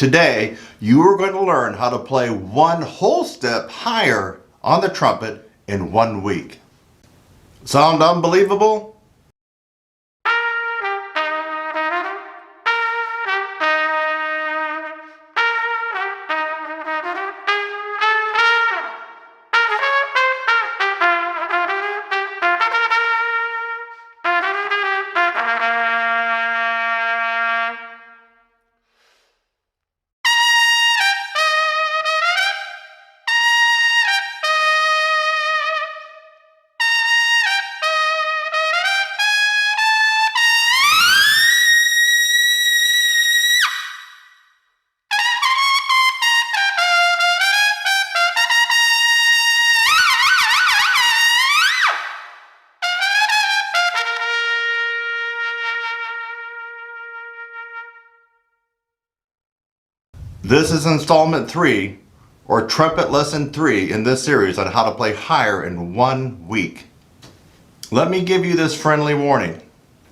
Today, you are going to learn how to play one whole step higher on the trumpet in 1 week. Sound unbelievable? This is installment 3, or Trumpet Lesson 3 in this series on how to play higher in 1 week. Let me give you this friendly warning.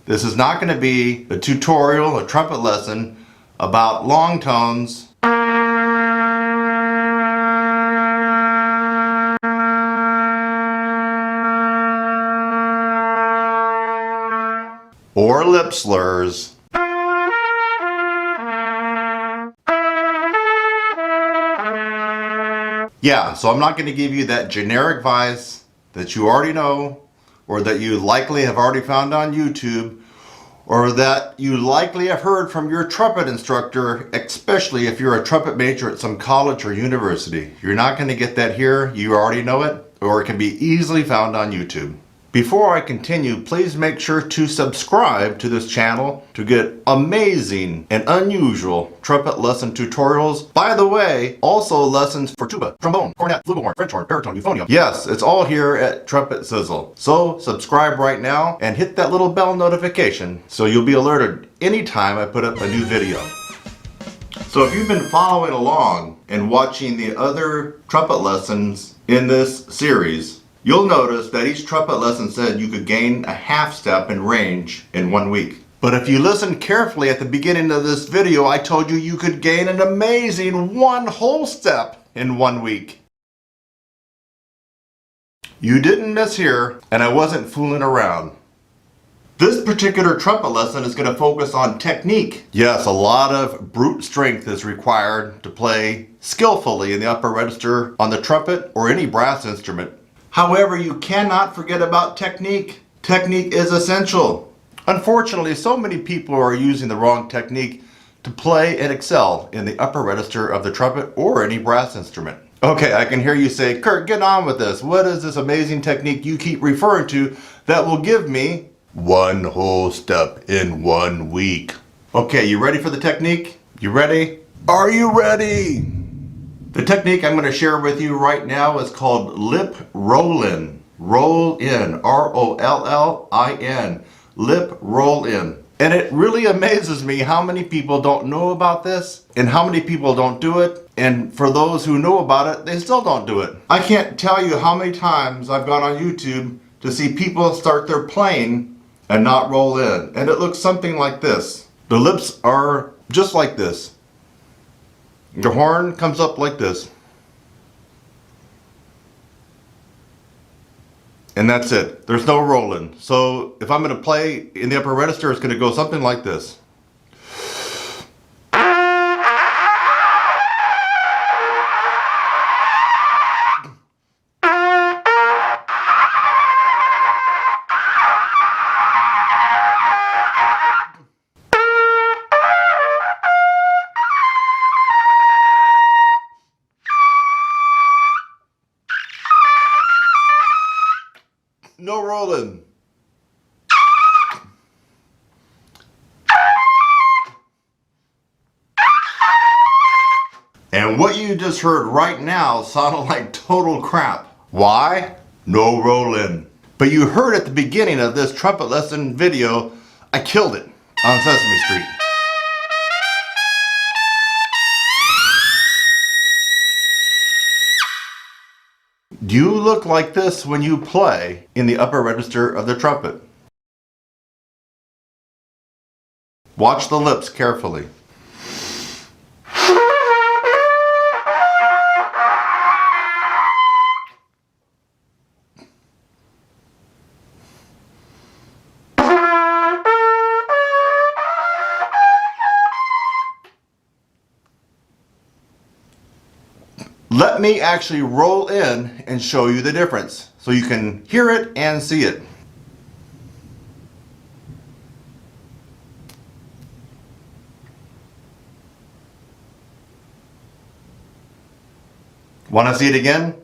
This is not going to be a tutorial, a trumpet lesson about long tones or lip slurs. Yeah, so I'm not going to give you that generic advice that you already know, or that you likely have already found on YouTube, or that you likely have heard from your trumpet instructor, especially if you're a trumpet major at some college or university. You're not going to get that here. You already know it, or it can be easily found on YouTube. Before I continue, please make sure to subscribe to this channel to get amazing and unusual trumpet lesson tutorials. By the way, also lessons for tuba, trombone, cornet, flugelhorn, French horn, baritone, euphonium. Yes, it's all here at Trumpet Sizzle. So subscribe right now and hit that little bell notification so you'll be alerted anytime I put up a new video. So if you've been following along and watching the other trumpet lessons in this series, you'll notice that each trumpet lesson said you could gain a half step in range in 1 week. But if you listen carefully at the beginning of this video, I told you you could gain an amazing 1 whole step in 1 week. You didn't miss here, and I wasn't fooling around. This particular trumpet lesson is going to focus on technique. Yes, a lot of brute strength is required to play skillfully in the upper register on the trumpet or any brass instrument. However, you cannot forget about technique. Technique is essential. Unfortunately, so many people are using the wrong technique to play and excel in the upper register of the trumpet or any brass instrument. Okay, I can hear you say, Kurt, get on with this. What is this amazing technique you keep referring to that will give me 1 whole step in 1 week? Okay, you ready for the technique? You ready? Are you ready? The technique I'm going to share with you right now is called lip roll-in. Roll-in. R-O-L-L-I-N. Lip roll-in. And it really amazes me how many people don't know about this and how many people don't do it. And for those who know about it, they still don't do it. I can't tell you how many times I've gone on YouTube to see people start their playing and not roll in. And it looks something like this. The lips are just like this. The horn comes up like this. And that's it. There's no rolling. So if I'm going to play in the upper register, it's going to go something like this. No rolling. And what you just heard right now sounded like total crap. Why? No rolling. But you heard at the beginning of this trumpet lesson video, I killed it on Sesame Street. Do you look like this when you play in the upper register of the trumpet? Watch the lips carefully. Let me actually roll in and show you the difference so you can hear it and see it. Want to see it again?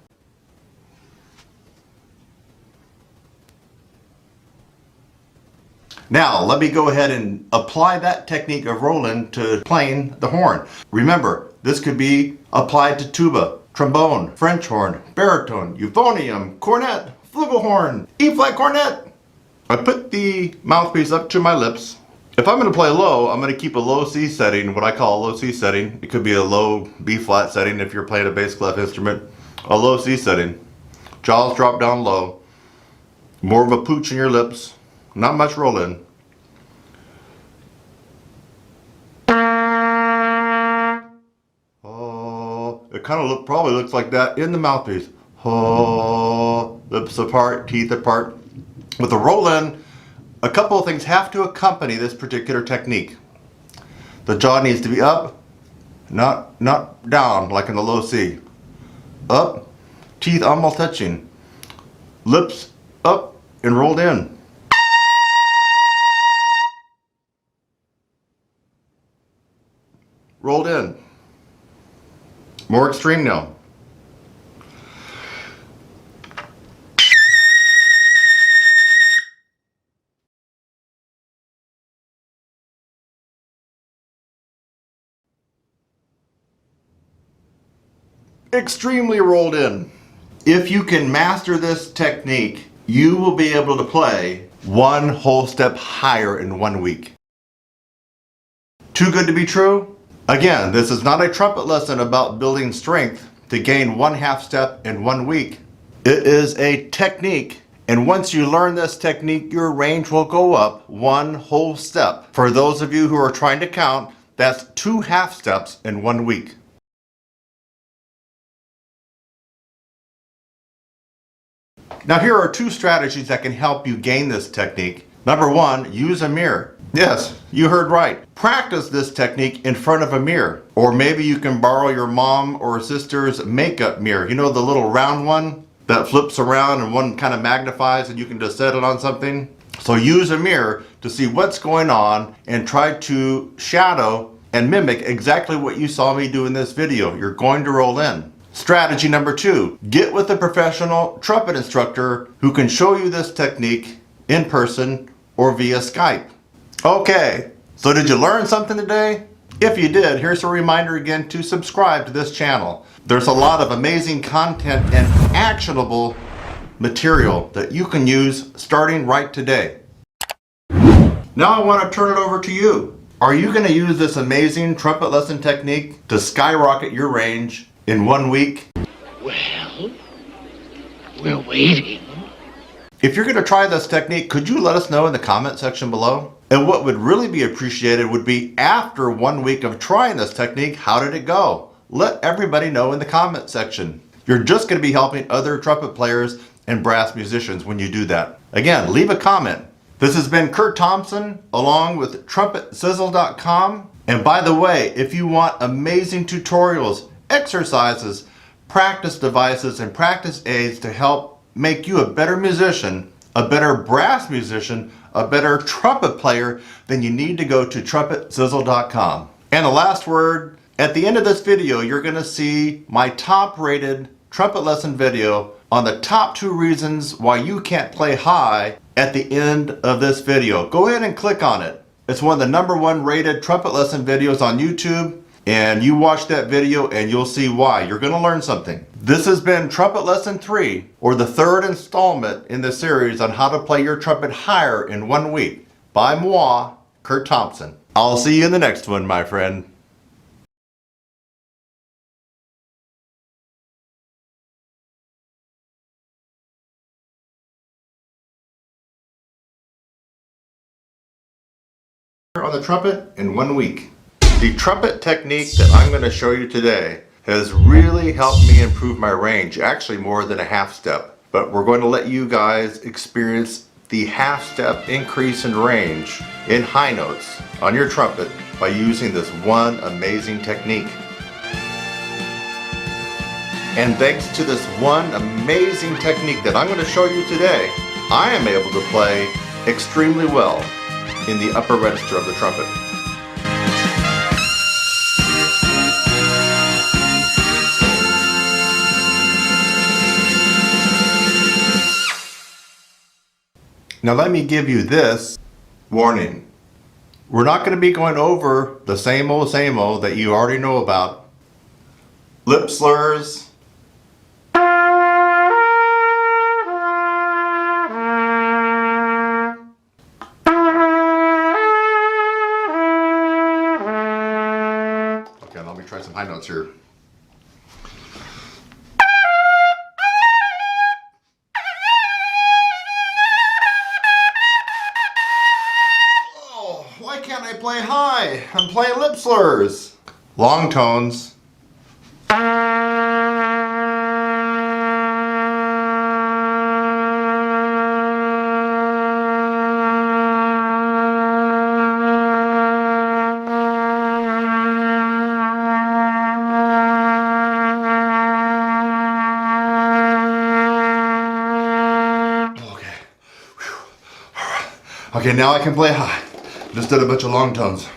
Now, let me go ahead and apply that technique of rolling to playing the horn. Remember, this could be applied to tuba, trombone, French horn, baritone, euphonium, cornet, flugelhorn, E-flat cornet. I put the mouthpiece up to my lips. If I'm going to play low, I'm going to keep a low C setting, what I call a low C setting. It could be a low B-flat setting if you're playing a bass clef instrument. A low C setting. Jaws drop down low. More of a pooch in your lips. Not much roll in. Oh, it kind of probably looks like that in the mouthpiece. Oh, lips apart, teeth apart. With the roll in, a couple of things have to accompany this particular technique. The jaw needs to be up, not down like in the low C. Up, teeth almost touching. Lips up and rolled in. Rolled in. More extreme now. Extremely rolled in. If you can master this technique, you will be able to play one whole step higher in 1 week. Too good to be true? Again, this is not a trumpet lesson about building strength to gain 1/2 step in 1 week. It is a technique, and once you learn this technique, your range will go up 1 whole step. For those of you who are trying to count, that's 2 half steps in 1 week. Now here are 2 strategies that can help you gain this technique. Number 1, use a mirror. Yes, you heard right. Practice this technique in front of a mirror. Or maybe you can borrow your mom or sister's makeup mirror. You know, the little round one that flips around and one kind of magnifies and you can just set it on something? So use a mirror to see what's going on and try to shadow and mimic exactly what you saw me do in this video. You're going to roll in. Strategy number 2, get with a professional trumpet instructor who can show you this technique in person or via Skype. Okay, so did you learn something today? If you did, here's a reminder again to subscribe to this channel. There's a lot of amazing content and actionable material that you can use starting right today. Now I want to turn it over to you. Are you going to use this amazing trumpet lesson technique to skyrocket your range in 1 week? Well, we're waiting. If you're going to try this technique, could you let us know in the comment section below? And what would really be appreciated would be after 1 week of trying this technique, how did it go? Let everybody know in the comment section. You're just going to be helping other trumpet players and brass musicians when you do that. Again, leave a comment. This has been Kurt Thompson along with TrumpetSizzle.com. And by the way, if you want amazing tutorials, exercises, practice devices, and practice aids to help make you a better musician, a better brass musician, a better trumpet player, then you need to go to TrumpetSizzle.com. And the last word, at the end of this video, you're going to see my top rated trumpet lesson video on the top 2 reasons why you can't play high at the end of this video. Go ahead and click on it. It's one of the number 1 rated trumpet lesson videos on YouTube. And you watch that video and you'll see why. You're going to learn something. This has been Trumpet Lesson 3, or the 3rd installment in the series on how to play your trumpet higher in 1 week by moi, Kurt Thompson. I'll see you in the next one, my friend. On the trumpet in 1 week. The trumpet technique that I'm going to show you today has really helped me improve my range, actually more than a half step. But we're going to let you guys experience the half step increase in range in high notes on your trumpet by using this one amazing technique. And thanks to this one amazing technique that I'm going to show you today, I am able to play extremely well in the upper register of the trumpet. Now let me give you this warning. We're not going to be going over the same old that you already know about. Lip slurs. Okay, let me try some high notes here. Oh, why can't I play high? I'm playing lip slurs. Long tones. Okay, now I can play high. Just did a bunch of long tones.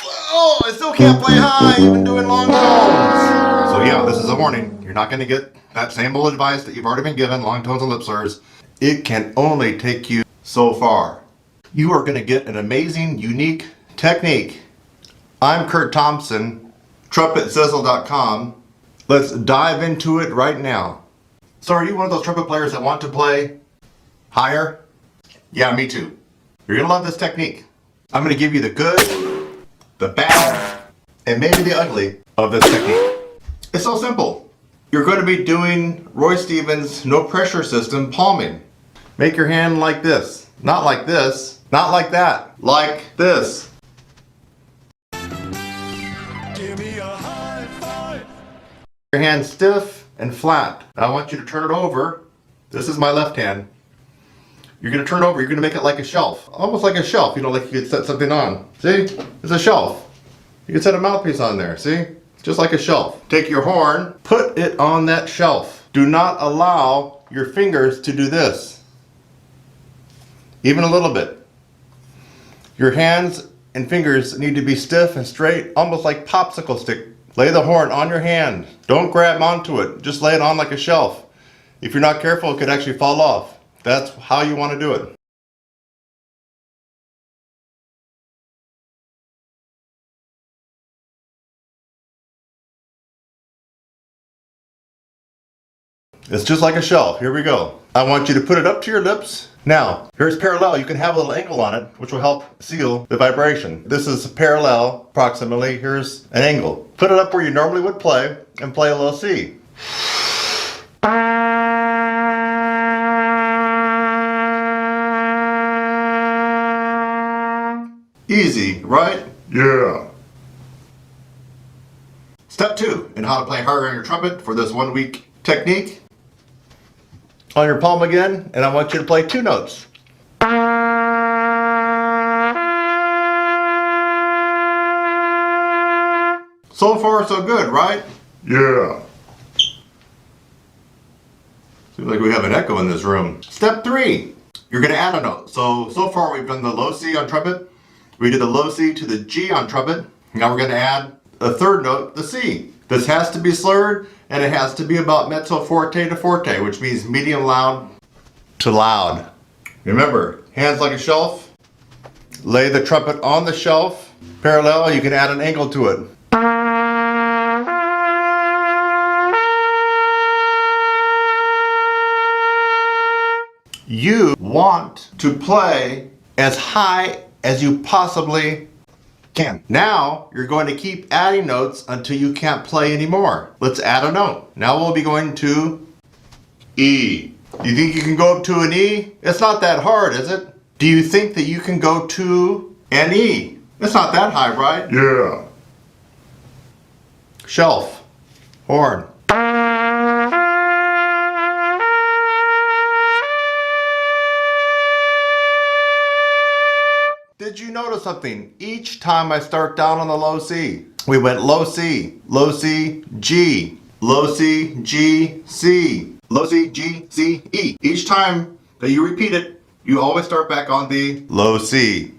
Oh, I still can't play high, even doing long tones. So yeah, this is a warning. You're not going to get that same old advice that you've already been given, long tones and lip slurs. It can only take you so far. You are going to get an amazing, unique technique. I'm Kurt Thompson, TrumpetSizzle.com. Let's dive into it right now. So are you one of those trumpet players that want to play higher? Yeah, me too. You're going to love this technique. I'm going to give you the good, the bad, and maybe the ugly of this technique. It's so simple. You're going to be doing Roy Stevens' no pressure system palming. Make your hand like this. Not like this. Not like that. Like this. Give me a high five. Your hand stiff and flat. Now I want you to turn it over. This is my left hand. You're going to turn it over. You're going to make it like a shelf. Almost like a shelf. You know, like you could set something on. See? It's a shelf. You can set a mouthpiece on there. See? Just like a shelf. Take your horn. Put it on that shelf. Do not allow your fingers to do this. Even a little bit. Your hands and fingers need to be stiff and straight, almost like popsicle stick. Lay the horn on your hand. Don't grab onto it. Just lay it on like a shelf. If you're not careful, it could actually fall off. That's how you want to do it. It's just like a shelf. Here we go. I want you to put it up to your lips. Now, here's parallel. You can have a little angle on it, which will help seal the vibration. This is parallel, approximately. Here's an angle. Put it up where you normally would play, and play a low C. Easy, right? Yeah. Step 2 in how to play higher on your trumpet for this 1 week technique. On your palm again, and I want you to play 2 notes. So far, so good, right? Yeah. Seems like we have an echo in this room. Step 3, you're going to add a note. So far we've done the low C on trumpet. We did the low C to the G on trumpet. Now we're going to add a 3rd note, the C. This has to be slurred, and it has to be about mezzo forte to forte, which means medium loud to loud. Remember, hands like a shelf. Lay the trumpet on the shelf. Parallel, you can add an angle to it. You want to play as high as you possibly can. Now, you're going to keep adding notes until you can't play anymore. Let's add a note. Now we'll be going to E. You think you can go up to an E? It's not that hard, is it? Do you think that you can go to an E? It's not that high, right? Yeah. Shelf. Horn. Did you notice something? Each time I start down on the low C, we went low C, G, low C, G, C, low C, G, C, E. Each time that you repeat it, you always start back on the low C.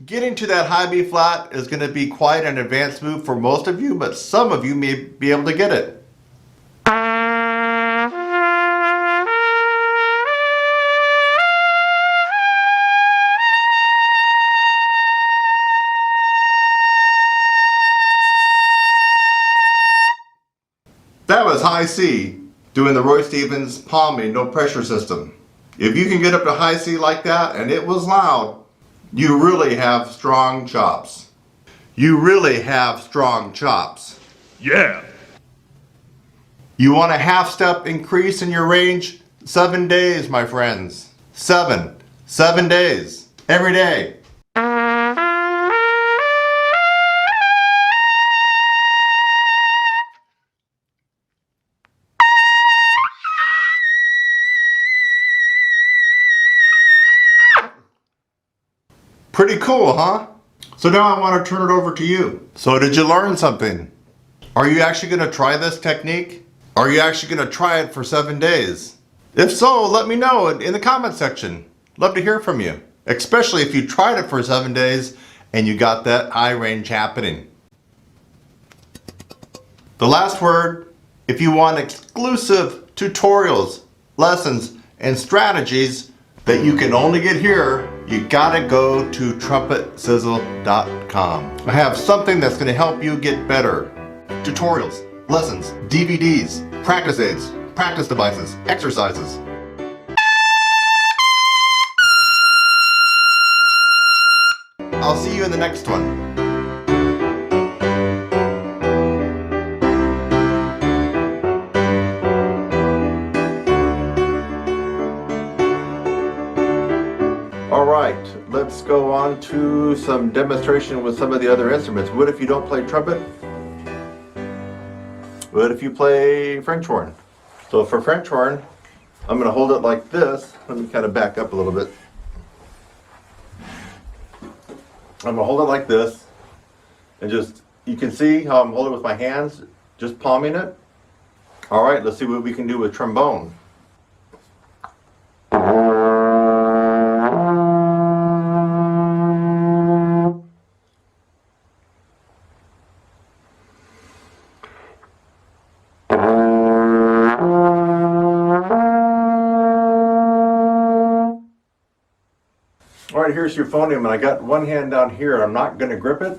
Getting to that high B flat is going to be quite an advanced move for most of you, but some of you may be able to get it. That was high C, doing the Roy Stevens palming, no pressure system. If you can get up to high C like that, and it was loud, you really have strong chops. You really have strong chops. Yeah. You want a half step increase in your range? 7 days, my friends. 7 days. Every day. Pretty cool, huh? So now I want to turn it over to you. So did you learn something? Are you actually going to try this technique? Are you actually going to try it for 7 days? If so, let me know in the comment section. Love to hear from you. Especially if you tried it for 7 days and you got that high range happening. The last word, if you want exclusive tutorials, lessons, and strategies that you can only get here, you gotta go to trumpetsizzle.com. I have something that's gonna help you get better. Tutorials, lessons, DVDs, practice aids, practice devices, exercises. I'll see you in the next one. Alright, let's go on to some demonstration with some of the other instruments. What if you don't play trumpet? What if you play French horn? So for French horn, I'm going to hold it like this. Let me kind of back up a little bit. I'm going to hold it like this. And just, you can see how I'm holding it with my hands, just palming it. Alright, let's see what we can do with trombone. Alright, here's your phonium, and I got one hand down here. I'm not going to grip it.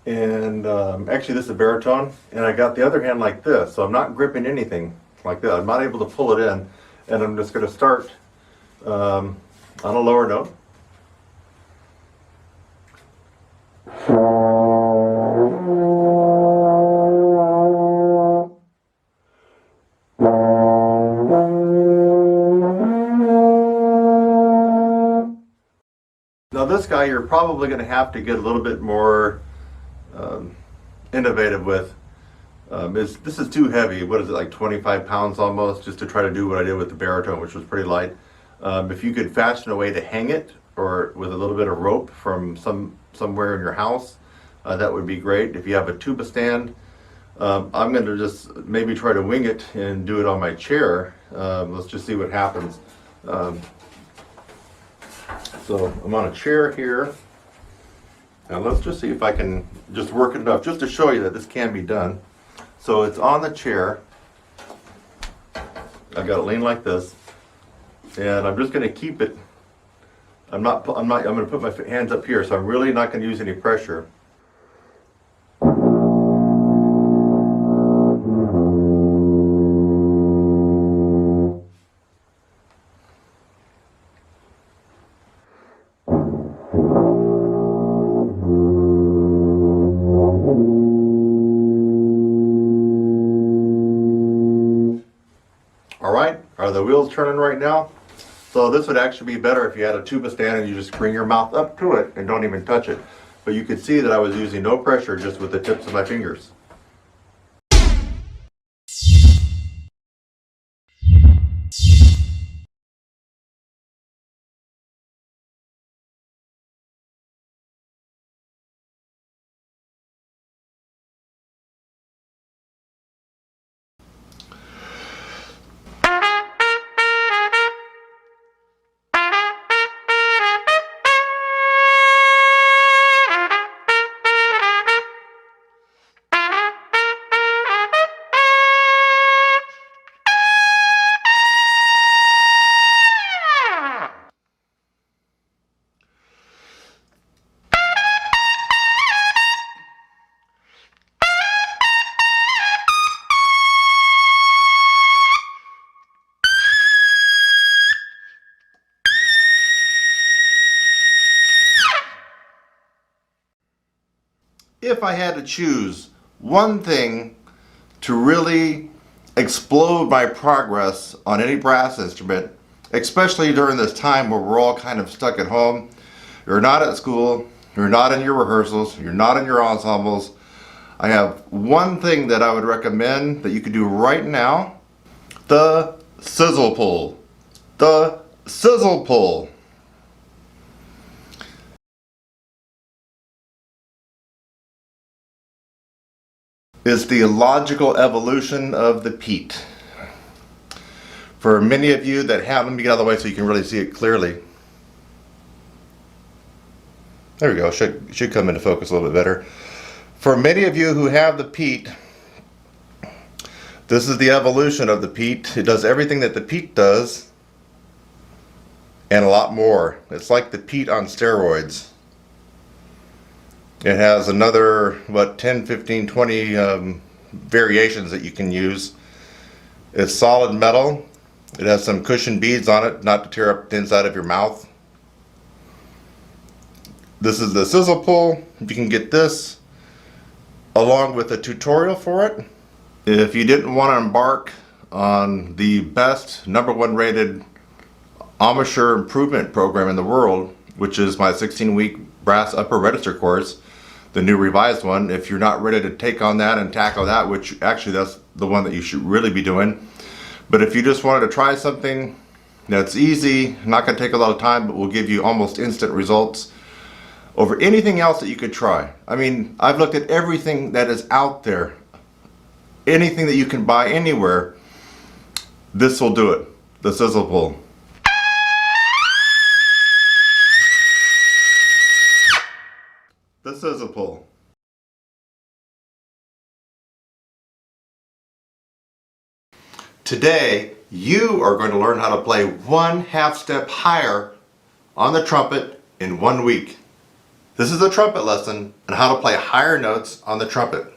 And actually this is a baritone. And I got the other hand like this, so I'm not gripping anything like that. I'm not able to pull it in. And I'm just going to start on a lower note. Now this guy you're probably going to have to get a little bit more innovative with. This is too heavy. What is it, like 25 pounds almost, just to try to do what I did with the baritone, which was pretty light. If you could fashion a way to hang it, or with a little bit of rope from somewhere in your house, that would be great. If you have a tuba stand, I'm going to just maybe try to wing it and do it on my chair. Let's just see what happens. So I'm on a chair here. Now let's just see if I can just work it enough, just to show you that this can be done. So it's on the chair. I've got it lean like this, and I'm just going to keep it. I'm going to put my hands up here, so I'm really not going to use any pressure. All right, are the wheels turning right now? So this would actually be better if you had a tuba stand and you just bring your mouth up to it and don't even touch it. But you could see that I was using no pressure, just with the tips of my fingers. If I had to choose one thing to really explode my progress on any brass instrument, especially during this time where we're all kind of stuck at home, you're not at school, you're not in your rehearsals, you're not in your ensembles, I have one thing that I would recommend that you could do right now: the sizzle pull. The sizzle pull. Is the logical evolution of the Pete. For many of you that have, let me get out of the way so you can really see it clearly. There we go, should come into focus a little bit better. For many of you who have the Pete, this is the evolution of the Pete. It does everything that the Pete does and a lot more. It's like the Pete on steroids. It has another, what, 10, 15, 20 variations that you can use. It's solid metal. It has some cushion beads on it, not to tear up the inside of your mouth. This is the sizzle pull. You can get this along with a tutorial for it. If you didn't want to embark on the best #1 rated amateur improvement program in the world, which is my 16-week brass upper register course, the new revised one, if you're not ready to take on that and tackle that, which actually that's the one that you should really be doing. But if you just wanted to try something that's easy, not going to take a lot of time, but will give you almost instant results over anything else that you could try. I mean, I've looked at everything that is out there, anything that you can buy anywhere. This will do it. The sizzle pull. The sizzle pull. Today, you are going to learn how to play 1/2 step higher on the trumpet in 1 week. This is a trumpet lesson on how to play higher notes on the trumpet.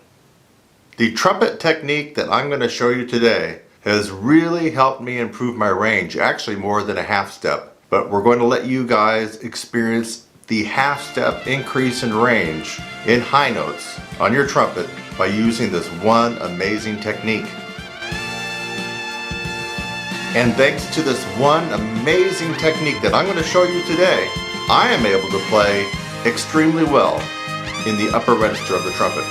The trumpet technique that I'm going to show you today has really helped me improve my range, actually more than a 1/2 step. But we're going to let you guys experience the 1/2 step increase in range in high notes on your trumpet by using this one amazing technique. And thanks to this one amazing technique that I'm going to show you today, I am able to play extremely well in the upper register of the trumpet.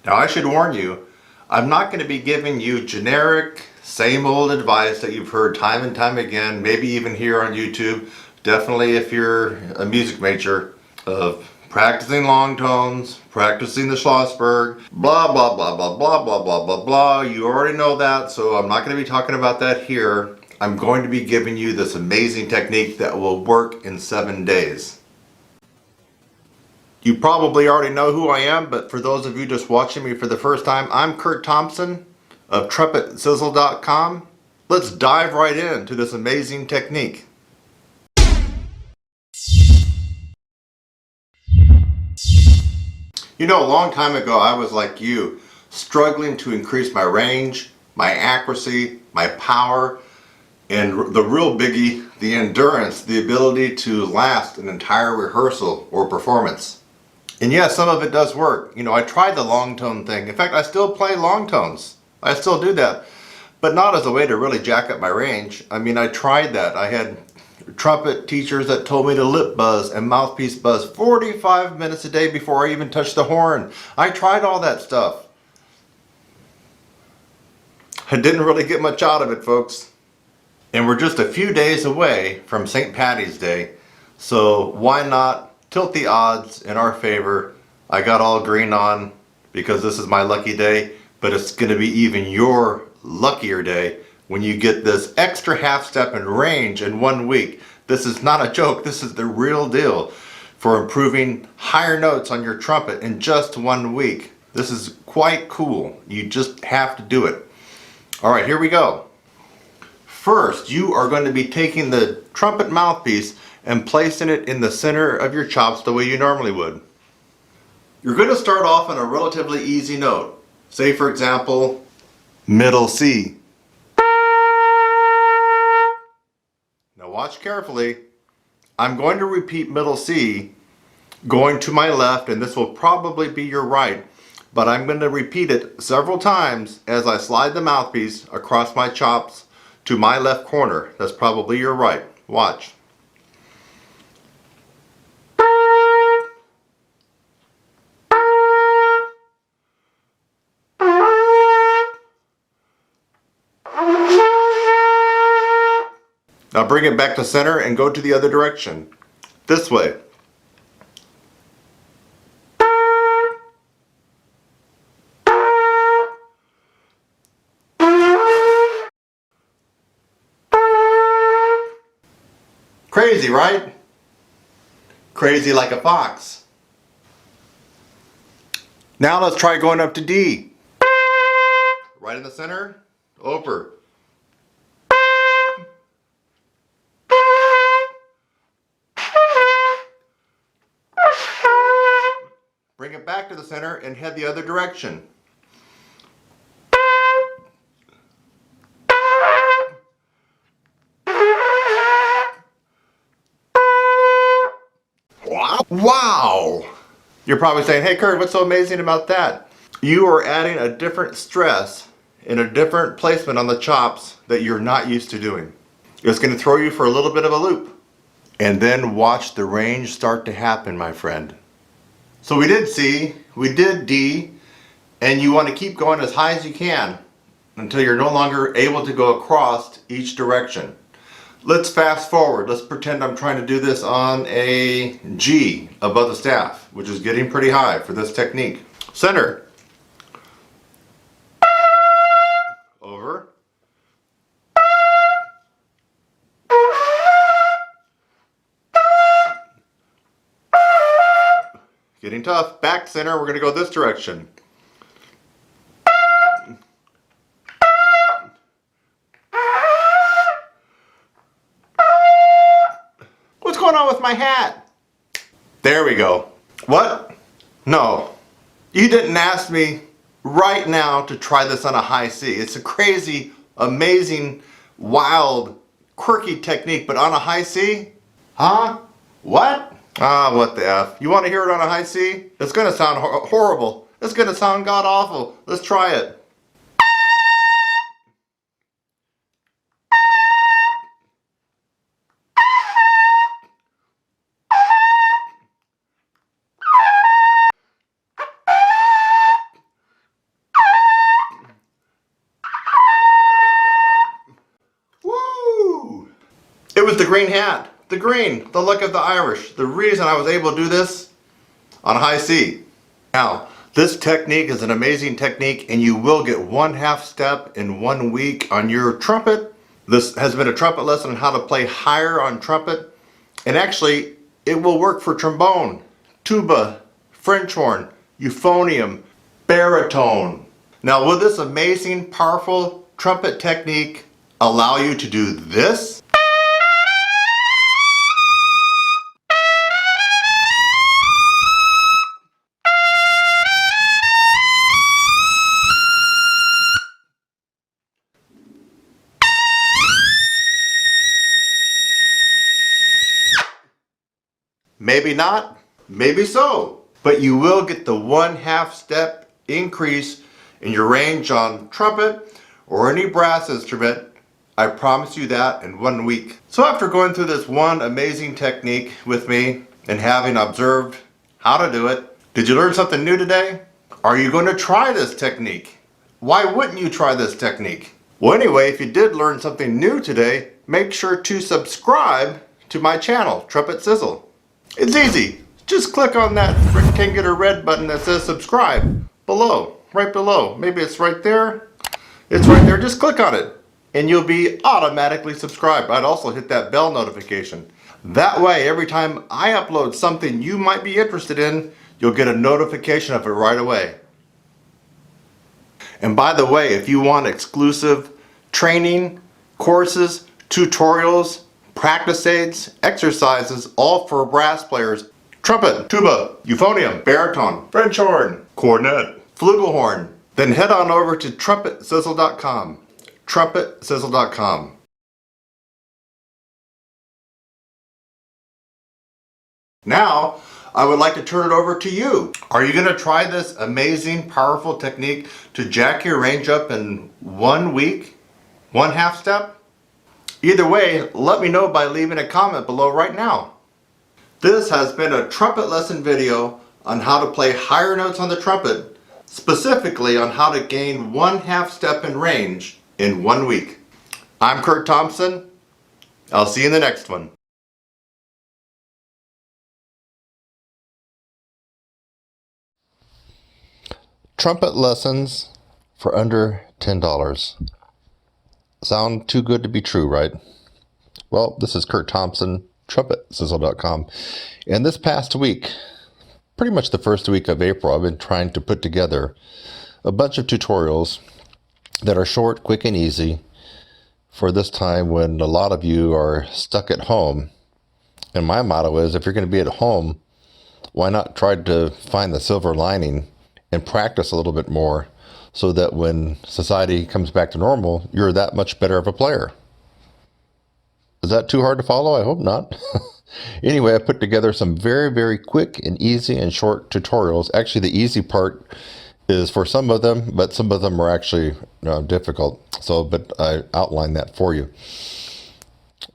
Now I should warn you, I'm not going to be giving you generic, same old advice that you've heard time and time again, maybe even here on YouTube. Definitely if you're a music major, of practicing long tones, practicing the Schlossberg, blah, blah, blah, blah, blah, blah, blah, blah, blah. You already know that, so I'm not going to be talking about that here. I'm going to be giving you this amazing technique that will work in 7 days. You probably already know who I am, but for those of you just watching me for the first time, I'm Kurt Thompson of TrumpetSizzle.com. Let's dive right into this amazing technique. You know, a long time ago I was like you, struggling to increase my range, my accuracy, my power And the real biggie, the endurance, the ability to last an entire rehearsal or performance. And yes, some of it does work. You know, I tried the long tone thing. In fact, I still play long tones. I still do that. But not as a way to really jack up my range. I mean, I tried that. I had trumpet teachers that told me to lip buzz and mouthpiece buzz 45 minutes a day before I even touched the horn. I tried all that stuff. I didn't really get much out of it, folks. And we're just a few days away from St. Patty's Day, so why not tilt the odds in our favor? I got all green on because this is my lucky day, but it's going to be even your luckier day when you get this extra half step in range in 1 week. This is not a joke, this is the real deal for improving higher notes on your trumpet in just 1 week. This is quite cool. You just have to do it. Alright, here we go. First, you are going to be taking the trumpet mouthpiece and placing it in the center of your chops the way you normally would. You're going to start off on a relatively easy note. Say, for example, middle C. Now watch carefully. I'm going to repeat middle C going to my left, and this will probably be your right, but I'm going to repeat it several times as I slide the mouthpiece across my chops to my left corner. That's probably your right. Watch. Now bring it back to center and go to the other direction. This way. Crazy, right? Crazy like a fox. Now let's try going up to D. Right in the center, over. Bring it back to the center and head the other direction. Wow! You're probably saying, hey Kurt, what's so amazing about that? You are adding a different stress and a different placement on the chops that you're not used to doing. It's going to throw you for a little bit of a loop. And then watch the range start to happen, my friend. So we did C, we did D, and you want to keep going as high as you can until you're no longer able to go across each direction. Let's fast forward. Let's pretend I'm trying to do this on a G above the staff, which is getting pretty high for this technique. Center. Over. Getting tough. Back center. We're going to go this direction. What's going on with my hat? There we go. What? No. You didn't ask me right now to try this on a high C. It's a crazy, amazing, wild, quirky technique, but on a high C? Huh? What? Ah, what the F. You want to hear it on a high C? It's going to sound horrible. It's going to sound god-awful. Let's try it. Woo! It was the green hat. The green, the luck of the Irish. The reason I was able to do this on high C. Now, this technique is an amazing technique, and you will get 1/2 step in 1 week on your trumpet. This has been a trumpet lesson on how to play higher on trumpet. And actually, it will work for trombone, tuba, French horn, euphonium, baritone. Now, will this amazing, powerful trumpet technique allow you to do this? Maybe not, maybe so. But you will get the 1/2 step increase in your range on trumpet or any brass instrument. I promise you that in 1 week. So after going through this one amazing technique with me and having observed how to do it, did you learn something new today? Are you going to try this technique? Why wouldn't you try this technique? Well, anyway, if you did learn something new today, make sure to subscribe to my channel, Trumpet Sizzle. It's easy. Just click on that rectangular red button that says subscribe below, right below. Maybe it's right there. It's right there. Just click on it and you'll be automatically subscribed. I'd also hit that bell notification. That way, every time I upload something you might be interested in, you'll get a notification of it right away. And by the way, if you want exclusive training, courses, tutorials, practice aids, exercises, all for brass players, trumpet, tuba, euphonium, baritone, French horn, cornet, flugelhorn, then head on over to TrumpetSizzle.com. TrumpetSizzle.com. Now, I would like to turn it over to you. Are you going to try this amazing, powerful technique to jack your range up in 1 week? 1/2 step? Either way, let me know by leaving a comment below right now. This has been a trumpet lesson video on how to play higher notes on the trumpet, specifically on how to gain 1/2 step in range in 1 week. I'm Kurt Thompson. I'll see you in the next one. Trumpet lessons for under $10. Sound too good to be true, right? Well, this is Kurt Thompson, TrumpetSizzle.com. And this past week, pretty much the first week of April, I've been trying to put together a bunch of tutorials that are short, quick, and easy for this time when a lot of you are stuck at home. And my motto is, if you're going to be at home, why not try to find the silver lining and practice a little bit more so that when society comes back to normal, you're that much better of a player. Is that too hard to follow? I hope not. Anyway, I put together some very, very quick and easy and short tutorials. Actually, the easy part is for some of them, but some of them are actually difficult. But I outlined that for you.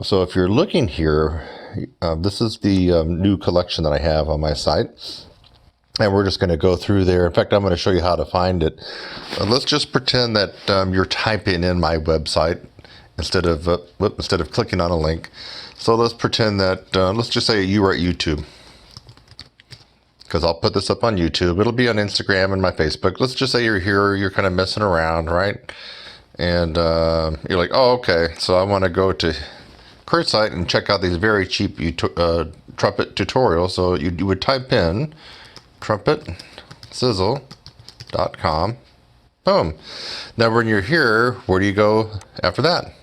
So if you're looking here, this is the new collection that I have on my site. And we're just going to go through there. In fact, I'm going to show you how to find it. Let's just pretend that you're typing in my website instead of clicking on a link. So let's pretend that, let's just say you were at YouTube, because I'll put this up on YouTube. It'll be on Instagram and my Facebook. Let's just say you're here, you're kind of messing around, right? And you're like, oh, okay, so I want to go to Kurt's site and check out these very cheap trumpet tutorials. So you would type in TrumpetSizzle.com. Boom. Now when you're here, where do you go after that?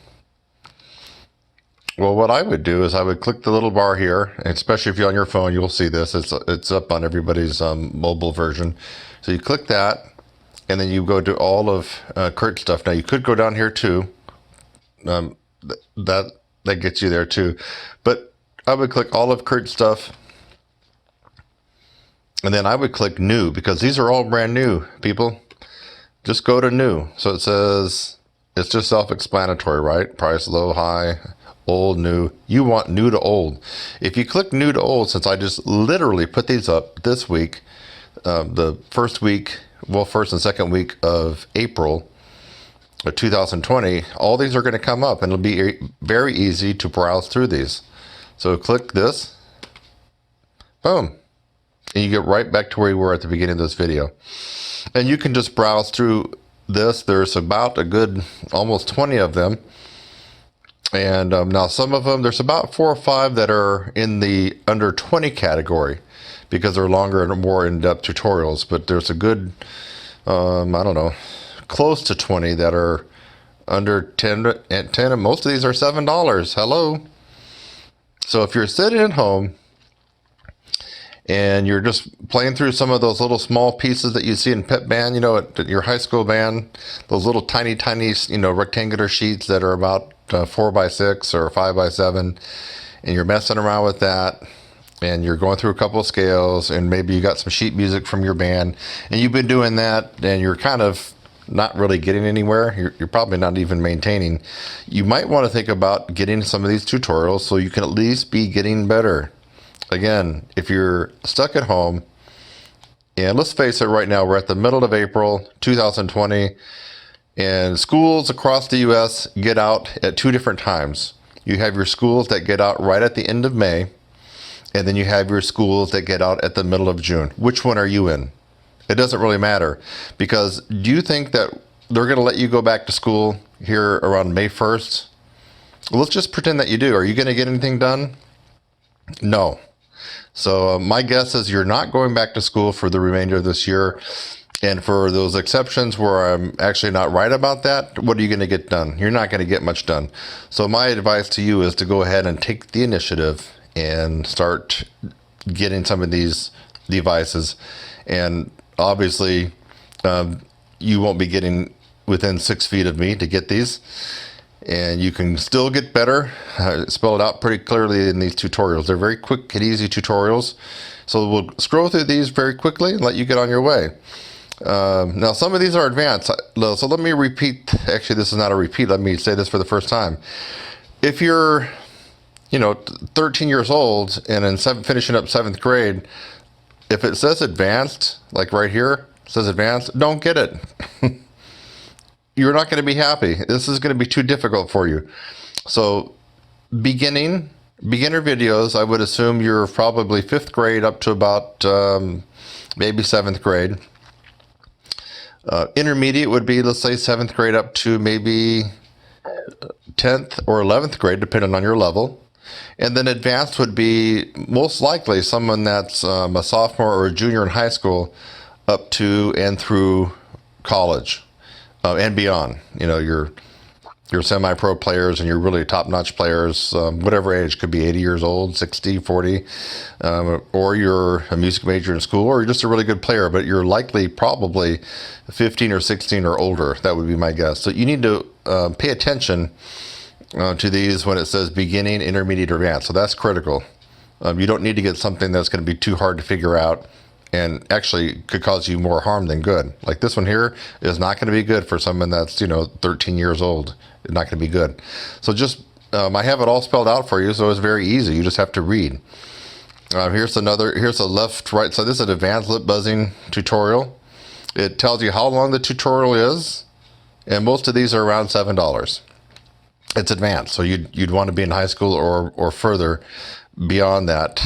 Well, what I would do is I would click the little bar here, and especially if you're on your phone, you'll see this. It's up on everybody's mobile version. So you click that, and then you go to all of Kurt's stuff. Now you could go down here too. That gets you there too. But I would click all of Kurt's stuff. And then I would click new, because these are all brand new, people. Just go to new. So it says, it's just self-explanatory, right? Price, low, high, old, new. You want new to old. If you click new to old, since I just literally put these up this week, the first and second week of April of 2020, all these are going to come up, and it'll be very easy to browse through these. So click this. Boom. And you get right back to where you were at the beginning of this video. And you can just browse through this. There's about a good almost 20 of them. And now some of them, there's about 4 or 5 that are in the under 20 category, because they're longer and more in-depth tutorials. But there's a good, I don't know, close to 20 that are under 10, and most of these are $7. Hello. So if you're sitting at home and you're just playing through some of those little small pieces that you see in pep band, at your high school band, those little tiny, rectangular sheets that are about 4x6 or 5x7, and you're messing around with that, and you're going through a couple of scales, and maybe you got some sheet music from your band, and you've been doing that, and you're kind of not really getting anywhere, you're probably not even maintaining, you might want to think about getting some of these tutorials so you can at least be getting better. Again, if you're stuck at home, and let's face it, right now we're at the middle of April 2020, and schools across the U.S. get out at two different times. You have your schools that get out right at the end of May, and then you have your schools that get out at the middle of June. Which one are you in? It doesn't really matter, because do you think that they're going to let you go back to school here around May 1st? Well, let's just pretend that you do. Are you going to get anything done? No. So my guess is you're not going back to school for the remainder of this year. And for those exceptions where I'm actually not right about that, what are you going to get done? You're not going to get much done. So my advice to you is to go ahead and take the initiative and start getting some of these devices. And obviously, you won't be getting within 6 feet of me to get these. And you can still get better. I spell it out pretty clearly in these tutorials. They're very quick and easy tutorials. So we'll scroll through these very quickly and let you get on your way. Now, some of these are advanced. So let me repeat. Actually, this is not a repeat. Let me say this for the first time. If you're, 13 years old and in finishing up 7th grade, if it says advanced, like right here, it says advanced, don't get it. You're not going to be happy. This is going to be too difficult for you. So beginner videos, I would assume you're probably 5th grade up to about maybe 7th grade. Intermediate would be, let's say, 7th grade up to maybe 10th or 11th grade, depending on your level. And then advanced would be most likely someone that's a sophomore or a junior in high school up to and through college. And beyond, your semi-pro players and your really top-notch players, whatever age, could be 80 years old, 60, 40, or you're a music major in school, or you're just a really good player, but you're likely probably 15 or 16 or older. That would be my guess. So you need to pay attention to these when it says beginning, intermediate, or advanced. So that's critical. You don't need to get something that's going to be too hard to figure out and actually could cause you more harm than good. Like this one here is not going to be good for someone that's, 13 years old. It's not going to be good. So just, I have it all spelled out for you, so it's very easy. You just have to read. Here's the left, right. So this is an advanced lip buzzing tutorial. It tells you how long the tutorial is, and most of these are around $7. It's advanced, so you'd want to be in high school or further beyond that,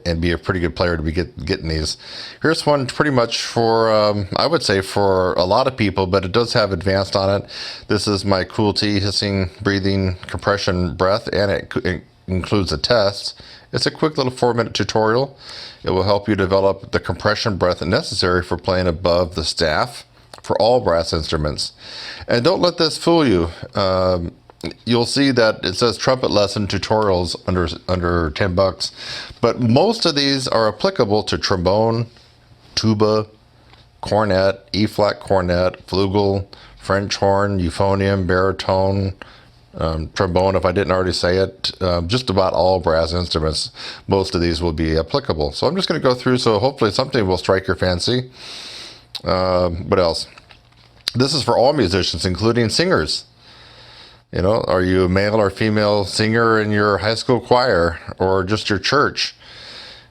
and be a pretty good player to be getting these. Here's one pretty much for, I would say for a lot of people, but it does have advanced on it. This is my Cool T hissing, breathing, compression, breath, and it includes a test. It's a quick little 4-minute tutorial. It will help you develop the compression breath necessary for playing above the staff for all brass instruments. And don't let this fool you. You'll see that it says trumpet lesson tutorials under $10, but most of these are applicable to trombone, tuba, cornet, E-flat cornet, flugel, French horn, euphonium, baritone, trombone, if I didn't already say it. Just about all brass instruments, most of these will be applicable. So I'm just going to go through, so hopefully something will strike your fancy. What else? This is for all musicians, including singers. Are you a male or female singer in your high school choir or just your church?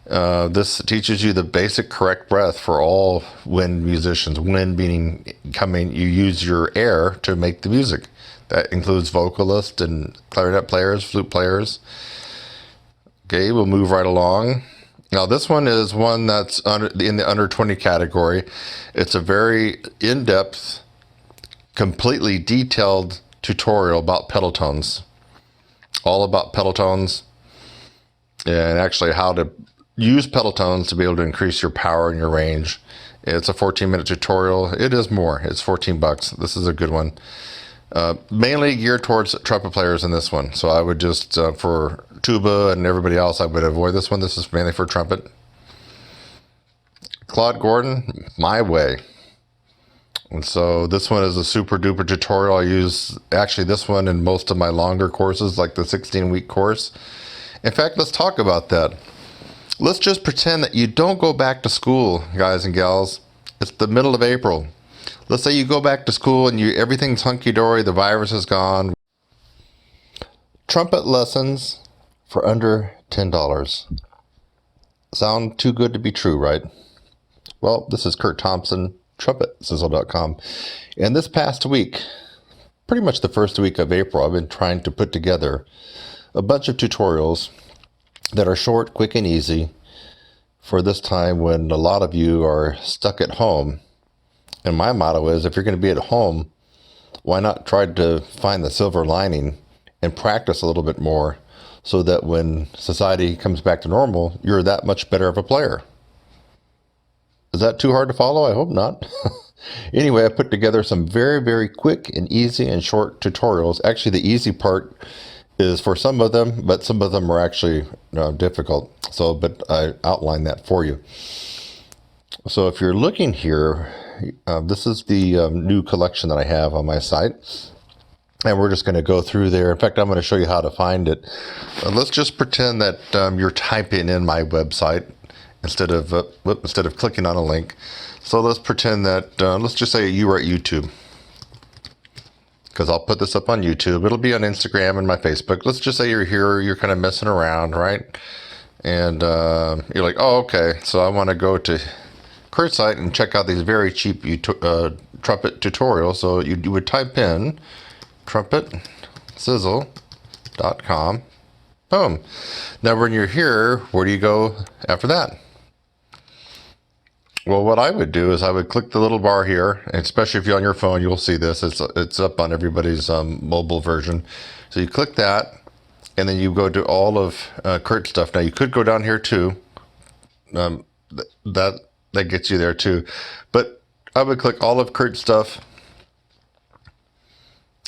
This teaches you the basic correct breath for all wind musicians. Wind meaning you use your air to make the music. That includes vocalists and clarinet players, flute players. Okay, we'll move right along. Now this one is one that's in the under 20 category. It's a very in-depth, completely detailed tutorial about pedal tones, all about pedal tones, and actually how to use pedal tones to be able to increase your power and your range. It's a 14-minute tutorial. It is more. It's $14. This is a good one. Mainly geared towards trumpet players in this one. So I would just, for tuba and everybody else, I would avoid this one. This is mainly for trumpet. Claude Gordon, My Way. And so this one is a super duper tutorial. I use actually this one in most of my longer courses, like the 16-week course. In fact, let's talk about that. Let's just pretend that you don't go back to school, guys and gals. It's the middle of April. Let's say you go back to school and everything's hunky-dory, the virus is gone. Trumpet lessons for under $10. Sound too good to be true, right? Well, this is Kurt Thompson, TrumpetSizzle.com. And this past week, pretty much the first week of April, I've been trying to put together a bunch of tutorials that are short, quick, and easy for this time when a lot of you are stuck at home. And my motto is, if you're going to be at home, why not try to find the silver lining and practice a little bit more so that when society comes back to normal, you're that much better of a player. Is that too hard to follow? I hope not. Anyway, I put together some very, very quick and easy and short tutorials. Actually, the easy part is for some of them, but some of them are actually difficult. But I outlined that for you. So if you're looking here, this is the new collection that I have on my site. And we're just going to go through there. In fact, I'm going to show you how to find it. Let's just pretend that you're typing in my website instead of clicking on a link. So let's pretend that, let's just say you are at YouTube. Because I'll put this up on YouTube. It'll be on Instagram and my Facebook. Let's just say you're here, you're kind of messing around, right? And you're like, oh, okay. So I want to go to Kurt's site and check out these very cheap trumpet tutorials. So you would type in TrumpetSizzle.com. Boom. Now when you're here, where do you go after that? Well, what I would do is I would click the little bar here, and especially if you're on your phone, you'll see this. It's up on everybody's mobile version. So you click that, and then you go to all of Kurt's stuff. Now you could go down here too. That gets you there too. But I would click all of Kurt's stuff,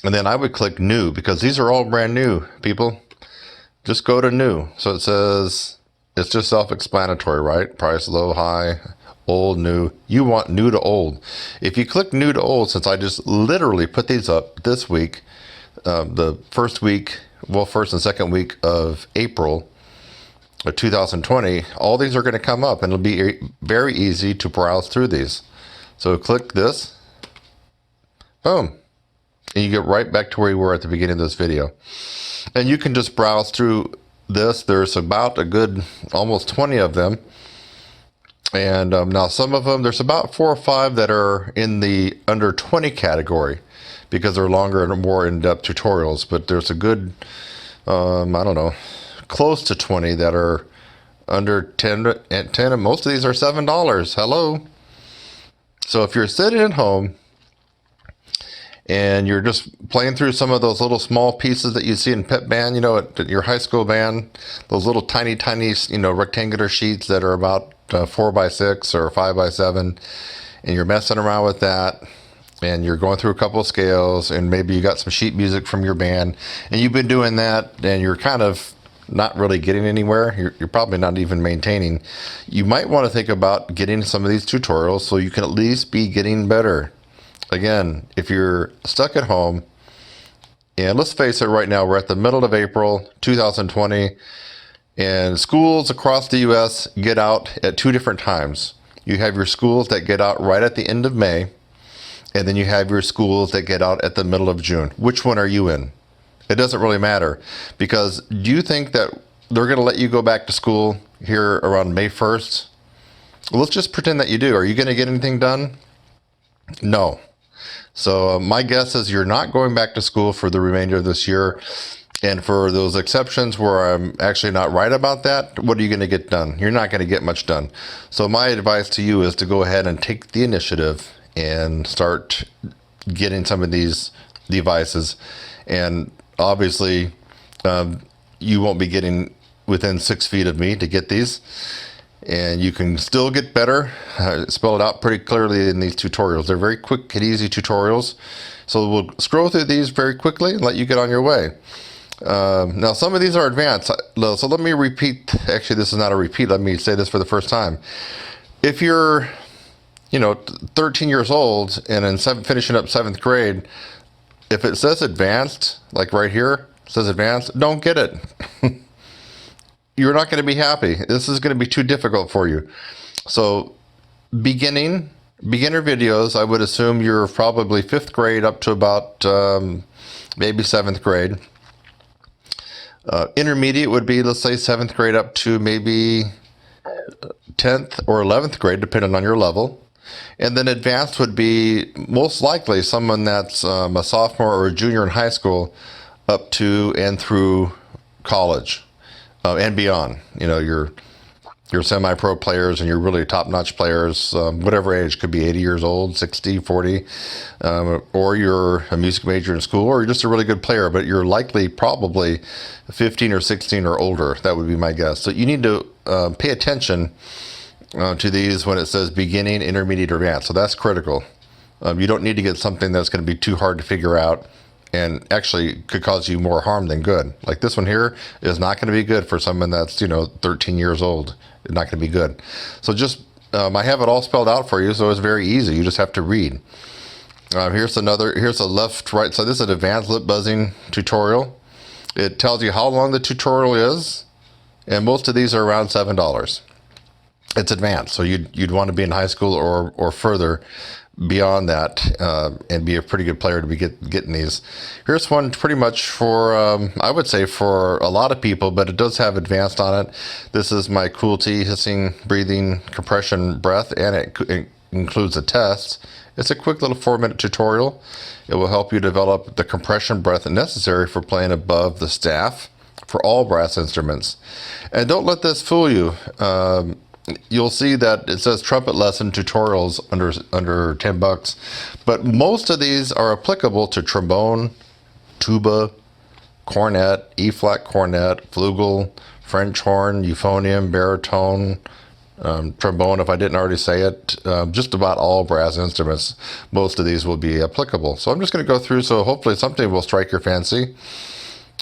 and then I would click new, because these are all brand new, people. Just go to new. So it says, it's just self-explanatory, right? Price, low, high, old, new. You want new to old. If you click new to old, since I just literally put these up this week, the first and second week of April of 2020, all these are going to come up, and it'll be very easy to browse through these. So click this. Boom. And you get right back to where you were at the beginning of this video. And you can just browse through this. There's about a good almost 20 of them. And now some of them, there's about 4 or 5 that are in the under 20 category because they're longer and more in-depth tutorials. But there's a good, I don't know, close to 20 that are under 10, and most of these are $7. Hello. So if you're sitting at home and you're just playing through some of those little small pieces that you see in pep band, at your high school band, those little tiny, rectangular sheets that are about 4x6 or 5x7, and you're messing around with that, and you're going through a couple of scales, and maybe you got some sheet music from your band, and you've been doing that, and you're kind of not really getting anywhere. You're probably not even maintaining. You might want to think about getting some of these tutorials so you can at least be getting better. Again, if you're stuck at home, and let's face it, right now we're at the middle of April 2020, and schools across the U.S. get out at 2 different times. You have your schools that get out right at the end of May, and then you have your schools that get out at the middle of June. Which one are you in? It doesn't really matter, because do you think that they're going to let you go back to school here around May 1st? Well, let's just pretend that you do. Are you going to get anything done? No. So my guess is you're not going back to school for the remainder of this year. And for those exceptions where I'm actually not right about that, what are you going to get done? You're not going to get much done. So my advice to you is to go ahead and take the initiative and start getting some of these devices. And obviously, you won't be getting within 6 feet of me to get these. And you can still get better. Spell it out pretty clearly in these tutorials. They're very quick and easy tutorials. So we'll scroll through these very quickly and let you get on your way. Now, some of these are advanced. So let me repeat. Actually, this is not a repeat. Let me say this for the first time. If you're, 13 years old and in finishing up 7th grade, if it says advanced, like right here, it says advanced, don't get it. you're not going to be happy. This is going to be too difficult for you. So beginner videos, I would assume you're probably 5th grade up to about maybe 7th grade. Intermediate would be, let's say, 7th grade up to maybe 10th or 11th grade, depending on your level. And then advanced would be most likely someone that's a sophomore or a junior in high school up to and through college and beyond. You know, your semi-pro players and your really top-notch players, whatever age, could be 80 years old, 60, 40, or you're a music major in school, or you're just a really good player, but you're likely probably 15 or 16 or older. That would be my guess. So you need to pay attention to these when it says beginning, intermediate, or advanced. So that's critical. You don't need to get something that's going to be too hard to figure out and actually could cause you more harm than good. Like this one here is not going to be good for someone that's, 13 years old. It's not going to be good. So just, I have it all spelled out for you, so it's very easy. You just have to read. Here's a left, right. So this is an advanced lip buzzing tutorial. It tells you how long the tutorial is, and most of these are around $7. It's advanced, so you'd want to be in high school or further beyond that and be a pretty good player to be getting these. Here's one pretty much for, I would say for a lot of people, but it does have advanced on it. This is my cool T hissing, breathing, compression, breath, and it includes a test. It's a quick little 4-minute tutorial. It will help you develop the compression breath necessary for playing above the staff for all brass instruments. And don't let this fool you. You'll see that it says trumpet lesson tutorials under $10, but most of these are applicable to trombone, tuba, cornet, E-flat cornet, flugel, French horn, euphonium, baritone, trombone, if I didn't already say it. Just about all brass instruments, most of these will be applicable. So I'm just going to go through, so hopefully something will strike your fancy.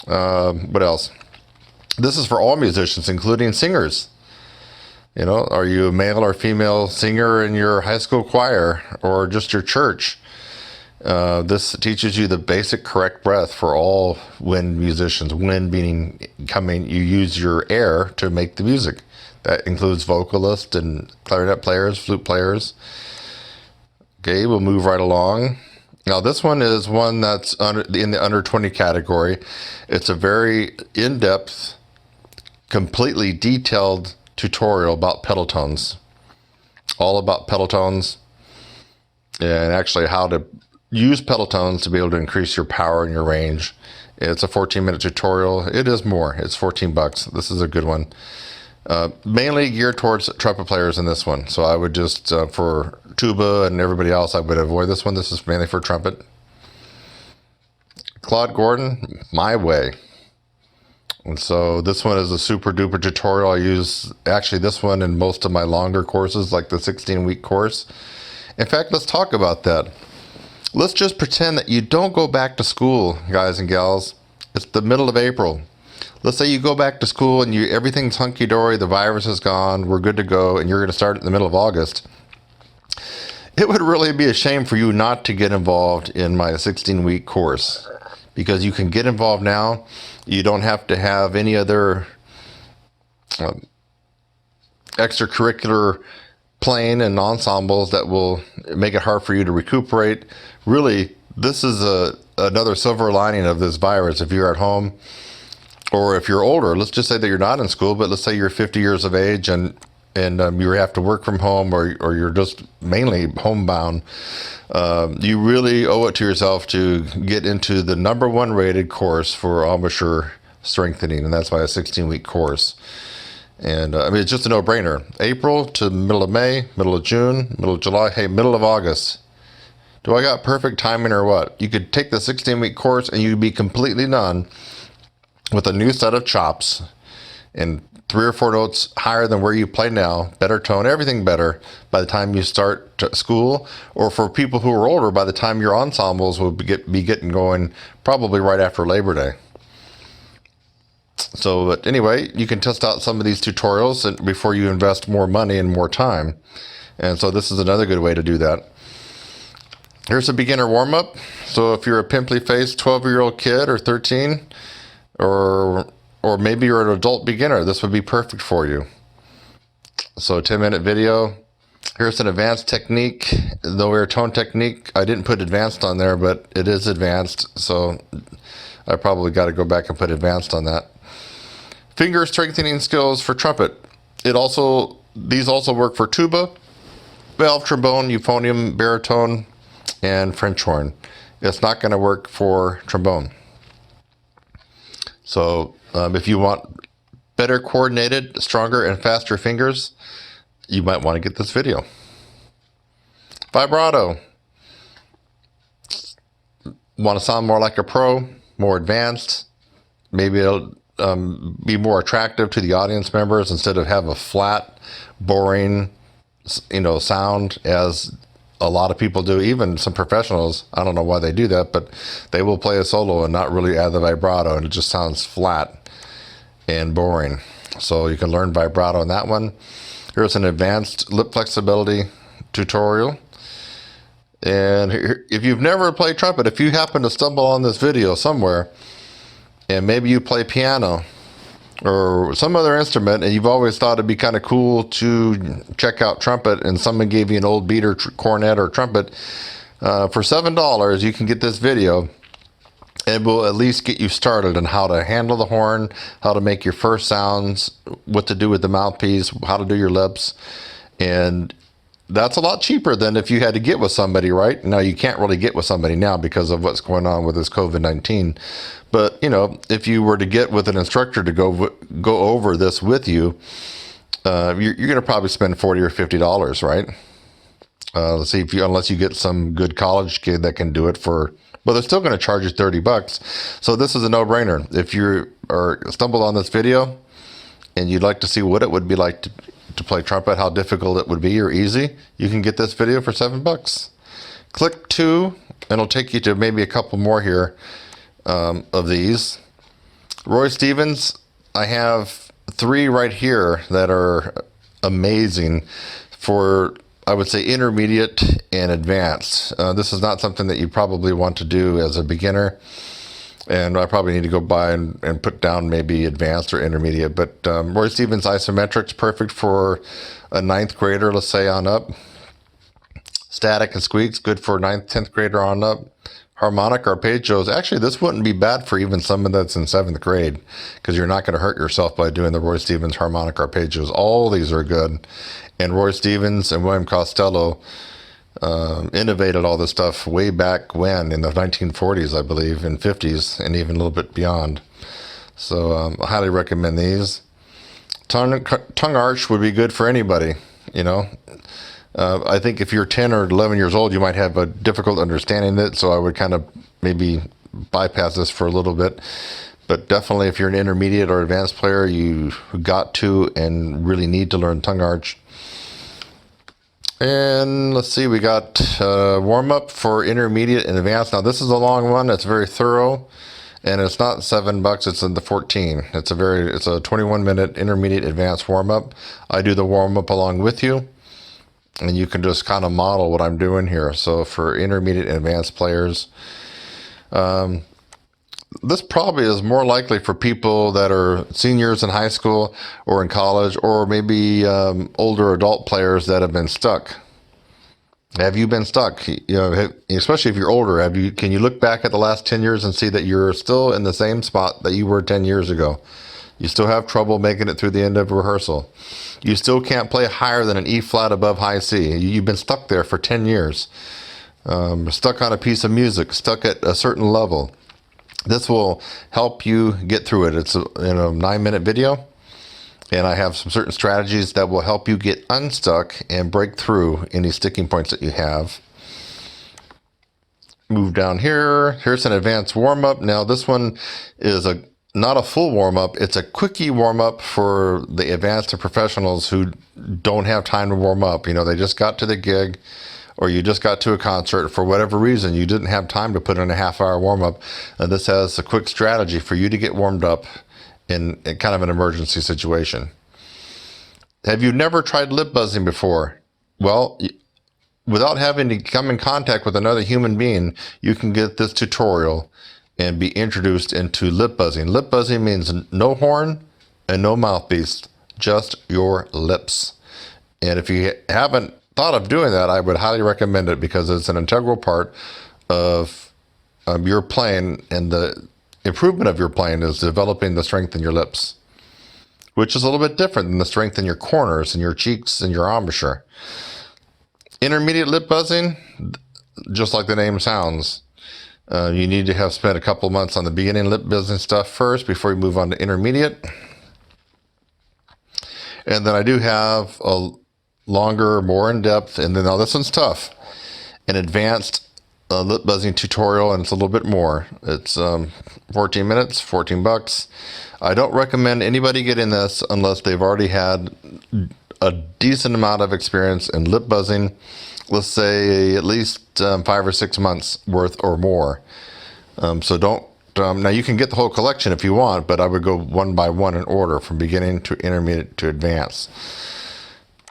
What else? This is for all musicians, including singers. Are you a male or female singer in your high school choir or just your church? This teaches you the basic correct breath for all wind musicians. Wind meaning you use your air to make the music. That includes vocalists and clarinet players, flute players. Okay, we'll move right along. Now this one is one that's in the under 20 category. It's a very in-depth, completely detailed tutorial about pedal tones, all about pedal tones, and actually how to use pedal tones to be able to increase your power and your range. It's a 14-minute tutorial. It is more. It's $14. This is a good one. Mainly geared towards trumpet players in this one. So I would just, for tuba and everybody else, I would avoid this one. This is mainly for trumpet. Claude Gordon, My Way. And so this one is a super duper tutorial. I use actually this one in most of my longer courses, like the 16-week course. In fact, let's talk about that. Let's just pretend that you don't go back to school, guys and gals. It's the middle of April. Let's say you go back to school and everything's hunky-dory, the virus is gone, we're good to go, and you're going to start in the middle of August. It would really be a shame for you not to get involved in my 16-week course, because you can get involved now. You don't have to have any other extracurricular playing and ensembles that will make it hard for you to recuperate. Really, this is another silver lining of this virus. If you're at home or if you're older, let's just say that you're not in school, but let's say you're 50 years of age and you have to work from home or you're just mainly homebound. You really owe it to yourself to get into the #1 rated course for embouchure strengthening, and that's why a 16-week course. And it's just a no-brainer. April to middle of May, middle of June, middle of July, hey, middle of August. Do I got perfect timing or what? You could take the 16-week course and you'd be completely done with a new set of chops and 3 or 4 notes higher than where you play now, better tone, everything better by the time you start school, or for people who are older, by the time your ensembles will be getting going probably right after Labor Day. So, but anyway, you can test out some of these tutorials before you invest more money and more time. And so this is another good way to do that. Here's a beginner warm-up. So if you're a pimply-faced 12-year-old kid or 13, or or maybe you're an adult beginner. This would be perfect for you. So 10-minute video. Here's an advanced technique, low air tone technique. I didn't put advanced on there, but it is advanced. So I probably got to go back and put advanced on that. Finger strengthening skills for trumpet. These also work for tuba, valve trombone, euphonium, baritone, and French horn. It's not going to work for trombone. So if you want better coordinated, stronger, and faster fingers, you might want to get this video. Vibrato. Want to sound more like a pro, more advanced. Maybe it'll be more attractive to the audience members instead of have a flat, boring, sound as a lot of people do. Even some professionals, I don't know why they do that, but they will play a solo and not really add the vibrato, and it just sounds flat and boring. So you can learn vibrato on that one. Here's an advanced lip flexibility tutorial. And if you've never played trumpet, if you happen to stumble on this video somewhere, and maybe you play piano or some other instrument, and you've always thought it'd be kind of cool to check out trumpet, and someone gave you an old beat or cornet or trumpet, for $7, you can get this video. It will at least get you started on how to handle the horn, how to make your first sounds, what to do with the mouthpiece, how to do your lips. And that's a lot cheaper than if you had to get with somebody, right? Now, you can't really get with somebody now because of what's going on with this COVID-19. But, if you were to get with an instructor to go over this with you, you're going to probably spend $40 or $50, right? Let's see, unless you get some good college kid that can do it for, well, they're still going to charge you $30. So this is a no-brainer. If you stumbled on this video and you'd like to see what it would be like to play trumpet, how difficult it would be or easy, you can get this video for $7. Click 2, and it'll take you to maybe a couple more here of these. Roy Stevens, I have 3 right here that are amazing for, I would say, intermediate and advanced. This is not something that you probably want to do as a beginner, and I probably need to go by and put down maybe advanced or intermediate. But Roy Stevens isometrics, perfect for a 9th grader, let's say, on up. Static and squeaks, good for 9th, 10th grader on up. Harmonic arpeggios, actually this wouldn't be bad for even someone that's in 7th grade, because you're not going to hurt yourself by doing the Roy Stevens harmonic arpeggios. All these are good. And Roy Stevens and William Costello innovated all this stuff way back when, in the 1940s, I believe, and 50s, and even a little bit beyond. So I highly recommend these. Tongue arch would be good for anybody, I think if you're 10 or 11 years old, you might have a difficult understanding it, so I would kind of maybe bypass this for a little bit. But definitely if you're an intermediate or advanced player, you got to and really need to learn tongue arch. And let's see, we got warm-up for intermediate and advanced. Now this is a long one, it's very thorough, and it's not $7, it's in the 14. It's a 21-minute intermediate advanced warm-up. I do the warm-up along with you, and you can just kind of model what I'm doing here. So for intermediate and advanced players, this probably is more likely for people that are seniors in high school or in college, or maybe older adult players that have been stuck. Have you been stuck? Especially if you're older, can you look back at the last 10 years and see that you're still in the same spot that you were 10 years ago? You still have trouble making it through the end of rehearsal. You still can't play higher than an E flat above high C. You've been stuck there for 10 years. Stuck on a piece of music, stuck at a certain level. This will help you get through it. It's a 9-minute video, and I have some certain strategies that will help you get unstuck and break through any sticking points that you have. Move down here. Here's an advanced warm-up. Now this one is not a full warm-up. It's a quickie warm-up for the advanced and professionals who don't have time to warm up. They just got to the gig, or you just got to a concert. For whatever reason, you didn't have time to put in a half-hour warm-up. This has a quick strategy for you to get warmed up in kind of an emergency situation. Have you never tried lip buzzing before? Well, without having to come in contact with another human being, you can get this tutorial and be introduced into lip buzzing. Lip buzzing means no horn and no mouthpiece, just your lips. And if you haven't thought of doing that, I would highly recommend it because it's an integral part of your playing, and the improvement of your playing is developing the strength in your lips, which is a little bit different than the strength in your corners and your cheeks and your embouchure. Intermediate lip buzzing, just like the name sounds, you need to have spent a couple months on the beginning lip buzzing stuff first before you move on to intermediate. And then I do have a longer, more in-depth, and then now this one's tough, an advanced lip buzzing tutorial, and it's a little bit more. It's 14 minutes, $14. I don't recommend anybody get in this unless they've already had a decent amount of experience in lip buzzing, let's say at least 5 or 6 months worth or more. So don't, now you can get the whole collection if you want, but I would go one by one in order from beginning to intermediate to advanced.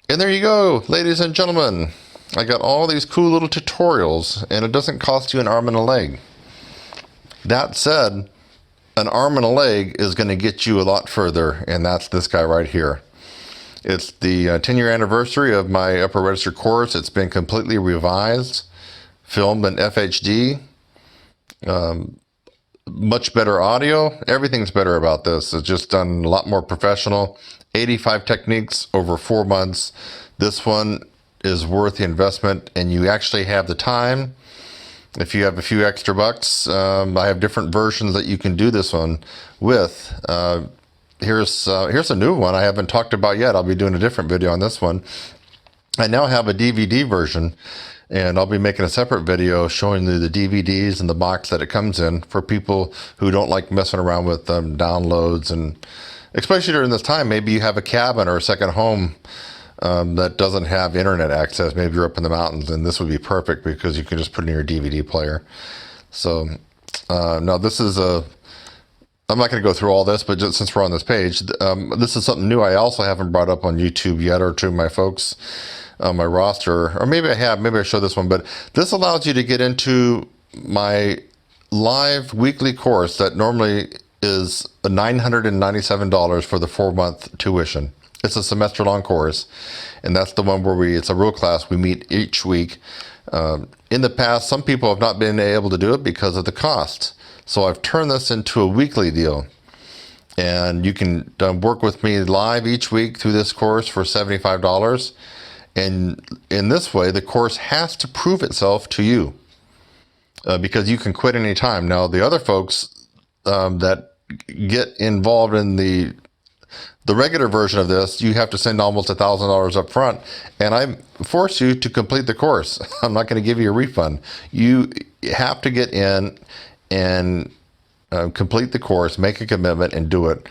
And there you go, ladies and gentlemen. I got all these cool little tutorials, and it doesn't cost you an arm and a leg. That said, an arm and a leg is going to get you a lot further, and that's this guy right here. It's the 10-year anniversary of my upper register course. It's been completely revised, filmed in FHD, much better audio. Everything's better about this. It's just done a lot more professional. 85 techniques over 4 months. This one is worth the investment, and you actually have the time. If you have a few extra bucks, I have different versions that you can do this one with. Here's a new one I haven't talked about yet. I'll be doing a different video on this one. I now have a DVD version, and I'll be making a separate video showing you the DVDs and the box that it comes in for people who don't like messing around with downloads, and especially during this time, maybe you have a cabin or a second home that doesn't have internet access. Maybe you're up in the mountains, and this would be perfect because you can just put it in your DVD player. So now this is I'm not going to go through all this, but just since we're on this page, this is something new I also haven't brought up on YouTube yet, or to my folks on my roster, or maybe I have, maybe I showed this one, but this allows you to get into my live weekly course that normally is $997 for the 4-month tuition. It's a semester-long course, and that's the one where it's a real class. We meet each week. In the past, some people have not been able to do it because of the cost. So I've turned this into a weekly deal, and you can work with me live each week through this course for $75. And in this way, the course has to prove itself to you because you can quit any time. Now, the other folks that get involved in the regular version of this, you have to send almost $1,000 up front, and I force you to complete the course. I'm not going to give you a refund. You have to get in and complete the course, make a commitment, and do it.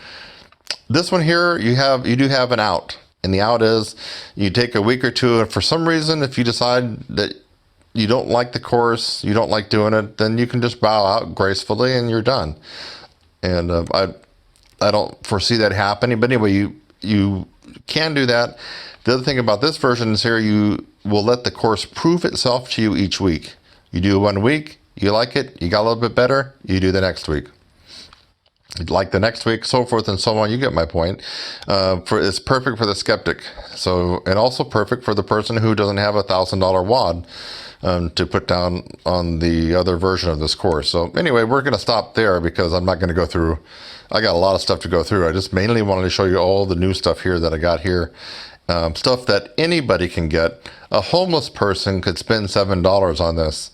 This one here, you do have an out, and the out is you take a week or two, and for some reason, if you decide that you don't like the course, you don't like doing it, then you can just bow out gracefully, and you're done. And I don't foresee that happening, but anyway, you can do that. The other thing about this version is here, you will let the course prove itself to you each week. You do 1 week, you like it, you got a little bit better, you do the next week. Like the next week, so forth and so on. You get my point. It's perfect for the skeptic. So, and also perfect for the person who doesn't have $1,000 wad to put down on the other version of this course. So anyway, we're going to stop there because I'm not going to go through. I got a lot of stuff to go through. I just mainly wanted to show you all the new stuff here that I got here. Stuff that anybody can get. A homeless person could spend $7 on this.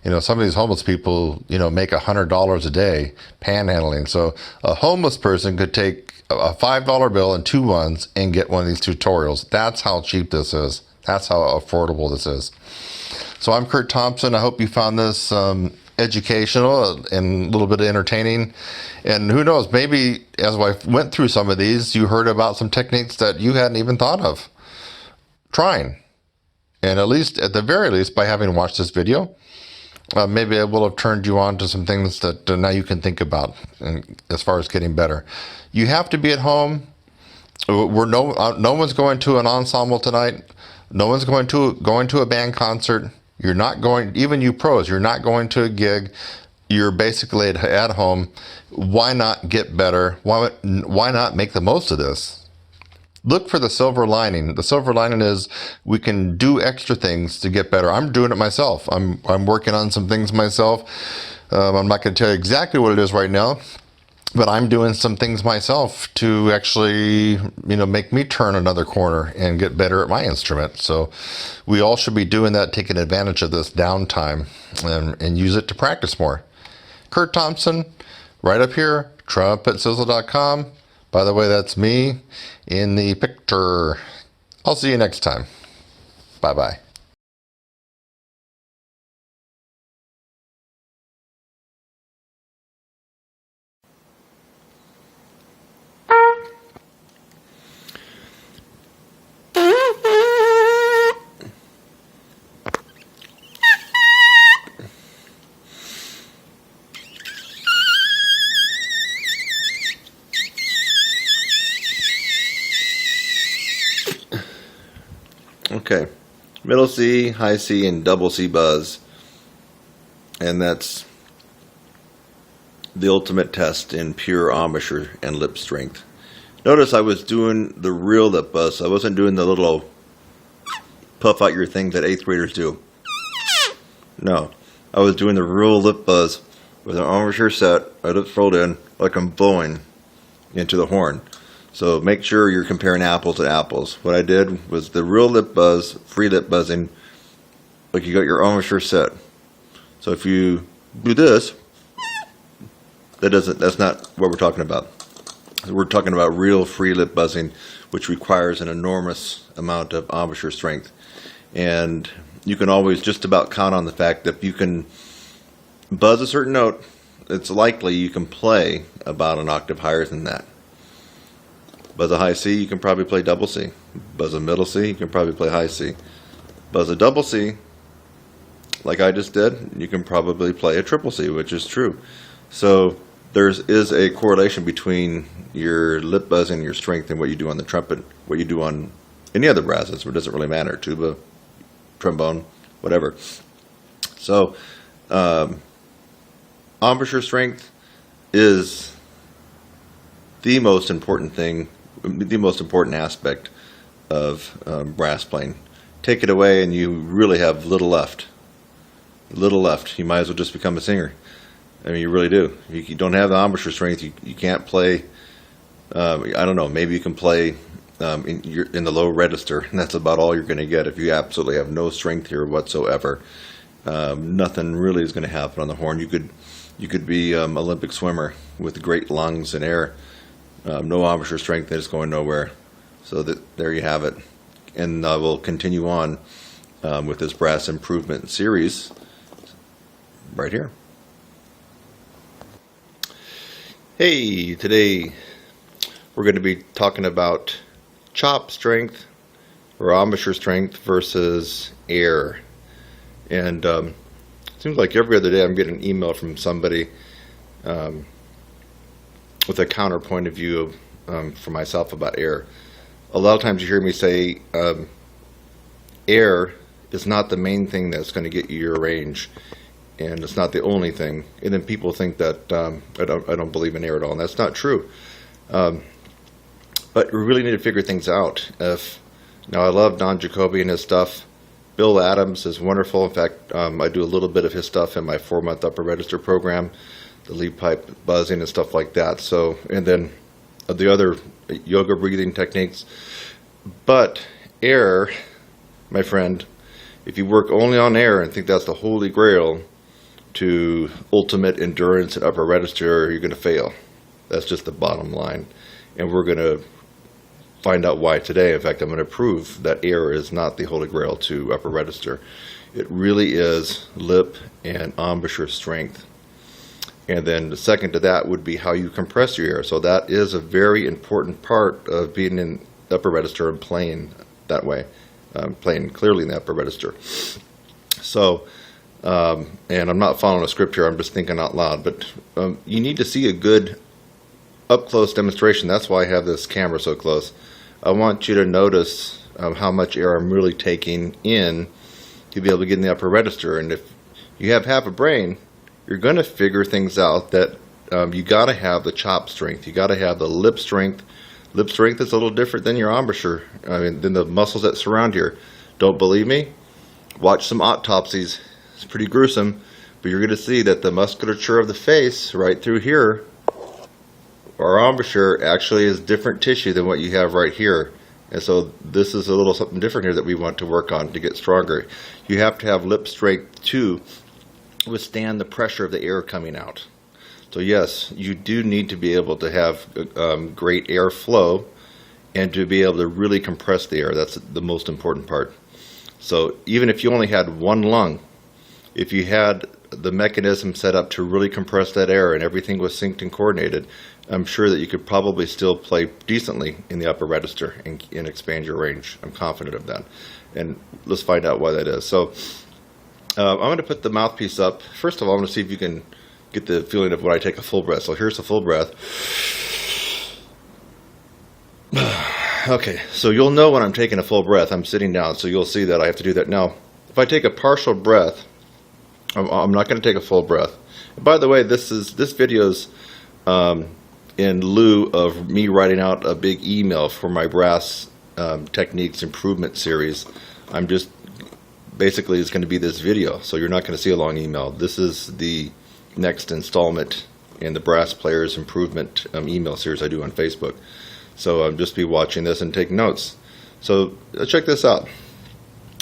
You know, some of these homeless people, you know, make $100 a day panhandling. So a homeless person could take a $5 bill and 2 ones and get one of these tutorials. That's how cheap this is. That's how affordable this is. So I'm Kurt Thompson. I hope you found this educational and a little bit entertaining. And who knows, maybe as I went through some of these, you heard about some techniques that you hadn't even thought of trying. And at the very least, by having watched this video, maybe it will have turned you on to some things that now you can think about as far as getting better. You have to be at home. No one's going to an ensemble tonight. No one's going to a band concert. You're not going, even you pros, you're not going to a gig. you're basically at home. Why not get better? Why not make the most of this? Look for the silver lining. The silver lining is we can do extra things to get better. I'm doing it myself. I'm working on some things myself. I'm not going to tell you exactly what it is right now, but I'm doing some things myself to actually, make me turn another corner and get better at my instrument. So we all should be doing that, taking advantage of this downtime and use it to practice more. Kurt Thompson, right up here, TrumpetSizzle.com. By the way, that's me in the picture. I'll see you next time. Bye-bye. Okay, middle C, high C, and double C buzz. And that's the ultimate test in pure embouchure and lip strength. Notice I was doing the real lip buzz. I wasn't doing the little puff out your thing that 8th graders do. No, I was doing the real lip buzz with an embouchure set, my lips rolled in, like I'm blowing into the horn. So make sure you're comparing apples to apples. What I did was the real lip buzz, free lip buzzing, like you got your embouchure set. So if you do this, that's not what we're talking about. We're talking about real free lip buzzing, which requires an enormous amount of embouchure strength. And you can always just about count on the fact that you can buzz a certain note, it's likely you can play about an octave higher than that. Buzz a high C, you can probably play double C. Buzz a middle C, you can probably play high C. Buzz a double C, like I just did, you can probably play a triple C, which is true. So there is a correlation between your lip buzzing and your strength and what you do on the trumpet, what you do on any other brasses. It doesn't really matter, tuba, trombone, whatever. So embouchure strength is the most important thing, the most important aspect of brass playing. Take it away and you really have little left. Little left. You might as well just become a singer. I mean, you really do. If you don't have the embouchure strength, you can't play. I don't know. Maybe you can play in the low register, and that's about all you're going to get if you absolutely have no strength here whatsoever. Nothing really is going to happen on the horn. You could be Olympic swimmer with great lungs and air. No embouchure strength, and it's going nowhere. So there you have it. And I will continue on with this brass improvement series right here. Hey, today we're going to be talking about chop strength or embouchure strength versus air. And it seems like every other day I'm getting an email from somebody with a counterpoint of view for myself about air. A lot of times you hear me say air is not the main thing that's going to get you your range, and it's not the only thing. And then people think that I don't believe in air at all, and that's not true. But we really need to figure things out. Now I love Don Jacoby and his stuff. Bill Adams is wonderful. In fact, I do a little bit of his stuff in my 4-month upper register program, the lead pipe buzzing and stuff like that. So, and then the other yoga breathing techniques. But air, my friend, if you work only on air and think that's the holy grail to ultimate endurance at upper register, you're going to fail. That's just the bottom line. And we're going to find out why today. In fact, I'm going to prove that air is not the holy grail to upper register. It really is lip and embouchure strength. And then the second to that would be how you compress your air. So that is a very important part of being in upper register and playing that way, playing clearly in the upper register. So, and I'm not following a script here, I'm just thinking out loud, but you need to see a good up-close demonstration. That's why I have this camera so close. I want you to notice how much air I'm really taking in to be able to get in the upper register. And if you have half a brain, you're going to figure things out that you got to have the chop strength. You got to have the lip strength. Lip strength is a little different than your embouchure. I mean, than the muscles that surround here. Don't believe me? Watch some autopsies. It's pretty gruesome, but you're going to see that the musculature of the face right through here, our embouchure, actually is different tissue than what you have right here. And so this is a little something different here that we want to work on to get stronger. You have to have lip strength to withstand the pressure of the air coming out. So yes, you do need to be able to have great air flow and to be able to really compress the air. That's the most important part. So even if you only had one lung, if you had the mechanism set up to really compress that air and everything was synced and coordinated, I'm sure that you could probably still play decently in the upper register and expand your range. I'm confident of that. And let's find out why that is. So I'm going to put the mouthpiece up. First of all, I'm going to see if you can get the feeling of when I take a full breath. So here's the full breath. Okay, so you'll know when I'm taking a full breath. I'm sitting down, so you'll see that I have to do that. Now, if I take a partial breath, I'm not going to take a full breath. And by the way, this video's in lieu of me writing out a big email for my brass techniques improvement series. I'm just basically it's going to be this video, so you're not going to see a long email. This is the next installment in the brass players improvement email series I do on Facebook. So I'll just be watching this and taking notes. So check this out,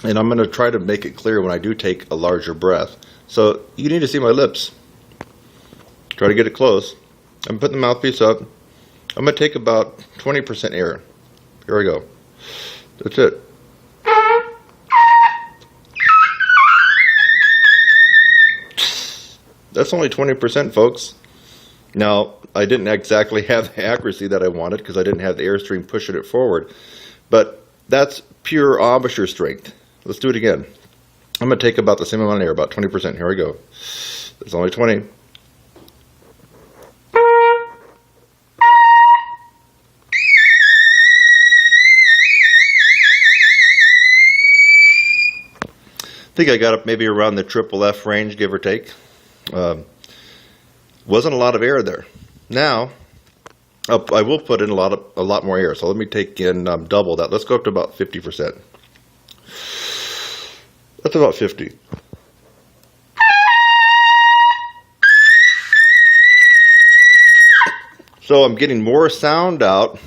and I'm going to try to make it clear when I do take a larger breath. So you need to see my lips. Try to get it close. I'm putting the mouthpiece up. I'm going to take about 20% air. Here we go. That's it. That's only 20%, folks. Now, I didn't exactly have the accuracy that I wanted because I didn't have the airstream pushing it forward. But that's pure embouchure strength. Let's do it again. I'm going to take about the same amount of air, about 20%. Here we go. It's only 20. I think I got up maybe around the triple F range, give or take. Wasn't a lot of air there. Now, I will put in a lot more air. So let me take in double that. Let's go up to about 50%. That's about 50. So I'm getting more sound out,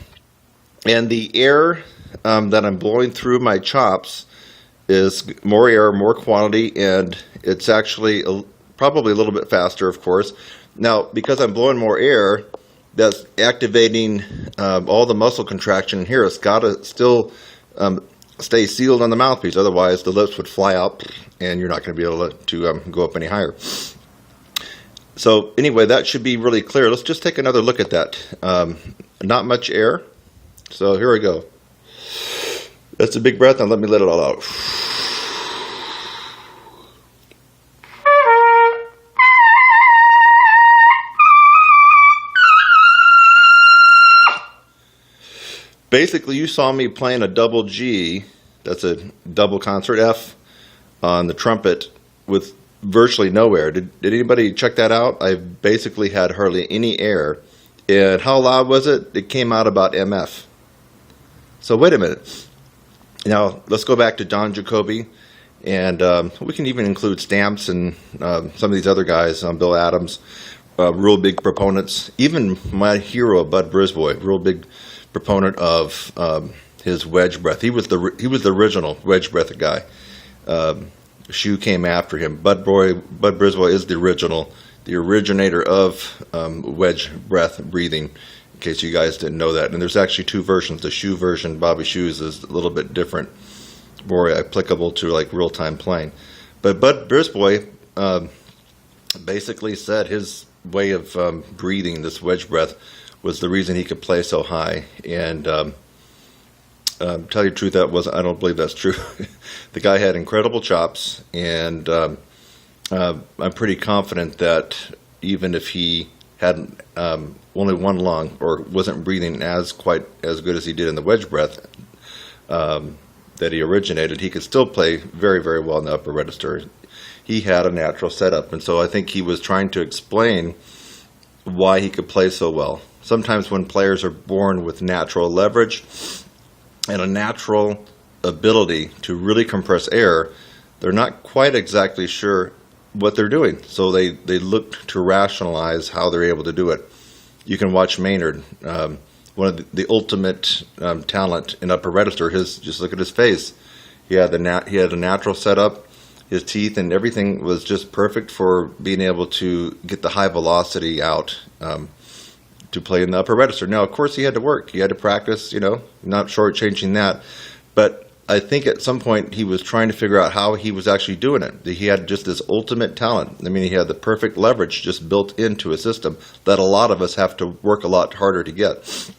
and the air that I'm blowing through my chops is more air, more quantity, and it's actually probably a little bit faster, of course. Now, because I'm blowing more air, that's activating all the muscle contraction here. It's got to still stay sealed on the mouthpiece, otherwise the lips would fly out and you're not going to be able to go up any higher. So anyway, that should be really clear. Let's just take another look at that. Not much air. So here we go. That's a big breath, and let me let it all out. Basically, you saw me playing a double G, that's a double concert F, on the trumpet with virtually no air. Did anybody check that out? I basically had hardly any air. And how loud was it? It came out about MF. So wait a minute. Now, let's go back to Don Jacoby, and we can even include Stamps and some of these other guys, Bill Adams, real big proponents. Even my hero, Bud Brisbois, real big proponent of his wedge breath. He was the original wedge breath guy. Shu came after him. Bud Brisbois is the originator of wedge breath breathing, in case you guys didn't know that. And there's actually two versions. The Shu version, Bobby Shu's, is a little bit different, more applicable to like real-time playing. But Bud Brisbois basically said his way of breathing, this wedge breath, was the reason he could play so high. And tell you the truth, I don't believe that's true. The guy had incredible chops, and I'm pretty confident that even if he had only one lung or wasn't breathing quite as good as he did in the wedge breath, that he originated, he could still play very, very well in the upper register. He had a natural setup, and so I think he was trying to explain why he could play so well. Sometimes when players are born with natural leverage and a natural ability to really compress air, they're not quite exactly sure what they're doing. So they look to rationalize how they're able to do it. You can watch Maynard, one of the ultimate talent in upper register. Just look at his face. He had a natural setup. His teeth and everything was just perfect for being able to get the high velocity out to play in the upper register. Now, of course, he had to work. He had to practice, not shortchanging that. But I think at some point he was trying to figure out how he was actually doing it. He had just this ultimate talent. I mean, he had the perfect leverage just built into a system that a lot of us have to work a lot harder to get.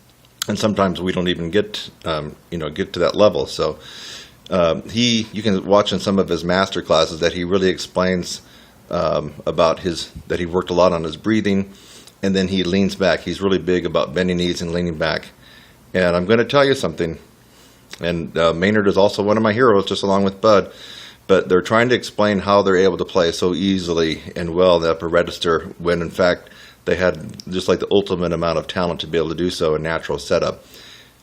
And sometimes we don't even get to that level. So you can watch in some of his master classes that he really explains about that he worked a lot on his breathing, and then he leans back. He's really big about bending knees and leaning back. And I'm going to tell you something, and Maynard is also one of my heroes, just along with Bud, but they're trying to explain how they're able to play so easily and well the upper register when, in fact, they had just like the ultimate amount of talent to be able to do so, a natural setup.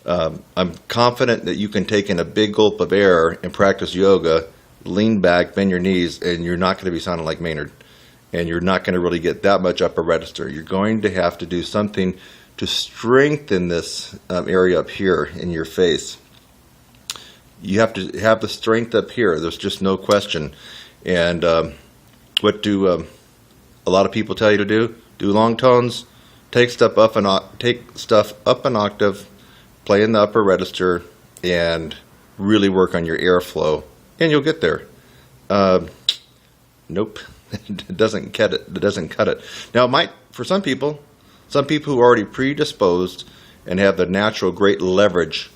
I'm confident that you can take in a big gulp of air and practice yoga, lean back, bend your knees, and you're not going to be sounding like Maynard. And you're not going to really get that much upper register. You're going to have to do something to strengthen this area up here in your face. You have to have the strength up here. There's just no question. And what do a lot of people tell you to do? Do long tones, take stuff up an octave, play in the upper register, and really work on your airflow, and you'll get there. Nope, it doesn't cut it. It doesn't cut it. Now, it might for some people who are already predisposed and have the natural great leverage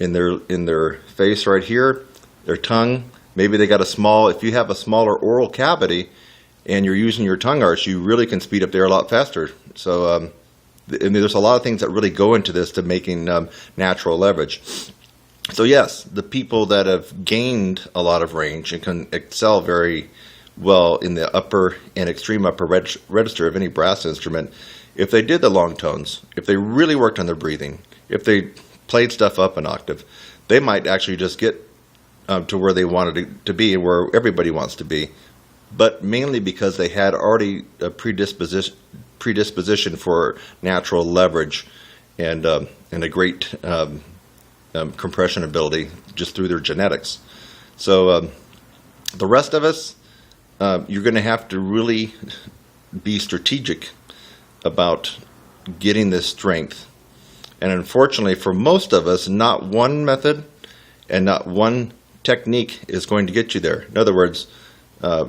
in their face right here, their tongue. Maybe they got if you have a smaller oral cavity and you're using your tongue arch, you really can speed up there a lot faster. So there's a lot of things that really go into this to making natural leverage. So yes, the people that have gained a lot of range and can excel very well in the upper and extreme upper register of any brass instrument, if they did the long tones, if they really worked on their breathing, if they played stuff up an octave, they might actually just get to where they wanted to be and where everybody wants to be, but mainly because they had already a predisposition for natural leverage and a great compression ability just through their genetics. So the rest of us, you're going to have to really be strategic about getting this strength. And unfortunately, for most of us, not one method and not one technique is going to get you there. In other words,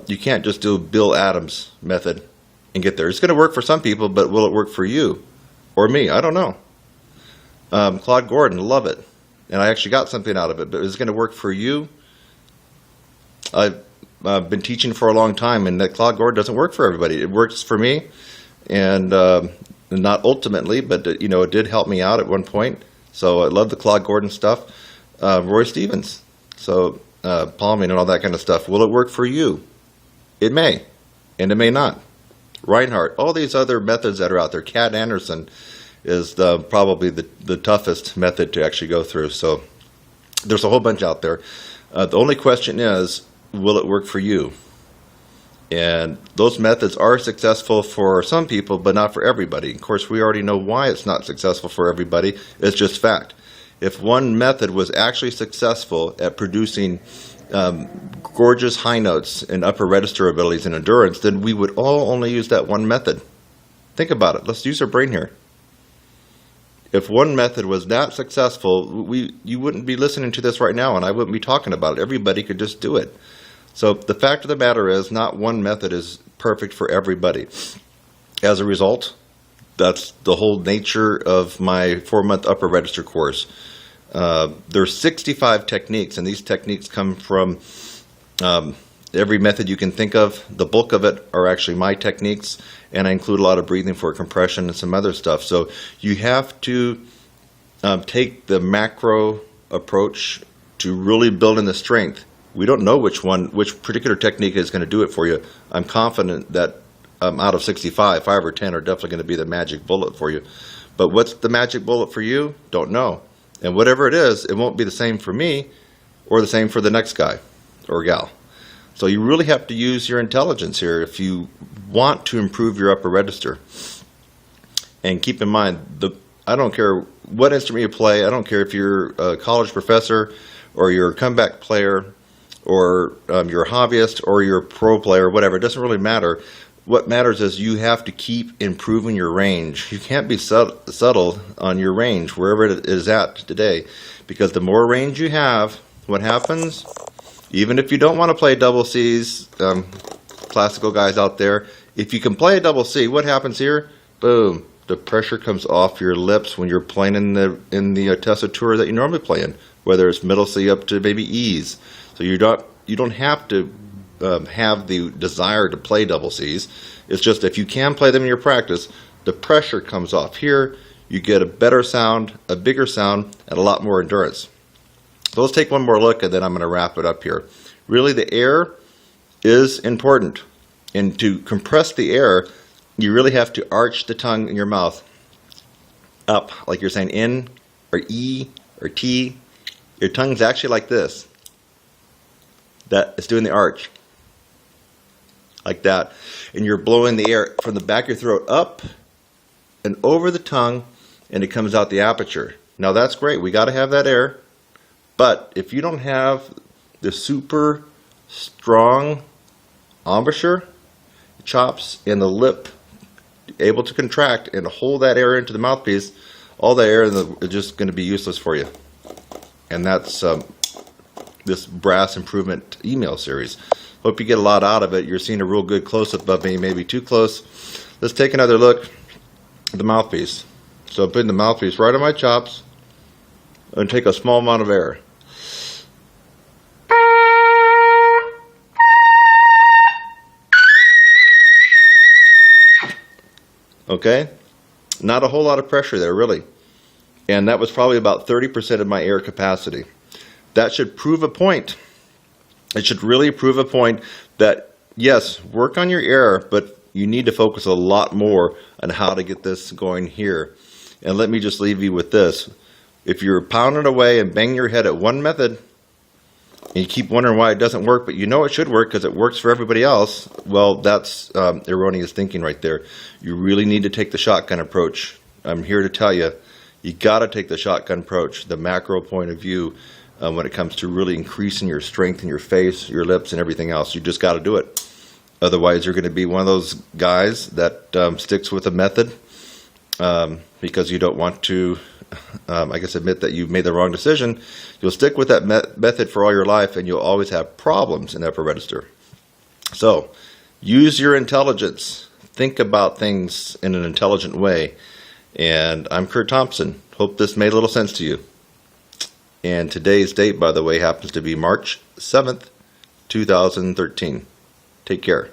you can't just do Bill Adams' method and get there. It's going to work for some people, but will it work for you or me? I don't know. Claude Gordon, love it. And I actually got something out of it, but is it going to work for you? I've been teaching for a long time, and that Claude Gordon doesn't work for everybody. It works for me, and not ultimately, but it did help me out at one point. So I love the Claude Gordon stuff. Roy Stevens, so palming and all that kind of stuff. Will it work for you? It may, and it may not. Reinhardt, all these other methods that are out there. Cat Anderson is probably the toughest method to actually go through. So there's a whole bunch out there. The only question is, will it work for you? And those methods are successful for some people, but not for everybody. Of course, we already know why it's not successful for everybody. It's just fact. If one method was actually successful at producing gorgeous high notes and upper register abilities and endurance, then we would all only use that one method. Think about it. Let's use our brain here. If one method was that successful, you wouldn't be listening to this right now, and I wouldn't be talking about it. Everybody could just do it. So the fact of the matter is, not one method is perfect for everybody. As a result, that's the whole nature of my 4-month upper register course. There's 65 techniques, and these techniques come from every method you can think of. The bulk of it are actually my techniques, and I include a lot of breathing for compression and some other stuff. So you have to take the macro approach to really build in the strength. We don't know which particular technique is going to do it for you. I'm confident that out of 65, 5 or 10 are definitely going to be the magic bullet for you. But what's the magic bullet for you? Don't know. And whatever it is, it won't be the same for me or the same for the next guy or gal. So you really have to use your intelligence here if you want to improve your upper register. And keep in mind, I don't care what instrument you play. I don't care if you're a college professor or you're a comeback player or you're a hobbyist or you're a pro player, whatever. It doesn't really matter. What matters is you have to keep improving your range. You can't be settled on your range, wherever it is at today, because the more range you have, what happens? Even if you don't want to play double Cs, classical guys out there, if you can play a double C, what happens here? Boom. The pressure comes off your lips when you're playing in the tessitura that you normally play in, whether it's middle C up to maybe E's. So you don't have to have the desire to play double Cs. It's just if you can play them in your practice, the pressure comes off here. You get a better sound, a bigger sound, and a lot more endurance. So let's take one more look, and then I'm going to wrap it up here. Really, the air is important, and to compress the air, you really have to arch the tongue in your mouth up, like you're saying N or E or T. Your tongue's actually like this. That it's doing the arch, like that. And you're blowing the air from the back of your throat up and over the tongue, and it comes out the aperture. Now that's great. We got to have that air. But if you don't have the super strong embouchure, chops, and the lip able to contract and hold that air into the mouthpiece, all the air is just going to be useless for you. And that's this brass improvement email series. Hope you get a lot out of it. You're seeing a real good close-up of me, maybe too close. Let's take another look at the mouthpiece. So I'm putting the mouthpiece right on my chops and take a small amount of air. Okay? Not a whole lot of pressure there, really. And that was probably about 30% of my air capacity. That should prove a point. It should really prove a point that, yes, work on your air, but you need to focus a lot more on how to get this going here. And let me just leave you with this. If you're pounding away and banging your head at one method, and you keep wondering why it doesn't work, but you know it should work because it works for everybody else, well, that's erroneous thinking right there. You really need to take the shotgun approach. I'm here to tell you, you got to take the shotgun approach, the macro point of view, when it comes to really increasing your strength in your face, your lips, and everything else. You just got to do it. Otherwise, you're going to be one of those guys that sticks with a method because you don't want to, I guess, admit that you've made the wrong decision. You'll stick with that method for all your life, and you'll always have problems in the upper register. So, use your intelligence. Think about things in an intelligent way. And I'm Kurt Thompson. Hope this made a little sense to you. And today's date, by the way, happens to be March 7th, 2013. Take care.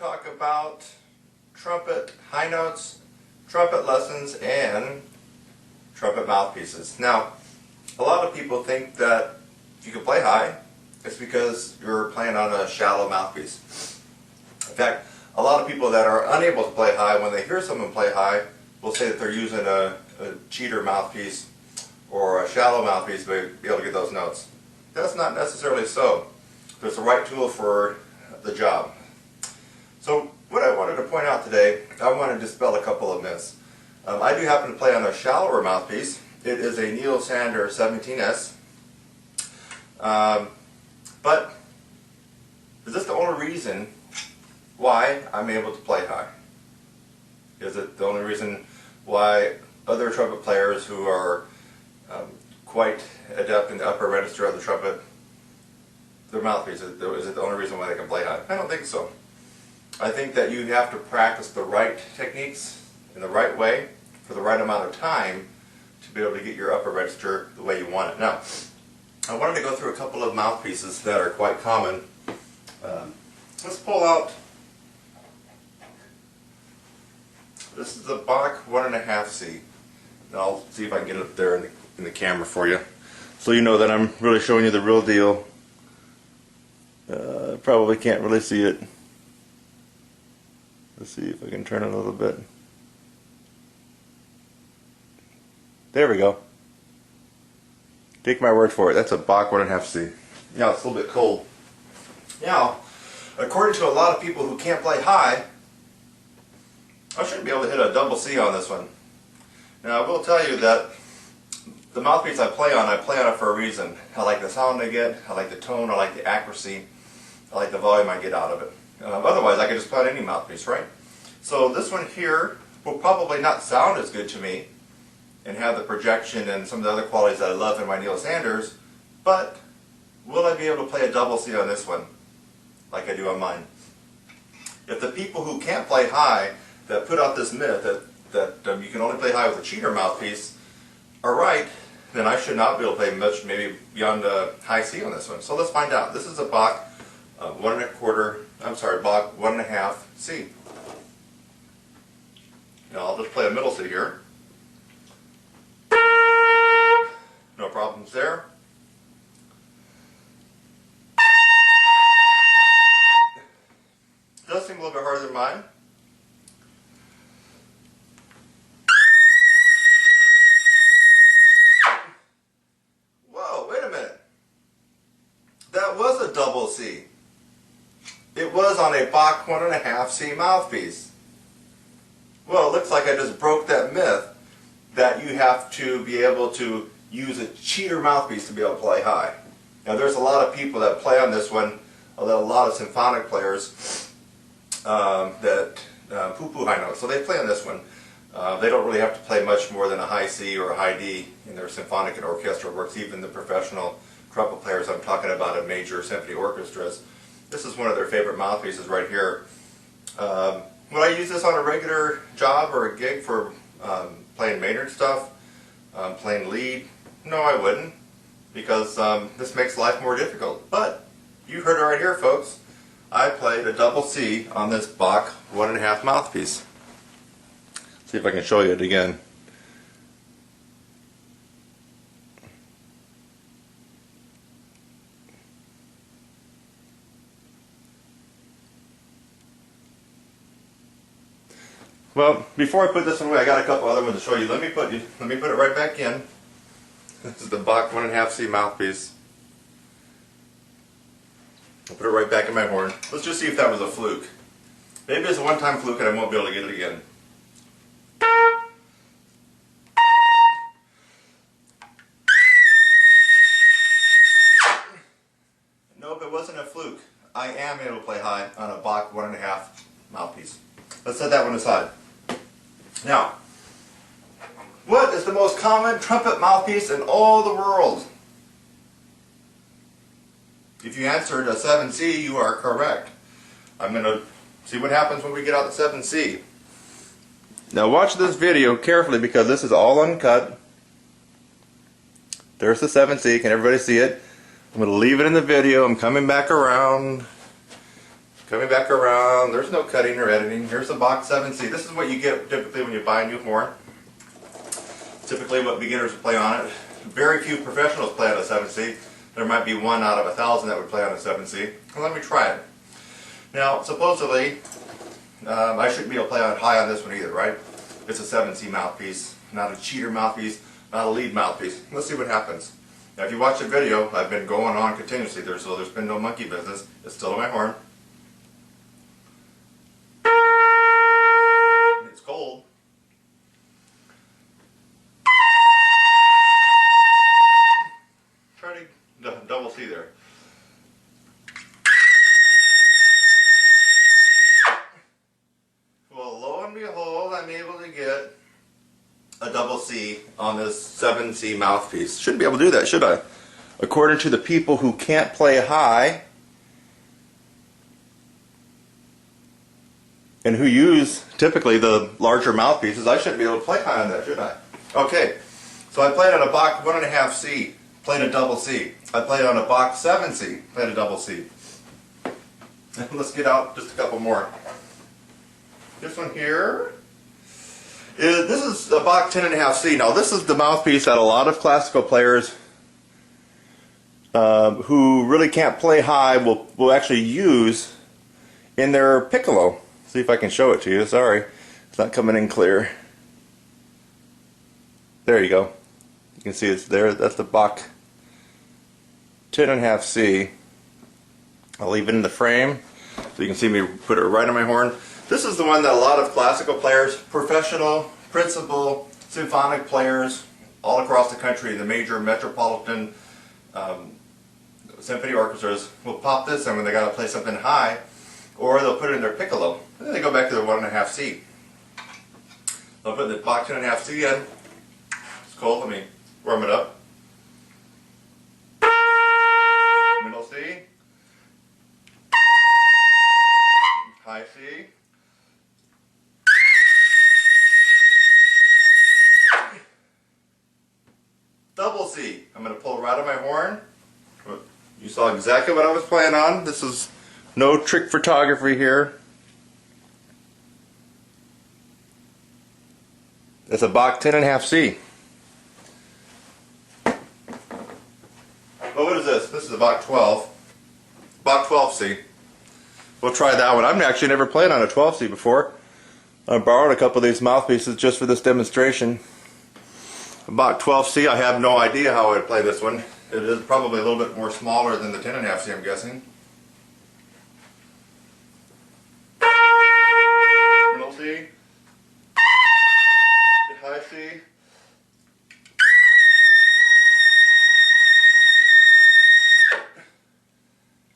talk about trumpet high notes, trumpet lessons, and trumpet mouthpieces. Now, a lot of people think that if you can play high, it's because you're playing on a shallow mouthpiece. In fact, a lot of people that are unable to play high, when they hear someone play high, will say that they're using a cheater mouthpiece or a shallow mouthpiece to be able to get those notes. That's not necessarily so. There's the right tool for the job. So what I wanted to point out today, I want to dispel a couple of myths. I do happen to play on a shallower mouthpiece. It is a Neil Sander 17S. But is this the only reason why I'm able to play high? Is it the only reason why other trumpet players who are quite adept in the upper register of the trumpet, their mouthpiece, is it the only reason why they can play high? I don't think so. I think that you have to practice the right techniques in the right way for the right amount of time to be able to get your upper register the way you want it. Now, I wanted to go through a couple of mouthpieces that are quite common. Let's pull out, this is the Bach 1.5C. And I'll see if I can get it up there in the camera for you, so you know that I'm really showing you the real deal. Probably can't really see it. Let's see if I can turn it a little bit. There we go. Take my word for it, that's a Bach 1.5C. Now it's a little bit cold. Now, according to a lot of people who can't play high, I shouldn't be able to hit a double C on this one. Now I will tell you that the mouthpiece I play on it for a reason. I like the sound I get, I like the tone, I like the accuracy, I like the volume I get out of it. Otherwise I could just play on any mouthpiece, right? So this one here will probably not sound as good to me and have the projection and some of the other qualities that I love in my Neil Sanders, but will I be able to play a double C on this one like I do on mine? If the people who can't play high that put out this myth that you can only play high with a cheater mouthpiece are right, then I should not be able to play much, maybe beyond a high C on this one. So let's find out. This is a Bach Bach 1.5 C. Now I'll just play a middle C here. No problems there. Does seem a little bit harder than mine. Whoa, wait a minute. That was a double C. It was on a Bach 1.5 C mouthpiece. Well, it looks like I just broke that myth that you have to be able to use a cheater mouthpiece to be able to play high. Now there's a lot of people that play on this one, a lot of symphonic players that poo-poo high notes, so they play on this one. They don't really have to play much more than a high C or a high D in their symphonic and orchestral works, even the professional trumpet players I'm talking about in major symphony orchestras. This is one of their favorite mouthpieces right here. Would I use this on a regular job or a gig for playing Maynard stuff, playing lead? No, I wouldn't, because this makes life more difficult. But you heard it right here, folks. I played a double C on this Bach 1.5 mouthpiece. See if I can show you it again. Well, before I put this one away, I got a couple other ones to show you. Let me put it right back in. This is the Bach 1.5 C mouthpiece. I'll put it right back in my horn. Let's just see if that was a fluke. Maybe it's a one-time fluke and I won't be able to get it again. Nope, it wasn't a fluke. I am able to play high on a Bach 1.5 mouthpiece. Let's set that one aside. Now, what is the most common trumpet mouthpiece in all the world? If you answered a 7C, you are correct. I'm going to see what happens when we get out the 7C. Now watch this video carefully because this is all uncut. There's the 7C. Can everybody see it? I'm going to leave it in the video. I'm coming back around. coming back around. There's no cutting or editing. Here's the box 7C. This is what you get typically when you buy a new horn. Typically what beginners play on it. Very few professionals play on a 7C. There might be 1 out of 1,000 that would play on a 7C. Well, let me try it. Now, supposedly, I shouldn't be able to play on high on this one either, right? It's a 7C mouthpiece, not a cheater mouthpiece, not a lead mouthpiece. Let's see what happens. Now, if you watch the video, I've been going on continuously there, so there's been no monkey business. It's still in my horn. It's cold. Try to double C there. Well, lo and behold, I'm able to get a double C on this 7C mouthpiece. Shouldn't be able to do that, should I? According to the people who can't play high and who use typically the larger mouthpieces, I shouldn't be able to play high on that, should I? Okay, so I played on a Bach 1.5C, played a double C. I played on a Bach 7C, played a double C. Let's get out just a couple more. This one here. This is a Bach 10.5C. Now this is the mouthpiece that a lot of classical players who really can't play high will actually use in their piccolo. See if I can show it to you. Sorry, it's not coming in clear. There you go. You can see it's there. That's the Bach 10.5C. I'll leave it in the frame so you can see me put it right on my horn. This is the one that a lot of classical players, professional, principal, symphonic players all across the country, the major metropolitan symphony orchestras will pop this in when they got to play something high, or they'll put it in their piccolo. And then they go back to their 1.5C. They'll put the Bach 10.5C in. It's cold. Let me warm it up. Middle C. High C. Double C. I'm going to pull right on my horn. You saw exactly what I was playing on. This is no trick photography here. It's a Bach 10.5C. Well, what is this? This is a Bach 12. Bach 12C. We'll try that one. I've actually never played on a 12C before. I borrowed a couple of these mouthpieces just for this demonstration. Bach 12C, I have no idea how I would play this one. It is probably a little bit more smaller than the 10.5C, I'm guessing. Middle C. High C.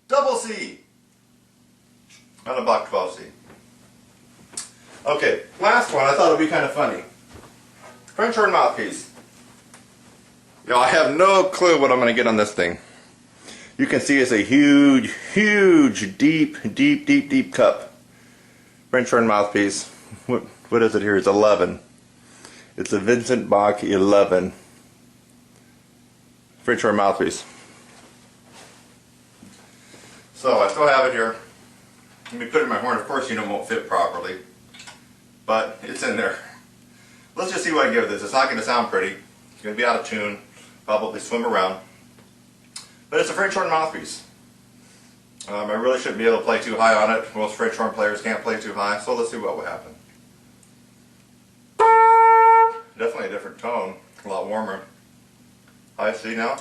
Double C. On a Bach 12C. Okay, last one. I thought it would be kind of funny. French horn mouthpiece. Now, I have no clue what I'm going to get on this thing. You can see it's a huge, huge, deep cup. French horn mouthpiece. What is it here? It's 11. It's a Vincent Bach 11. French horn mouthpiece. So I still have it here. Let me put it in my horn. Of course, it won't fit properly, but it's in there. Let's just see what I give this. It's not going to sound pretty. It's going to be out of tune. Probably swim around. But it's a French horn mouthpiece. I really shouldn't be able to play too high on it. Most French horn players can't play too high, so let's see what will happen. Definitely a different tone. A lot warmer. High C now.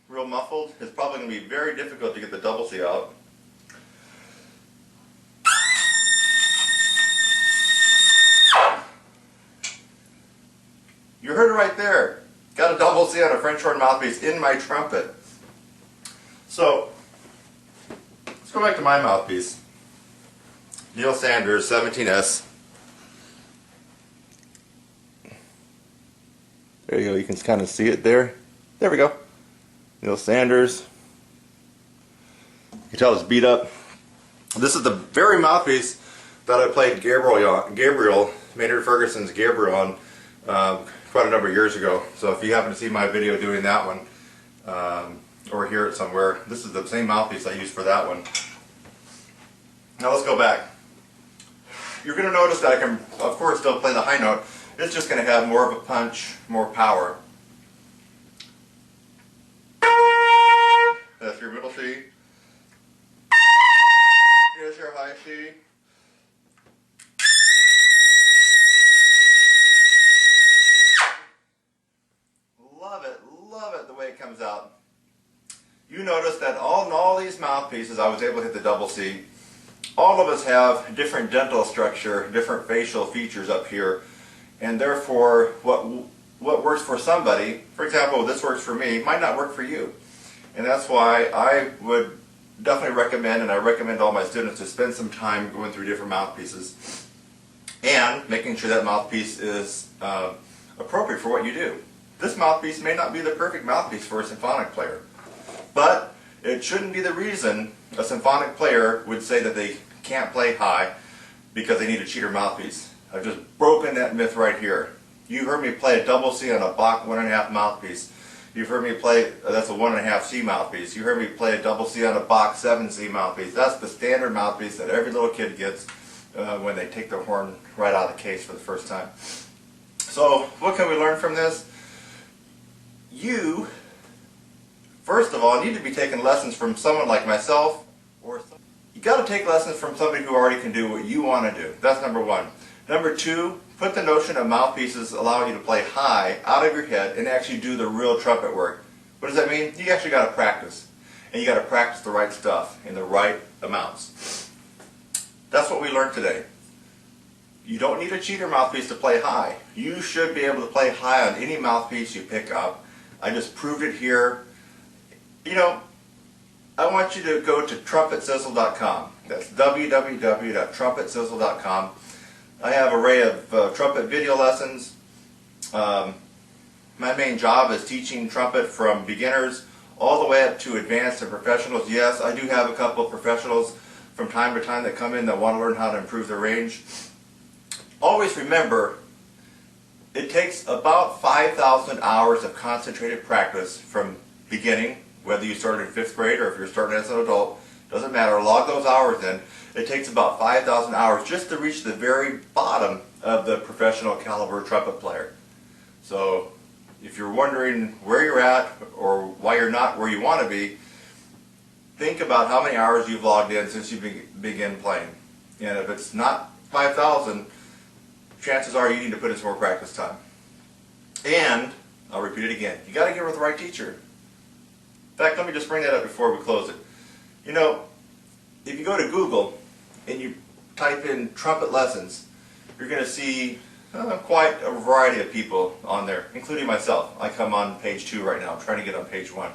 Real muffled. It's probably going to be very difficult to get the double C out. You heard it right there. Got a double C on a French horn mouthpiece in my trumpet. So, let's go back to my mouthpiece. Neil Sanders, 17S. There you go, you can kind of see it there. There we go. Neil Sanders. You can tell it's beat up. This is the very mouthpiece that I played Gabriel, Maynard Ferguson's Gabriel on quite a number of years ago. So if you happen to see my video doing that one, or hear it somewhere. This is the same mouthpiece I used for that one. Now let's go back. You're going to notice that I can, of course, still play the high note. It's just going to have more of a punch, more power. That's your middle C. Here's your high C. Love it the way it comes out. You notice that in all these mouthpieces, I was able to hit the double C. All of us have different dental structure, different facial features up here, and therefore what works for somebody, for example, this works for me, might not work for you. And that's why I would definitely recommend, and I recommend all my students to spend some time going through different mouthpieces and making sure that mouthpiece is appropriate for what you do. This mouthpiece may not be the perfect mouthpiece for a symphonic player, but it shouldn't be the reason a symphonic player would say that they can't play high because they need a cheater mouthpiece. I've just broken that myth right here. You heard me play a double C on a Bach 1.5 mouthpiece. You've heard me play, that's a 1.5 C mouthpiece. You heard me play a double C on a Bach 7 C mouthpiece. That's the standard mouthpiece that every little kid gets when they take their horn right out of the case for the first time. So what can we learn from this? You, first of all, need to be taking lessons from someone like myself, or you got to take lessons from somebody who already can do what you want to do. That's number one. Number two, put the notion of mouthpieces allowing you to play high out of your head and actually do the real trumpet work. What does that mean? You actually got to practice. And you got to practice the right stuff in the right amounts. That's what we learned today. You don't need a cheater mouthpiece to play high. You should be able to play high on any mouthpiece you pick up. I just proved it here. You know, I want you to go to TrumpetSizzle.com. That's www.TrumpetSizzle.com. I have an array of trumpet video lessons. My main job is teaching trumpet from beginners all the way up to advanced and professionals. Yes, I do have a couple of professionals from time to time that come in that want to learn how to improve their range. Always remember, it takes about 5,000 hours of concentrated practice from beginning, whether you started in 5th grade or if you're starting as an adult, doesn't matter, log those hours in. It takes about 5,000 hours just to reach the very bottom of the professional caliber trumpet player. So if you're wondering where you're at or why you're not where you want to be, think about how many hours you've logged in since you began playing. And if it's not 5,000, chances are you need to put in some more practice time. And, I'll repeat it again, you got to get with the right teacher. In fact, let me just bring that up before we close it. You know, if you go to Google and you type in trumpet lessons, you're going to see quite a variety of people on there, including myself. I come on page 2 right now. I'm trying to get on page 1.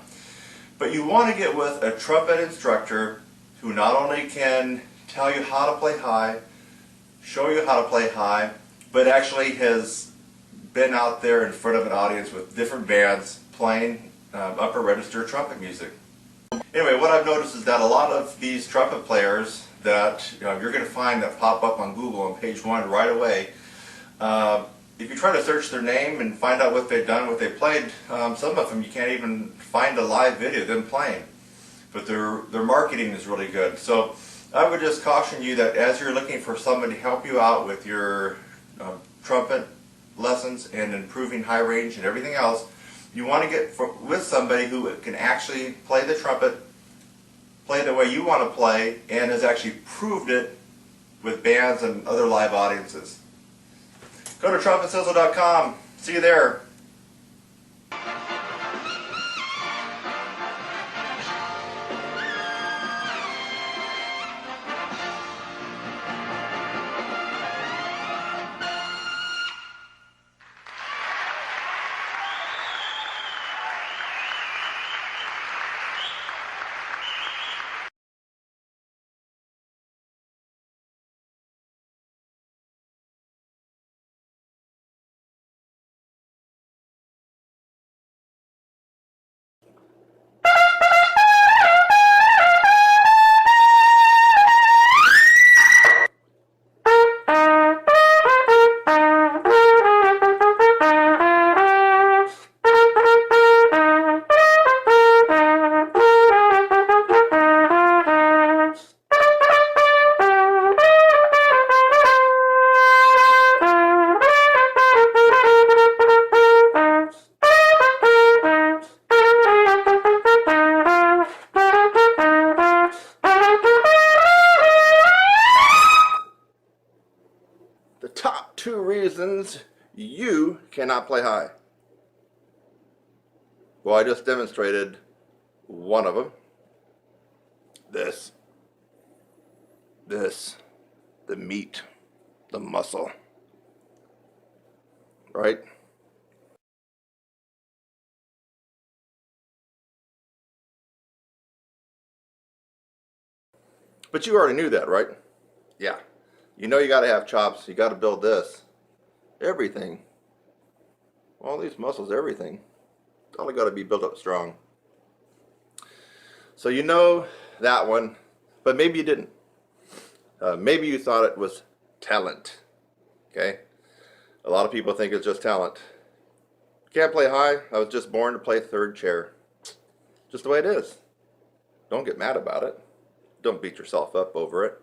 But you want to get with a trumpet instructor who not only can tell you how to play high, show you how to play high, but actually has been out there in front of an audience with different bands playing upper register trumpet music. Anyway, what I've noticed is that a lot of these trumpet players that you're going to find that pop up on Google on page 1 right away, if you try to search their name and find out what they've done, what they played, some of them you can't even find a live video of them playing. But their marketing is really good. So I would just caution you that as you're looking for somebody to help you out with your trumpet lessons and improving high range and everything else, you want to get with somebody who can actually play the trumpet, play the way you want to play, and has actually proved it with bands and other live audiences. Go to TrumpetSizzle.com. See you there. reasons you cannot play high. Well, I just demonstrated one of them. This, the meat, the muscle, right? But you already knew that, right? Yeah. You know you got to have chops. You got to build this. Everything. All these muscles, everything. It's all got to be built up strong. So you know that one, but maybe you didn't. Maybe you thought it was talent. Okay? A lot of people think it's just talent. Can't play high. I was just born to play third chair. Just the way it is. Don't get mad about it. Don't beat yourself up over it.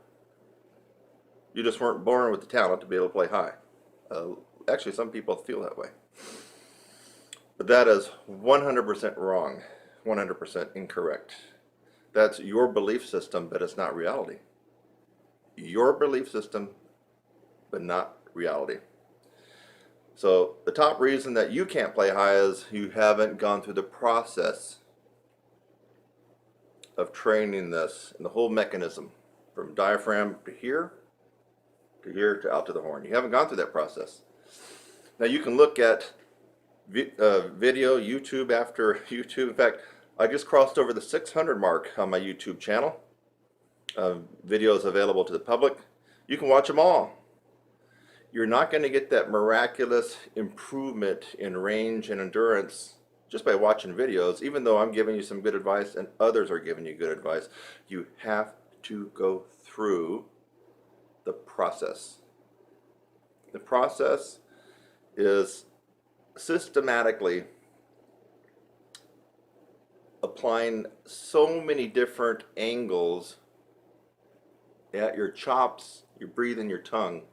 You just weren't born with the talent to be able to play high. Actually, some people feel that way. But that is 100% wrong. 100% incorrect. That's your belief system, but it's not reality. Your belief system, but not reality. So the top reason that you can't play high is you haven't gone through the process of training this and the whole mechanism from diaphragm to here to out to the horn. You haven't gone through that process. Now you can look at video, YouTube after YouTube. In fact, I just crossed over the 600 mark on my YouTube channel. Videos available to the public. You can watch them all. You're not going to get that miraculous improvement in range and endurance just by watching videos, even though I'm giving you some good advice and others are giving you good advice. You have to go through the process. The process is systematically applying so many different angles at your chops, your breathing, your tongue,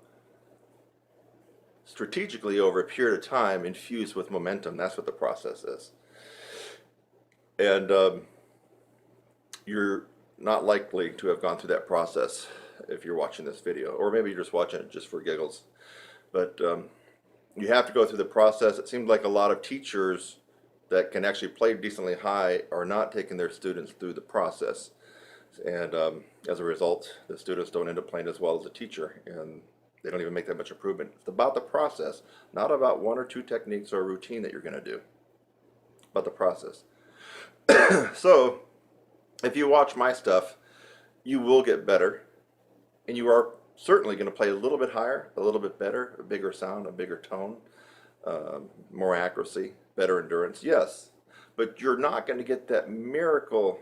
strategically over a period of time, infused with momentum. That's what the process is. And you're not likely to have gone through that process if you're watching this video, or maybe you're just watching it just for giggles. But you have to go through the process. It seems like a lot of teachers that can actually play decently high are not taking their students through the process. And as a result, the students don't end up playing as well as a teacher, and they don't even make that much improvement. It's about the process, not about one or two techniques or a routine that you're going to do. About the process. So, if you watch my stuff, you will get better, and you are certainly going to play a little bit higher, a little bit better, a bigger sound, a bigger tone, more accuracy, better endurance, yes. But you're not going to get that miracle,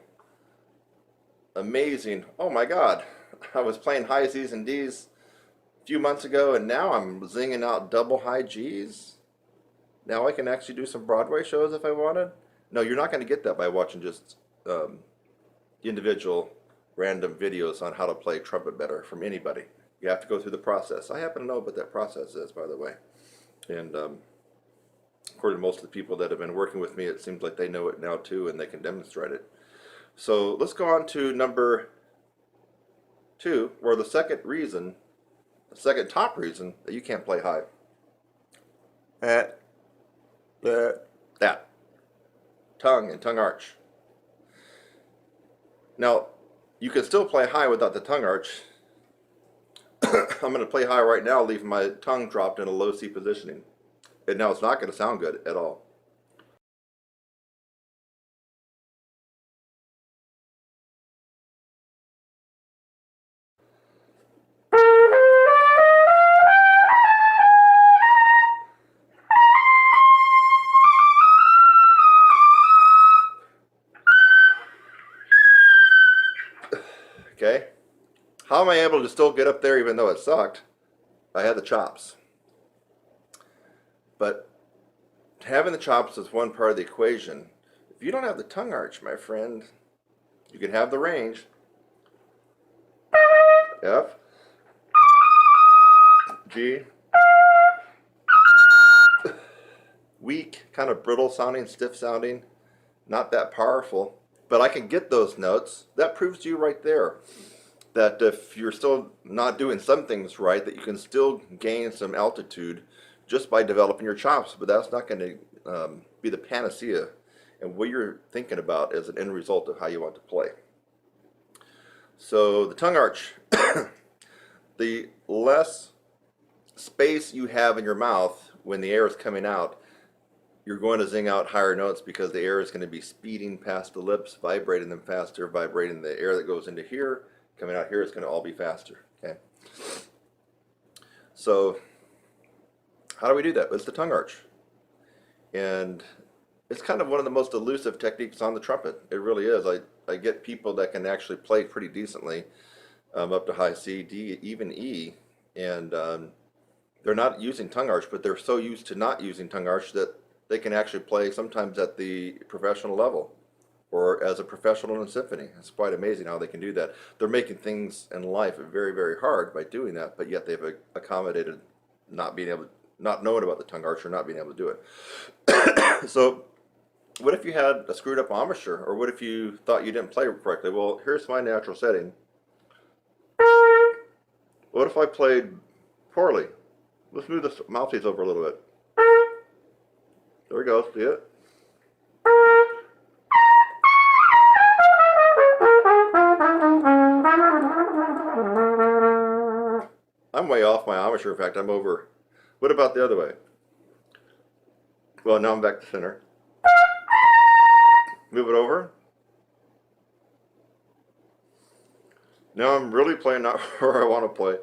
amazing, oh my God, I was playing high Z's and D's a few months ago, and now I'm zinging out double high G's. Now I can actually do some Broadway shows if I wanted. No, you're not going to get that by watching just individual random videos on how to play trumpet better from anybody. You have to go through the process. I happen to know what that process is, by the way. And according to most of the people that have been working with me, it seems like they know it now too, and they can demonstrate it. So let's go on to number 2, or the second reason, the second top reason that you can't play high. That. Tongue and tongue arch. Now, you can still play high without the tongue arch. I'm going to play high right now, leaving my tongue dropped in a low C positioning. And now it's not going to sound good at all. Okay? How am I able to still get up there even though it sucked? I had the chops. But having the chops is one part of the equation. If you don't have the tongue arch, my friend, you can have the range. F, G, weak, kind of brittle sounding, stiff sounding, not that powerful. But I can get those notes. That proves to you right there that if you're still not doing some things right, that you can still gain some altitude just by developing your chops, but that's not going to be the panacea. And what you're thinking about is an end result of how you want to play. So the tongue arch, the less space you have in your mouth when the air is coming out, you're going to zing out higher notes because the air is going to be speeding past the lips, vibrating them faster, vibrating the air that goes into here, coming out here, it's going to all be faster. Okay. So how do we do that? It's the tongue arch. And it's kind of one of the most elusive techniques on the trumpet. It really is. I get people that can actually play pretty decently up to high C, D, even E, and they're not using tongue arch, but they're so used to not using tongue arch that they can actually play sometimes at the professional level or as a professional in a symphony. It's quite amazing how they can do that. They're making things in life very, very hard by doing that, but yet they've accommodated not knowing about the tongue arch or not being able to do it. So what if you had a screwed up embouchure, or what if you thought you didn't play correctly? Well, here's my natural setting. What if I played poorly? Let's move the mouthpiece over a little bit. There we go, see it? I'm way off my embouchure. In fact, I'm over. What about the other way? Well, now I'm back to center. Move it over. Now I'm really playing not where I want to play.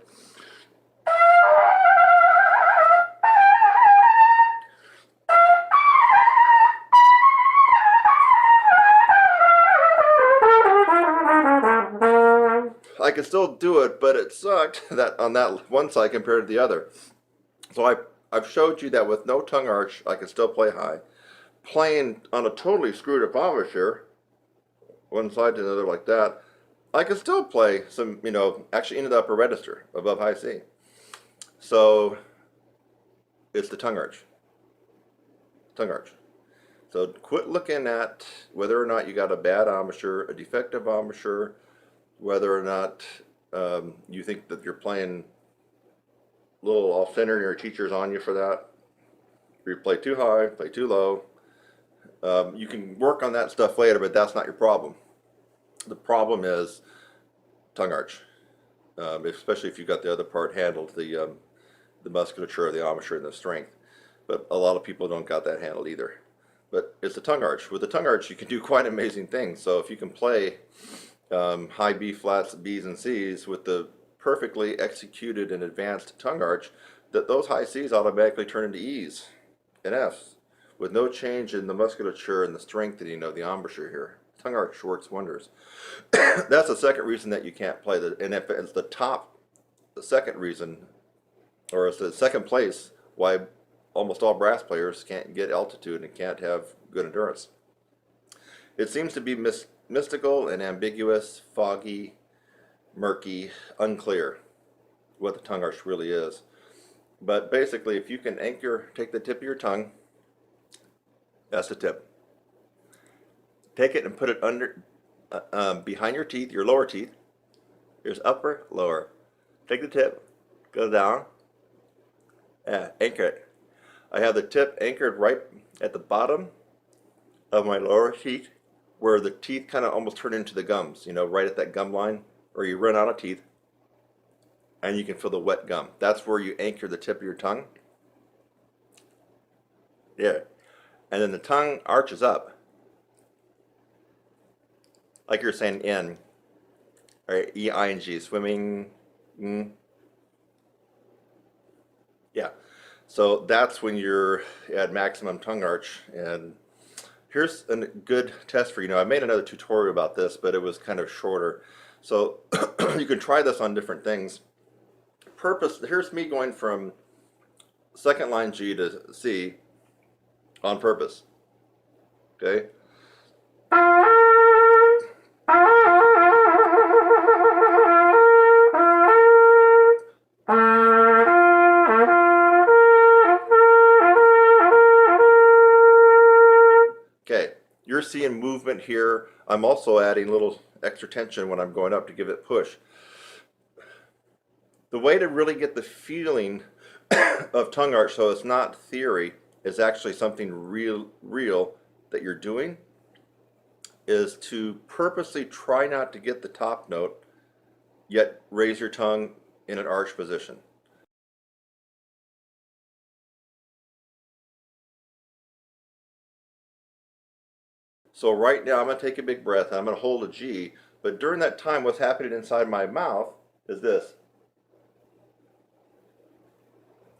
I can still do it, but it sucked that on that one side compared to the other. So I've showed you that with no tongue arch, I can still play high. Playing on a totally screwed up embouchure, one side to another like that, I can still play some, actually into the upper register above high C. So it's the tongue arch. Tongue arch. So quit looking at whether or not you got a bad embouchure, a defective embouchure, whether or not you think that you're playing a little off center and your teacher's on you for that. If you play too high, play too low. You can work on that stuff later, but that's not your problem. The problem is tongue arch, especially if you've got the other part handled, the musculature, the embouchure, and the strength. But a lot of people don't got that handled either. But it's the tongue arch. With the tongue arch, you can do quite amazing things. So if you can play high B flats, B's, and C's with the perfectly executed and advanced tongue arch, that those high C's automatically turn into E's and F's with no change in the musculature and the strengthening of the embouchure here. Tongue arch works wonders. That's the second reason that you can't play. And if it's the second reason, or it's the second place why almost all brass players can't get altitude and can't have good endurance. It seems to be mystical and ambiguous, foggy, murky, unclear what the tongue arch really is. But basically, if you can take the tip of your tongue, that's the tip. Take it and put it under, behind your teeth, your lower teeth. Here's upper, lower. Take the tip, go down, anchor it. I have the tip anchored right at the bottom of my lower teeth, where the teeth kind of almost turn into the gums, right at that gum line, or you run out of teeth, and you can feel the wet gum. That's where you anchor the tip of your tongue. Yeah. And then the tongue arches up, like you're saying in, or E-I-N-G, swimming. Yeah. So that's when you're at maximum tongue arch. And here's a good test for you. I made another tutorial about this, but it was kind of shorter. So you can try this on different things. Here's me going from second line G to C on purpose. Okay? Okay, you're seeing movement here. I'm also adding a little extra tension when I'm going up to give it push. The way to really get the feeling of tongue arch, so it's not theory, it's actually something real that you're doing, is to purposely try not to get the top note, yet raise your tongue in an arch position. So right now I'm going to take a big breath, I'm going to hold a G, but during that time what's happening inside my mouth is this.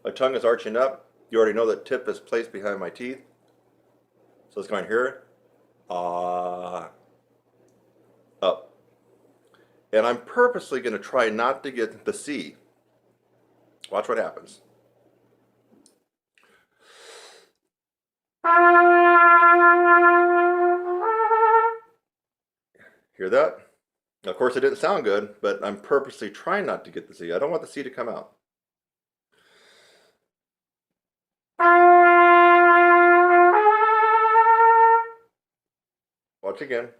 My tongue is arching up. You already know that tip is placed behind my teeth. So it's going here, up. And I'm purposely going to try not to get the C. Watch what happens. Hear that? Of course it didn't sound good, but I'm purposely trying not to get the C. I don't want the C to come out. Watch again.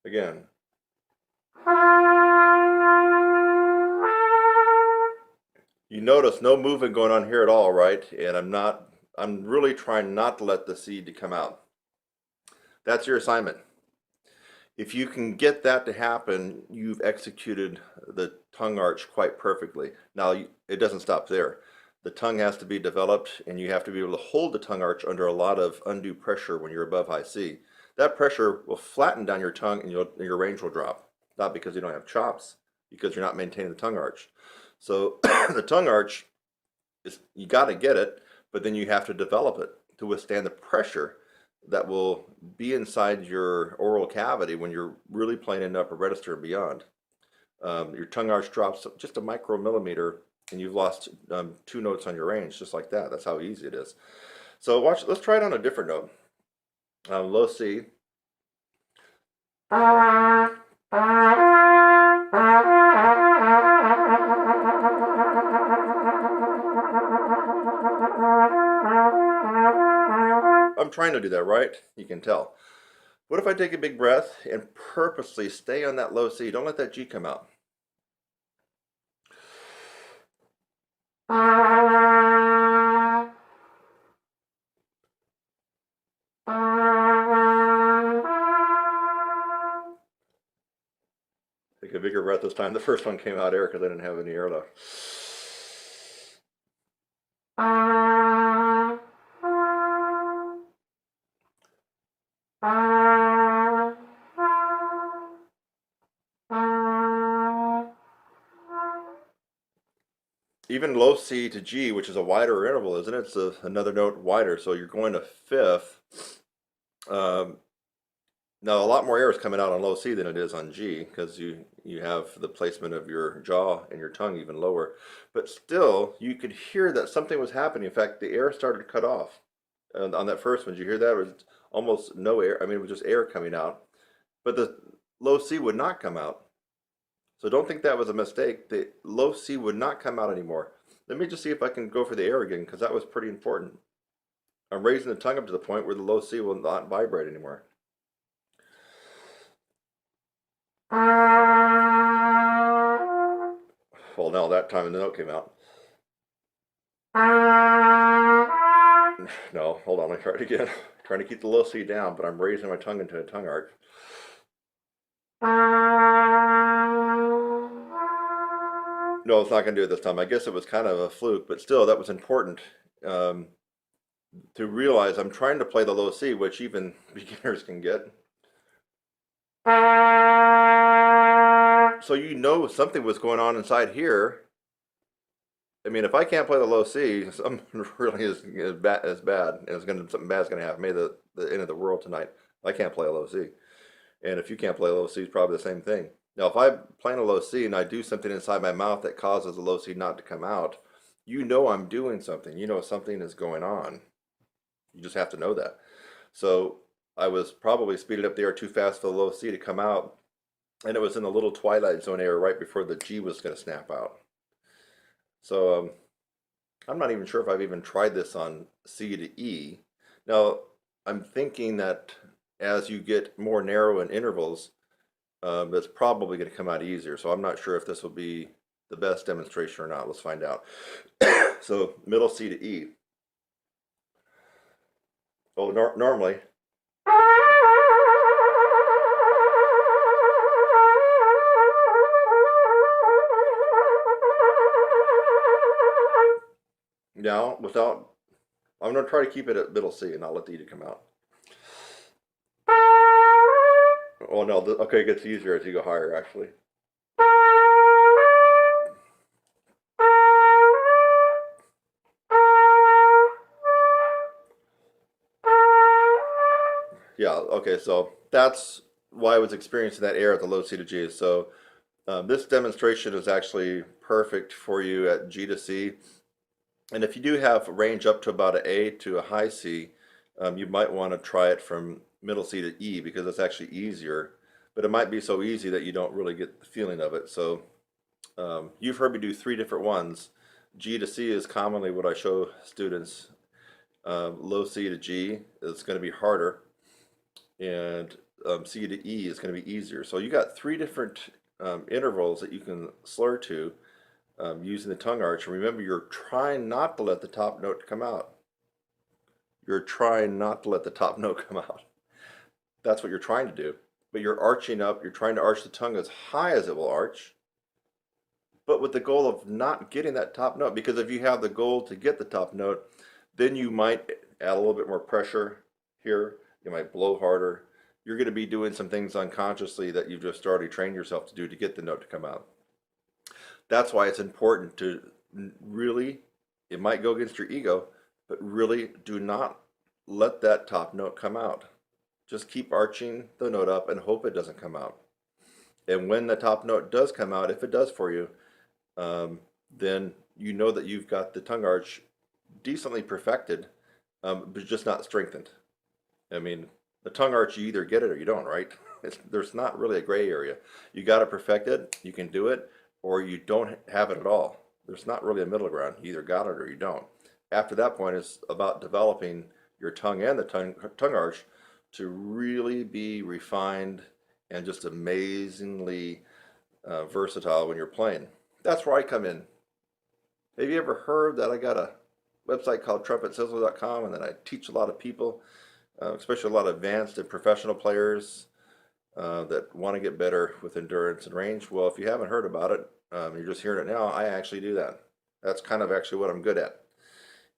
Again. You notice no movement going on here at all, right? And I'm really trying not to let the C come out. That's your assignment. If you can get that to happen, you've executed the tongue arch quite perfectly. Now, it doesn't stop there. The tongue has to be developed, and you have to be able to hold the tongue arch under a lot of undue pressure when you're above high C. That pressure will flatten down your tongue, and your range will drop. Not because you don't have chops, because you're not maintaining the tongue arch. So the tongue arch, you got to get it, but then you have to develop it to withstand the pressure that will be inside your oral cavity when you're really playing in upper register and beyond. Your tongue arch drops just a micromillimeter and you've lost 2 notes on your range, just like that. That's how easy it is. So let's try it on a different note. Low C. I'm trying to do that, right? You can tell. What if I take a big breath and purposely stay on that low C? Don't let that G come out. Take a bigger breath this time. The first one came out air because I didn't have any air left. Even low C to G, which is a wider interval, isn't it? It's another note wider, so you're going to fifth. Now, a lot more air is coming out on low C than it is on G because you have the placement of your jaw and your tongue even lower. But still, you could hear that something was happening. In fact, the air started to cut off. And on that first one, did you hear that? It was almost no air. I mean, it was just air coming out. But the low C would not come out. So don't think that was a mistake. The low C would not come out anymore. Let me just see if I can go for the air again because that was pretty important. I'm raising the tongue up to the point where the low C will not vibrate anymore. Well, no, that time the note came out. No, hold on, let me try it again. Trying to keep the low C down, but I'm raising my tongue into a tongue arch. No, it's not going to do it this time. I guess it was kind of a fluke, but still, that was important to realize I'm trying to play the low C, which even beginners can get. So you know something was going on inside here. I mean, if I can't play the low C, something really is bad, and something bad's going to happen. Maybe the end of the world tonight. I can't play a low C, and if you can't play a low C, it's probably the same thing. Now, if I'm playing a low C and I do something inside my mouth that causes the low C not to come out, you know I'm doing something. You know something is going on. You just have to know that. So I was probably speeding up the air too fast for the low C to come out, and it was in the little twilight zone area right before the G was going to snap out. So I'm not even sure if I've even tried this on C to E. Now, I'm thinking that as you get more narrow in intervals, it's probably going to come out easier. So I'm not sure if this will be the best demonstration or not. Let's find out. So middle C to E. Oh, normally. Now, I'm going to try to keep it at middle C and not let the E come out. Oh no, okay, it gets easier as you go higher, actually. Yeah, okay, so that's why I was experiencing that error at the low C to G. So this demonstration is actually perfect for you at G to C. And if you do have range up to about an A to a high C, you might want to try it from middle C to E because it's actually easier. But it might be so easy that you don't really get the feeling of it. So you've heard me do 3 different ones. G to C is commonly what I show students. Low C to G is going to be harder. And C to E is going to be easier. So you got 3 different intervals that you can slur to using the tongue arch. And remember, you're trying not to let the top note come out. You're trying not to let the top note come out. That's what you're trying to do. But you're arching up. You're trying to arch the tongue as high as it will arch, but with the goal of not getting that top note. Because if you have the goal to get the top note, then you might add a little bit more pressure here. You might blow harder. You're going to be doing some things unconsciously that you've just already trained yourself to do to get the note to come out. That's why it's important to really, it might go against your ego, but really do not let that top note come out. Just keep arching the note up and hope it doesn't come out. And when the top note does come out, if it does for you, then you know that you've got the tongue arch decently perfected, but just not strengthened. I mean, the tongue arch, you either get it or you don't, right? There's not really a gray area. You got it perfected, you can do it, or you don't have it at all. There's not really a middle ground. You either got it or you don't. After that point, it's about developing your tongue and the tongue arch to really be refined and just amazingly versatile when you're playing. That's where I come in. Have you ever heard that I got a website called TrumpetSizzler.com, and that I teach a lot of people, especially a lot of advanced and professional players that want to get better with endurance and range? Well, if you haven't heard about it, you're just hearing it now. I actually do that. That's kind of actually what I'm good at.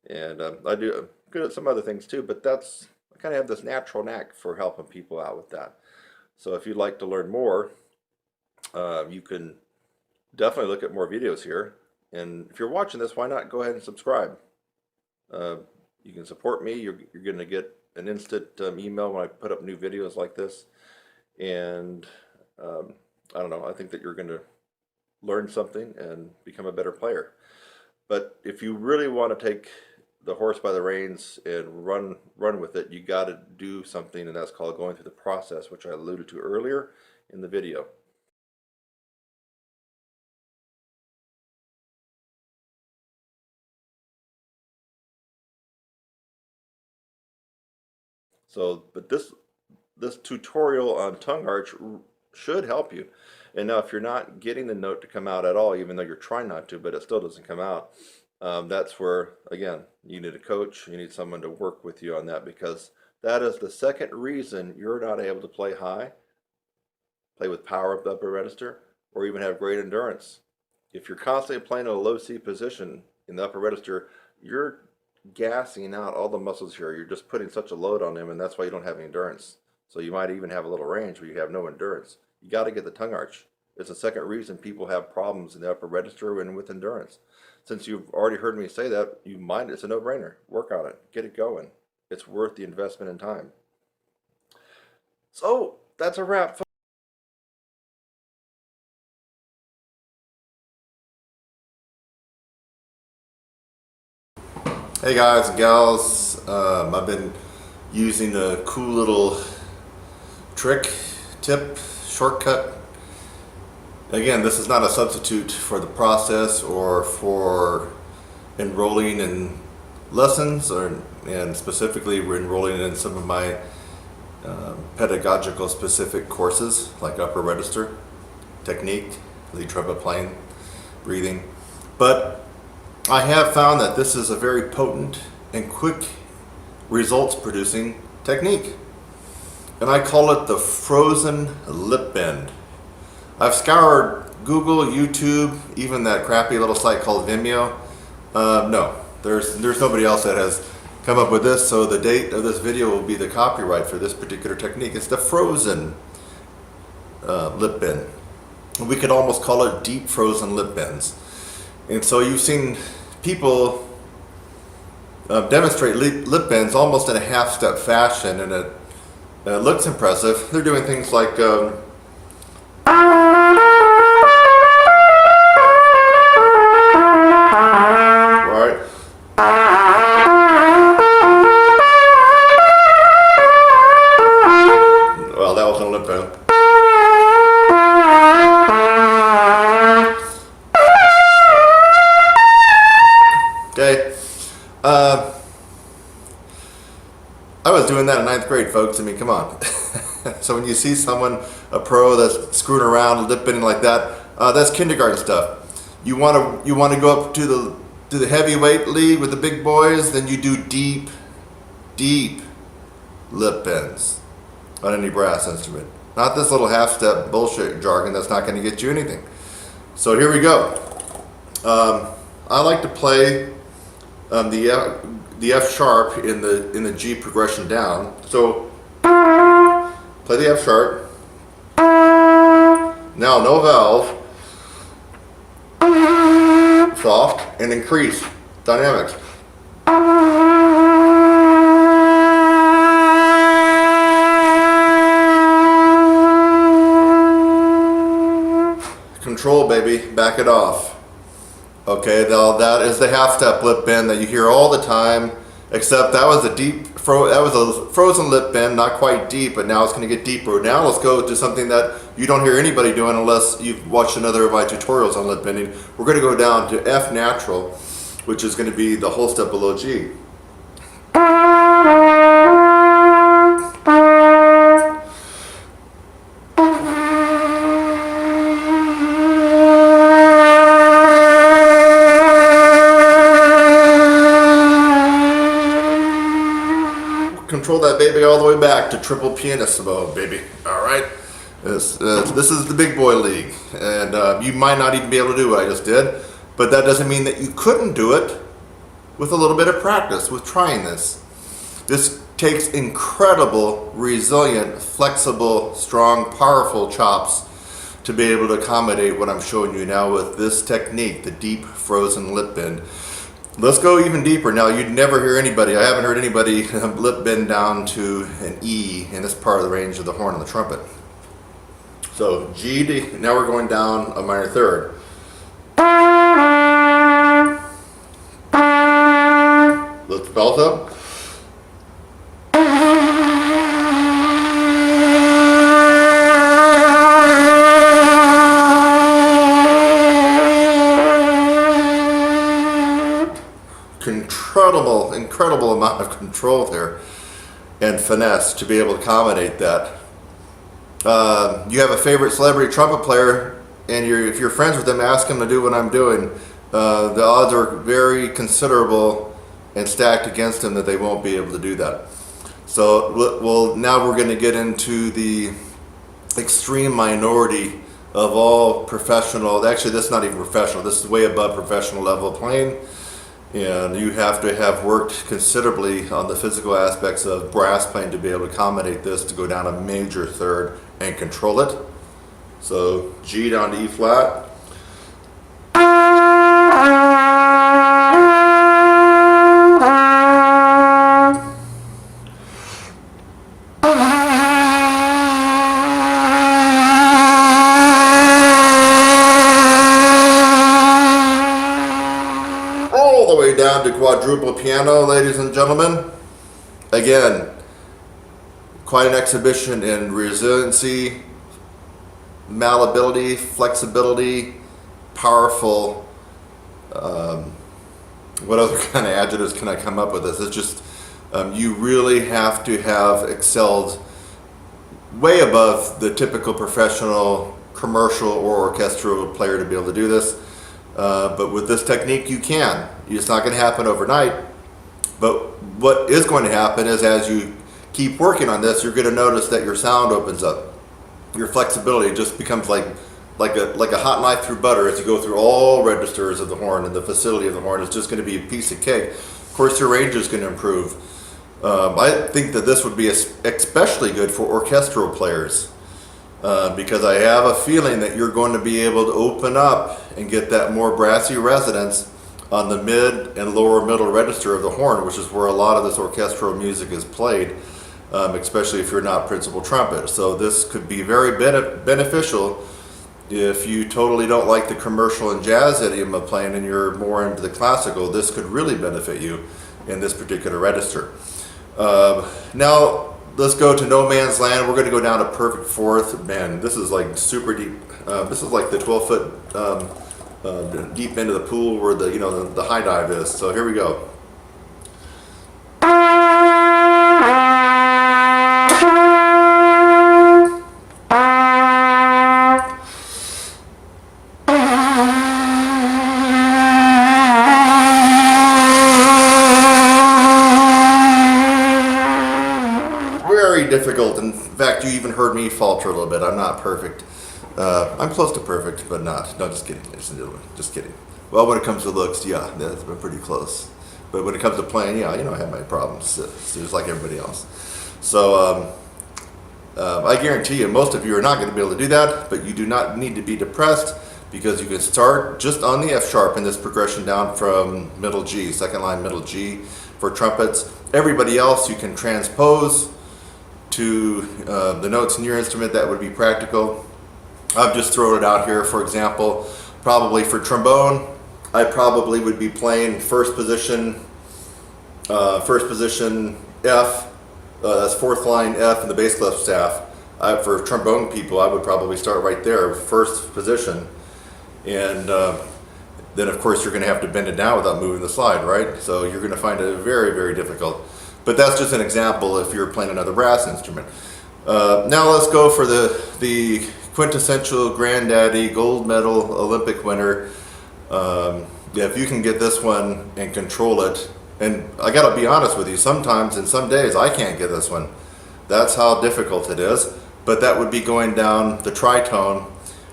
And I do I'm good at some other things too, but I kind of have this natural knack for helping people out with that. So if you'd like to learn more, you can definitely look at more videos here. And if you're watching this, why not go ahead and subscribe? You can support me. You're going to get an instant email when I put up new videos like this. And I don't know, I think that you're going to learn something and become a better player. But if you really want to take the horse by the reins and run with it, you got to do something, and that's called going through the process, which I alluded to earlier in the video. So, but this tutorial on tongue arch should help you. And now if you're not getting the note to come out at all, even though you're trying not to, but it still doesn't come out, that's where, again, you need a coach. You need someone to work with you on that, because that is the second reason you're not able to play high, play with power up the upper register, or even have great endurance. If you're constantly playing in a low C position in the upper register, you're gassing out all the muscles here. You're just putting such a load on them, and that's why you don't have any endurance. So you might even have a little range, but you have no endurance. You got to get the tongue arch. It's the second reason people have problems in the upper register and with endurance. Since you've already heard me say that, it's a no-brainer. Work on it. Get it going. It's worth the investment in time. So that's a wrap. Hey guys and gals, I've been using a cool little tip, shortcut. Again, this is not a substitute for the process or for enrolling in lessons, and specifically we're enrolling in some of my pedagogical specific courses like upper register, technique, lead trumpet playing, breathing. But I have found that this is a very potent and quick results producing technique. And I call it the frozen lip bend. I've scoured Google, YouTube, even that crappy little site called Vimeo. No, there's nobody else that has come up with this, so the date of this video will be the copyright for this particular technique. It's the frozen lip bend. We could almost call it deep frozen lip bends. And so you've seen people demonstrate lip bends almost in a half-step fashion, and it looks impressive. They're doing things like right. Well, that wasn't a lip bend. Okay. I was doing that in 9th grade, folks. I mean, come on. So when you see someone, a pro that's screwing around, lip bending like that, that's kindergarten stuff. You want to go up to the heavyweight league with the big boys, then you do deep lip bends on any brass instrument. Not this little half-step bullshit jargon that's not going to get you anything. So here we go. I like to play the F sharp in the G progression down. So play the F sharp. Now no valve. Soft and increase dynamics. Control, baby, back it off. Okay, now that is the half-step lip bend that you hear all the time, except that was a frozen lip bend, not quite deep, but now it's going to get deeper. Now let's go to something that you don't hear anybody doing unless you've watched another of my tutorials on lip bending. We're going to go down to F natural, which is going to be the whole step below G. Control that baby all the way back to triple pianissimo, baby. All right, this is the big boy league, and you might not even be able to do what I just did, but that doesn't mean that you couldn't do it with a little bit of practice with trying this. This takes incredible, resilient, flexible, strong, powerful chops to be able to accommodate what I'm showing you now with this technique, the deep frozen lip bend. Let's go even deeper. Now, you'd never hear anybody, I haven't heard anybody lip bend down to an E in this part of the range of the horn on the trumpet. So G to, now we're going down a minor third. Lift the belt up. Incredible amount of control there and finesse to be able to accommodate that. You have a favorite celebrity trumpet player, and if you're friends with them, ask them to do what I'm doing. The odds are very considerable and stacked against them that they won't be able to do that. So now we're going to get into the extreme minority of all professional. Actually, this is not even professional. This is way above professional level playing. And you have to have worked considerably on the physical aspects of brass playing to be able to accommodate this, to go down a major third and control it. So G down to E flat. Down to quadruple piano, ladies and gentlemen. Again, quite an exhibition in resiliency, malleability, flexibility, powerful. What other kind of adjectives can I come up with this? It's just, you really have to have excelled way above the typical professional commercial or orchestral player to be able to do this. But with this technique, you can. It's not going to happen overnight. But what is going to happen is as you keep working on this, you're going to notice that your sound opens up. Your flexibility just becomes like a hot knife through butter as you go through all registers of the horn, and the facility of the horn is just going to be a piece of cake. Of course, your range is going to improve. I think that this would be especially good for orchestral players because I have a feeling that you're going to be able to open up and get that more brassy resonance on the mid and lower middle register of the horn, which is where a lot of this orchestral music is played, especially if you're not principal trumpet. So this could be very beneficial if you totally don't like the commercial and jazz idiom of playing and you're more into the classical. This could really benefit you in this particular register. Now let's go to no man's land. We're going to go down to perfect fourth. Man, this is like super deep. This is like the 12-foot deep end of the pool where the high dive is. So here we go. Very difficult. In fact, you even heard me falter a little bit. I'm not perfect. I'm close to perfect, but not. No, just kidding. Just kidding. Well, when it comes to looks, yeah, that's been pretty close. But when it comes to playing, yeah, I have my problems, just like everybody else. So I guarantee you, most of you are not going to be able to do that, but you do not need to be depressed because you can start just on the F sharp in this progression down from middle G, second line middle G for trumpets. Everybody else you can transpose to the notes in your instrument. That would be practical. I've just thrown it out here. For example, probably for trombone, I probably would be playing first position F. That's fourth line F in the bass clef staff. For trombone people, I would probably start right there, first position, and then of course you're going to have to bend it down without moving the slide, right? So you're going to find it very, very difficult. But that's just an example if you're playing another brass instrument. Now let's go for the quintessential granddaddy gold medal Olympic winner. If you can get this one and control it, and I gotta be honest with you, sometimes and some days I can't get this one. That's how difficult it is. But that would be going down the tritone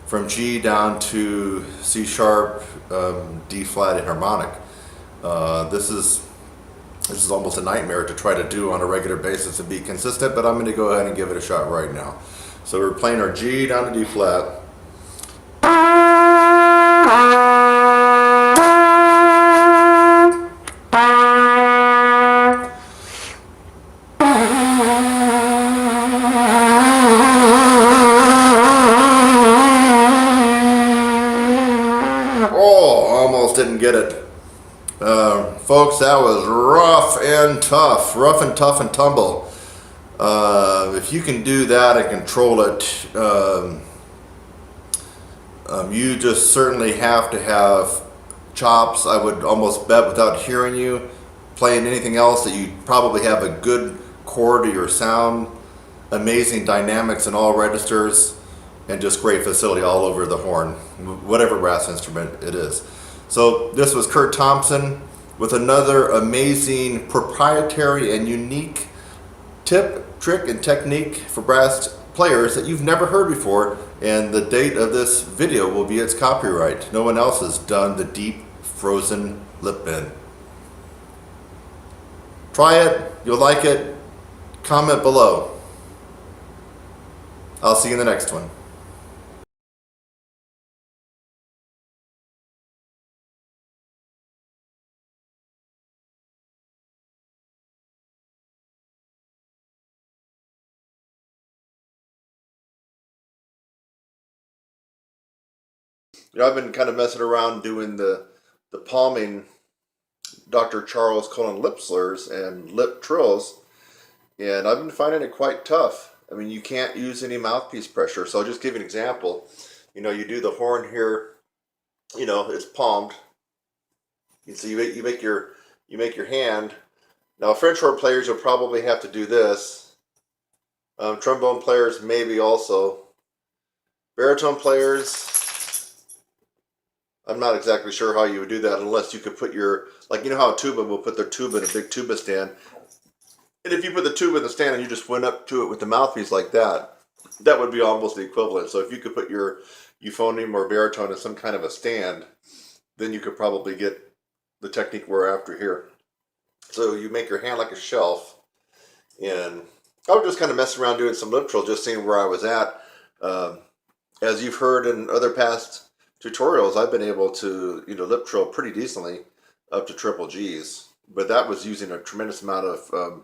from G down to C sharp, D flat, and harmonic. This is almost a nightmare to try to do on a regular basis and be consistent, but I'm going to go ahead and give it a shot right now. So we're playing our G down to D flat. Oh, almost didn't get it. Folks, that was rough and tough and tumble. If you can do that and control it, you just certainly have to have chops. I would almost bet without hearing you playing anything else that you probably have a good core to your sound, amazing dynamics in all registers, and just great facility all over the horn, whatever brass instrument it is. So this was Kurt Thompson with another amazing proprietary and unique tip, trick, and technique for brass players that you've never heard before, and the date of this video will be its copyright. No one else has done the deep frozen lip bend. Try it, you'll like it, comment below. I'll see you in the next one. I've been kind of messing around doing the palming Dr. Charles Cullen lip slurs and lip trills, and I've been finding it quite tough. I mean, you can't use any mouthpiece pressure. So I'll just give you an example. You do the horn here, it's palmed. So you make your hand. Now, French horn players, you'll probably have to do this Trombone players, maybe also. Baritone players, I'm not exactly sure how you would do that unless you could put your, like, you know how a tuba will put their tuba in a big tuba stand. And if you put the tuba in the stand and you just went up to it with the mouthpiece like that, that would be almost the equivalent. So if you could put your euphonium or baritone in some kind of a stand, then you could probably get the technique we're after here. So you make your hand like a shelf, and I was just kind of messing around doing some lip trill, just seeing where I was at. As you've heard in other past tutorials, I've been able to, lip trill pretty decently up to triple G's, but that was using a tremendous amount of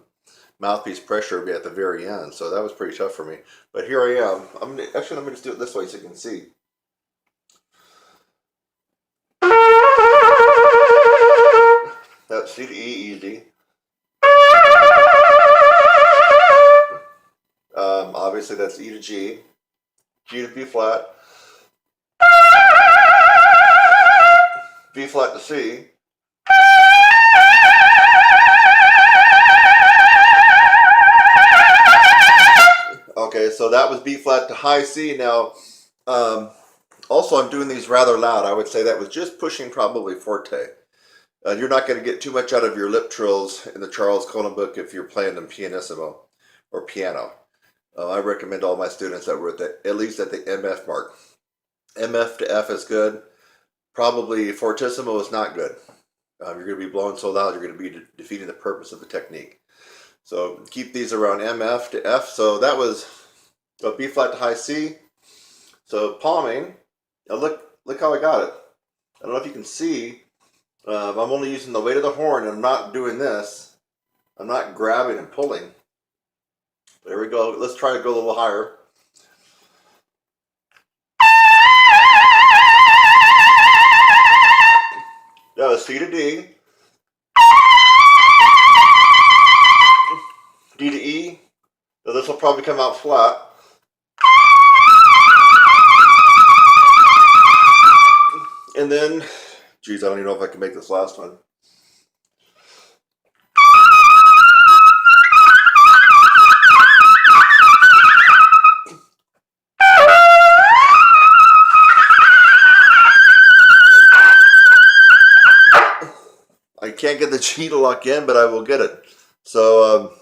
mouthpiece pressure at the very end, so that was pretty tough for me. But here I am. Actually, let me just do it this way so you can see. That's C to E, easy. Obviously, that's E to G, G to B flat, B flat to C. Okay, so that was B flat to high C. Now, also I'm doing these rather loud. I would say that was just pushing probably forte. You're not going to get too much out of your lip trills in the Charles Cohen book if you're playing them pianissimo or piano. I recommend all my students that were at least at the MF mark. MF to F is good. Probably fortissimo is not good. You're going to be blowing so loud, you're going to be defeating the purpose of the technique. So keep these around MF to F. So that was a B flat to high C. So palming. Now look how I got it. I don't know if you can see. I'm only using the weight of the horn, and I'm not doing this. I'm not grabbing and pulling. There we go. Let's try to go a little higher. That was C to D. D to E. So this will probably come out flat. And then, geez, I don't even know if I can make this last one. I can't get the G to lock in, but I will get it. So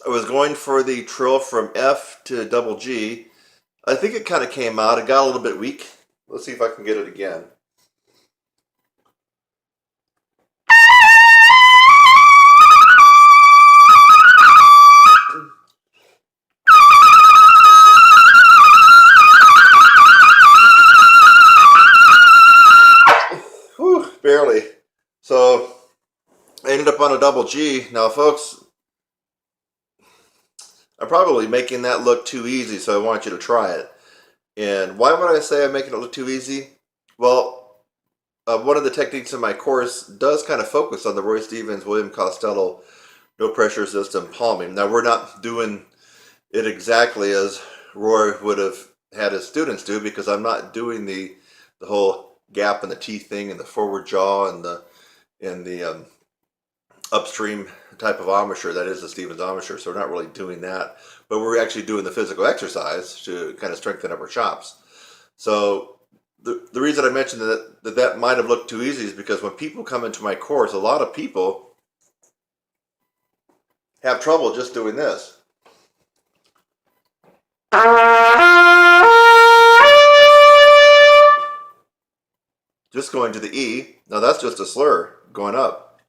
I was going for the trill from F to double G. I think it kind of came out. It got a little bit weak. Let's see if I can get it again. Whew, barely. So I ended up on a double G. Now, folks, I'm probably making that look too easy, so I want you to try it. And why would I say I'm making it look too easy? Well, one of the techniques in my course does kind of focus on the Roy Stevens, William Costello, no pressure system palming. Now, we're not doing it exactly as Roy would have had his students do, because I'm not doing the whole gap in the teeth thing and the forward jaw and the upstream type of embouchure that is the Stevens embouchure. So we're not really doing that, but we're actually doing the physical exercise to kind of strengthen up our chops. So the reason I mentioned that might have looked too easy is because when people come into my course, a lot of people have trouble just doing this. Just going to the E. Now that's just a slur going up.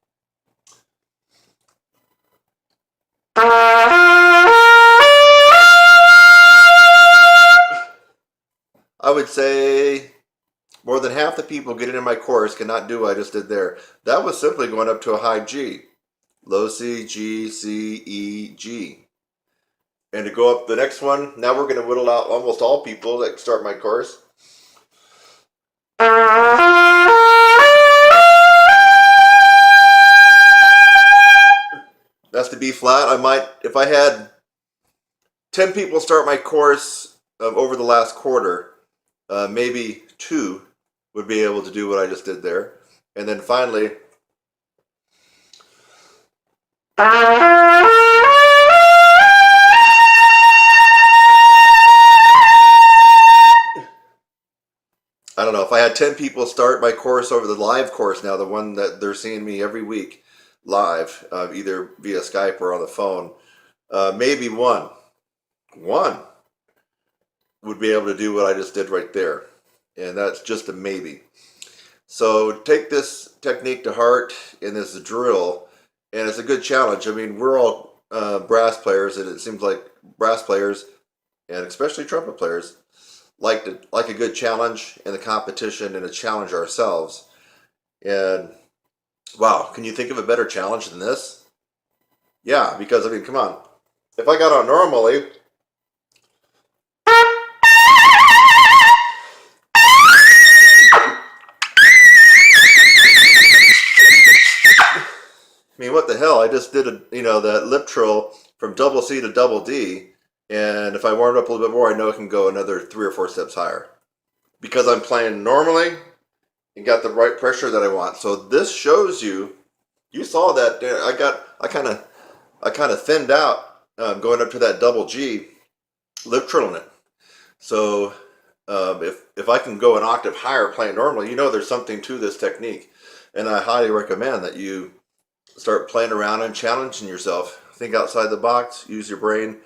I would say more than half the people getting in my course cannot do what I just did there. That was simply going up to a high G. Low C, G, C, E, G. And to go up the next one, now we're going to whittle out almost all people that start my course. That's the B flat. I might, if I had 10 people start my course over the last quarter, maybe 2 would be able to do what I just did there. And then finally, 10 people start my course over the live course now, the one that they're seeing me every week live, either via Skype or on the phone. Maybe one would be able to do what I just did right there. And that's just a maybe. So take this technique to heart in this drill, and it's a good challenge. I mean, we're all brass players, and it seems like brass players, and especially trumpet players, like a good challenge in the competition and to challenge ourselves. And wow, can you think of a better challenge than this? Yeah, because I mean, come on. If I got on normally, I mean, what the hell? I just did that lip trill from double C to double D, and if I warmed up a little bit more, I know I can go another 3 or 4 steps higher because I'm playing normally and got the right pressure that I want. So this shows you. You saw that I kind of thinned out going up to that double G, lip trilling it. So if I can go an octave higher playing normally, there's something to this technique, and I highly recommend that you start playing around and challenging yourself. Think outside the box. Use your brain.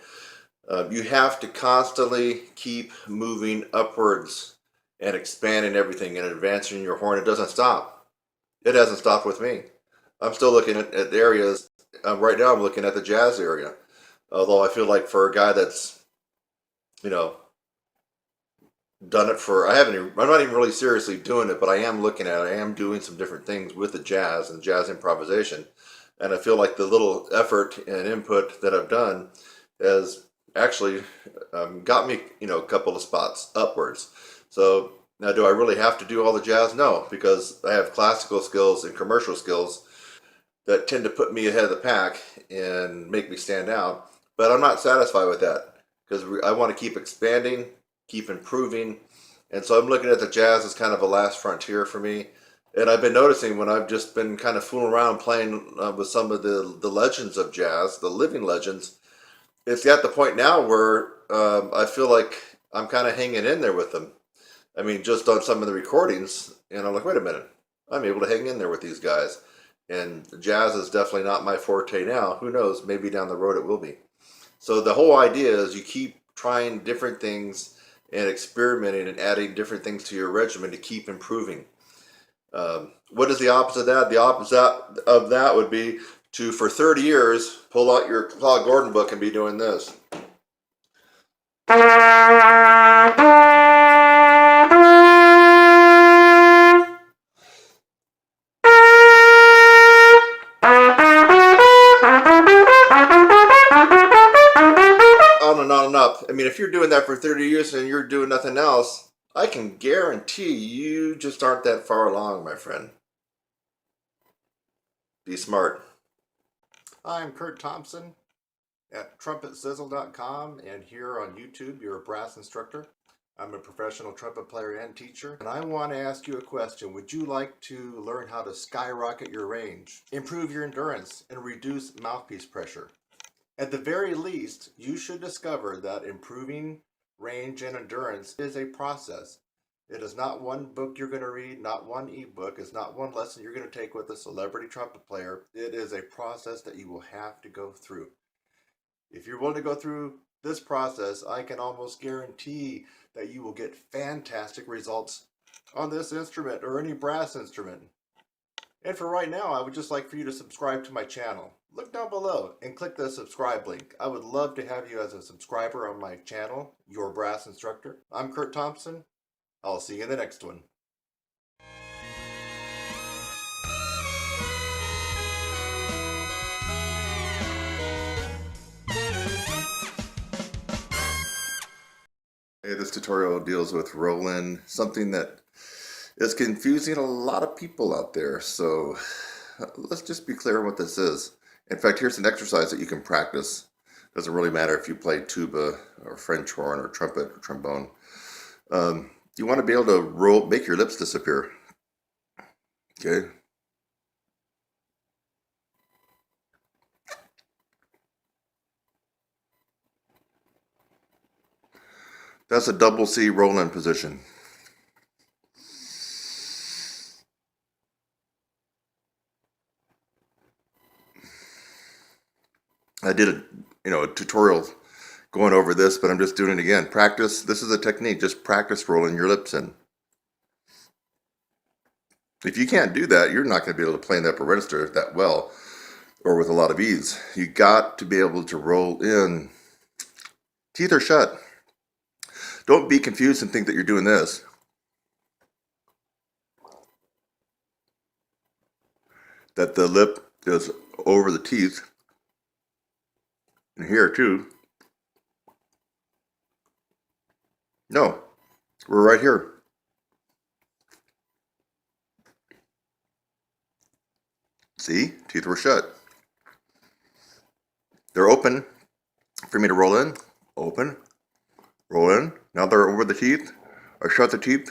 You have to constantly keep moving upwards and expanding everything and advancing your horn. It doesn't stop. It hasn't stopped with me. I'm still looking at areas. Right now I'm looking at the jazz area. Although I feel like for a guy that's, done it for, I'm not even really seriously doing it, but I am looking at it. I am doing some different things with the jazz and jazz improvisation. And I feel like the little effort and input that I've done has actually got me, a couple of spots upwards. So now, do I really have to do all the jazz? No, because I have classical skills and commercial skills that tend to put me ahead of the pack and make me stand out. But I'm not satisfied with that because I want to keep expanding, keep improving. And so I'm looking at the jazz as kind of a last frontier for me. And I've been noticing when I've just been kind of fooling around playing with some of the legends of jazz, the living legends, it's at the point now where I feel like I'm kind of hanging in there with them. I mean, just on some of the recordings, and I'm like, wait a minute, I'm able to hang in there with these guys. And jazz is definitely not my forte now. Who knows? Maybe down the road it will be. So the whole idea is you keep trying different things and experimenting and adding different things to your regimen to keep improving. What is the opposite of that? The opposite of that would be to, for 30 years, pull out your Claude Gordon book and be doing this. On and on and up. I mean, if you're doing that for 30 years and you're doing nothing else, I can guarantee you just aren't that far along, my friend. Be smart. I'm Kurt Thompson at TrumpetSizzle.com, and here on YouTube, you're a brass instructor. I'm a professional trumpet player and teacher, and I want to ask you a question. Would you like to learn how to skyrocket your range, improve your endurance, and reduce mouthpiece pressure? At the very least, you should discover that improving range and endurance is a process. It is not one book you're going to read, not one ebook. It's not one lesson you're going to take with a celebrity trumpet player. It is a process that you will have to go through. If you're willing to go through this process, I can almost guarantee that you will get fantastic results on this instrument or any brass instrument. And for right now, I would just like for you to subscribe to my channel. Look down below and click the subscribe link. I would love to have you as a subscriber on my channel, Your Brass Instructor. I'm Kurt Thompson. I'll see you in the next one. Hey, this tutorial deals with Roland, something that is confusing a lot of people out there. So let's just be clear on what this is. In fact, here's an exercise that you can practice. Doesn't really matter if you play tuba or French horn or trumpet or trombone. You want to be able to make your lips disappear. Okay. That's a double C Roland position. I did a tutorial going over this, but I'm just doing it again. Practice. This is a technique. Just practice rolling your lips in. If you can't do that, you're not going to be able to play in the upper register that well or with a lot of ease. You got to be able to roll in. Teeth are shut. Don't be confused and think that you're doing this. That the lip is over the teeth. And here too. No, we're right here. See, teeth were shut. They're open for me to roll in. Open, roll in. Now they're over the teeth. I shut the teeth.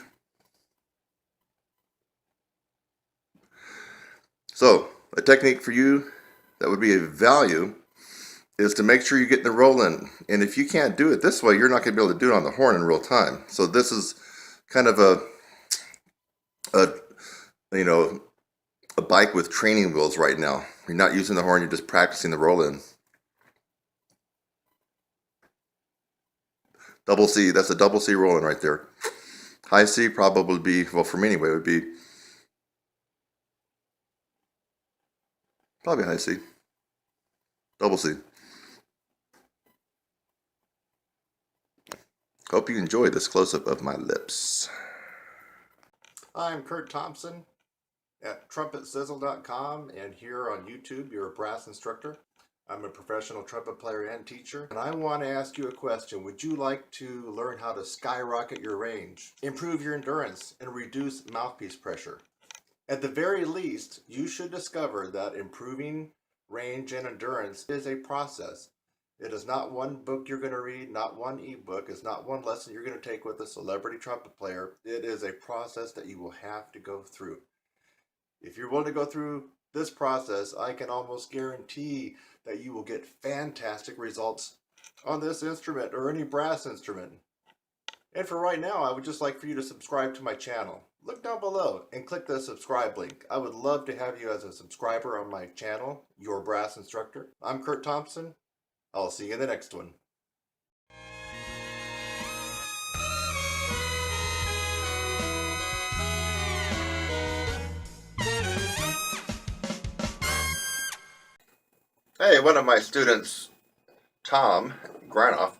So, a technique for you that would be a value is to make sure you get the roll in. And if you can't do it this way, you're not going to be able to do it on the horn in real time. So this is kind of a bike with training wheels right now. You're not using the horn, you're just practicing the roll in. Double C, that's a double C roll in right there. High C probably would be, well for me anyway, would be probably high C. Double C. Hope you enjoyed this close-up of my lips. I'm Kurt Thompson at TrumpetSizzle.com, and here on YouTube, you're a brass instructor. I'm a professional trumpet player and teacher, and I want to ask you a question. Would you like to learn how to skyrocket your range, improve your endurance, and reduce mouthpiece pressure? At the very least, you should discover that improving range and endurance is a process. It is not one book you're going to read, not one ebook. It's not one lesson you're going to take with a celebrity trumpet player. It is a process that you will have to go through. If you're willing to go through this process, I can almost guarantee that you will get fantastic results on this instrument or any brass instrument. And for right now, I would just like for you to subscribe to my channel. Look down below and click the subscribe link. I would love to have you as a subscriber on my channel, Your Brass Instructor. I'm Kurt Thompson. I'll see you in the next one. Hey, one of my students, Tom Granoff,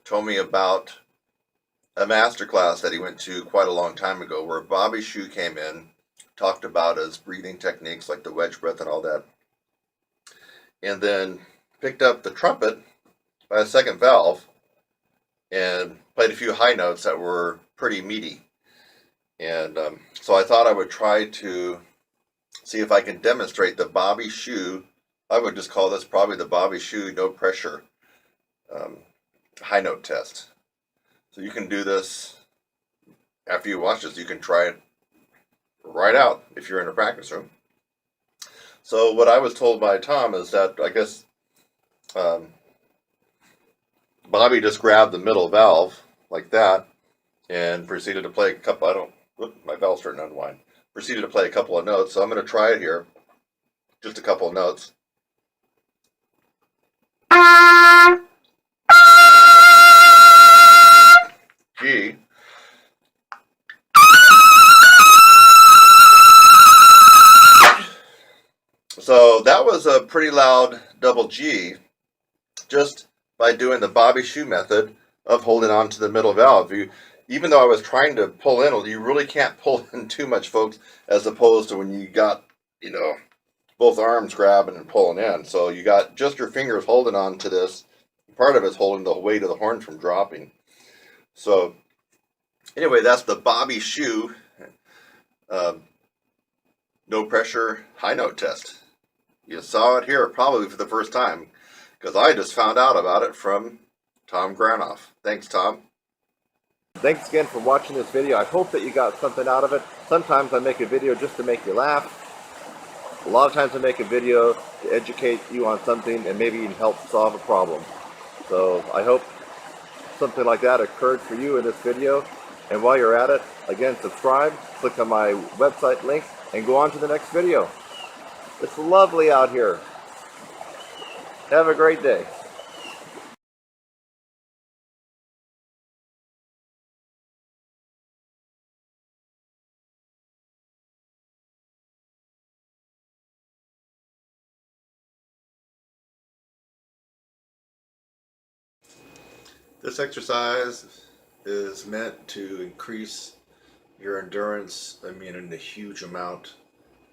told me about a master class that he went to quite a long time ago where Bobby Shue came in, talked about his breathing techniques like the wedge breath and all that, and then picked up the trumpet by a second valve and played a few high notes that were pretty meaty. And so I thought I would try to see if I can demonstrate the Bobby Shue. I would just call this probably the Bobby Shue no pressure high note test. So you can do this after you watch this. You can try it right out if you're in a practice room. So what I was told by Tom is that I guess Bobby just grabbed the middle valve like that and proceeded to play a couple. My valve's starting to unwind. Proceeded to play a couple of notes. So I'm going to try it here. Just a couple of notes. G. So that was a pretty loud double G just by doing the Bobby Shue method of holding on to the middle valve. Even though I was trying to pull in, you really can't pull in too much, folks, as opposed to when you got, both arms grabbing and pulling in. So you got just your fingers holding on to this. Part of it's holding the weight of the horn from dropping. So anyway, that's the Bobby Shue no pressure high note test. You saw it here probably for the first time because I just found out about it from Tom Granoff. Thanks, Tom. Thanks again for watching this video. I hope that you got something out of it. Sometimes I make a video just to make you laugh. A lot of times I make a video to educate you on something and maybe even help solve a problem. So I hope something like that occurred for you in this video. And while you're at it, again, subscribe, click on my website link, and go on to the next video. It's lovely out here. Have a great day. This exercise is meant to increase your endurance, in a huge amount,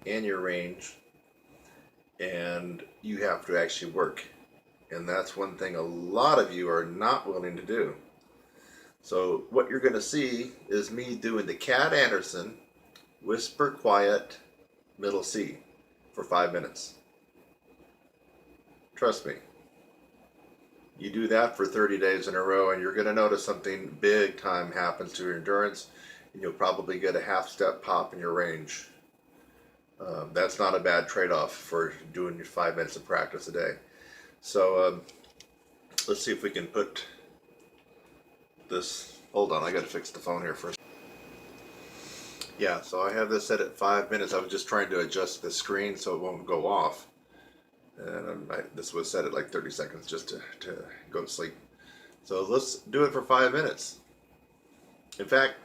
and your range, and you have to actually work. And that's one thing a lot of you are not willing to do. So what you're going to see is me doing the Cat Anderson whisper quiet middle C for 5 minutes. Trust me. You do that for 30 days in a row and you're going to notice something big time happens to your endurance, and you'll probably get a half step pop in your range. That's not a bad trade-off for doing your 5 minutes of practice a day. So let's see if we can put this. Hold on, I got to fix the phone here first. Yeah, so I have this set at 5 minutes. I was just trying to adjust the screen so it won't go off. And this was set at like 30 seconds just to go to sleep. So let's do it for 5 minutes. In fact,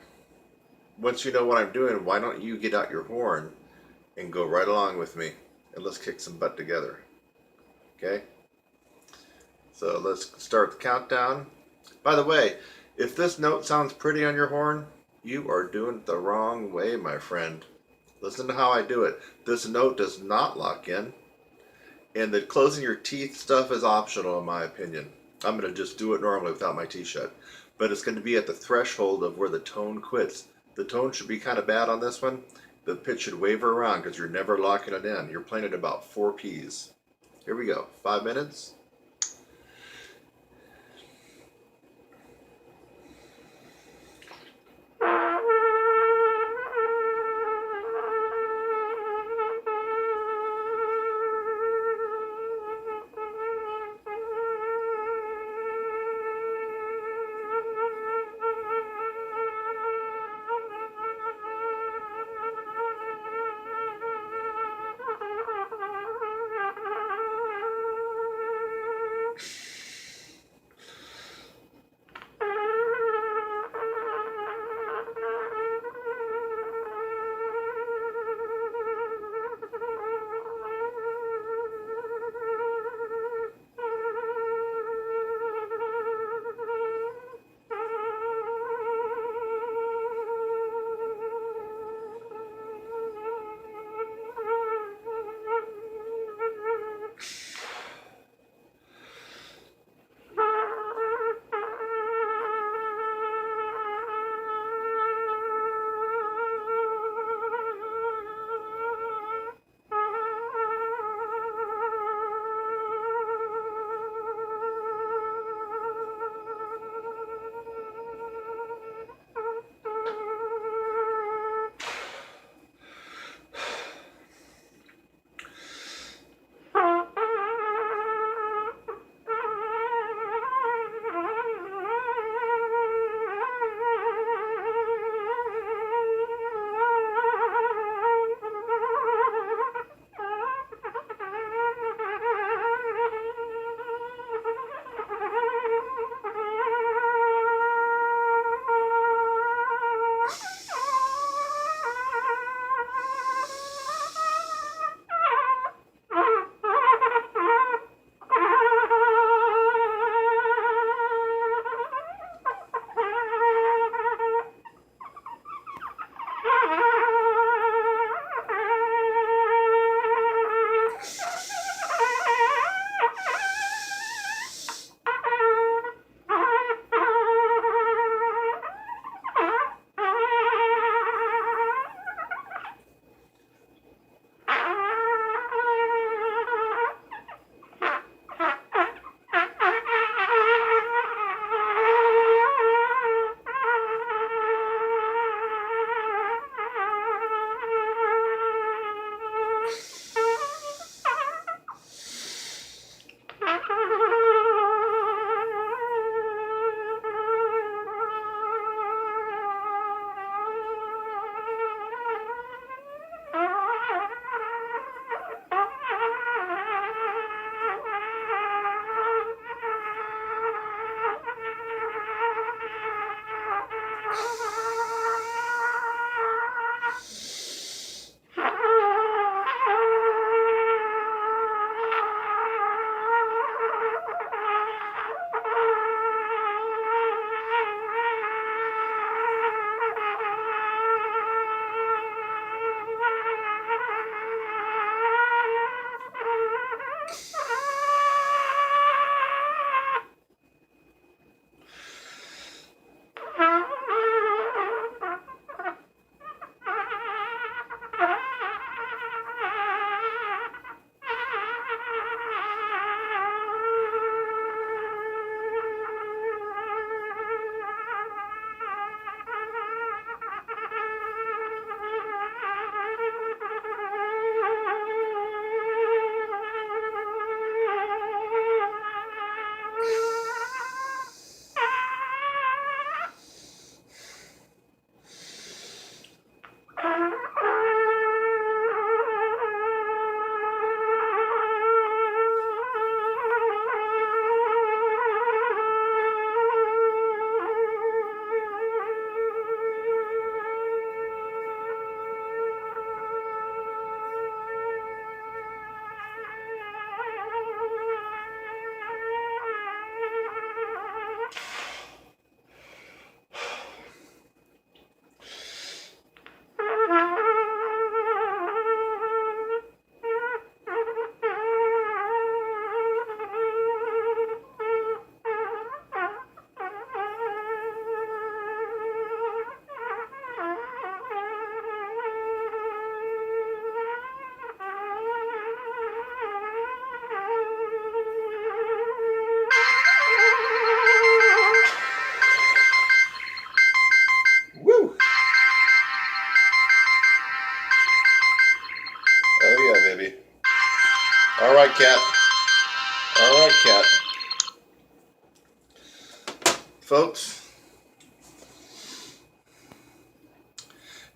once you know what I'm doing, why don't you get out your horn and go right along with me, and let's kick some butt together. Okay? So let's start the countdown. By the way, if this note sounds pretty on your horn, you are doing it the wrong way, my friend. Listen to how I do it. This note does not lock in, and the closing your teeth stuff is optional in my opinion. I'm going to just do it normally without my teeth shut. But it's going to be at the threshold of where the tone quits. The tone should be kind of bad on this one. The pitch should waver around because you're never locking it in. You're playing at about 4 Ps. Here we go. 5 minutes.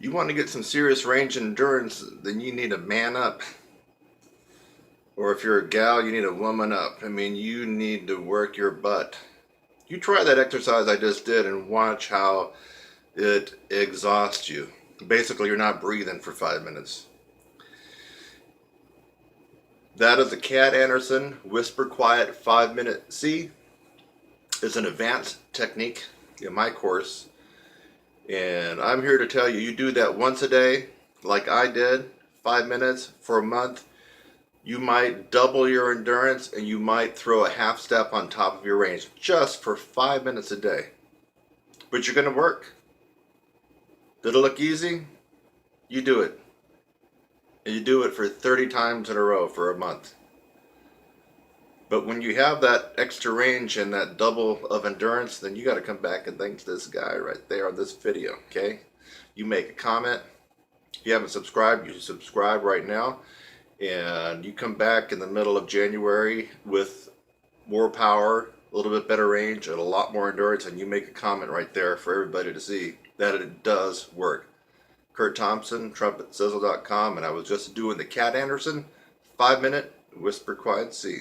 You want to get some serious range endurance, then you need to man up. Or if you're a gal, you need to woman up. I mean, you need to work your butt. You try that exercise I just did and watch how it exhausts you. Basically, you're not breathing for 5 minutes. That is a Cat Anderson Whisper Quiet 5-minute C. It's an advanced technique in my course. And I'm here to tell you, you do that once a day, like I did, 5 minutes for a month. You might double your endurance and you might throw a half step on top of your range just for 5 minutes a day. But you're going to work. Did it look easy? You do it. And you do it for 30 times in a row for a month. But when you have that extra range and that double of endurance, then you got to come back and thank this guy right there on this video, okay? You make a comment. If you haven't subscribed, you should subscribe right now. And you come back in the middle of January with more power, a little bit better range, and a lot more endurance, and you make a comment right there for everybody to see that it does work. Kurt Thompson, TrumpetSizzle.com, and I was just doing the Cat Anderson 5-minute Whisper Quiet C.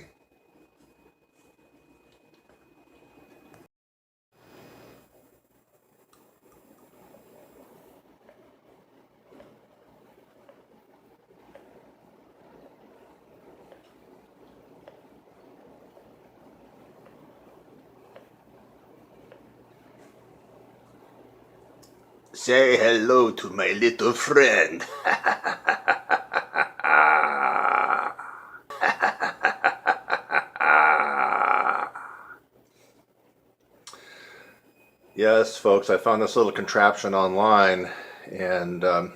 Say hello to my little friend. Yes, folks, I found this little contraption online, and I'm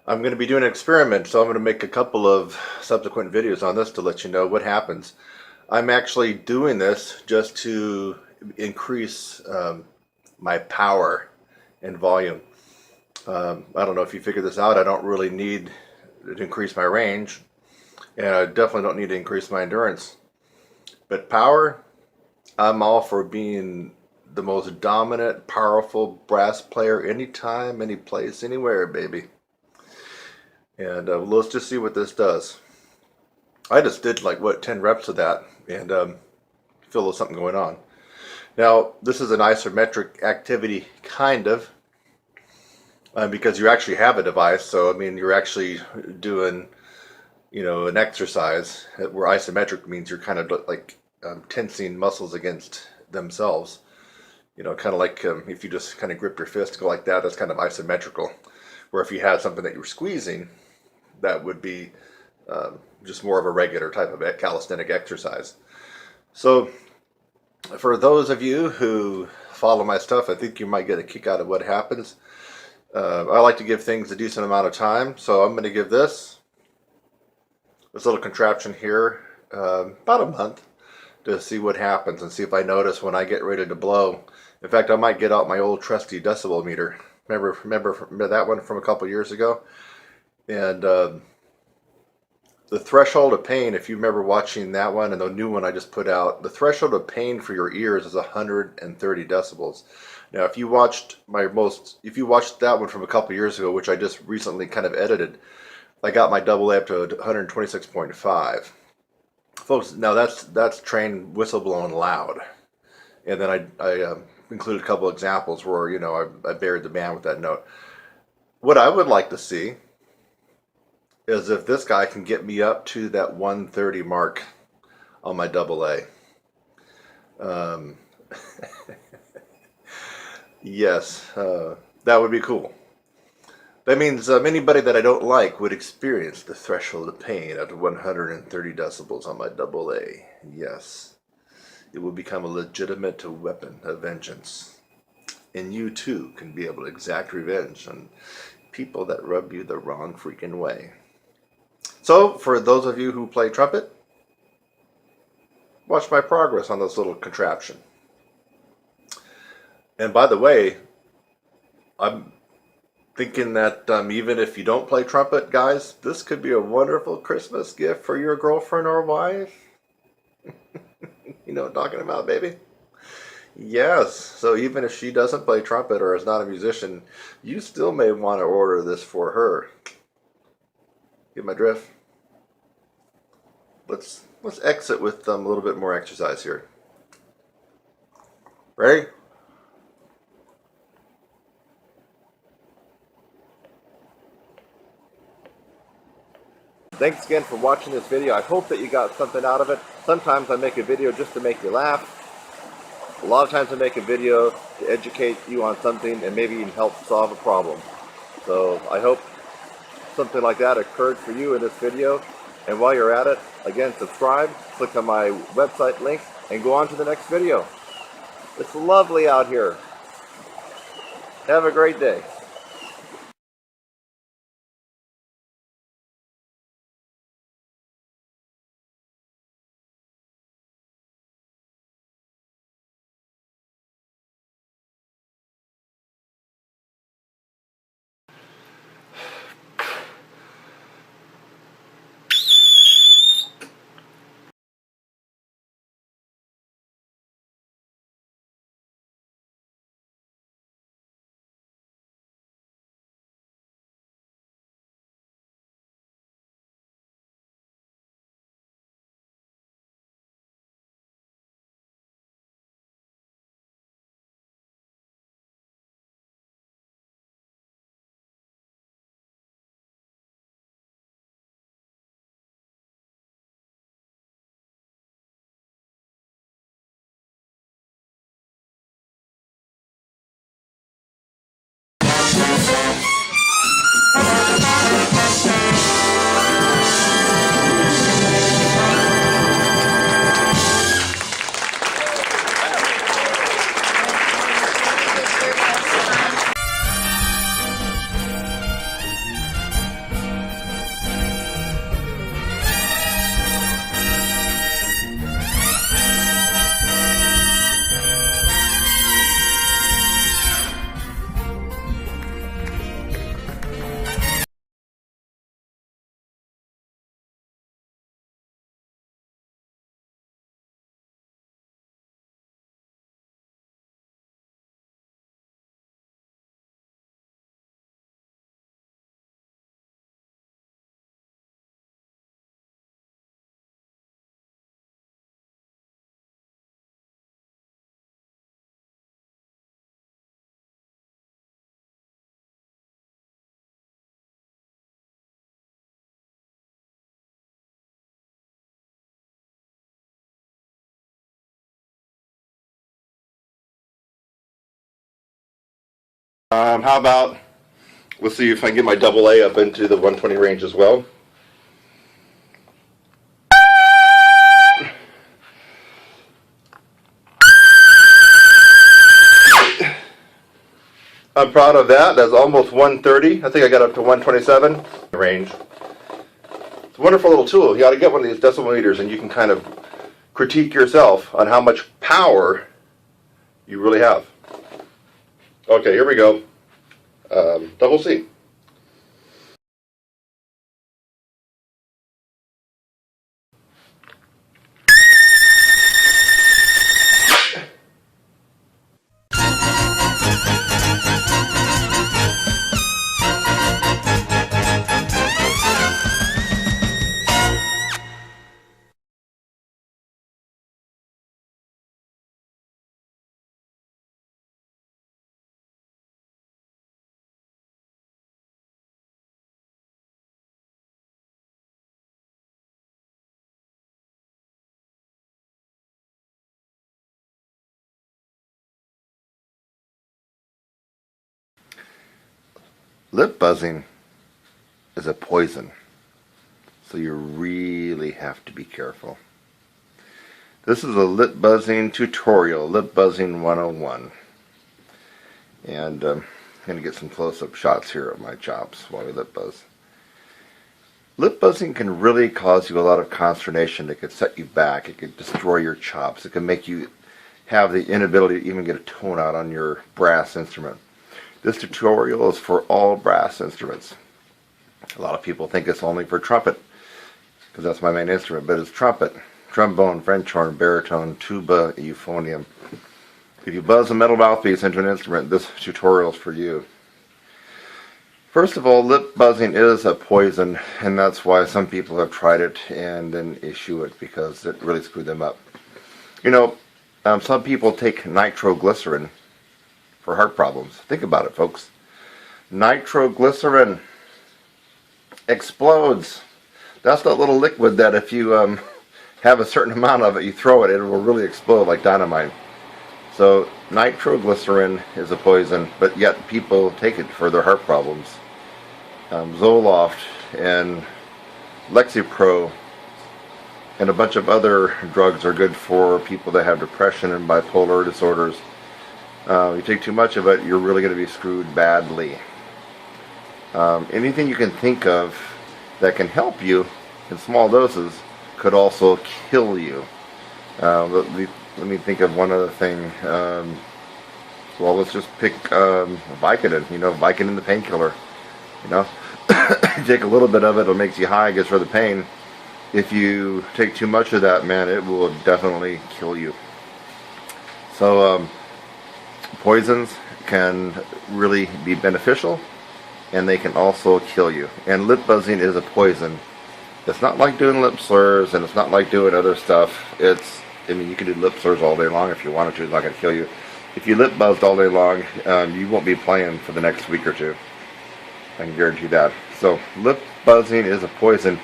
going to be doing an experiment, so I'm going to make a couple of subsequent videos on this to let you know what happens. I'm actually doing this just to increase my power and volume. I don't know if you figured this out. I don't really need to increase my range, and I definitely don't need to increase my endurance. But power, I'm all for being the most dominant, powerful brass player anytime, any place, anywhere, baby. And let's just see what this does. I just did like, 10 reps of that, and feel there's something going on. Now, this is an isometric activity, kind of, because you actually have a device. So, I mean, you're actually doing, an exercise where isometric means you're kind of like tensing muscles against themselves. Kind of like if you just kind of grip your fist, go like that, that's kind of isometrical. Where if you had something that you were squeezing, that would be just more of a regular type of calisthenic exercise. So, for those of you who follow my stuff, I think you might get a kick out of what happens. I like to give things a decent amount of time, so I'm going to give this little contraption here about a month to see what happens and see if I notice when I get ready to blow. In fact, I might get out my old trusty decibel meter. Remember that one from a couple years ago? And the threshold of pain, if you remember watching that one and the new one I just put out, the threshold of pain for your ears is 130 decibels. Now, if you watched that one from a couple years ago, which I just recently kind of edited, I got my double A up to 126.5. Folks, now that's trained whistleblowing loud. And then I included a couple examples where, I buried the band with that note. What I would like to see is if this guy can get me up to that 130 mark on my double A. Yes, that would be cool. That means anybody that I don't like would experience the threshold of pain at 130 decibels on my double A. Yes, it will become a legitimate weapon of vengeance. And you too can be able to exact revenge on people that rub you the wrong freaking way. So, for those of you who play trumpet, watch my progress on this little contraption. And by the way, I'm thinking that even if you don't play trumpet, guys, this could be a wonderful Christmas gift for your girlfriend or wife. You know what I'm talking about, baby? Yes, so even if she doesn't play trumpet or is not a musician, you still may want to order this for her. Get my drift? Let's exit with a little bit more exercise here. Ready? Thanks again for watching this video. I hope that you got something out of it. Sometimes I make a video just to make you laugh. A lot of times I make a video to educate you on something and maybe even help solve a problem. So I hope something like that occurred for you in this video. And while you're at it, again, subscribe, click on my website link, and go on to the next video. It's lovely out here. Have a great day. How about, let's see if I can get my double A up into the 120 range as well. I'm proud of that. That's almost 130. I think I got up to 127 range. It's a wonderful little tool. You ought to get one of these decimal meters and you can kind of critique yourself on how much power you really have. Okay, here we go. Double C. Lip buzzing is a poison, so you really have to be careful. This is a lip buzzing tutorial, lip buzzing 101. And I'm going to get some close-up shots here of my chops while we lip buzz. Lip buzzing can really cause you a lot of consternation. It could set you back. It could destroy your chops. It can make you have the inability to even get a tone out on your brass instrument. This tutorial is for all brass instruments. A lot of people think it's only for trumpet, because that's my main instrument, but it's trumpet, trombone, French horn, baritone, tuba, euphonium, If you buzz a metal mouthpiece into an instrument, this tutorial is for you. First of all, lip buzzing is a poison, and that's why some people have tried it and then issue it because it really screwed them up. You know, some people take nitroglycerin for heart problems. Think about it, folks. Nitroglycerin explodes. That's that little liquid that if you have a certain amount of it, you throw it, it will really explode like dynamite. So nitroglycerin is a poison, but yet people take it for their heart problems. Zoloft and Lexapro and a bunch of other drugs are good for people that have depression and bipolar disorders. You take too much of it, you're really going to be screwed badly. Anything you can think of that can help you in small doses could also kill you. Let me think of one other thing. Well, let's just pick Vicodin. You know, Vicodin, the painkiller. You know, you take a little bit of it, it makes you high, gets rid of the pain. If you take too much of that, man, it will definitely kill you. So poisons can really be beneficial, and they can also kill you. And lip buzzing is a poison. It's not like doing lip slurs, and it's not like doing other stuff. I mean, you can do lip slurs all day long if you wanted to. It's not going to kill you. If you lip buzzed all day long, you won't be playing for the next week or two. I can guarantee that. So lip buzzing is a poison,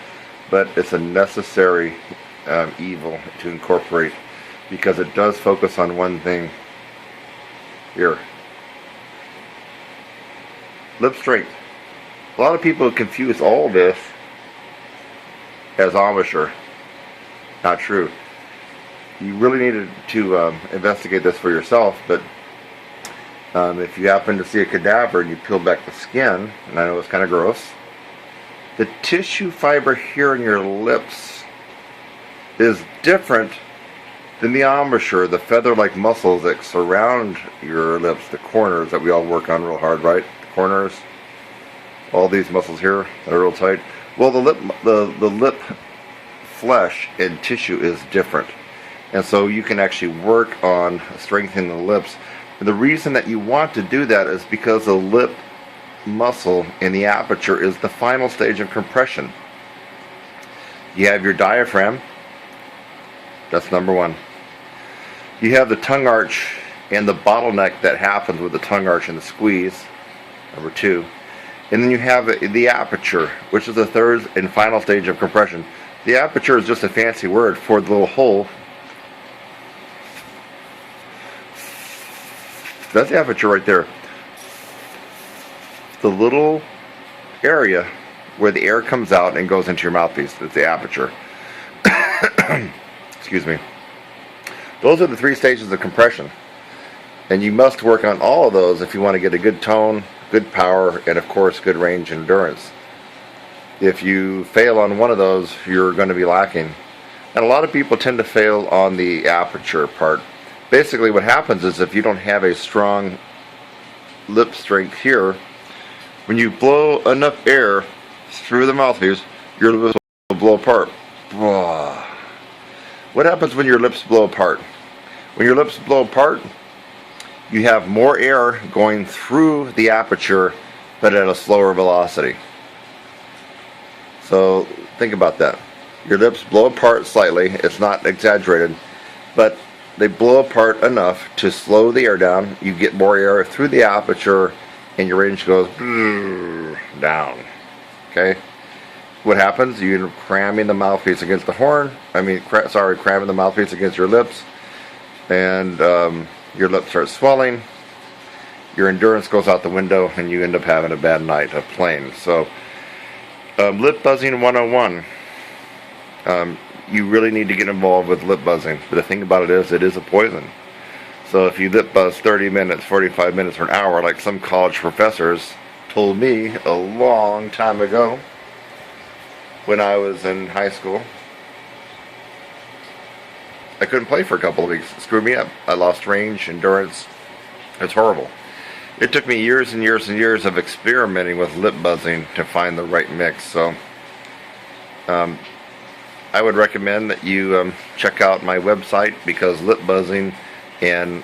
but it's a necessary evil to incorporate because it does focus on one thing. Here. Lip strength. A lot of people confuse all this as embouchure. Not true. You really need to investigate this for yourself, but if you happen to see a cadaver and you peel back the skin, and I know it's kind of gross, the tissue fiber here in your lips is different than the embouchure, the feather-like muscles that surround your lips, the corners that we all work on real hard, right? The corners, all these muscles here that are real tight. Well, the lip flesh and tissue is different. And so you can actually work on strengthening the lips. And the reason that you want to do that is because the lip muscle in the aperture is the final stage of compression. You have your diaphragm. That's number one. You have the tongue arch and the bottleneck that happens with the tongue arch and the squeeze. Number two. And then you have the aperture, which is the third and final stage of compression. The aperture is just a fancy word for the little hole. That's the aperture right there. The little area where the air comes out and goes into your mouthpiece. That's the aperture. Excuse me. Those are the three stages of compression. And you must work on all of those if you want to get a good tone, good power, and of course good range and endurance. If you fail on one of those, you're going to be lacking. And a lot of people tend to fail on the aperture part. Basically what happens is if you don't have a strong lip strength here, when you blow enough air through the mouthpiece, your lips will blow apart. What happens when your lips blow apart? When your lips blow apart, you have more air going through the aperture, but at a slower velocity. So think about that. Your lips blow apart slightly. It's not exaggerated, but they blow apart enough to slow the air down. You get more air through the aperture, and your range goes down. Okay? What happens? You end up cramming the mouthpiece against the horn. Cramming the mouthpiece against your lips, and your lips start swelling. Your endurance goes out the window, and you end up having a bad night of playing. So, lip buzzing 101. You really need to get involved with lip buzzing. But the thing about it is a poison. So if you lip buzz 30 minutes, 45 minutes, or an hour, like some college professors told me a long time ago when I was in high school, I couldn't play for a couple of weeks. It screwed me up. I lost range, endurance. It's horrible. It took me years and years and years of experimenting with lip buzzing to find the right mix. So I would recommend that you check out my website, because lip buzzing and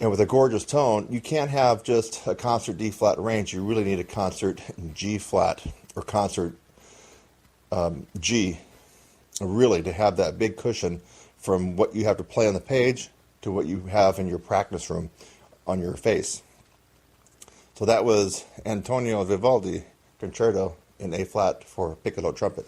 and with a gorgeous tone, you can't have just a concert D flat range. You really need a concert G flat or concert G, really, to have that big cushion from what you have to play on the page to what you have in your practice room on your face. So that was Antonio Vivaldi Concerto in A flat for piccolo trumpet.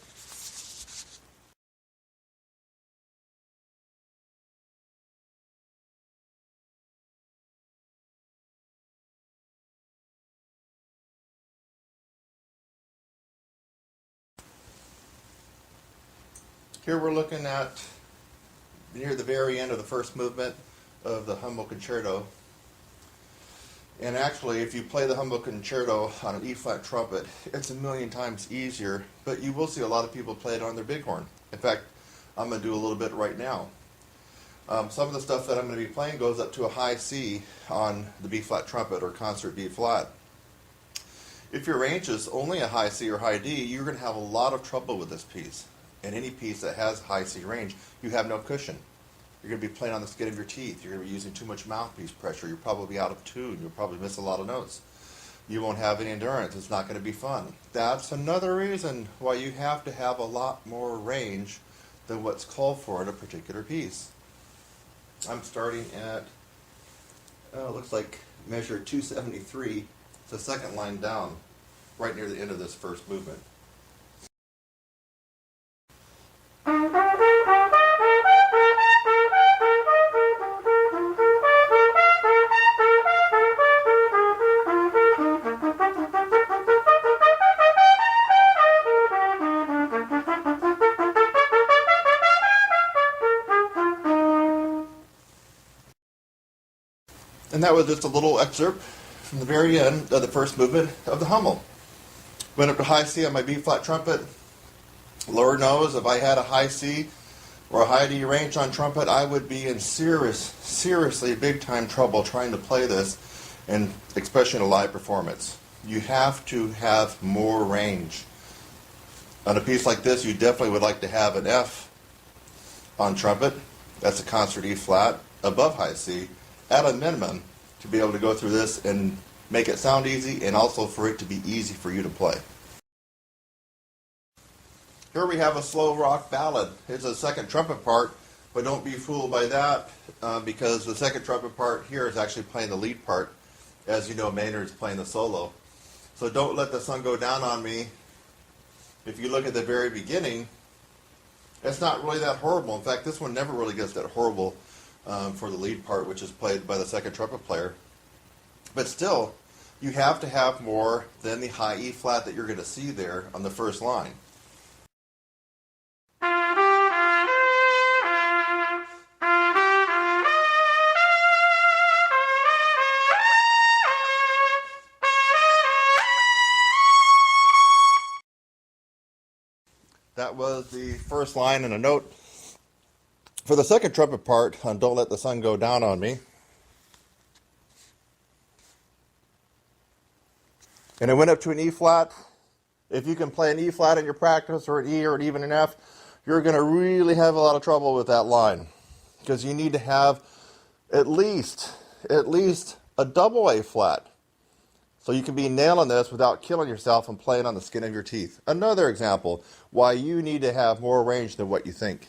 Here we're looking at near the very end of the first movement of the Humble Concerto. And actually, if you play the Humble Concerto on an E-flat trumpet, it's a million times easier, but you will see a lot of people play it on their bighorn. In fact, I'm going to do a little bit right now. Some of the stuff that I'm going to be playing goes up to a high C on the B-flat trumpet or concert B-flat. If your range is only a high C or high D, you're going to have a lot of trouble with this piece. And any piece that has high C range, you have no cushion. You're going to be playing on the skin of your teeth. You're going to be using too much mouthpiece pressure. You're probably out of tune. You'll probably miss a lot of notes. You won't have any endurance. It's not going to be fun. That's another reason why you have to have a lot more range than what's called for in a particular piece. I'm starting at, it looks like measure 273. It's the second line down, right near the end of this first movement. And that was just a little excerpt from the very end of the first movement of the Hummel. Went up to high C on my B-flat trumpet. Lord knows if I had a high C or a high D range on trumpet, I would be in seriously big-time trouble trying to play this, and especially in a live performance. You have to have more range. On a piece like this, you definitely would like to have an F on trumpet. That's a concert E-flat above high C, at a minimum, to be able to go through this and make it sound easy, and also for it to be easy for you to play. Here we have a slow rock ballad. It's a second trumpet part, but don't be fooled by that, because the second trumpet part here is actually playing the lead part. As you know, Maynard's playing the solo. So Don't Let the Sun Go Down on Me, if you look at the very beginning, it's not really that horrible. In fact, this one never really gets that horrible for the lead part, which is played by the second trumpet player. But still, you have to have more than the high E flat that you're going to see there on the first line. That was the first line and a note. For the second trumpet part on Don't Let the Sun Go Down on Me, and it went up to an E flat. If you can play an E flat in your practice, or an E, or even an F, you're going to really have a lot of trouble with that line, because you need to have at least a double A flat, so you can be nailing this without killing yourself and playing on the skin of your teeth. Another example why you need to have more range than what you think.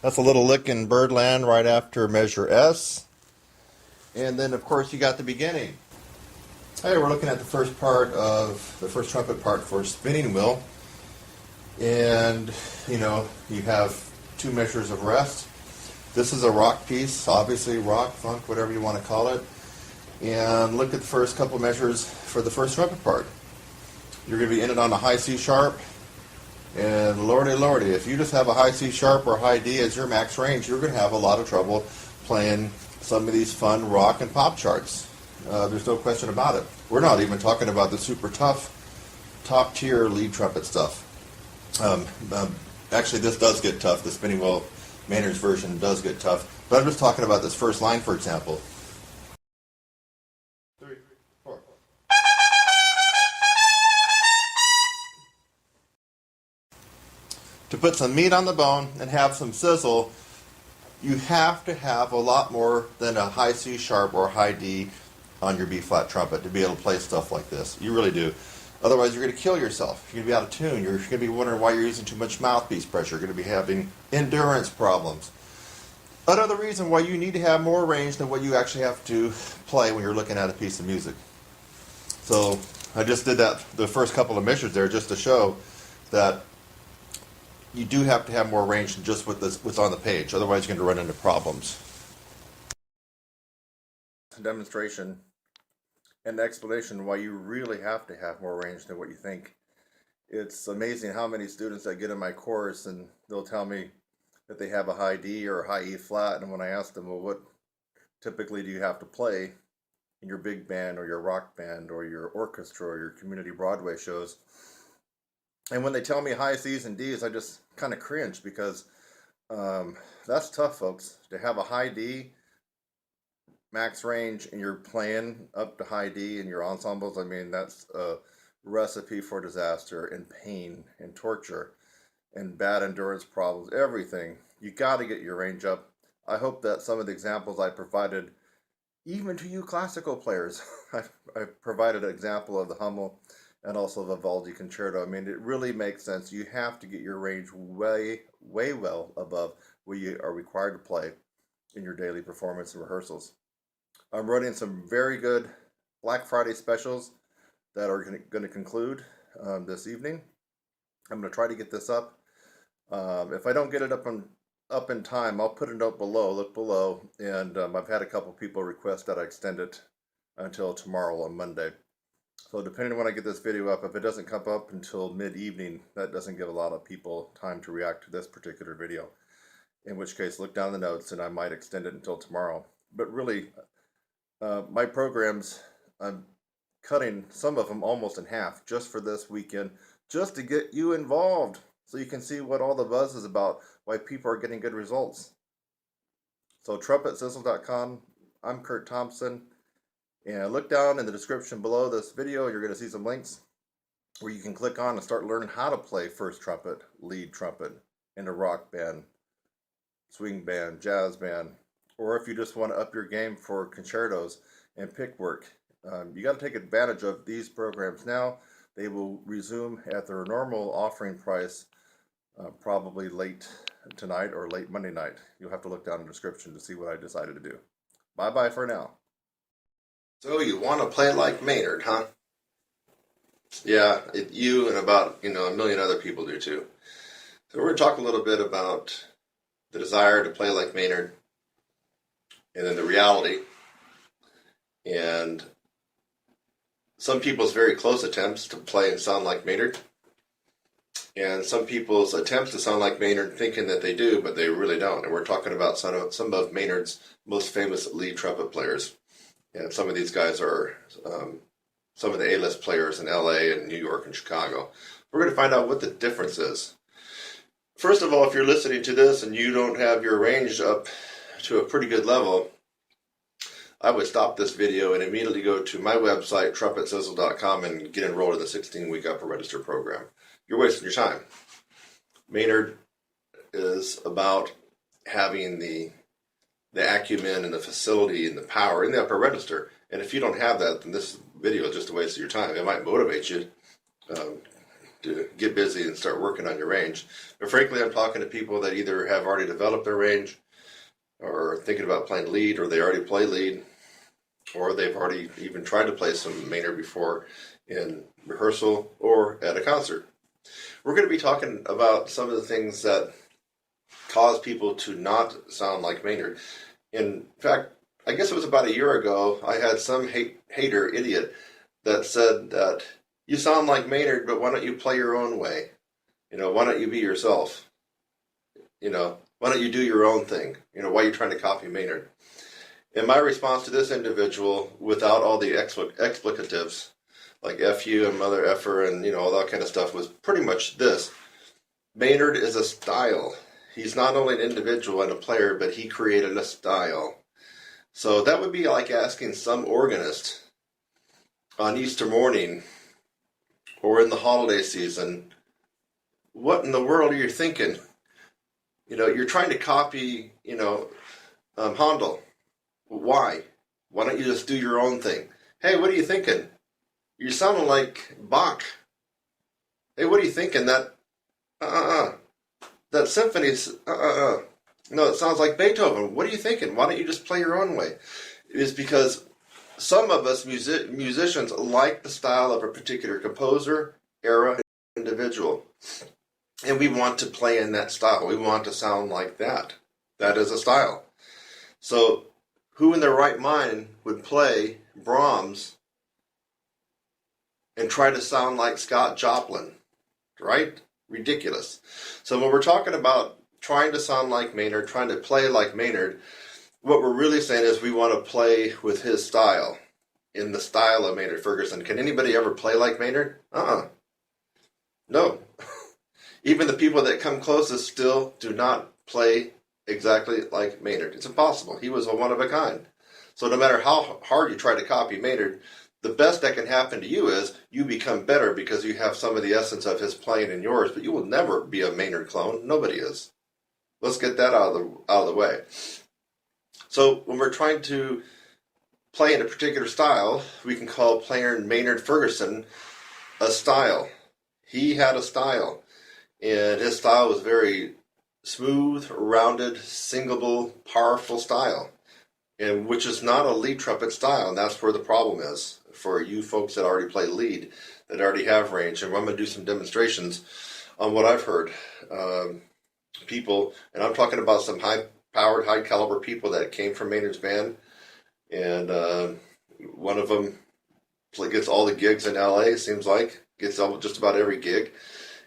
That's a little lick in Birdland right after measure S. And then, of course, you got the beginning. Hey, we're looking at the first part of the first trumpet part for Spinning Wheel. And, you know, you have two measures of rest. This is a rock piece, obviously rock, funk, whatever you want to call it. And look at the first couple measures for the first trumpet part. You're going to be in it on a high C sharp. And lordy, if you just have a high C sharp or high D as your max range, you're going to have a lot of trouble playing some of these fun rock and pop charts. There's no question about it. We're not even talking about the super tough, top tier lead trumpet stuff. Um, um, Actually, this does get tough. The spinning wheel Maynard's version does get tough. But I'm just talking about this first line, for example. 3, 4. To put some meat on the bone and have some sizzle, you have to have a lot more than a high C sharp or high D on your B flat trumpet to be able to play stuff like this. You really do. Otherwise, you're going to kill yourself. You're going to be out of tune. You're going to be wondering why you're using too much mouthpiece pressure. You're going to be having endurance problems. Another reason why you need to have more range than what you actually have to play when you're looking at a piece of music. So I just did that the first couple of measures there just to show that you do have to have more range than just what's on the page. Otherwise, you're going to run into problems. Demonstration and explanation why you really have to have more range than what you think. It's amazing how many students that get in my course and they'll tell me that they have a high D or a high E flat, and when I ask them, well, what typically do you have to play in your big band or your rock band or your orchestra or your community Broadway shows? And when they tell me high C's and D's, I just kind of cringe because that's tough, folks. To have a high D max range and you're playing up to high D in your ensembles, I mean, that's a recipe for disaster and pain and torture and bad endurance problems, everything. You got to get your range up. I hope that some of the examples I provided, even to you classical players, I provided an example of the Hummel and also the Vivaldi concerto. I mean, it really makes sense. You have to get your range way, way well above what you are required to play in your daily performance and rehearsals. I'm running some very good Black Friday specials that are going to conclude this evening. I'm going to try to get this up. If I don't get it up in time, I'll put a note below. Look below, and I've had a couple people request that I extend it until tomorrow on Monday. So depending on when I get this video up, if it doesn't come up until mid-evening, that doesn't give a lot of people time to react to this particular video. In which case, look down the notes, and I might extend it until tomorrow. But really, my programs, I'm cutting some of them almost in half just for this weekend, just to get you involved so you can see what all the buzz is about, why people are getting good results. So TrumpetSizzle.com, I'm Kurt Thompson, and look down in the description below this video. You're going to see some links where you can click on and start learning how to play first trumpet, lead trumpet in a rock band, swing band, jazz band, or if you just want to up your game for concertos and pick work. You got to take advantage of these programs now. They will resume at their normal offering price probably late tonight or late Monday night. You'll have to look down in the description to see what I decided to do. Bye-bye for now. So you want to play like Maynard, huh? Yeah, you and about, a million other people do too. So we're going to talk a little bit about the desire to play like Maynard, and then the reality, and some people's very close attempts to play and sound like Maynard, and some people's attempts to sound like Maynard thinking that they do, but they really don't. And we're talking about some of Maynard's most famous lead trumpet players. And some of these guys are some of the A-list players in LA and New York and Chicago. We're going to find out what the difference is. First of all, if you're listening to this and you don't have your range up to a pretty good level, I would stop this video and immediately go to my website, TrumpetSizzle.com, and get enrolled in the 16-week upper register program. You're wasting your time. Maynard is about having the acumen and the facility and the power in the upper register. And if you don't have that, then this video is just a waste of your time. It might motivate you to get busy and start working on your range. But frankly, I'm talking to people that either have already developed their range, or thinking about playing lead, or they already play lead, or they've already even tried to play some Maynard before in rehearsal or at a concert. We're going to be talking about some of the things that cause people to not sound like Maynard. In fact, I guess it was about a year ago, I had some hater idiot that said that you sound like Maynard, but why don't you play your own way? Why don't you be yourself? Why don't you do your own thing? Why are you trying to copy Maynard? And my response to this individual, without all the explicatives, like F you and mother effer and, all that kind of stuff, was pretty much this. Maynard is a style. He's not only an individual and a player, but he created a style. So that would be like asking some organist on Easter morning or in the holiday season, what in the world are you thinking? You're trying to copy, Handel. Why? Why don't you just do your own thing? Hey, what are you thinking? You're sounding like Bach. Hey, what are you thinking? That symphony's, No, it sounds like Beethoven. What are you thinking? Why don't you just play your own way? It is because some of us musicians like the style of a particular composer, era, individual. And we want to play in that style. We want to sound like that. That is a style. So who in their right mind would play Brahms and try to sound like Scott Joplin? Right? Ridiculous. So when we're talking about trying to sound like Maynard, trying to play like Maynard, what we're really saying is we want to play with his style, in the style of Maynard Ferguson. Can anybody ever play like Maynard? No. Even the people that come closest still do not play exactly like Maynard. It's impossible. He was a one of a kind. So no matter how hard you try to copy Maynard, the best that can happen to you is you become better because you have some of the essence of his playing in yours, but you will never be a Maynard clone. Nobody is. Let's get that out of the way. So when we're trying to play in a particular style, we can call player Maynard Ferguson a style. He had a style, and his style was very smooth, rounded, singable, powerful style, and which is not a lead trumpet style, and that's where the problem is for you folks that already play lead, that already have range. And I'm going to do some demonstrations on what I've heard. People, and I'm talking about some high-powered, high-caliber people that came from Maynard's band, and one of them gets all the gigs in LA, seems like, gets just about every gig,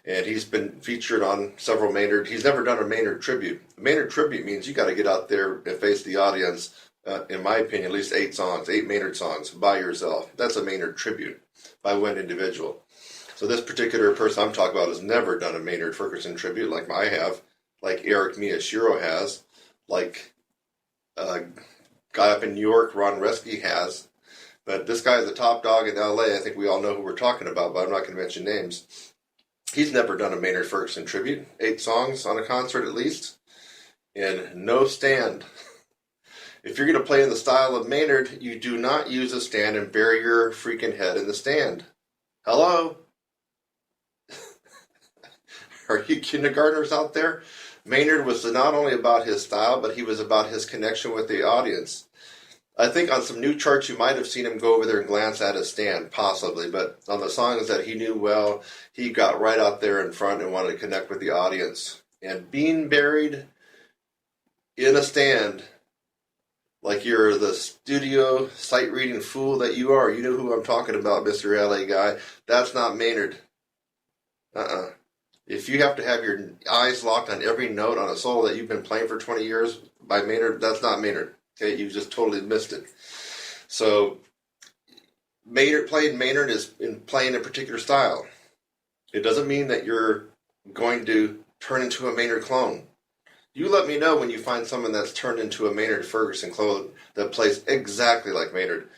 and he's been featured on several Maynard. He's never done a Maynard tribute. A Maynard tribute means you got to get out there and face the audience, in my opinion, at least 8 Maynard songs by yourself. That's a Maynard tribute by one individual. So this particular person I'm talking about has never done a Maynard Ferguson tribute like I have, like Eric Miyashiro has, like a guy up in New York, Ron Reski, has. But this guy is a top dog in LA. I think we all know who we're talking about, but I'm not going to mention names. He's never done a Maynard Ferguson tribute. 8 songs on a concert at least. And no stand. If you're going to play in the style of Maynard, you do not use a stand and bury your freaking head in the stand. Hello? Are you kindergartners out there? Maynard was not only about his style, but he was about his connection with the audience. I think on some new charts you might have seen him go over there and glance at his stand, possibly, but on the songs that he knew well, he got right out there in front and wanted to connect with the audience. And being buried in a stand, like you're the studio sight-reading fool that you are, you know who I'm talking about, Mr. LA guy, that's not Maynard. If you have to have your eyes locked on every note on a solo that you've been playing for 20 years by Maynard, that's not Maynard. Okay, you just totally missed it. So, Maynard is in playing a particular style. It doesn't mean that you're going to turn into a Maynard clone. You let me know when you find someone that's turned into a Maynard Ferguson clone that plays exactly like Maynard.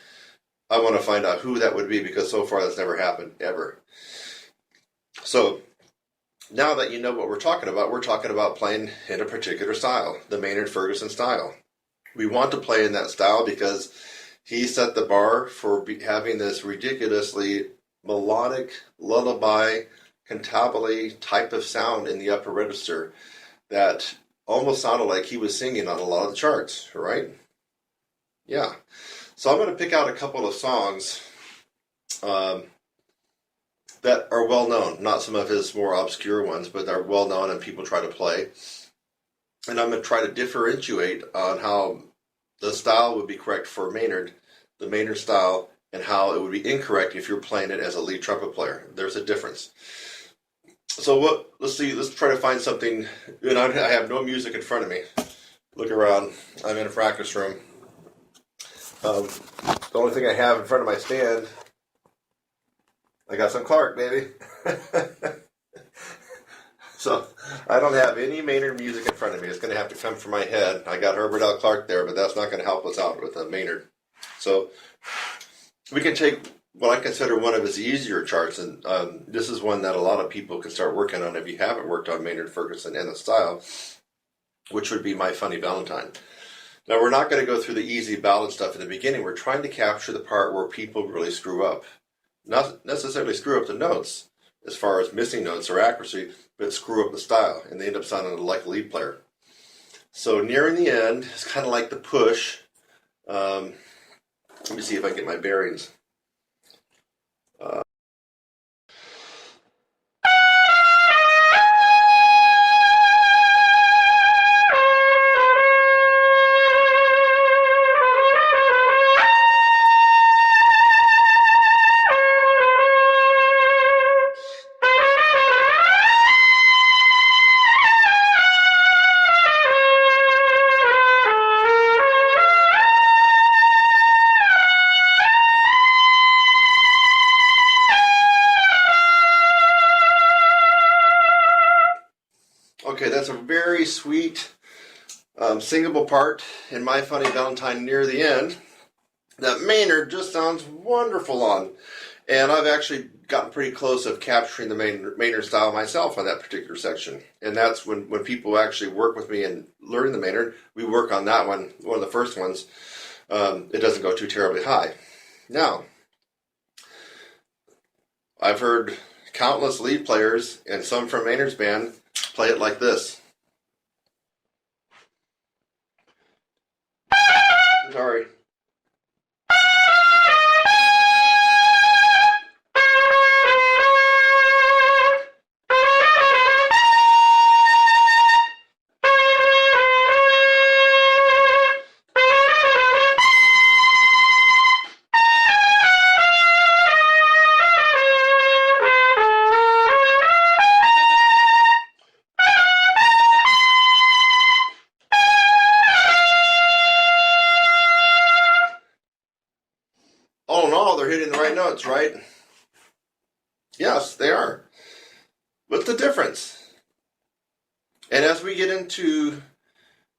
I want to find out who that would be because so far that's never happened, ever. So, now that you know what we're talking about playing in a particular style, the Maynard Ferguson style. We want to play in that style because he set the bar for having this ridiculously melodic, lullaby, cantabile type of sound in the upper register that almost sounded like he was singing on a lot of the charts, right? Yeah. So I'm going to pick out a couple of songs that are well known, not some of his more obscure ones, but they're well known and people try to play. And I'm going to try to differentiate on how the style would be correct for Maynard, the Maynard style, and how it would be incorrect if you're playing it as a lead trumpet player. There's a difference. So let's try to find something. And I have no music in front of me. Look around. I'm in a practice room. The only thing I have in front of my stand, I got some Clark, baby. So I don't have any Maynard music in front of me. It's going to have to come from my head. I got Herbert L. Clark there, but that's not going to help us out with a Maynard. So we can take what I consider one of his easier charts, and this is one that a lot of people can start working on if you haven't worked on Maynard Ferguson and the style, which would be My Funny Valentine. Now, we're not going to go through the easy ballad stuff in the beginning. We're trying to capture the part where people really screw up. Not necessarily screw up the notes as far as missing notes or accuracy, but screw up the style, and they end up sounding like a lead player. So nearing the end, it's kind of like the push. Let me see if I can get my bearings. Okay, that's a very sweet singable part in My Funny Valentine near the end that Maynard just sounds wonderful on. And I've actually gotten pretty close of capturing the Maynard style myself on that particular section. And that's when people actually work with me and learning the Maynard, we work on that one of the first ones. It doesn't go too terribly high. Now, I've heard countless lead players and some from Maynard's band play it like this. Sorry. All in all, they're hitting the right notes, right? Yes, they are. What's the difference? And as we get into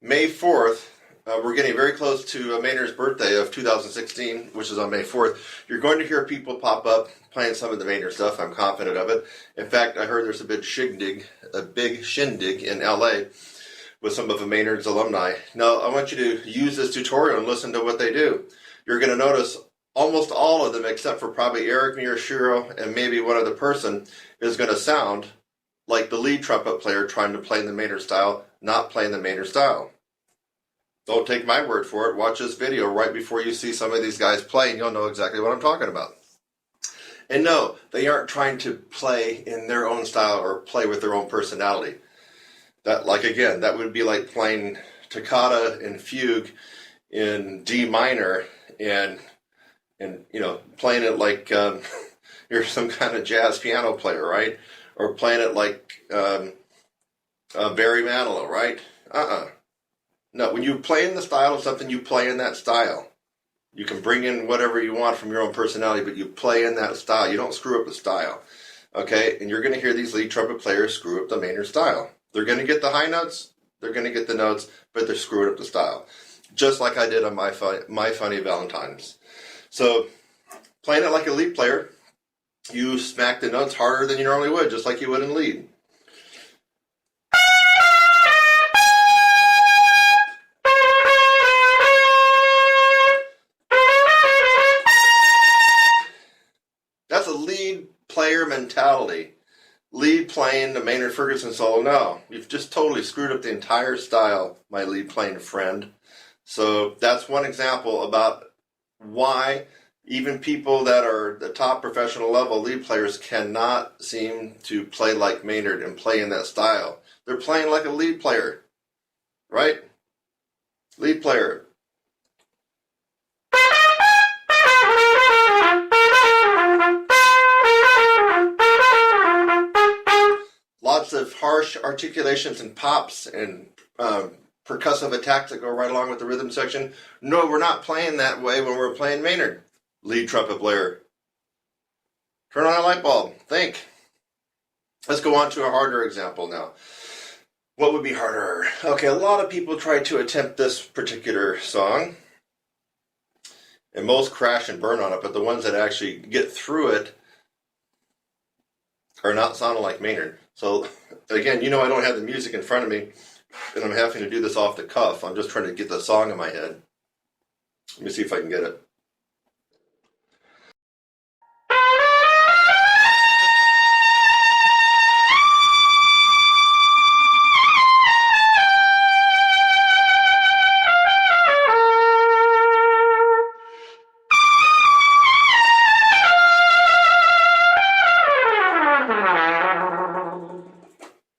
May 4th, we're getting very close to Maynard's birthday of 2016, which is on May 4th. You're going to hear people pop up playing some of the Maynard stuff. I'm confident of it. In fact, I heard there's a big shindig in LA with some of the Maynard's alumni. Now, I want you to use this tutorial and listen to what they do. You're going to notice almost all of them, except for probably Eric Miyashiro and maybe one other person, is going to sound like the lead trumpet player trying to play in the Maynard style, not playing the Maynard style. Don't take my word for it. Watch this video right before you see some of these guys play, and you'll know exactly what I'm talking about. And no, they aren't trying to play in their own style or play with their own personality. That, like, again, that would be like playing toccata and fugue in D minor and you know, playing it like you're some kind of jazz piano player, right? Or playing it like Barry Manilow, right? No, when you play in the style of something, you play in that style. You can bring in whatever you want from your own personality, but you play in that style. You don't screw up the style, okay? And you're going to hear these lead trumpet players screw up the Maynard style. They're going to get the high notes, they're going to get the notes, but they're screwing up the style. Just like I did on My Funny Valentines. So, playing it like a lead player, you smack the notes harder than you normally would, just like you would in lead. That's a lead player mentality. Lead playing the Maynard Ferguson solo. No, you've just totally screwed up the entire style, my lead playing friend. So that's one example about why even people that are the top professional level lead players cannot seem to play like Maynard and play in that style. They're playing like a lead player, right? Lead player. Lots of harsh articulations and pops and percussive attacks that go right along with the rhythm section. No, we're not playing that way when we're playing Maynard. Lead trumpet player. Turn on a light bulb. Think. Let's go on to a harder example now. What would be harder? Okay, a lot of people try to attempt this particular song, and most crash and burn on it, but the ones that actually get through it are not sounding like Maynard. So, again, I don't have the music in front of me, and I'm having to do this off the cuff. I'm just trying to get the song in my head. Let me see if I can get it.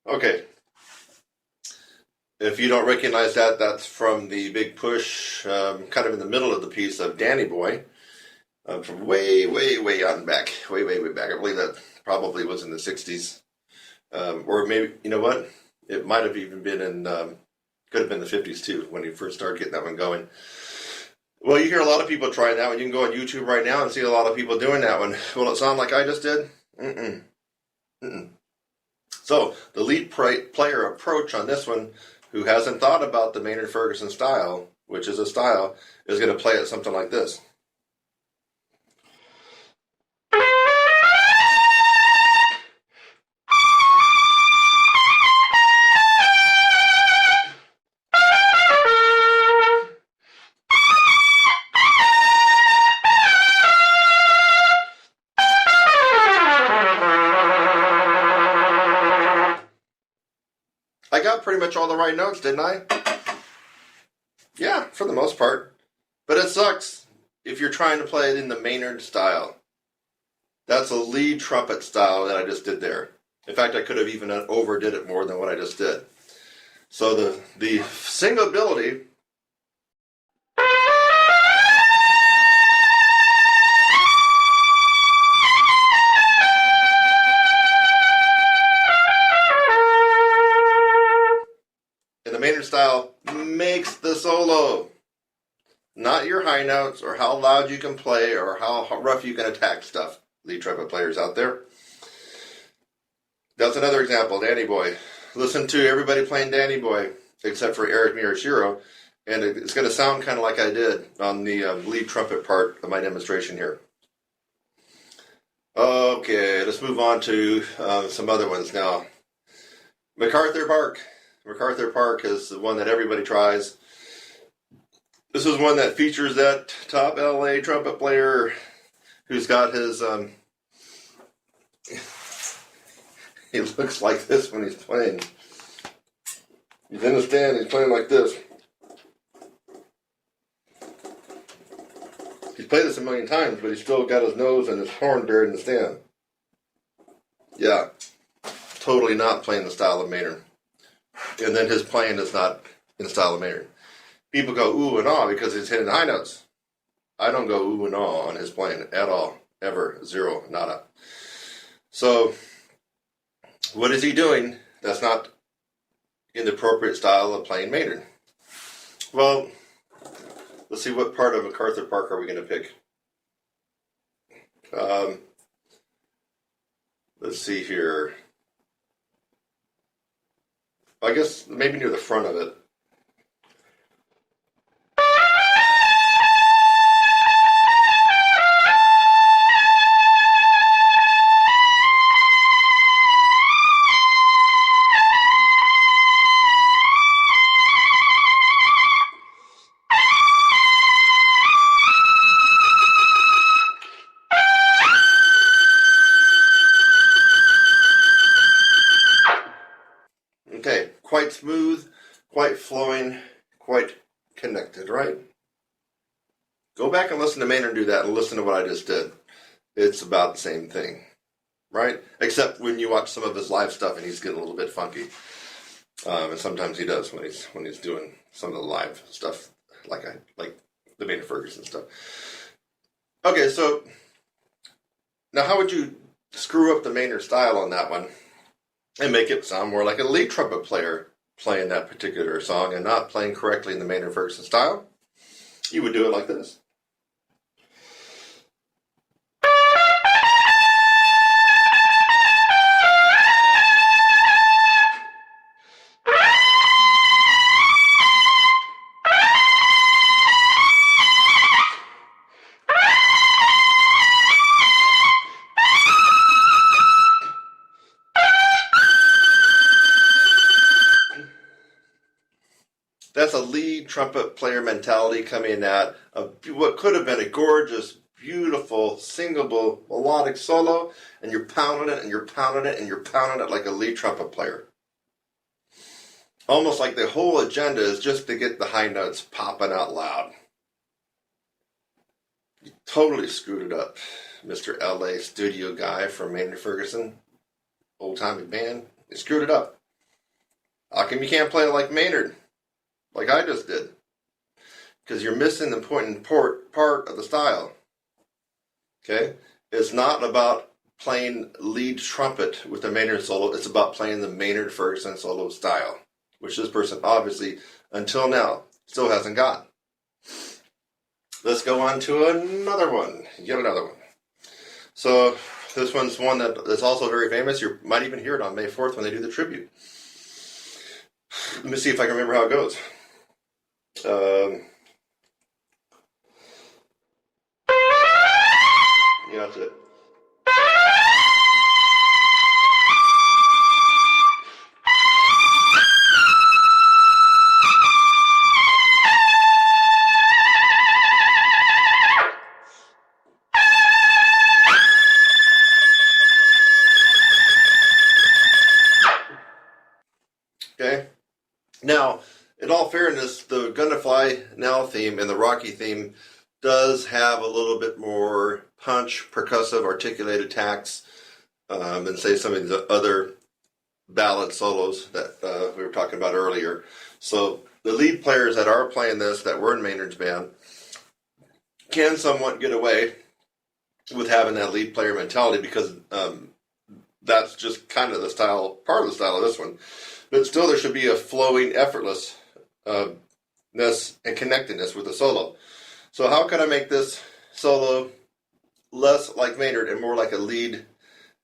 Okay. If you don't recognize that, that's from the Big Push, kind of in the middle of the piece of Danny Boy, from way, way, way on back. Way, way, way back. I believe that probably was in the 60s. Or maybe, you know what? It might have even been could have been the 50s too, when he first started getting that one going. Well, you hear a lot of people trying that one. You can go on YouTube right now and see a lot of people doing that one. Will it sound like I just did? Mm-mm. Mm-mm. So, the lead player approach on this one, who hasn't thought about the Maynard Ferguson style, which is a style, is going to play it something like this. I got pretty much all the right notes, didn't I? Yeah, for the most part. But it sucks if you're trying to play it in the Maynard style. That's a lead trumpet style that I just did there. In fact, I could have even overdid it more than what I just did. So the singability in the Maynard style makes the solo. Not your high notes or how loud you can play or how rough you can attack stuff, lead trumpet players out there. That's another example, Danny Boy. Listen to everybody playing Danny Boy, except for Eric Miyashiro, and it's going to sound kind of like I did on the lead trumpet part of my demonstration here. Okay, let's move on to some other ones now. MacArthur Park. MacArthur Park is the one that everybody tries. This is one that features that top LA trumpet player who's got his, he looks like this when he's playing. He's in the stand, he's playing like this. He's played this a million times, but he's still got his nose and his horn buried in the stand. Yeah, totally not playing the style of Maynard. And then his playing is not in the style of Maynard. People go ooh and ah because he's hitting high notes. I don't go ooh and ah on his playing at all. Ever. Zero. Nada. So, what is he doing that's not in the appropriate style of playing Maynard? Well, let's see, what part of MacArthur Park are we going to pick? Let's see here. I guess maybe near the front of it. Okay, quite smooth, quite flowing, quite connected, right? Go back and listen to Maynard do that and listen to what I just did. It's about the same thing, right? Except when you watch some of his live stuff and he's getting a little bit funky. And sometimes he does when he's doing some of the live stuff, like the Maynard Ferguson stuff. Okay, so now how would you screw up the Maynard style on that one and make it sound more like a lead trumpet player playing that particular song and not playing correctly in the Maynard Ferguson style? You would do it like this. lead trumpet player mentality coming at what could have been a gorgeous, beautiful, singable, melodic solo, and you're pounding it and you're pounding it and you're pounding it like a lead trumpet player. Almost like the whole agenda is just to get the high notes popping out loud. You totally screwed it up, Mr. LA studio guy from Maynard Ferguson, old-timey band. You screwed it up. How come you can't play it like Maynard, like I just did? Because you're missing the important part of the style. Okay? It's not about playing lead trumpet with the Maynard solo. It's about playing the Maynard Ferguson solo style, which this person obviously, until now, still hasn't got. Let's go on to another one. Yet another one. So this one's one that's also very famous. You might even hear it on May 4th when they do the tribute. Let me see if I can remember how it goes. Yeah, that's it. Okay. Now, in all fairness, the Gonna Fly Now theme and the Rocky theme does have a little bit more punch, percussive, articulated attacks than, say, some of the other ballad solos that we were talking about earlier. So the lead players that are playing this, that were in Maynard's band, can somewhat get away with having that lead player mentality because that's just kind of the style, part of the style of this one. But still, there should be a flowing, effortlessness and connectedness with the solo. So how can I make this solo less like Maynard and more like a lead,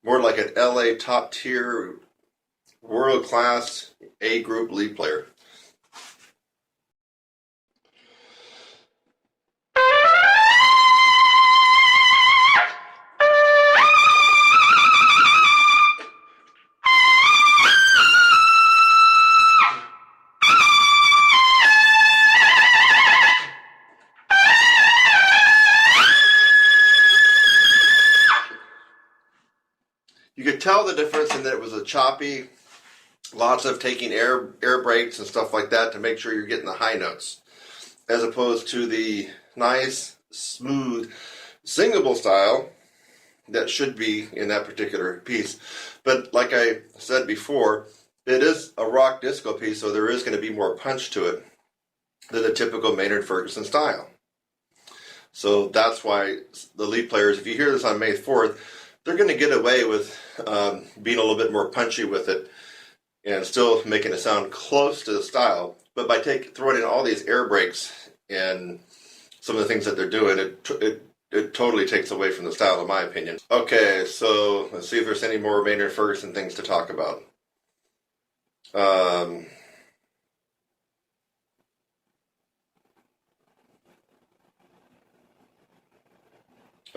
more like an LA top tier, world class A group lead player? You could tell the difference in that it was a choppy, lots of taking air breaks and stuff like that to make sure you're getting the high notes, as opposed to the nice, smooth, singable style that should be in that particular piece. But like I said before, it is a rock disco piece, so there is going to be more punch to it than the typical Maynard Ferguson style. So that's why the lead players, if you hear this on May 4th, they're going to get away with being a little bit more punchy with it and still making it sound close to the style. But by throwing in all these air breaks and some of the things that they're doing, it totally takes away from the style, in my opinion. Okay, so let's see if there's any more Maynard Ferguson things to talk about. But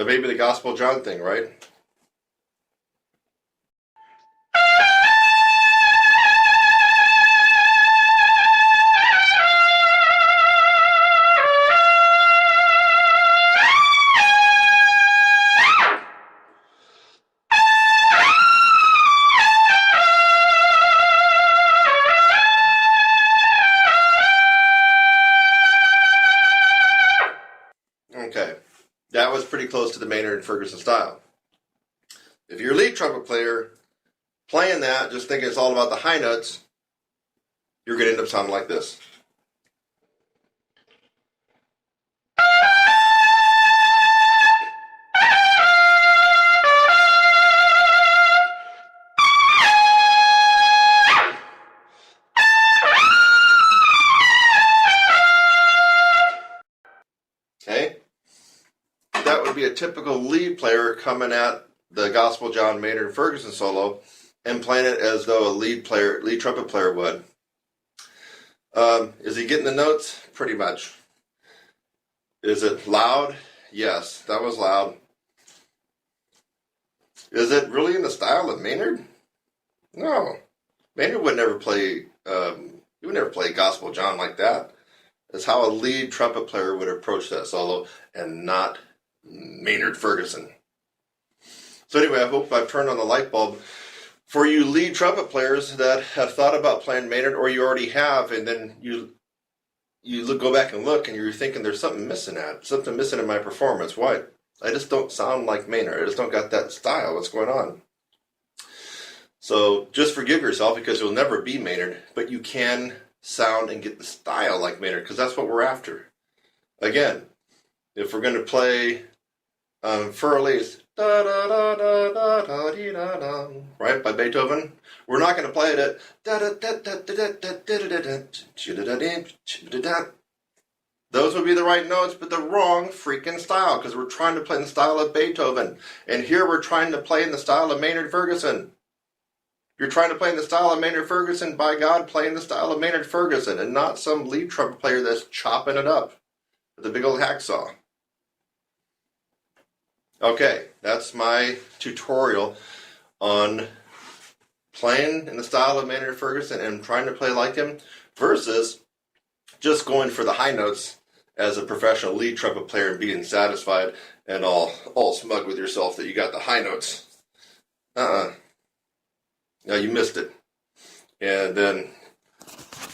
maybe the Gospel John thing, right? Okay, that was pretty close to the Maynard and Ferguson style. If you're a lead trumpet player playing that, just thinking it's all about the high notes, you're going to end up sounding like this. Okay? That would be a typical lead player coming at the Gospel John Maynard Ferguson solo and playing it as though a lead trumpet player would. Is he getting the notes? Pretty much. Is it loud? Yes, that was loud. Is it really in the style of Maynard? No. Maynard would never play. He would never play Gospel John like that. is how a lead trumpet player would approach that solo, and not Maynard Ferguson. So anyway, I hope I've turned on the light bulb for you lead trumpet players that have thought about playing Maynard, or you already have, and then you go back and look, and you're thinking there's something missing in my performance. Why? I just don't sound like Maynard. I just don't got that style. What's going on? So just forgive yourself, because you'll never be Maynard, but you can sound and get the style like Maynard, because that's what we're after. Again, if we're going to play Fur-Elise, da da da da da da dee da da, right, by Beethoven, we're not going to play it at da da da da da da da da da. Those would be the right notes, but the wrong freaking style, because we're trying to play in the style of Beethoven, and here we're trying to play in the style of Maynard Ferguson. You're trying to play in the style of Maynard Ferguson. By God, play in the style of Maynard Ferguson, and not some lead trumpet player that's chopping it up with a big old hacksaw. Okay, that's my tutorial on playing in the style of Maynard Ferguson and trying to play like him, versus just going for the high notes as a professional lead trumpet player and being satisfied and all smug with yourself that you got the high notes. No, you missed it. And then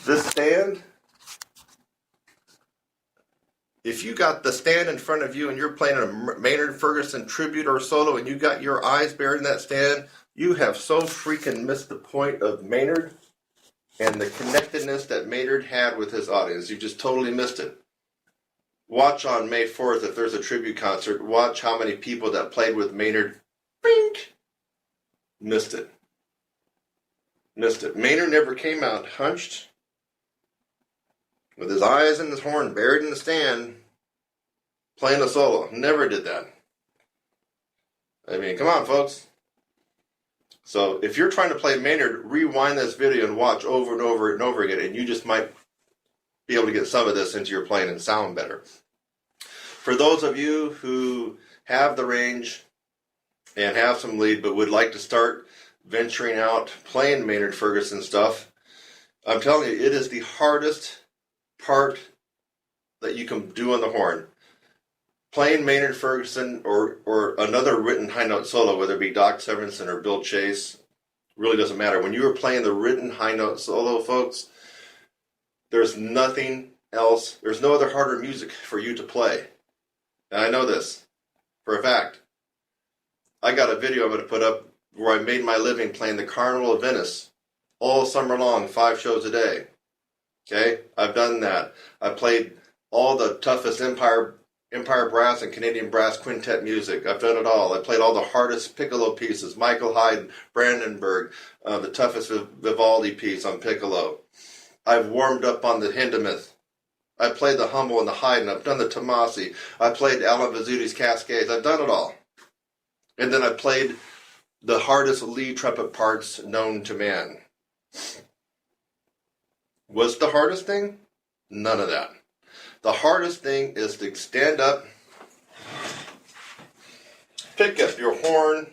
this stand, if you got the stand in front of you and you're playing a Maynard Ferguson tribute or solo and you got your eyes buried in that stand, you have so freaking missed the point of Maynard and the connectedness that Maynard had with his audience. You just totally missed it. Watch on May 4th, if there's a tribute concert, watch how many people that played with Maynard, bink, missed it. Missed it. Maynard never came out hunched, with his eyes and his horn buried in the stand, playing a solo. Never did that. I mean, come on, folks. So if you're trying to play Maynard, rewind this video and watch over and over and over again, and you just might be able to get some of this into your playing and sound better. For those of you who have the range and have some lead but would like to start venturing out playing Maynard Ferguson stuff, I'm telling you, it is the hardest part that you can do on the horn. Playing Maynard Ferguson or another written high note solo, whether it be Doc Severinsen or Bill Chase, really doesn't matter. When you are playing the written high note solo, folks, there's nothing else. There's no other harder music for you to play. And I know this for a fact. I got a video I'm going to put up where I made my living playing the Carnival of Venice all summer long, 5 shows a day. Okay? I've done that. I played all the toughest Empire Brass and Canadian Brass Quintet music. I've done it all. I played all the hardest piccolo pieces, Michael Haydn, Brandenburg, the toughest Vivaldi piece on piccolo. I've warmed up on the Hindemith. I played the Hummel and the Haydn. I've done the Tomasi. I played Alan Vizuti's Cascades. I've done it all. And then I played the hardest lead trumpet parts known to man. What's the hardest thing? None of that. The hardest thing is to stand up, pick up your horn,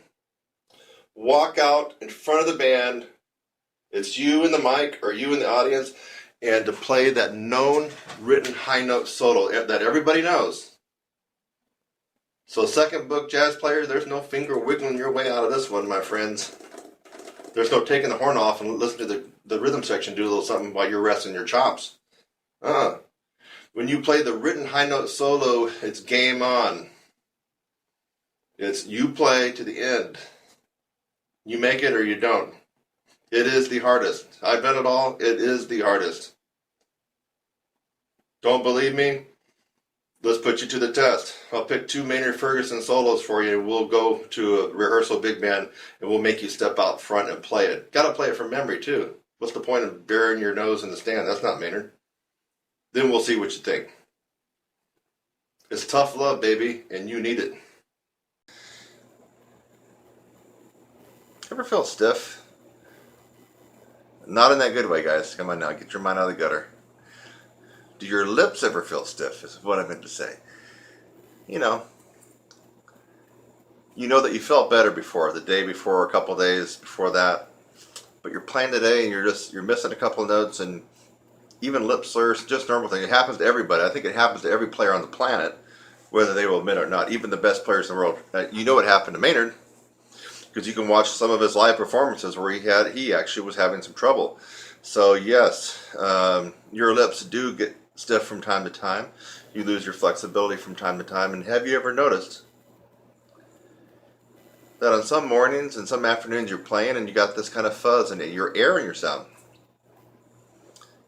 walk out in front of the band. It's you in the mic or you in the audience, and to play that known written high note solo that everybody knows. So second book jazz players, there's no finger wiggling your way out of this one, my friends. There's no taking the horn off and listening to the rhythm section do a little something while you're resting your chops. When you play the written high note solo, it's game on. It's you play to the end. You make it or you don't. It is the hardest. I've done it all. It is the hardest. Don't believe me? Let's put you to the test. I'll pick 2 Maynard Ferguson solos for you, and we'll go to a rehearsal big band, and we'll make you step out front and play it. Got to play it from memory, too. What's the point of burying your nose in the stand? That's not Maynard. Then we'll see what you think. It's tough love, baby, and you need it. Ever feel stiff? Not in that good way, guys. Come on now, get your mind out of the gutter. Do your lips ever feel stiff, is what I meant to say. You know that you felt better before, the day before, a couple days before that. But you're playing today and you're missing a couple of notes, and even lip slurs, just normal thing. It happens to everybody. I think it happens to every player on the planet, whether they will admit it or not. Even the best players in the world. You know what happened to Maynard, because you can watch some of his live performances where he actually was having some trouble. So yes, your lips do get stiff from time to time. You lose your flexibility from time to time. And have you ever noticed that on some mornings and some afternoons you're playing and you got this kind of fuzz and you're airing your sound?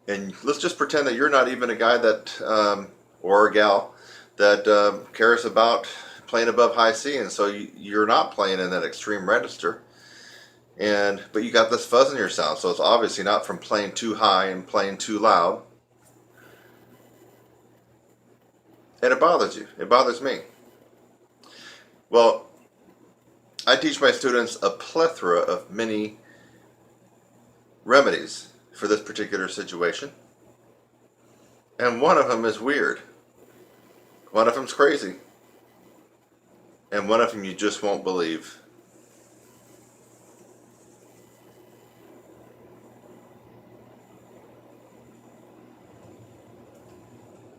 And let's just pretend that you're not even a guy that, or a gal, that cares about playing above high C, and so you're not playing in that extreme register. But you got this fuzz in your sound, so it's obviously not from playing too high and playing too loud. And it bothers you. It bothers me. Well, I teach my students a plethora of many remedies for this particular situation. And one of them is weird. One of them's crazy. And one of them you just won't believe.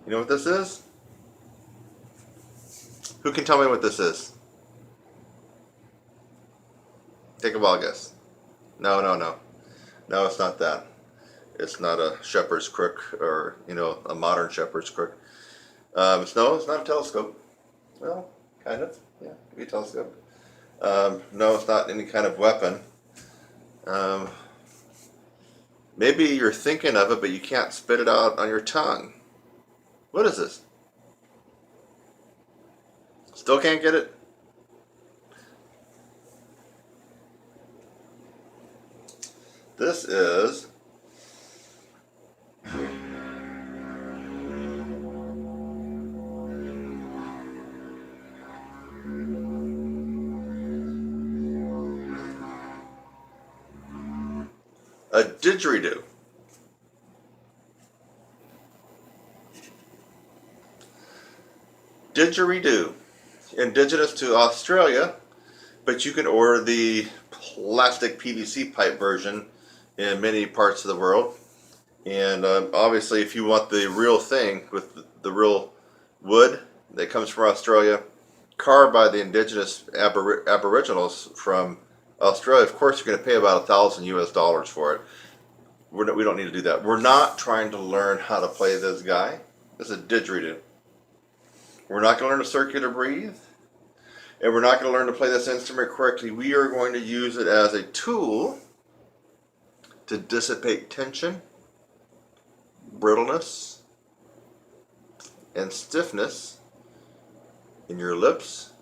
You know what this is? Who can tell me what this is? Take a wild guess. No. No, it's not that. It's not a shepherd's crook or, a modern shepherd's crook. It's not a telescope. Well, kind of. Yeah, it could be a telescope. No, it's not any kind of weapon. Maybe you're thinking of it, but you can't spit it out on your tongue. What is this? Still can't get it? This is a didgeridoo. Didgeridoo. Indigenous to Australia, but you can order the plastic PVC pipe version in many parts of the world. And obviously, if you want the real thing with the real wood that comes from Australia, carved by the indigenous aboriginals from Australia, of course, you're going to pay about $1,000 for it. We don't need to do that. We're not trying to learn how to play this guy. This is a didgeridoo. We're not going to learn to circular breathe, and we're not going to learn to play this instrument correctly. We are going to use it as a tool to dissipate tension, brittleness, and stiffness in your lips,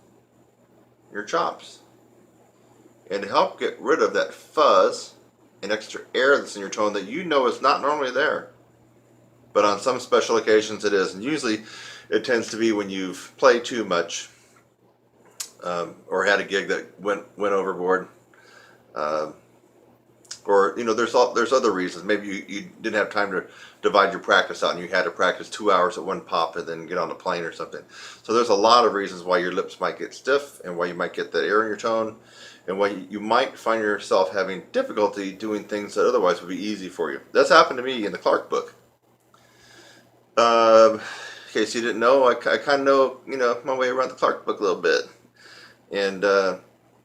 your chops, and to help get rid of that fuzz and extra air that's in your tone that is not normally there. But on some special occasions it is, and usually it tends to be when you've played too much or had a gig that went overboard, or there's other reasons. Maybe you didn't have time to divide your practice out, and you had to practice 2 hours at one pop and then get on the plane or something. So there's a lot of reasons why your lips might get stiff, and why you might get that air in your tone, and why you might find yourself having difficulty doing things that otherwise would be easy for you. That's happened to me in the Clark book. In case you didn't know, I kind of know, my way around the Clark book a little bit. And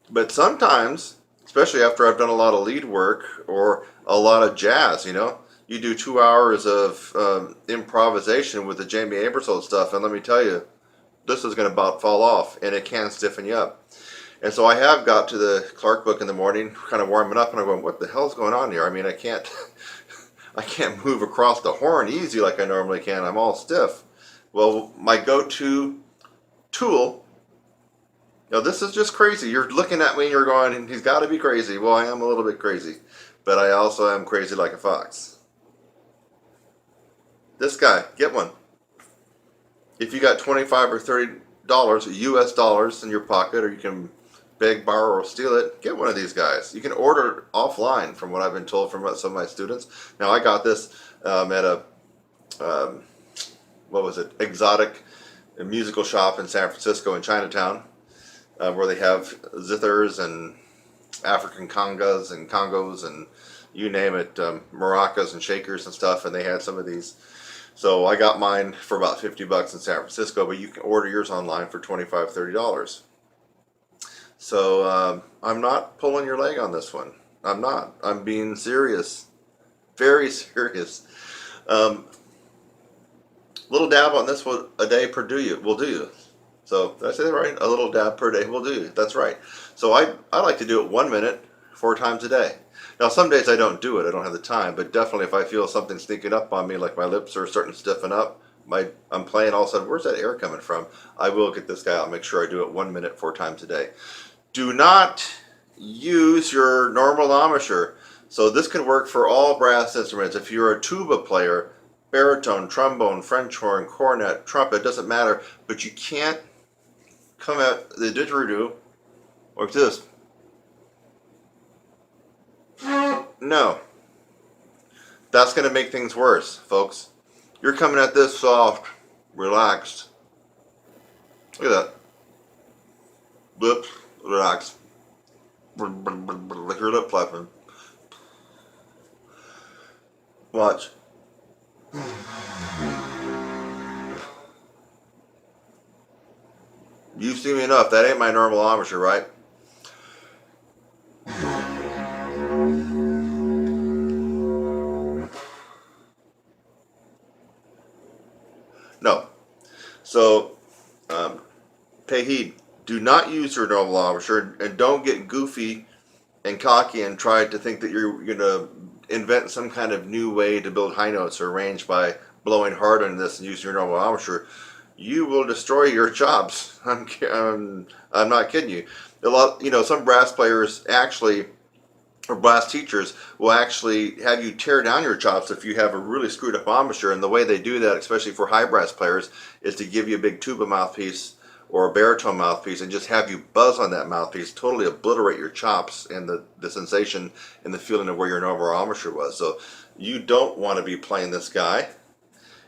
but sometimes, especially after I've done a lot of lead work or a lot of jazz, you do 2 hours of improvisation with the Jamie Aebersold stuff, and let me tell you, this is going to about fall off, and it can stiffen you up. And so I have got to the Clark book in the morning, kind of warming up, and I'm going, what the hell's going on here? I mean, I can't move across the horn easy like I normally can. I'm all stiff. Well, my go-to tool, this is just crazy. You're looking at me and you're going, he's got to be crazy. Well, I am a little bit crazy, but I also am crazy like a fox. This guy, get one. If you got $25 or $30 US dollars in your pocket, or you can beg, borrow, or steal it, get one of these guys. You can order it offline, from what I've been told from some of my students. Now, I got this at a exotic musical shop in San Francisco in Chinatown, where they have zithers and African congas and congos and you name it, maracas and shakers and stuff, and they had some of these. So I got mine for about 50 bucks in San Francisco, but you can order yours online for $25, $30. So I'm not pulling your leg on this one. I'm not. I'm being serious. Very serious. Little dab on this one a day will do you. So did I say that right? A little dab per day will do you. That's right. So I like to do it 1 minute, 4 times a day. Now some days I don't do it. I don't have the time. But definitely if I feel something sneaking up on me, like my lips are starting to stiffen up, I'm playing all of a sudden, where's that air coming from? I will get this guy out. Make sure I do it 1 minute, 4 times a day. Do not use your normal embouchure. So this can work for all brass instruments. If you're a tuba player, baritone, trombone, French horn, cornet, trumpet, doesn't matter. But you can't come at the didgeridoo like this. No. That's going to make things worse, folks. You're coming at this soft, relaxed. Look at that. Lips, relax. Like your lip flapping. Watch. You've seen me enough. That ain't my normal embouchure, right? No. So, pay heed. Do not use your normal embouchure, and don't get goofy and cocky and try to think that you're going to invent some kind of new way to build high notes or range by blowing hard on this and using your normal embouchure. You will destroy your chops. I'm not kidding you. Some brass players actually, or brass teachers, will actually have you tear down your chops if you have a really screwed up embouchure. And the way they do that, especially for high brass players, is to give you a big tuba mouthpiece or a baritone mouthpiece and just have you buzz on that mouthpiece, totally obliterate your chops and the sensation and the feeling of where your normal embouchure was. So you don't want to be playing this guy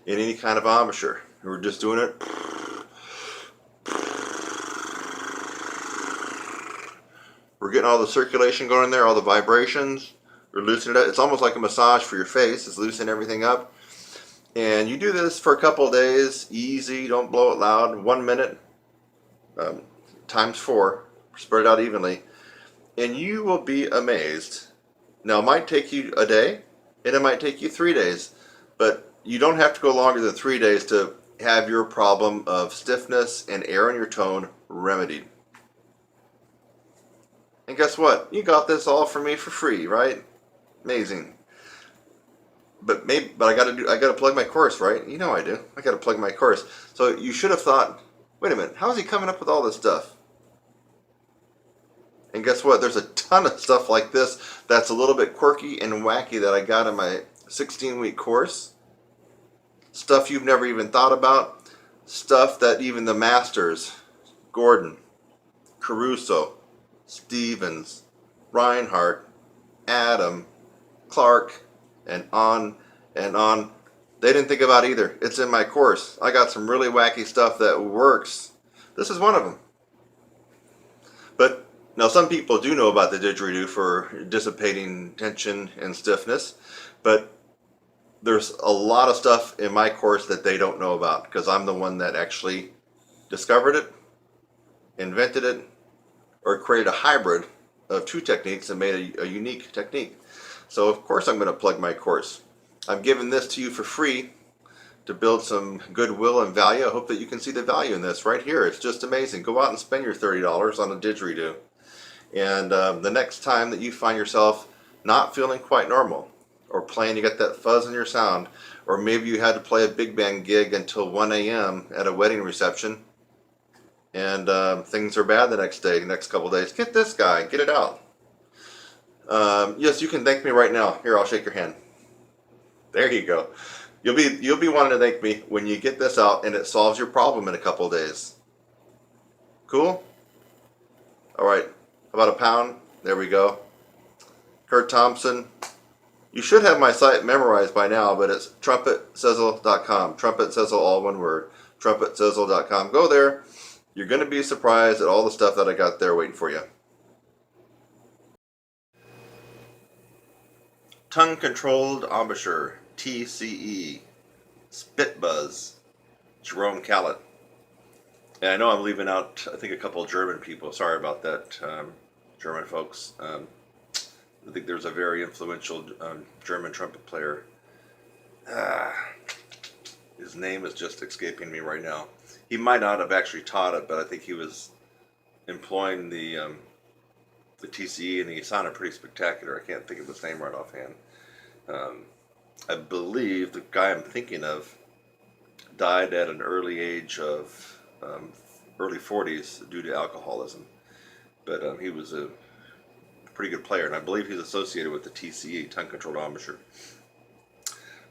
in any kind of embouchure. We're just doing it. We're getting all the circulation going in there, all the vibrations. We're loosening it. It's almost like a massage for your face. It's loosening everything up. And you do this for a couple of days, easy, don't blow it loud. 1 minute, times 4, spread it out evenly. And you will be amazed. Now, it might take you a day, and it might take you 3 days. But you don't have to go longer than 3 days to have your problem of stiffness and air in your tone remedied. And guess what? You got this all from me for free, right? Amazing. But I gotta plug my course, right? You know I do. I gotta plug my course. So you should have thought, wait a minute, how is he coming up with all this stuff? And guess what? There's a ton of stuff like this that's a little bit quirky and wacky that I got in my 16-week course. Stuff you've never even thought about. Stuff that even the masters, Gordon, Caruso, Stevens, Reinhardt, Adam, Clark, and on, they didn't think about either. It's in my course. I got some really wacky stuff that works. This is one of them. But now some people do know about the didgeridoo for dissipating tension and stiffness, but there's a lot of stuff in my course that they don't know about because I'm the one that actually discovered it, invented it, or created a hybrid of two techniques and made a unique technique. So of course I'm going to plug my course. I'm giving this to you for free to build some goodwill and value. I hope that you can see the value in this right here. It's just amazing. Go out and spend your $30 on a didgeridoo. And the next time that you find yourself not feeling quite normal, or playing, you got that fuzz in your sound, or maybe you had to play a big band gig until 1 a.m. at a wedding reception, and things are bad the next day, the next couple days, get this guy, get it out. Yes, you can thank me right now. Here, I'll shake your hand. There you go. You'll be wanting to thank me when you get this out and it solves your problem in a couple days. Cool? All right. About a pound. There we go. Kurt Thompson. You should have my site memorized by now, but it's trumpetsizzle.com. Trumpet sizzle, all one word. Trumpetsizzle.com. Go there. You're going to be surprised at all the stuff that I got there waiting for you. tongue-controlled embouchure, TCE, spit buzz, Jerome Kallett. And I know I'm leaving out, I think, a couple of German people. Sorry about that, German folks. I think there's a very influential German trumpet player. His name is just escaping me right now. He might not have actually taught it, but I think he was employing the TCE, and he sounded pretty spectacular. I can't think of his name right offhand. I believe the guy I'm thinking of died at an early age of early 40s due to alcoholism. But he was a pretty good player, and I believe he's associated with the TCE, tongue-controlled embouchure.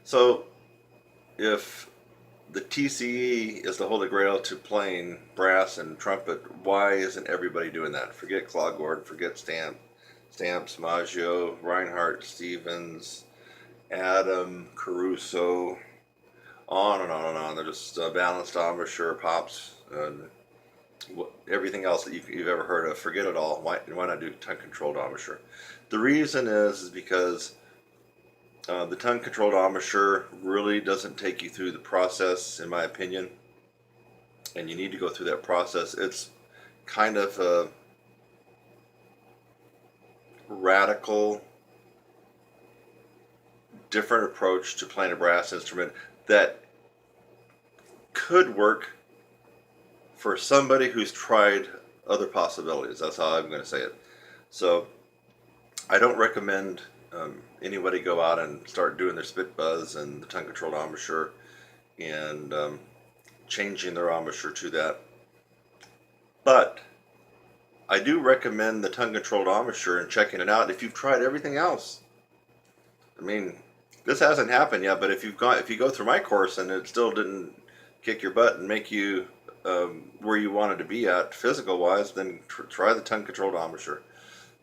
So, if the TCE is the holy grail to playing brass and trumpet, why isn't everybody doing that? Forget Clawgord, forget Stamps, Maggio, Reinhardt, Stevens, Adam, Caruso, on and on and on. They're just balanced embouchure, pops, and everything else that you've ever heard of. Forget it all. Why not do tongue-controlled embouchure? The reason is because the tongue-controlled embouchure really doesn't take you through the process, in my opinion, and you need to go through that process. It's kind of a radical, different approach to playing a brass instrument that could work for somebody who's tried other possibilities. That's how I'm going to say it. So I don't recommend anybody go out and start doing their spit buzz and the tongue-controlled embouchure and changing their embouchure to that. But I do recommend the tongue-controlled embouchure and checking it out if you've tried everything else. I mean, this hasn't happened yet, but if you go through my course and it still didn't kick your butt and make you where you wanted to be at physical-wise, then try the tongue-controlled embouchure.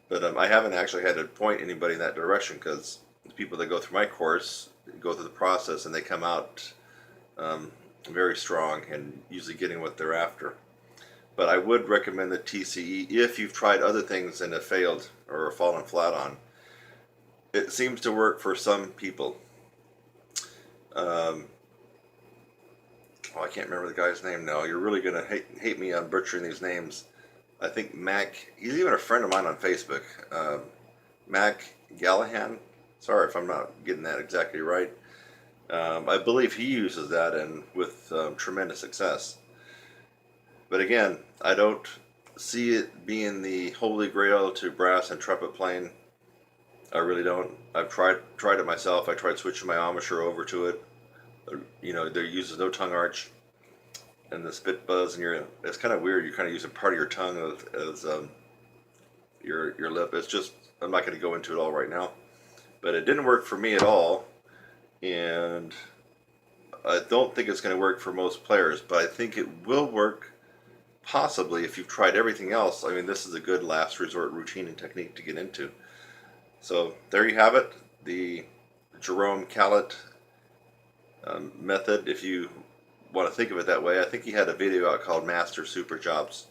But I haven't actually had to point anybody in that direction, because the people that go through my course go through the process and they come out very strong and usually getting what they're after. But I would recommend the TCE if you've tried other things and have failed or fallen flat on. It seems to work for some people. I can't remember the guy's name now. You're really going to hate me on butchering these names. I think Mac, he's even a friend of mine on Facebook. Mac Gallahan. Sorry if I'm not getting that exactly right. I believe he uses that and with tremendous success. But again, I don't see it being the holy grail to brass and trumpet playing. I really don't. I've tried it myself. I tried switching my embouchure over to it. You know, there uses no tongue arch and the spit buzz, and it's kind of weird. You're kind of using part of your tongue as your lip. It's just, I'm not going to go into it all right now, but it didn't work for me at all, and I don't think it's going to work for most players. But I think it will work possibly if you've tried everything else. I mean, this is a good last resort routine and technique to get into. So there you have it, the Jerome Kallett method, if you want to think of it that way. I think he had a video out called Master Super Jobs,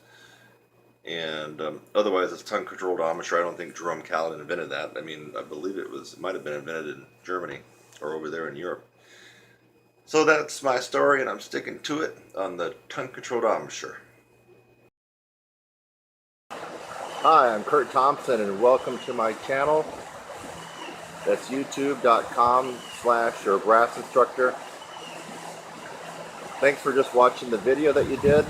and otherwise it's tongue-controlled embouchure. I don't think Jerome Kallett invented that. I mean, I believe it might have been invented in Germany or over there in Europe. So that's my story, and I'm sticking to it on the tongue-controlled embouchure. Hi, I'm Kurt Thompson, and welcome to my channel. That's youtube.com/your brass instructor. Thanks for just watching the video that you did.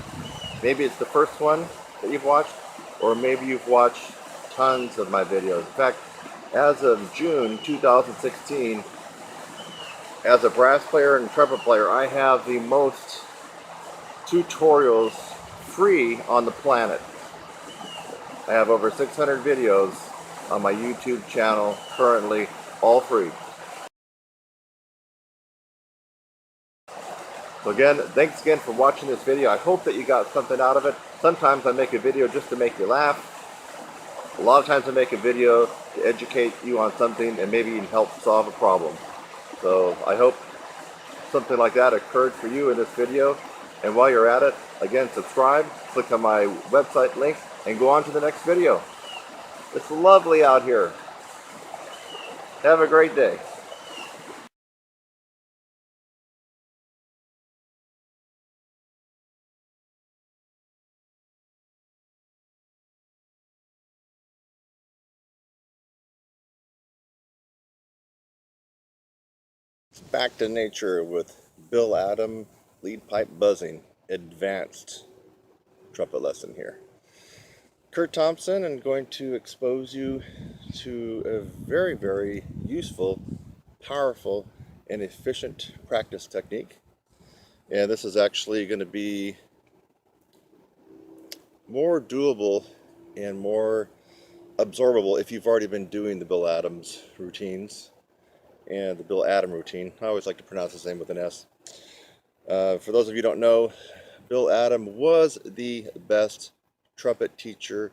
Maybe it's the first one that you've watched, or maybe you've watched tons of my videos. In fact, as of June 2016, as a brass player and trumpet player, I have the most tutorials free on the planet. I have over 600 videos on my YouTube channel currently, all free. So again, thanks again for watching this video. I hope that you got something out of it. Sometimes I make a video just to make you laugh. A lot of times I make a video to educate you on something and maybe even help solve a problem. So I hope something like that occurred for you in this video. And while you're at it, again, subscribe, click on my website link, and go on to the next video. It's lovely out here. Have a great day. Back to nature with Bill Adam, lead pipe buzzing, advanced trumpet lesson here. Kurt Thompson, I'm going to expose you to a very, very useful, powerful, and efficient practice technique. And this is actually going to be more doable and more absorbable if you've already been doing the Bill Adams routines and the Bill Adam routine. I always like to pronounce his name with an S. For those of you who don't know, Bill Adam was the best trumpet teacher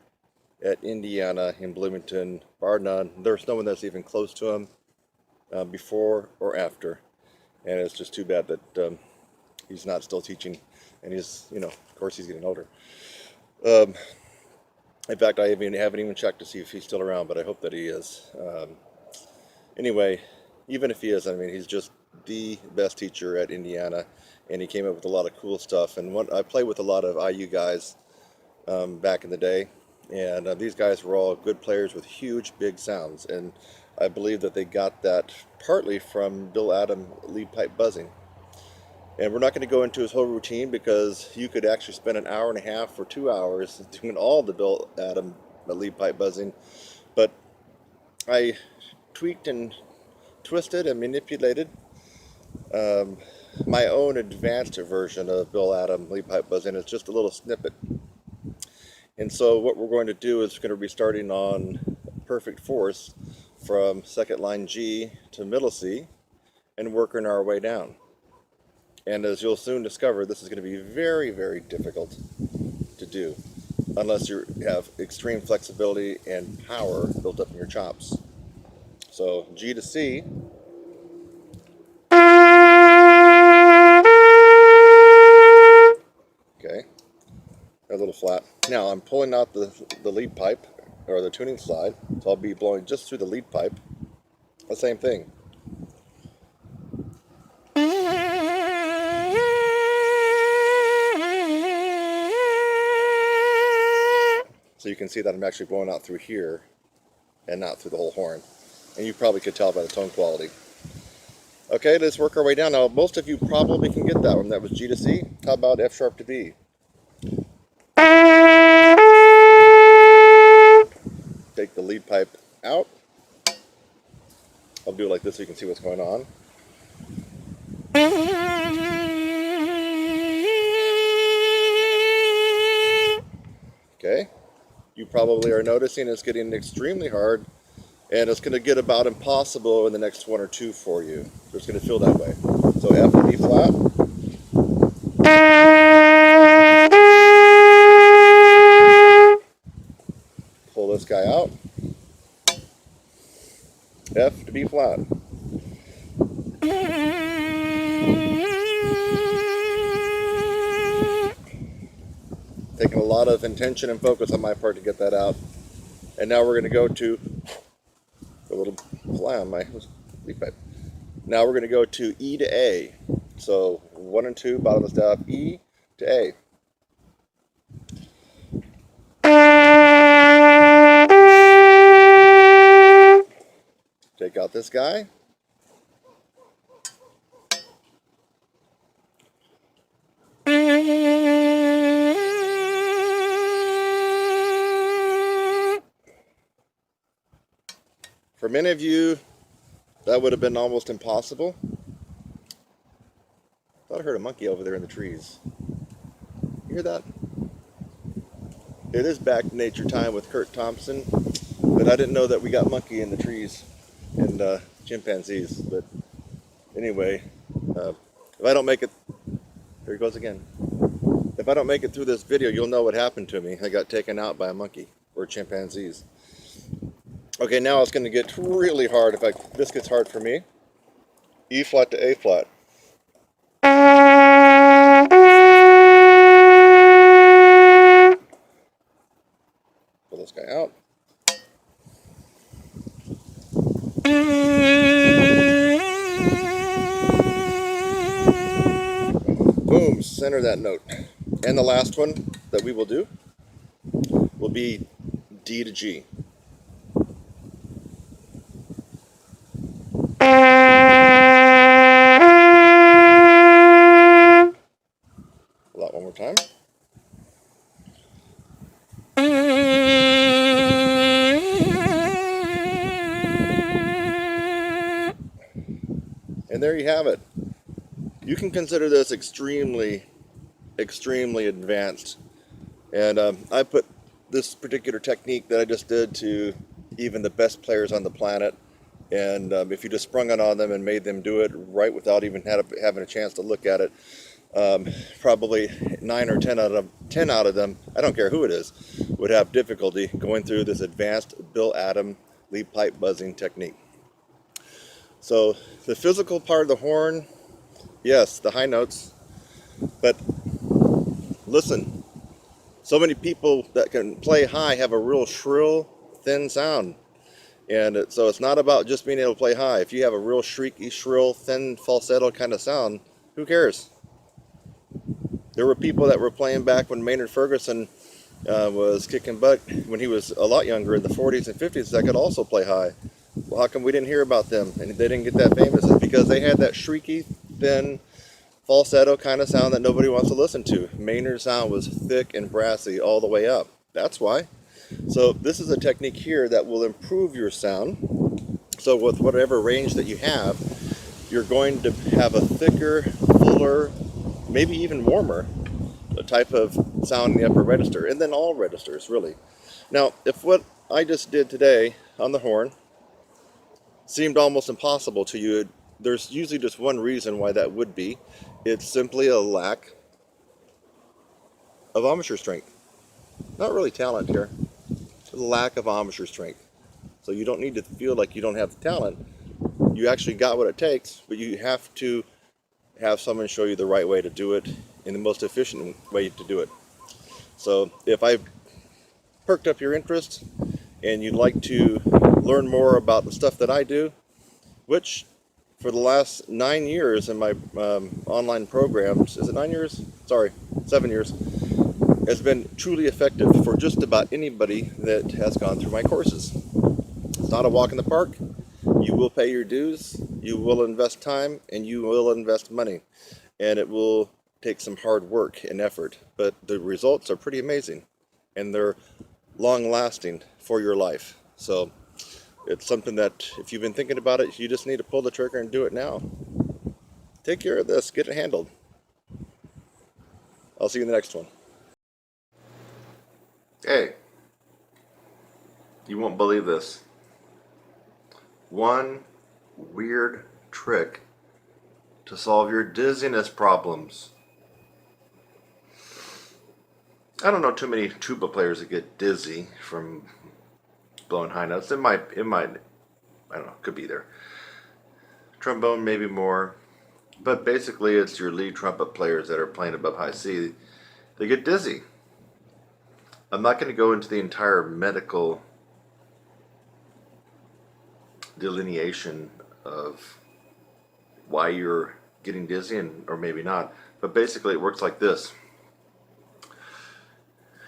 at Indiana in Bloomington, bar none. There's no one that's even close to him before or after. And it's just too bad that he's not still teaching. And he's, of course he's getting older. In fact, I haven't even checked to see if he's still around, but I hope that he is. Anyway, even if he is, I mean, he's just the best teacher at Indiana, and he came up with a lot of cool stuff. And I played with a lot of IU guys back in the day, and these guys were all good players with huge, big sounds. And I believe that they got that partly from Bill Adam lead pipe buzzing. And we're not going to go into his whole routine because you could actually spend an hour and a half or 2 hours doing all the Bill Adam lead pipe buzzing. But I tweaked and twisted and manipulated my own advanced version of Bill Adam lead pipe buzzing. It's just a little snippet. And so what we're going to do is going to be starting on perfect force from second line G to middle C and working our way down. And as you'll soon discover, this is going to be very, very difficult to do unless you have extreme flexibility and power built up in your chops. So G to C. Okay, a little flat. Now I'm pulling out the lead pipe, or the tuning slide, so I'll be blowing just through the lead pipe. The same thing. So you can see that I'm actually blowing out through here and not through the whole horn. And you probably could tell by the tone quality. Okay, let's work our way down. Now, most of you probably can get that one. That was G to C. How about F sharp to B? Take the lead pipe out. I'll do it like this so you can see what's going on. Okay, you probably are noticing it's getting extremely hard, and it's going to get about impossible in the next one or two for you. So it's going to feel that way. So F to B flat. Pull this guy out. F to B flat. Taking a lot of intention and focus on my part to get that out. And now we're going to go to a little fly on my lead pipe. Now we're going to go to E to A. So 1 and 2, bottom of the staff, E to A. Take out this guy. For many of you, that would have been almost impossible. I thought I heard a monkey over there in the trees. You hear that? It is back nature time with Kurt Thompson, but I didn't know that we got monkey in the trees and chimpanzees. But anyway, if I don't make it, there he goes again. If I don't make it through this video, you'll know what happened to me. I got taken out by a monkey or chimpanzees. Okay, now it's going to get really hard. In fact, this gets hard for me. E flat to A flat. Pull this guy out. center that note. And the last one that we will do will be D to G. One more time. And there you have it. You can consider this extremely advanced. And I put this particular technique that I just did to even the best players on the planet. And if you just sprung it on them and made them do it right without even having a chance to look at it, probably 9 or 10 out of them, I don't care who it is, would have difficulty going through this advanced Bill Adam lead pipe buzzing technique. So the physical part of the horn, yes, the high notes, but listen, so many people that can play high have a real shrill, thin sound. And so it's not about just being able to play high. If you have a real shrieky, shrill, thin, falsetto kind of sound, who cares? There were people that were playing back when Maynard Ferguson was kicking butt when he was a lot younger in the 40s and 50s that could also play high. Well, how come we didn't hear about them and they didn't get that famous? It's because they had that shrieky, thin, falsetto kind of sound that nobody wants to listen to. Maynard's sound was thick and brassy all the way up. That's why. So this is a technique here that will improve your sound. So with whatever range that you have, you're going to have a thicker, fuller, maybe even warmer type of sound in the upper register, and then all registers really. Now, if what I just did today on the horn seemed almost impossible to you, there's usually just one reason why that would be. It's simply a lack of embouchure strength. Not really talent here. It's a lack of embouchure strength. So you don't need to feel like you don't have the talent. You actually got what it takes, but you have to have someone show you the right way to do it in the most efficient way to do it. So if I perked up your interest and you'd like to learn more about the stuff that I do, which for the last 9 years in my online programs, is it 9 years? Sorry, 7 years, has been truly effective for just about anybody that has gone through my courses. It's not a walk in the park. You will pay your dues, you will invest time, and you will invest money. And it will take some hard work and effort, but the results are pretty amazing. And they're long-lasting for your life. So it's something that if you've been thinking about it, you just need to pull the trigger and do it now. Take care of this, get it handled. I'll see you in the next one. Hey, you won't believe this. One weird trick to solve your dizziness problems. I don't know too many tuba players that get dizzy from blowing high notes. It might, I don't know, could be there. Trombone maybe more, but basically it's your lead trumpet players that are playing above high C. They get dizzy. I'm not going to go into the entire medical delineation of why you're getting dizzy or maybe not, but basically it works like this.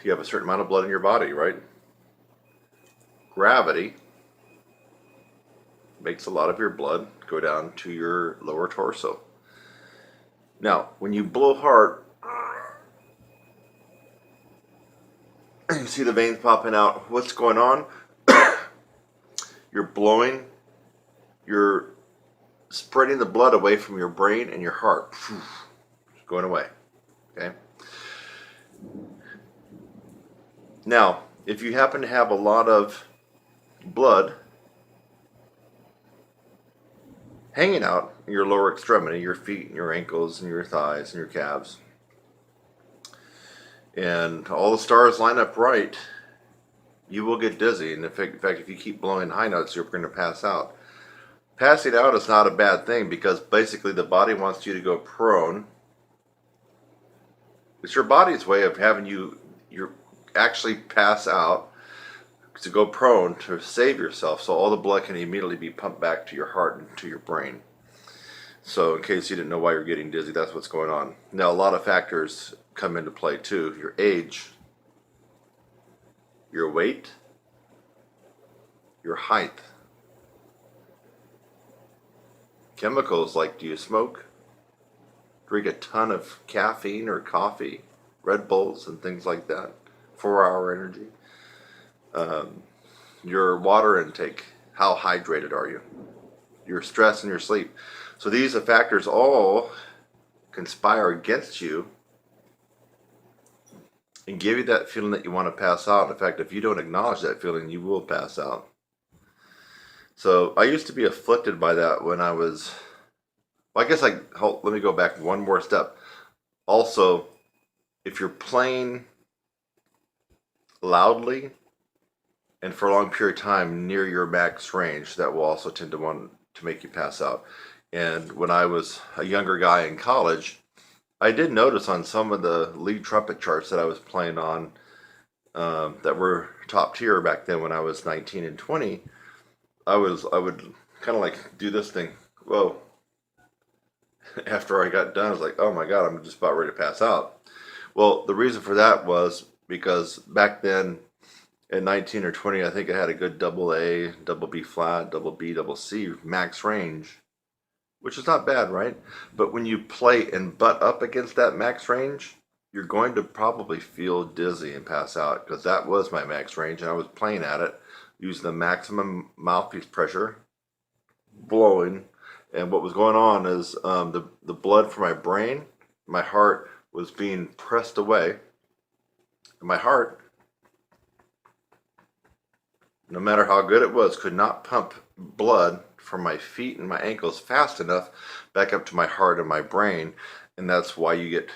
You have a certain amount of blood in your body, right? Gravity makes a lot of your blood go down to your lower torso. Now, when you blow hard, you see the veins popping out. What's going on? You're blowing, you're spreading the blood away from your brain and your heart. It's going away. Okay? Now, if you happen to have a lot of blood hanging out in your lower extremity, your feet and your ankles and your thighs and your calves, and all the stars line up right, you will get dizzy. And in fact, if you keep blowing high notes, you're going to pass out. Passing out is not a bad thing because basically the body wants you to go prone. It's your body's way of having you actually pass out, to go prone to save yourself so all the blood can immediately be pumped back to your heart and to your brain. So in case you didn't know why you're getting dizzy, that's what's going on. Now, a lot of factors come into play too. Your age, your weight, your height. Chemicals like, do you smoke? Drink a ton of caffeine or coffee, Red Bulls and things like that, 4-hour energy. Your water intake, how hydrated are you? Your stress and your sleep. So these factors all conspire against you and give you that feeling that you want to pass out. In fact, if you don't acknowledge that feeling, you will pass out. So I used to be afflicted by that when I was, well, I guess let me go back one more step. Also, if you're playing loudly and for a long period of time near your max range, that will also tend to want to make you pass out. And when I was a younger guy in college, I did notice on some of the lead trumpet charts that I was playing on that were top tier back then when I was 19 and 20, I would kind of like do this thing. Whoa. After I got done, I was like, oh my God, I'm just about ready to pass out. Well, the reason for that was because back then at 19 or 20, I think I had a good double A, double B flat, double B, double C max range, which is not bad, right? But when you play and butt up against that max range, you're going to probably feel dizzy and pass out, because that was my max range and I was playing at it using the maximum mouthpiece pressure, blowing. And what was going on is the blood from my brain, my heart was being pressed away. And my heart, no matter how good it was, could not pump blood from my feet and my ankles fast enough back up to my heart and my brain. And that's why you get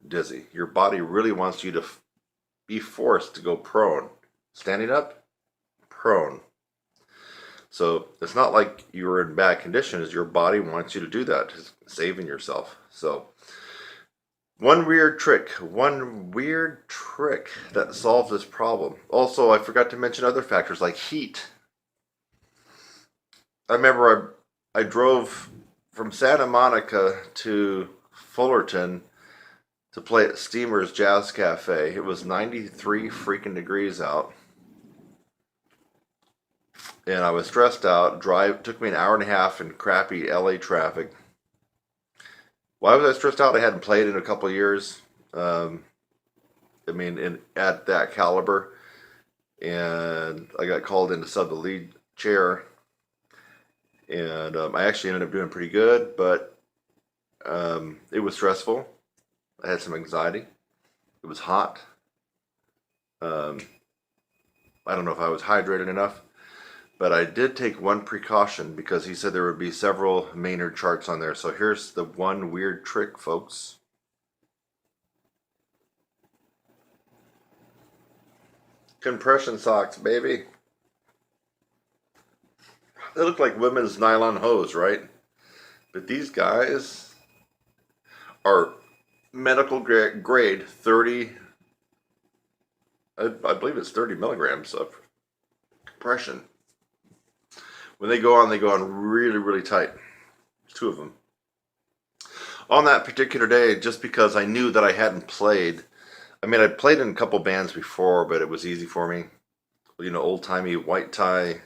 dizzy. Your body really wants you to be forced to go prone. Standing up, prone. So it's not like you're in bad condition, as your body wants you to do that, saving yourself. So one weird trick that solves this problem. Also, I forgot to mention other factors like heat. I remember I drove from Santa Monica to Fullerton to play at Steamer's Jazz Cafe. It was 93 freaking degrees out. And I was stressed out. Took me an hour and a half in crappy LA traffic. Why was I stressed out? I hadn't played in a couple of years. At that caliber. And I got called in to sub the lead chair. And I actually ended up doing pretty good, but it was stressful. I had some anxiety. It was hot. I don't know if I was hydrated enough. But I did take one precaution, because he said there would be several Maynard charts on there. So here's the one weird trick, folks. Compression socks, baby. They look like women's nylon hose, right? But these guys are medical grade 30, I believe it's 30 milligrams of compression. When they go on really, really tight. There's two of them. On that particular day, just because I knew that I hadn't played, I'd played in a couple bands before, but it was easy for me. Old-timey white tie,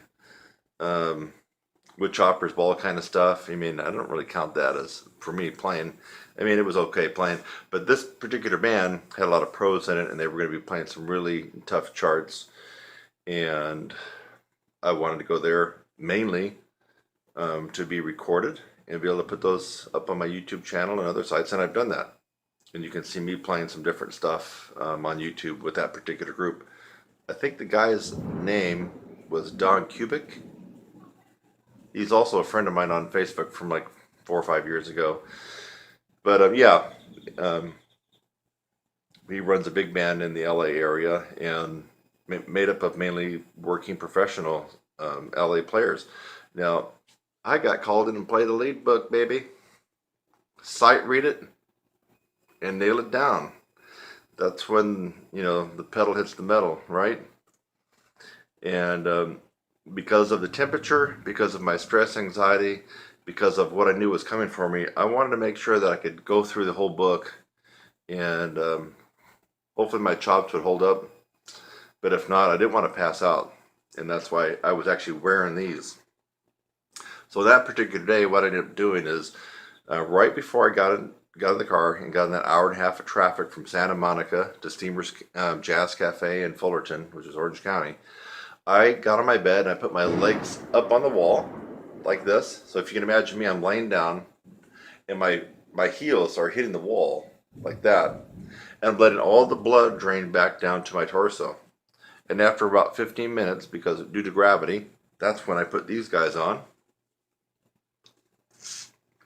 wood choppers, ball kind of stuff. I don't really count that as, for me, playing. It was okay playing. But this particular band had a lot of pros in it, and they were going to be playing some really tough charts. And I wanted to go there mainly to be recorded and be able to put those up on my YouTube channel and other sites, and I've done that. And you can see me playing some different stuff on YouTube with that particular group. I think the guy's name was Don Kubik. He's also a friend of mine on Facebook from like 4 or 5 years ago. But he runs a big band in the LA area and made up of mainly working professional LA players. Now, I got called in and played the lead book, baby. Sight read it and nail it down. That's when, the pedal hits the metal, right? And because of the temperature, because of my stress, anxiety, because of what I knew was coming for me, I wanted to make sure that I could go through the whole book and hopefully my chops would hold up. But if not, I didn't want to pass out. And that's why I was actually wearing these. So that particular day, what I ended up doing is right before I got in the car and got in that hour and a half of traffic from Santa Monica to Steamer's Jazz Cafe in Fullerton, which is Orange County, I got on my bed and I put my legs up on the wall like this. So if you can imagine me, I'm laying down and my heels are hitting the wall like that, and I'm letting all the blood drain back down to my torso. And after about 15 minutes, because due to gravity, that's when I put these guys on.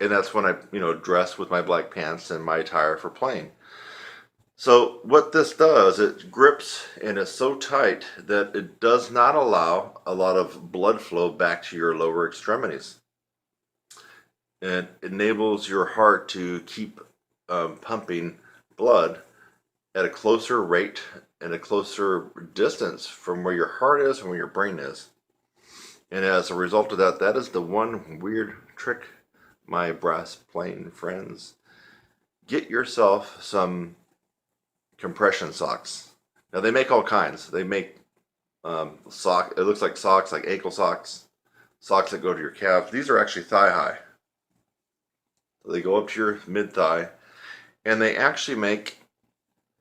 And that's when I, dress with my black pants and my attire for playing. So what this does, it grips and is so tight that it does not allow a lot of blood flow back to your lower extremities. And it enables your heart to keep pumping blood at a closer rate and a closer distance from where your heart is and where your brain is. And as a result of that, that is the one weird trick, my brass playing friends. Get yourself some compression socks. Now they make all kinds. They make it looks like socks, like ankle socks, socks that go to your calves. These are actually thigh high. So they go up to your mid thigh, and they actually make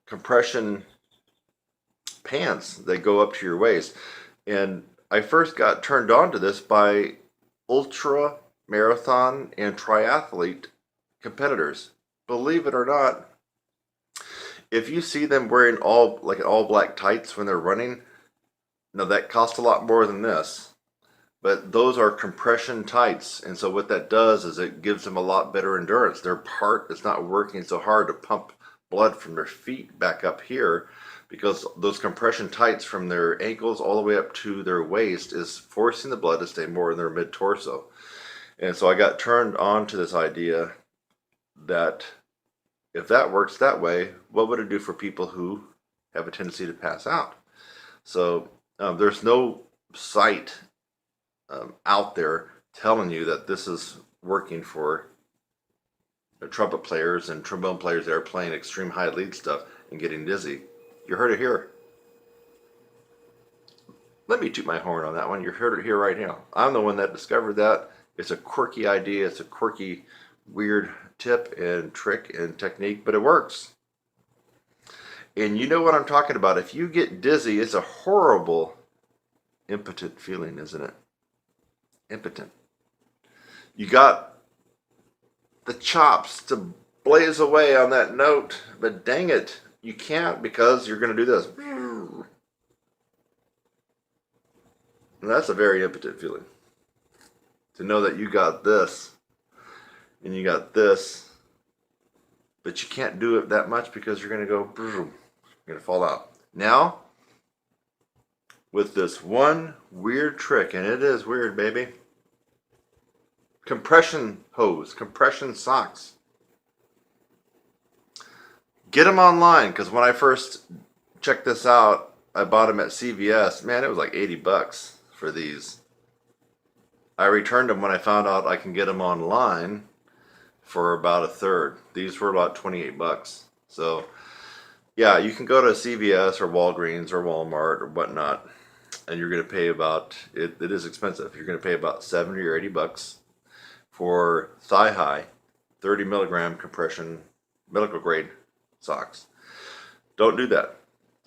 compression pants that go up to your waist. And I first got turned on to this by ultra marathon and triathlete competitors. Believe it or not, if you see them wearing all black tights when they're running, now that costs a lot more than this, but those are compression tights, and so what that does is it gives them a lot better endurance. Their heart is not working so hard to pump blood from their feet back up here, because those compression tights from their ankles all the way up to their waist is forcing the blood to stay more in their mid torso. And so I got turned on to this idea that if that works that way, what would it do for people who have a tendency to pass out? So there's no site out there telling you that this is working for trumpet players and trombone players that are playing extreme high lead stuff and getting dizzy. You heard it here. Let me toot my horn on that one. You heard it here right now. I'm the one that discovered that. It's a quirky idea. It's a quirky, weird tip and trick and technique, but it works. And you know what I'm talking about. If you get dizzy, it's a horrible, impotent feeling, isn't it? Impotent. You got the chops to blaze away on that note, but dang it, you can't, because you're going to do this. And that's a very impotent feeling. To know that you got this and you got this, but you can't do it that much because you're going to go, you're going to fall out. Now, with this one weird trick, and it is weird, baby. Compression hose, compression socks. Get them online, because when I first checked this out, I bought them at CVS. Man, it was like 80 bucks for these. I returned them when I found out I can get them online for about a third. These were about 28 bucks. So, yeah, you can go to CVS or Walgreens or Walmart or whatnot, and you're going to pay about, it is expensive. You're going to pay about 70 or 80 bucks for thigh high, 30 milligram compression, medical grade socks. Don't do that.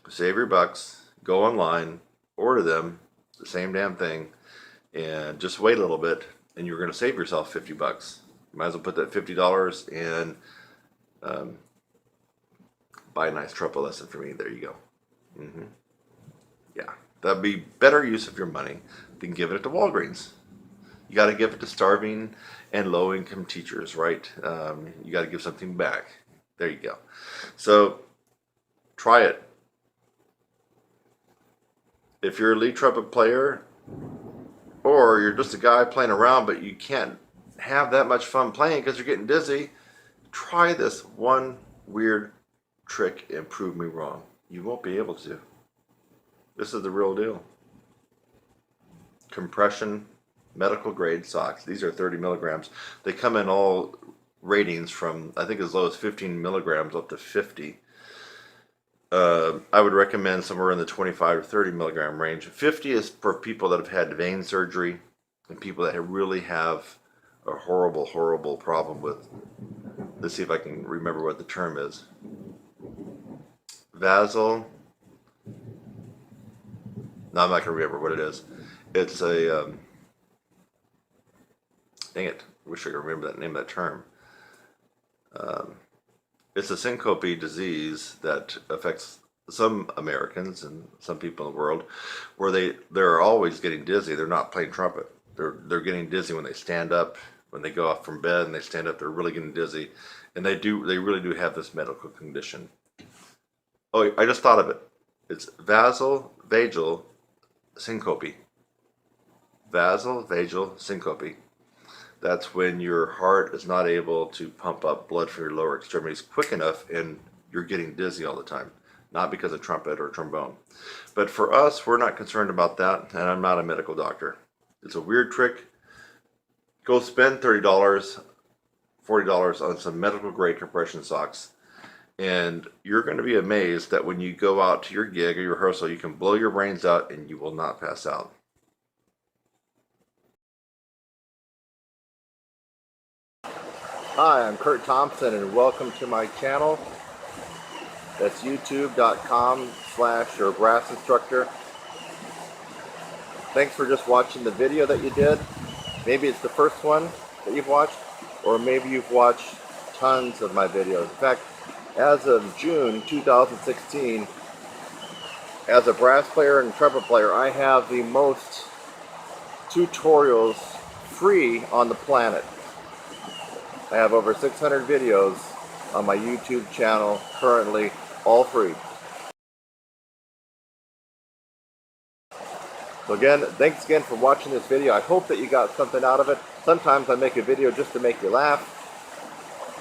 Save your bucks, go online, order them, the same damn thing, and just wait a little bit, and you're going to save yourself 50 bucks. You might as well put that $50 and buy a nice trumpet lesson for me. There you go. Yeah, that'd be better use of your money than giving it to Walgreens. You got to give it to starving and low-income teachers, right? You got to give something back. There you go. So try it. If you're a lead trumpet player, or you're just a guy playing around but you can't have that much fun playing because you're getting dizzy, try this one weird trick and prove me wrong. You won't be able to. This is the real deal. Compression medical grade socks. These are 30 milligrams. They come in all ratings from, I think, as low as 15 milligrams up to 50. I would recommend somewhere in the 25 to 30 milligram range. 50 is for people that have had vein surgery and people that really have a horrible, horrible problem with, let's see if I can remember what the term is. Vasal. No, I'm not going to remember what it is. It's a, dang it, I wish I could remember that name of that term. It's a syncope disease that affects some Americans and some people in the world, where they're always getting dizzy. They're not playing trumpet. They're getting dizzy when they stand up, when they go off from bed and they stand up. They're really getting dizzy, and they really do have this medical condition. Oh, I just thought of it. It's vasovagal syncope. Vasovagal syncope. That's when your heart is not able to pump up blood for your lower extremities quick enough and you're getting dizzy all the time. Not because of trumpet or trombone. But for us, we're not concerned about that, and I'm not a medical doctor. It's a weird trick. Go spend $30, $40 on some medical grade compression socks, and you're going to be amazed that when you go out to your gig or your rehearsal, you can blow your brains out and you will not pass out. Hi, I'm Kurt Thompson and welcome to my channel. That's youtube.com/your brass instructor. Thanks for just watching the video that you did. Maybe it's the first one that you've watched, or maybe you've watched tons of my videos. In fact, as of June 2016, as a brass player and trumpet player, I have the most tutorials free on the planet. I have over 600 videos on my YouTube channel currently, all free. So again, thanks again for watching this video. I hope that you got something out of it. Sometimes I make a video just to make you laugh.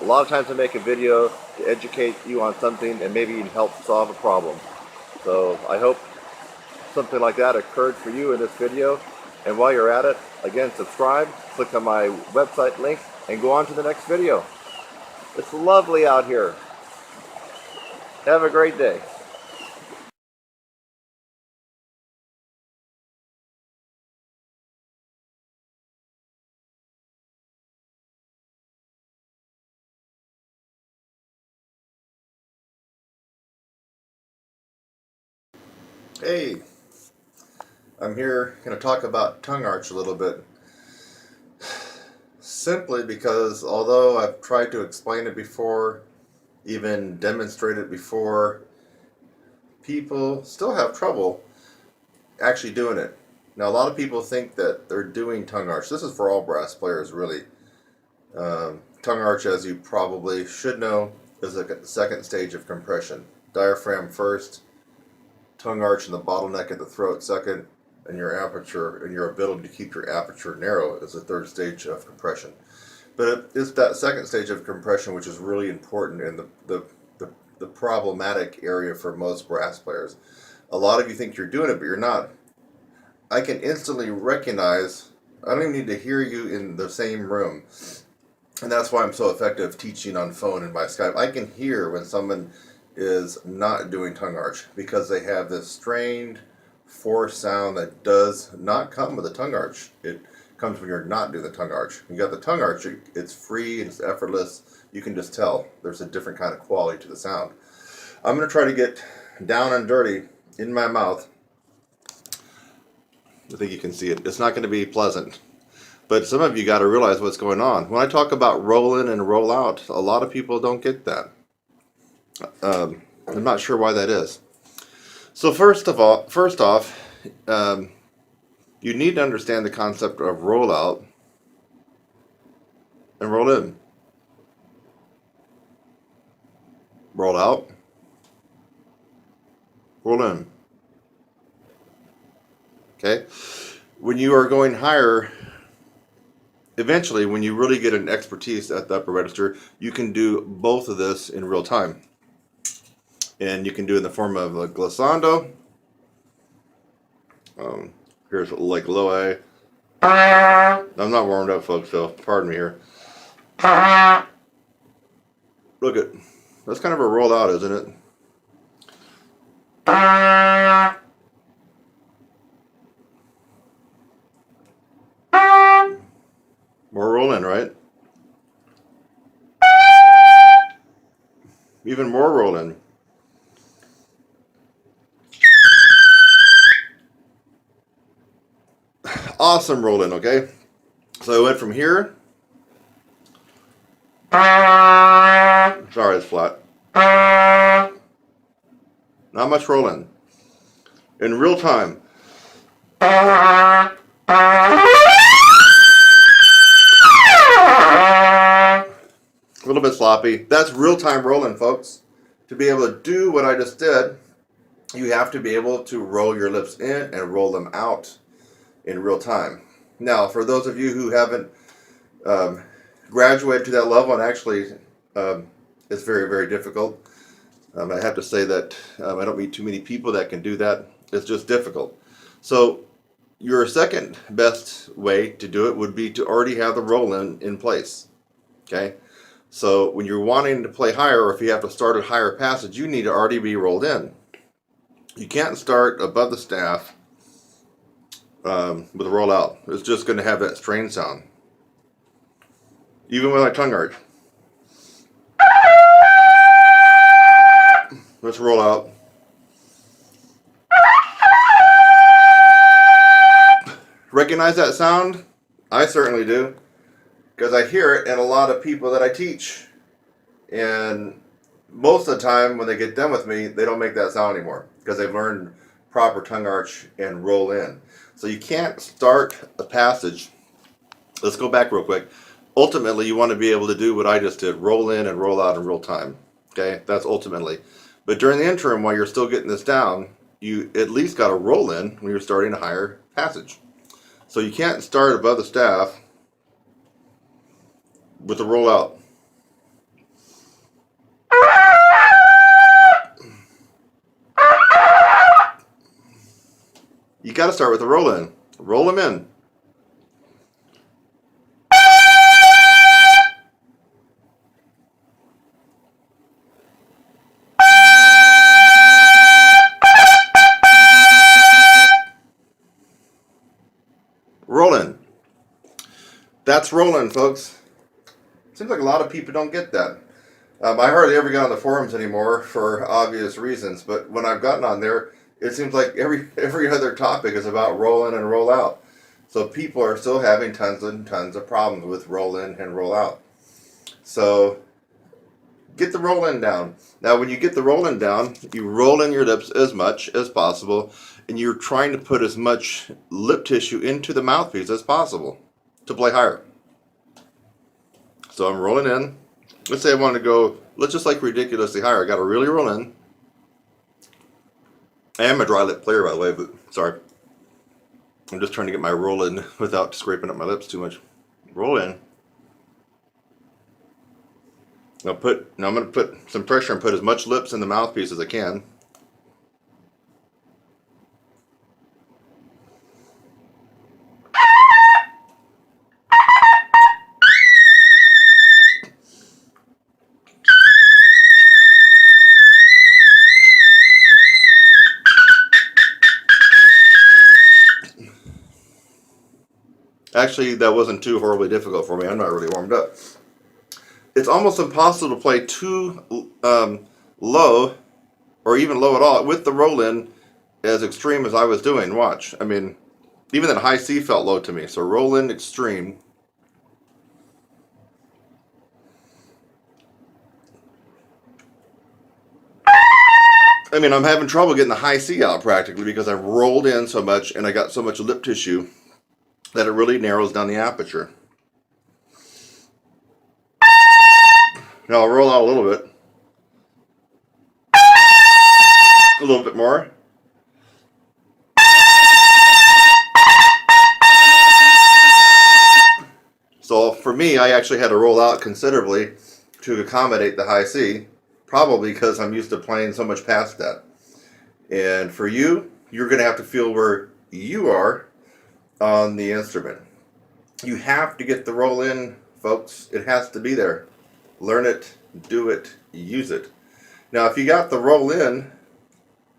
A lot of times I make a video to educate you on something and maybe even help solve a problem. So I hope something like that occurred for you in this video. And while you're at it, again, subscribe, click on my website link, and go on to the next video. It's lovely out here. Have a great day. Hey, I'm here going to talk about tongue arch a little bit. Simply because although I've tried to explain it before, even demonstrate it before, people still have trouble actually doing it. Now a lot of people think that they're doing tongue arch. This is for all brass players really. Tongue arch, as you probably should know, is a second stage of compression. Diaphragm first, tongue arch and the bottleneck at the throat second, and your aperture and your ability to keep your aperture narrow is the third stage of compression. But it's that second stage of compression which is really important in the problematic area for most brass players. A lot of you think you're doing it, but you're not. I can instantly recognize, I don't even need to hear you in the same room. And that's why I'm so effective teaching on phone and by Skype. I can hear when someone is not doing tongue arch because they have this strained, forced sound that does not come with a tongue arch. It comes when you're not doing the tongue arch. You got the tongue arch, it's free and it's effortless. You can just tell there's a different kind of quality to the sound. I'm going to try to get down and dirty in my mouth. I think you can see it. It's not going to be pleasant. But some of you got to realize what's going on. When I talk about roll in and roll out, a lot of people don't get that. I'm not sure why that is. So first off, you need to understand the concept of roll out and roll in. Roll out, roll in. Okay? When you are going higher, eventually, when you really get an expertise at the upper register, you can do both of this in real time. And you can do it in the form of a glissando. Here's like low A, I'm not warmed up, folks, so pardon me here. Look at, that's kind of a roll out, isn't it? More roll in, right? Even more roll in. Awesome roll in, okay? So I went from here. Sorry, it's flat. Not much roll in. In real time. A little bit sloppy. That's real time rolling, folks. To be able to do what I just did, you have to be able to roll your lips in and roll them out in real time. Now, for those of you who haven't graduated to that level, and actually it's very, very difficult. I have to say that I don't meet too many people that can do that. It's just difficult. So your second best way to do it would be to already have the roll in place. Okay? So when you're wanting to play higher, or if you have to start a higher passage, you need to already be rolled in. You can't start above the staff with a roll out. It's just going to have that strain sound. Even with my tongue arch. Let's roll out. Recognize that sound? I certainly do. Because I hear it in a lot of people that I teach. And most of the time when they get done with me, they don't make that sound anymore. Because they've learned proper tongue arch and roll in. So you can't start a passage. Let's go back real quick. Ultimately, you want to be able to do what I just did. Roll in and roll out in real time. Okay? That's ultimately. But during the interim, while you're still getting this down, you at least got to roll in when you're starting a higher passage. So you can't start above the staff with the roll out. You got to start with the roll in. Roll them in. Rolling. That's rolling, folks. Seems like a lot of people don't get that. I hardly ever get on the forums anymore for obvious reasons, but when I've gotten on there, it seems like every other topic is about roll in and roll out. So people are still having tons and tons of problems with roll in and roll out. So get the roll in down. Now when you get the roll in down, you roll in your lips as much as possible, and you're trying to put as much lip tissue into the mouthpiece as possible to play higher. So I'm rolling in. Let's say I want to go, let's just like ridiculously higher. I got to really roll in. I am a dry lip player, by the way, but sorry. I'm just trying to get my roll in without scraping up my lips too much. Roll in. Now I'm going to put some pressure and put as much lips in the mouthpiece as I can. Actually, that wasn't too horribly difficult for me. I'm not really warmed up. It's almost impossible to play too low, or even low at all, with the roll-in as extreme as I was doing. Watch. I mean, even that high C felt low to me. So roll-in extreme. I mean, I'm having trouble getting the high C out practically because I've rolled in so much and I got so much lip tissue that it really narrows down the aperture. Now I'll roll out a little bit. A little bit more. So for me, I actually had to roll out considerably to accommodate the high C, probably because I'm used to playing so much past that. And for you, you're going to have to feel where you are on the instrument. You have to get the roll in, folks. It has to be there. Learn it, do it, use it. Now, if you got the roll in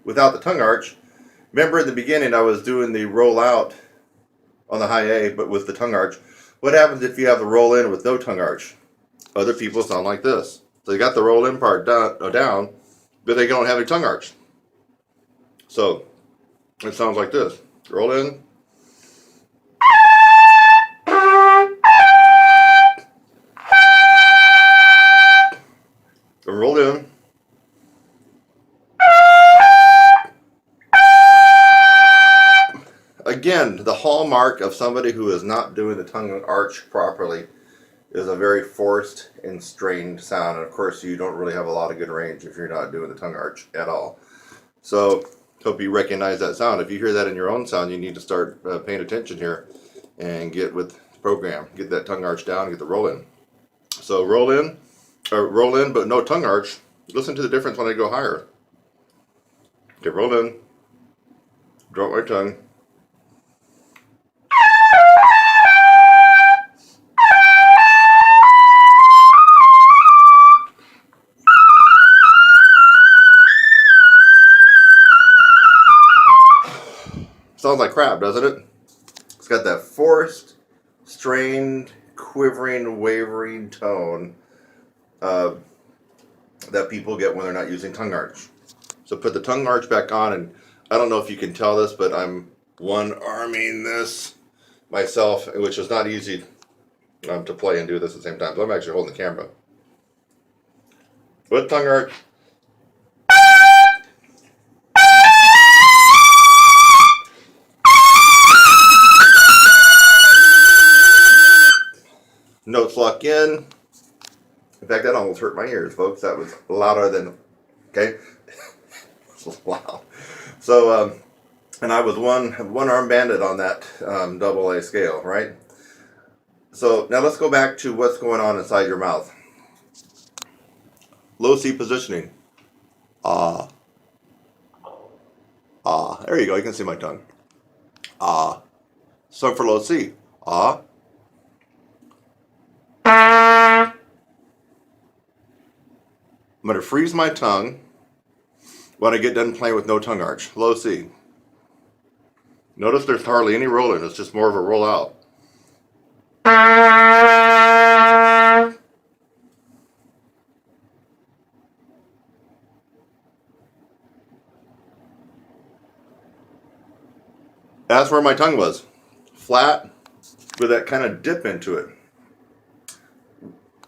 without the tongue arch, remember at the beginning I was doing the roll out on the high A, but with the tongue arch. What happens if you have the roll in with no tongue arch? Other people sound like this. So you got the roll in part down, but they don't have a tongue arch. So it sounds like this. Roll in. And roll in. Again, the hallmark of somebody who is not doing the tongue arch properly is a very forced and strained sound. And of course, you don't really have a lot of good range if you're not doing the tongue arch at all. So, hope you recognize that sound. If you hear that in your own sound, you need to start paying attention here and get with the program. Get that tongue arch down and get the roll in. So, roll in, but no tongue arch. Listen to the difference when I go higher. Okay, roll in, drop my tongue. Sounds like crap, doesn't it? It's got that forced, strained, quivering, wavering tone that people get when they're not using tongue arch. So put the tongue arch back on, and I don't know if you can tell this, but I'm one-arming this myself, which is not easy to play and do this at the same time. So I'm actually holding the camera. With tongue arch. Notes lock in. In fact, that almost hurt my ears, folks. That was louder than, okay? Wow. So, and I was one arm banded on that double A scale, right? So now let's go back to what's going on inside your mouth. Low C positioning. Ah. Ah. There you go. You can see my tongue. Ah. So for low C. Ah. I'm going to freeze my tongue when I get done playing with no tongue arch. Low C. Notice there's hardly any roll in. It's just more of a roll out. That's where my tongue was. Flat with that kind of dip into it.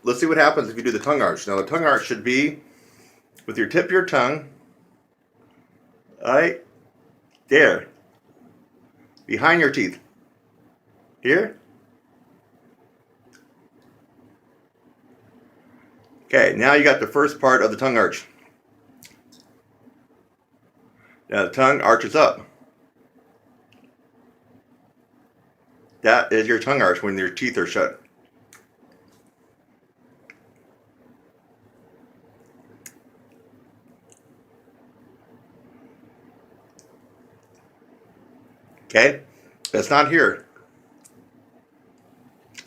Let's see what happens if you do the tongue arch. Now the tongue arch should be with your tip of your tongue, right there, behind your teeth. Here. Okay, now you got the first part of the tongue arch. Now the tongue arches up. That is your tongue arch when your teeth are shut. Okay, that's not here.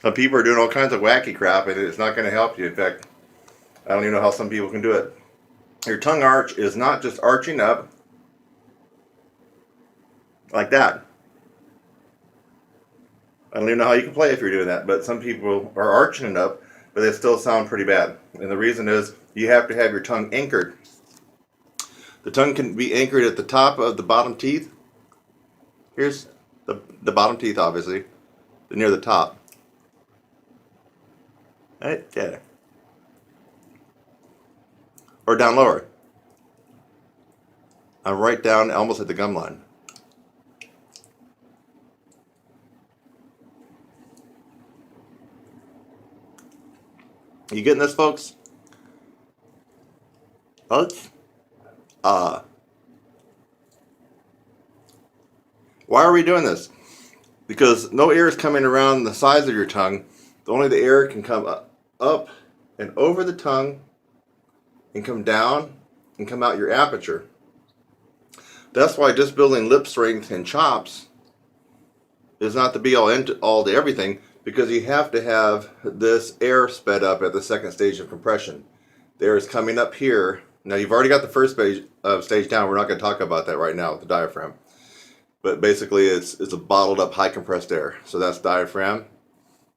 Some people are doing all kinds of wacky crap and it's not going to help you. In fact, I don't even know how some people can do it. Your tongue arch is not just arching up like that. I don't even know how you can play if you're doing that, but some people are arching it up, but they still sound pretty bad. And the reason is you have to have your tongue anchored. The tongue can be anchored at the top of the bottom teeth. Here's the bottom teeth, obviously, near the top. Right there. Or down lower. I'm right down, almost at the gum line. You getting this, folks? Folks? Why are we doing this? Because no air is coming around the sides of your tongue. Only the air can come up and over the tongue and come down and come out your aperture. That's why just building lip strength and chops is not the be all end all to everything. because you have to have this air sped up at the second stage of compression. The air is coming up here. Now you've already got the first stage down. We're not going to talk about that right now with the diaphragm. But basically it's a bottled up high compressed air. So that's diaphragm.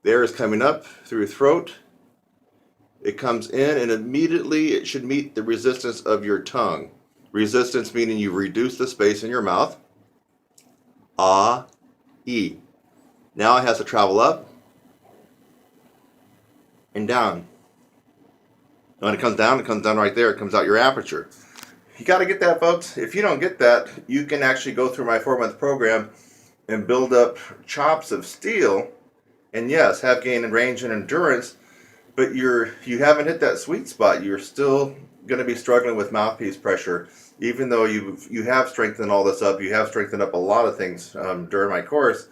The air is coming up through throat. It comes in and immediately it should meet the resistance of your tongue. Resistance meaning you reduce the space in your mouth. Ah, E. Now it has to travel up and down. When it comes down right there. It comes out your aperture. You got to get that, folks. If you don't get that, you can actually go through my 4-month program and build up chops of steel. And yes, have gain in range and endurance, but you haven't hit that sweet spot. You're still going to be struggling with mouthpiece pressure, even though you have strengthened all this up. You have strengthened up a lot of things during my course,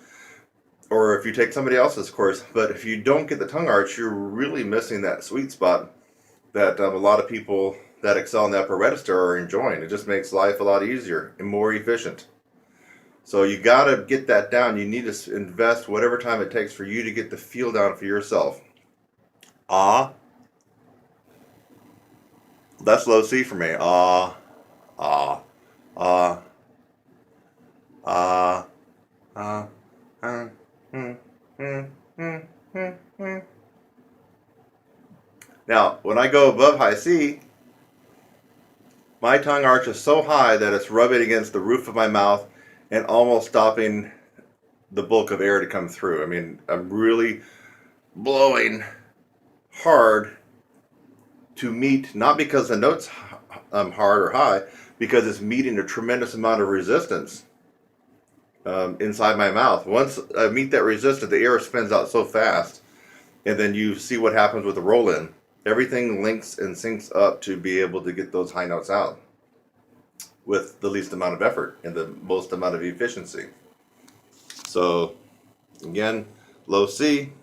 or if you take somebody else's course. But if you don't get the tongue arch, you're really missing that sweet spot that a lot of people that excel in the upper register are enjoying. It just makes life a lot easier and more efficient. So you got to get that down. You need to invest whatever time it takes for you to get the feel down for yourself. Ah. That's low C for me. Ah. Ah. Ah. Ah. Ah. Now, when I go above high C, my tongue arch is so high that it's rubbing against the roof of my mouth and almost stopping the bulk of air to come through. I mean, I'm really blowing hard to meet, not because the note's hard or high, because it's meeting a tremendous amount of resistance inside my mouth. Once I meet that resistance, the air spins out so fast, and then you see what happens with the roll-in. Everything links and syncs up to be able to get those high notes out with the least amount of effort and the most amount of efficiency. So, again, low C.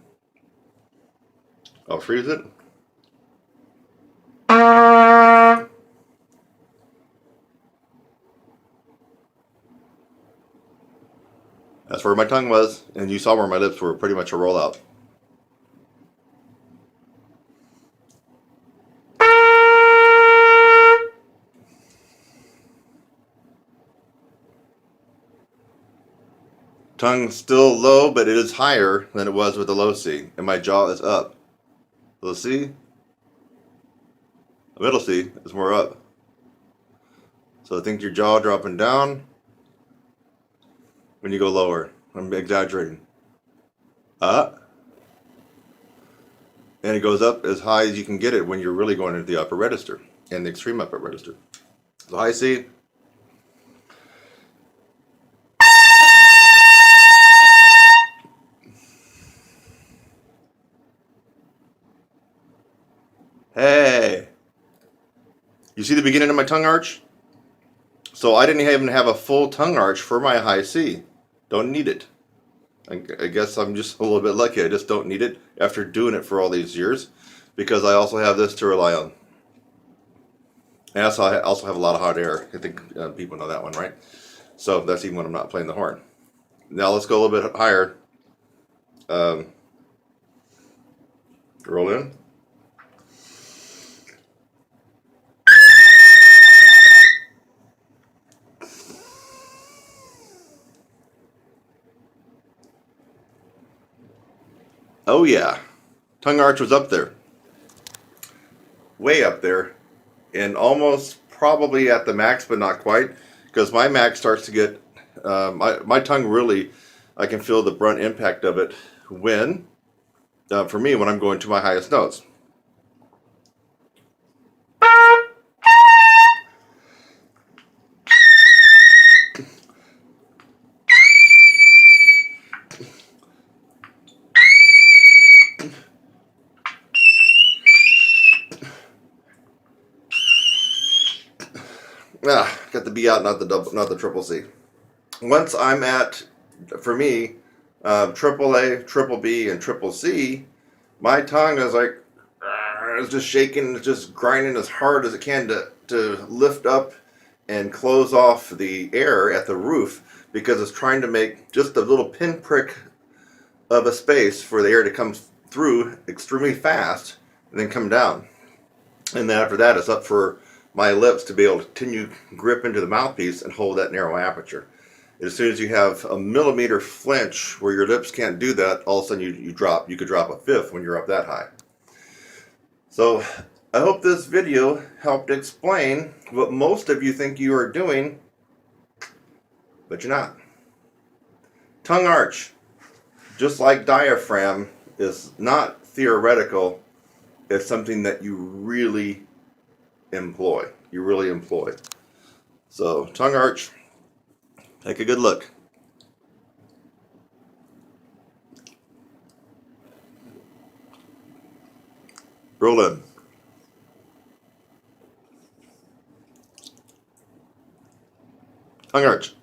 I'll freeze it. That's where my tongue was, and you saw where my lips were, pretty much a rollout. Tongue still low, but it is higher than it was with the low C, and my jaw is up. Low C, the middle C is more up. So I think your jaw dropping down when you go lower. I'm exaggerating. And it goes up as high as you can get it when you're really going into the upper register and the extreme upper register. So high C. Hey, you see the beginning of my tongue arch? So I didn't even have a full tongue arch for my high C. Don't need it. I guess I'm just a little bit lucky. I just don't need it after doing it for all these years, because I also have this to rely on. And I also have a lot of hot air. I think people know that one, right? So that's even when I'm not playing the horn. Now let's go a little bit higher. Roll in. Oh yeah, tongue arch was up there, way up there, and almost probably at the max, but not quite, because my max starts to get, my tongue really, I can feel the brunt impact of it when, for me, when I'm going to my highest notes. Got the B out, not the triple C. Once I'm at, for me, triple A, triple B, and triple C, my tongue is like, it's just shaking, it's just grinding as hard as it can to lift up and close off the air at the roof, because it's trying to make just a little pinprick of a space for the air to come through extremely fast and then come down. And then after that, it's up for my lips to be able to continue grip into the mouthpiece and hold that narrow aperture. As soon as you have a millimeter flinch where your lips can't do that, all of a sudden you could drop a fifth when you're up that high. So I hope this video helped explain what most of you think you are doing, but you're not. Tongue arch, just like diaphragm, is not theoretical. It's something that you really employ. So tongue arch, take a good look. Roll in. Tongue arch.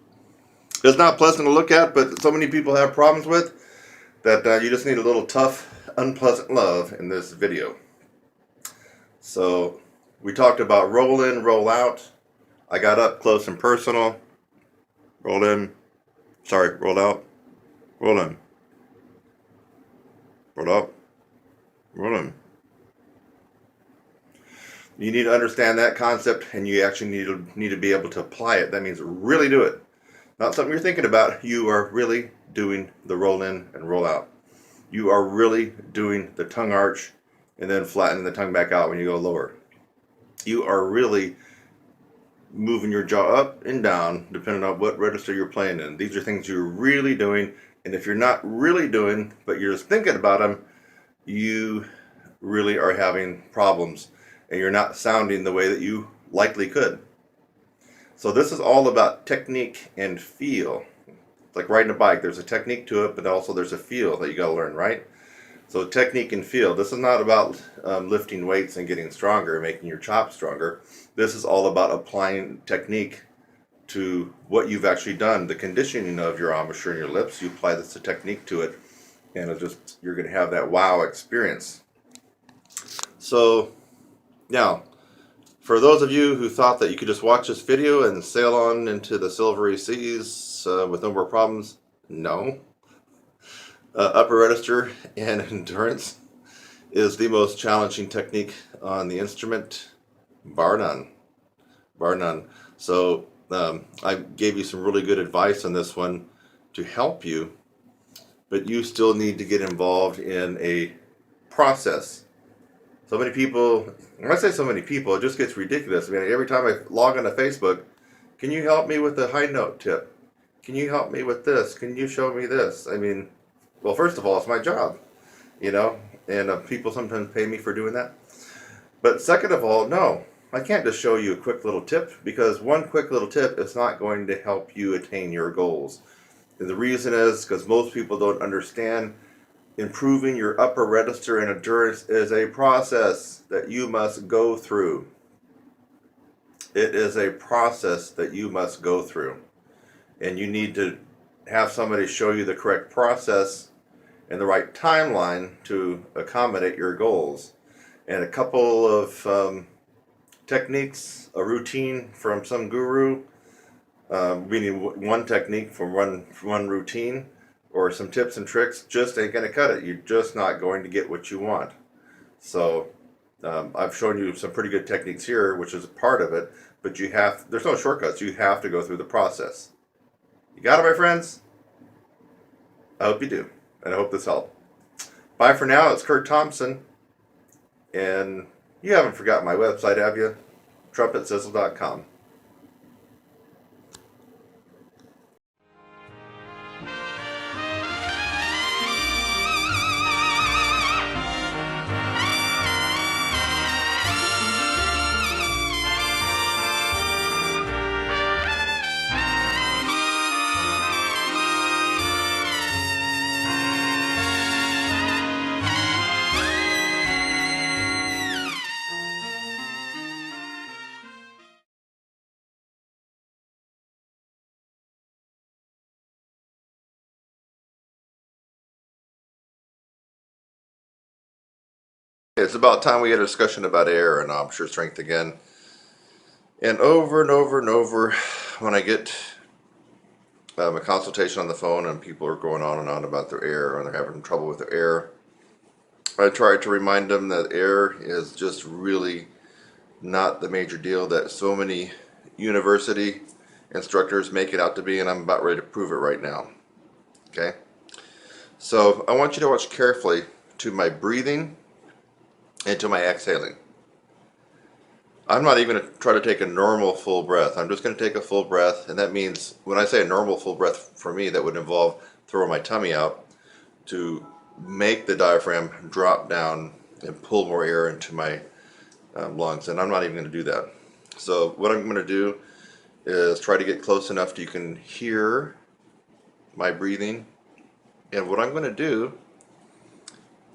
It's not pleasant to look at, but so many people have problems with that you just need a little tough, unpleasant love in this video. So we talked about roll in, roll out. I got up close and personal. Roll in. Sorry, roll out. Roll in. Roll out. Roll in. You need to understand that concept, and you actually need to be able to apply it. That means really do it. Not something you're thinking about. You are really doing the roll in and roll out. You are really doing the tongue arch and then flattening the tongue back out when you go lower. You are really moving your jaw up and down depending on what register you're playing in. These are things you're really doing, and if you're not really doing, but you're just thinking about them, you really are having problems, and you're not sounding the way that you likely could. So this is all about technique and feel. It's like riding a bike. There's a technique to it, but also there's a feel that you got to learn, right? So technique and feel. This is not about lifting weights and getting stronger, making your chops stronger. This is all about applying technique to what you've actually done, the conditioning of your embouchure and your lips. You apply this technique to it, and you're going to have that wow experience. So now, for those of you who thought that you could just watch this video and sail on into the silvery seas with no more problems, no. Upper register and endurance is the most challenging technique on the instrument, bar none. Bar none. So I gave you some really good advice on this one to help you, but you still need to get involved in a process. So many people, when I say so many people, it just gets ridiculous. I mean, every time I log on to Facebook, can you help me with the high note tip? Can you help me with this? Can you show me this? I mean, well, first of all, it's my job, and people sometimes pay me for doing that. But second of all, no, I can't just show you a quick little tip, because one quick little tip is not going to help you attain your goals. And the reason is because most people don't understand improving your upper register and endurance is a process that you must go through. It is a process that you must go through. And you need to have somebody show you the correct process and the right timeline to accommodate your goals. And a couple of techniques, a routine from some guru, meaning one technique from one routine, or some tips and tricks, just ain't going to cut it. You're just not going to get what you want. So I've shown you some pretty good techniques here, which is a part of it, but there's no shortcuts. You have to go through the process. You got it, my friends? I hope you do, and I hope this helped. Bye for now. It's Kurt Thompson, and you haven't forgotten my website, have you? TrumpetSizzle.com. It's about time we had a discussion about air and embouchure strength again. And over and over and over, when I get a consultation on the phone and people are going on and on about their air and they're having trouble with their air. I try to remind them that air is just really not the major deal that so many university instructors make it out to be, and I'm about ready to prove it right now. Okay? So I want you to watch carefully to my breathing and to my exhaling. I'm not even going to try to take a normal full breath. I'm just going to take a full breath, and that means when I say a normal full breath for me, that would involve throwing my tummy out to make the diaphragm drop down and pull more air into my lungs, and I'm not even going to do that. So what I'm going to do is try to get close enough that you can hear my breathing, and what I'm going to do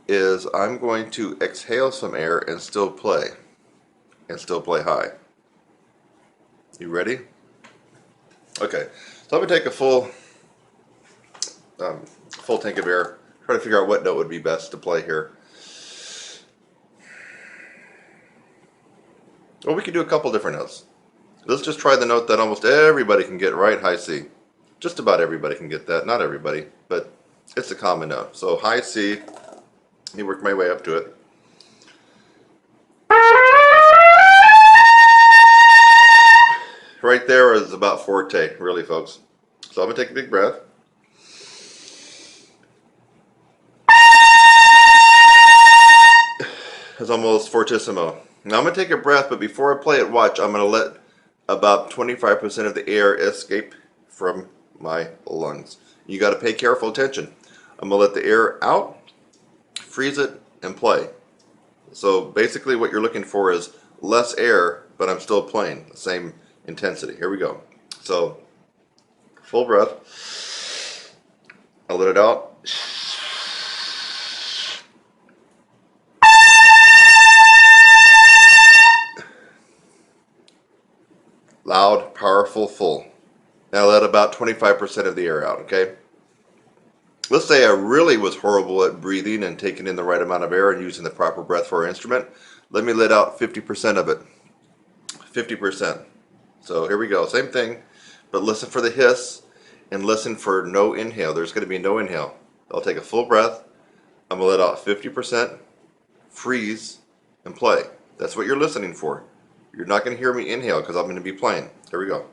is I'm going to exhale some air and still play high. You ready? Okay, so I'm going to take a full tank of air, try to figure out what note would be best to play here. Well, we could do a couple different notes. Let's just try the note that almost everybody can get right, high C. Just about everybody can get that. Not everybody, but it's a common note. So high C, let me work my way up to it. Right there is about forte, really, folks. So I'm going to take a big breath. It's almost fortissimo. Now I'm going to take a breath, but before I play it, watch, I'm going to let about 25% of the air escape from my lungs. You got to pay careful attention. I'm going to let the air out, freeze it, and play. So basically what you're looking for is less air, but I'm still playing the same intensity. Here we go. So full breath. I'll let it out. Loud, powerful, full. Now let about 25% of the air out, okay? Let's say I really was horrible at breathing and taking in the right amount of air and using the proper breath for our instrument. Let me let out 50% of it. 50%. So here we go, same thing, but listen for the hiss and listen for no inhale. There's going to be no inhale. I'll take a full breath. I'm going to let out 50%, freeze, and play. That's what you're listening for. You're not going to hear me inhale because I'm going to be playing. Here we go.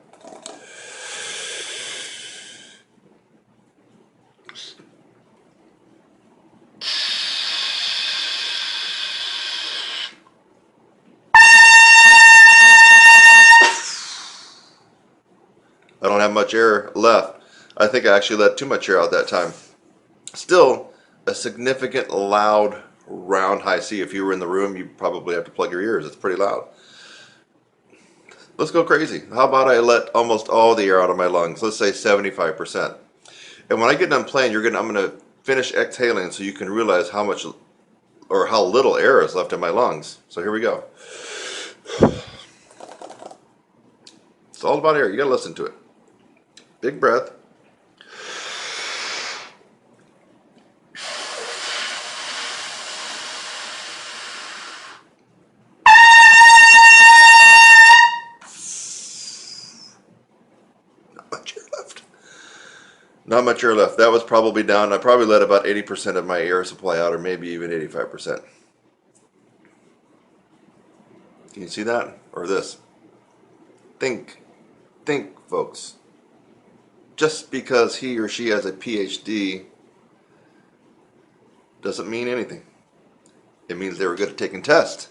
I don't have much air left. I think I actually let too much air out that time. Still, a significant loud round high C. If you were in the room, you probably have to plug your ears. It's pretty loud. Let's go crazy. How about I let almost all the air out of my lungs? Let's say 75%. And when I get done playing, I'm going to finish exhaling so you can realize how much or how little air is left in my lungs. So here we go. It's all about air. You got to listen to it. Big breath. Not much air left. That was probably down. I probably let about 80% of my air supply out, or maybe even 85%. Can you see that? Or this? Think, folks. Just because he or she has a PhD doesn't mean anything. It means they were good at taking tests.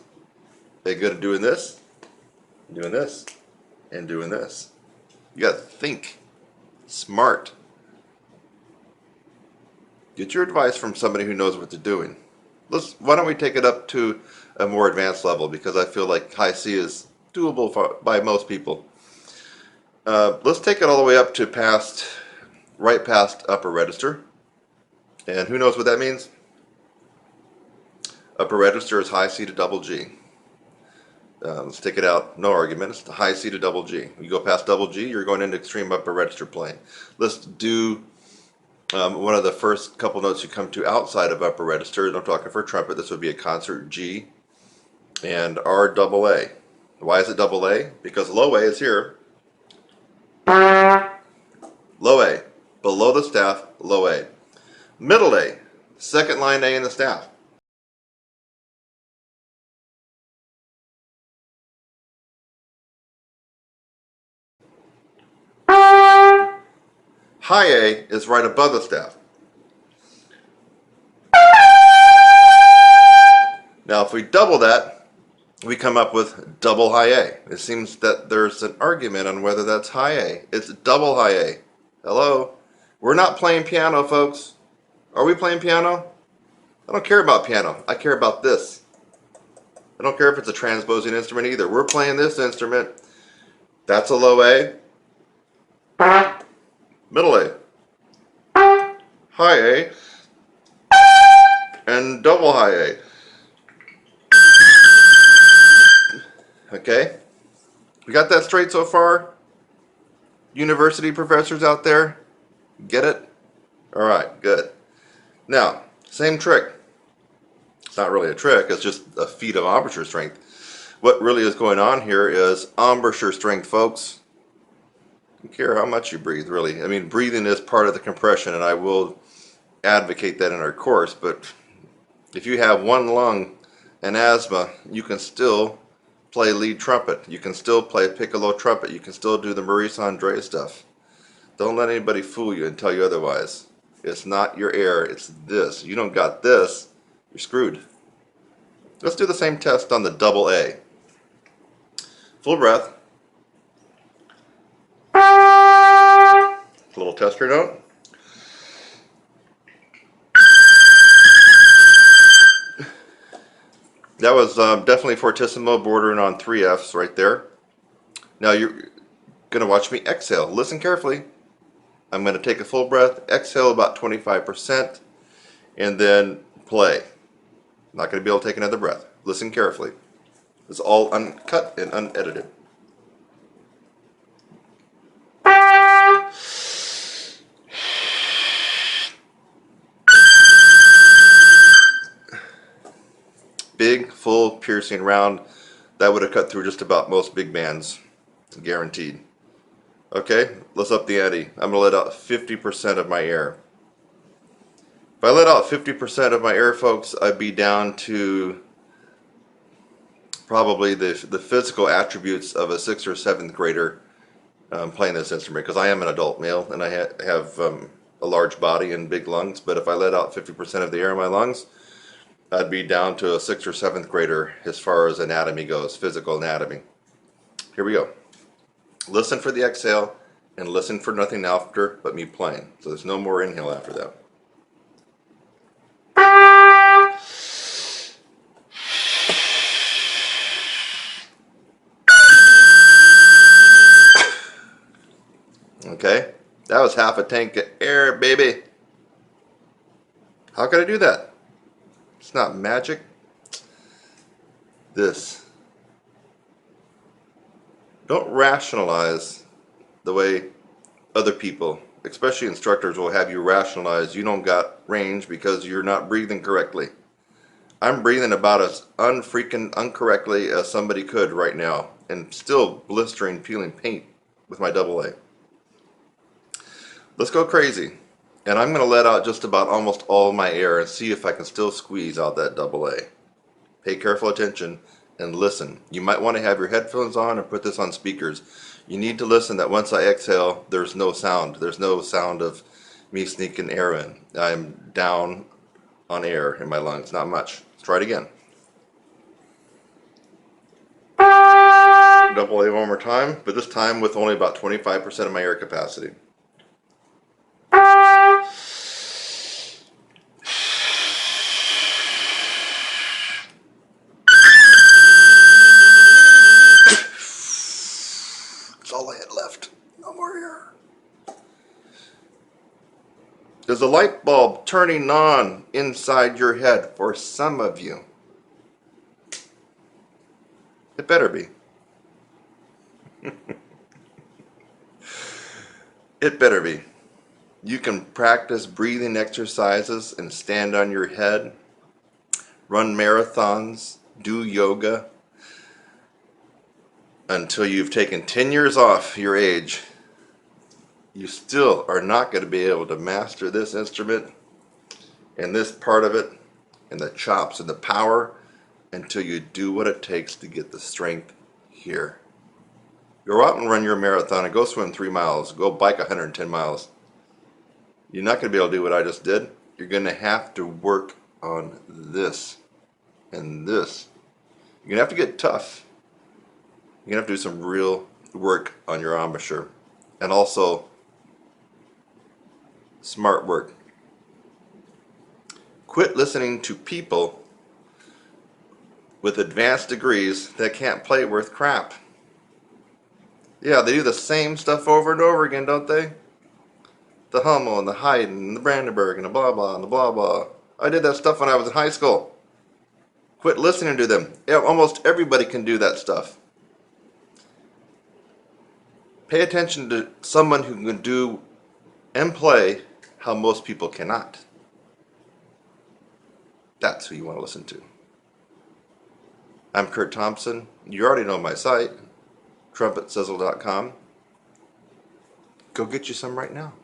They're good at doing this, and doing this. You got to think. Smart. Get your advice from somebody who knows what they're doing. Why don't we take it up to a more advanced level, because I feel like high C is doable by most people. Let's take it all the way up to right past upper register. And who knows what that means? Upper register is high C to double G. Let's take it out, no argument. It's the high C to double G. You go past double G, you're going into extreme upper register playing. Let's do one of the first couple notes you come to outside of upper register. And I'm talking for trumpet. This would be a concert G and R double A. Why is it double A? Because low A is here. Low A. below the staff, low A. Middle A, second line A in the staff. High A is right above the staff. Now if we double that, we come up with double high A. It seems that there's an argument on whether that's high A. It's double high A. Hello? We're not playing piano, folks. Are we playing piano? I don't care about piano. I care about this. I don't care if it's a transposing instrument either. We're playing this instrument. That's a low A. Middle A. High A. And double high A. Okay? We got that straight so far? University professors out there? Get it? Alright, good. Now, same trick. It's not really a trick, it's just a feat of embouchure strength. What really is going on here is embouchure strength, folks. I don't care how much you breathe, really. I mean, breathing is part of the compression, and I will advocate that in our course, but if you have one lung and asthma, you can still play lead trumpet. You can still play piccolo trumpet. You can still do the Maurice Andre stuff. Don't let anybody fool you and tell you otherwise. It's not your air, it's this. You don't got this, you're screwed. Let's do the same test on the double A. Full breath. A little tester note. That was definitely fortissimo, bordering on 3 Fs right there. Now you're going to watch me exhale. Listen carefully. I'm going to take a full breath, exhale about 25%, and then play. I'm not going to be able to take another breath. Listen carefully. It's all uncut and unedited. Big, full, piercing round. That would have cut through just about most big bands. Guaranteed. Okay, let's up the ante. I'm going to let out 50% of my air. If I let out 50% of my air, folks, I'd be down to probably the physical attributes of a 6th or 7th grader playing this instrument, because I am an adult male and I have a large body and big lungs. But if I let out 50% of the air in my lungs, I'd be down to a 6th or 7th grader as far as anatomy goes, physical anatomy. Here we go. Listen for the exhale and listen for nothing after but me playing. So there's no more inhale after that. Okay, that was half a tank of air, baby. How could I do that? It's not magic. This. Don't rationalize the way other people, especially instructors, will have you rationalize you don't got range because you're not breathing correctly. I'm breathing about as unfreaking incorrectly as somebody could right now, and still blistering, peeling paint with my double A. Let's go crazy. And I'm going to let out just about almost all my air and see if I can still squeeze out that double A. Pay careful attention and listen. You might want to have your headphones on and put this on speakers. You need to listen that once I exhale, there's no sound. There's no sound of me sneaking air in. I'm down on air in my lungs. Not much. Let's try it again. Double A one more time, but this time with only about 25% of my air capacity. All I had left. No more air. There's a light bulb turning on inside your head for some of you. It better be. It better be. You can practice breathing exercises and stand on your head, run marathons, do yoga, until you've taken 10 years off your age you still are not going to be able to master this instrument and this part of it and the chops and the power until you do what it takes to get the strength here. Go out and run your marathon and go swim 3 miles, go bike 110 miles. You're not going to be able to do what I just did. You're going to have to work on this and this. You're going to have to get tough. You're going to have to do some real work on your embouchure and also smart work. Quit listening to people with advanced degrees that can't play worth crap. Yeah, they do the same stuff over and over again, don't they? The Hummel and the Haydn and the Brandenburg and the blah blah and the blah blah. I did that stuff when I was in high school. Quit listening to them. Yeah, almost everybody can do that stuff. Pay attention to someone who can do and play how most people cannot. That's who you want to listen to. I'm Kurt Thompson. You already know my site, trumpetsizzle.com. Go get you some right now.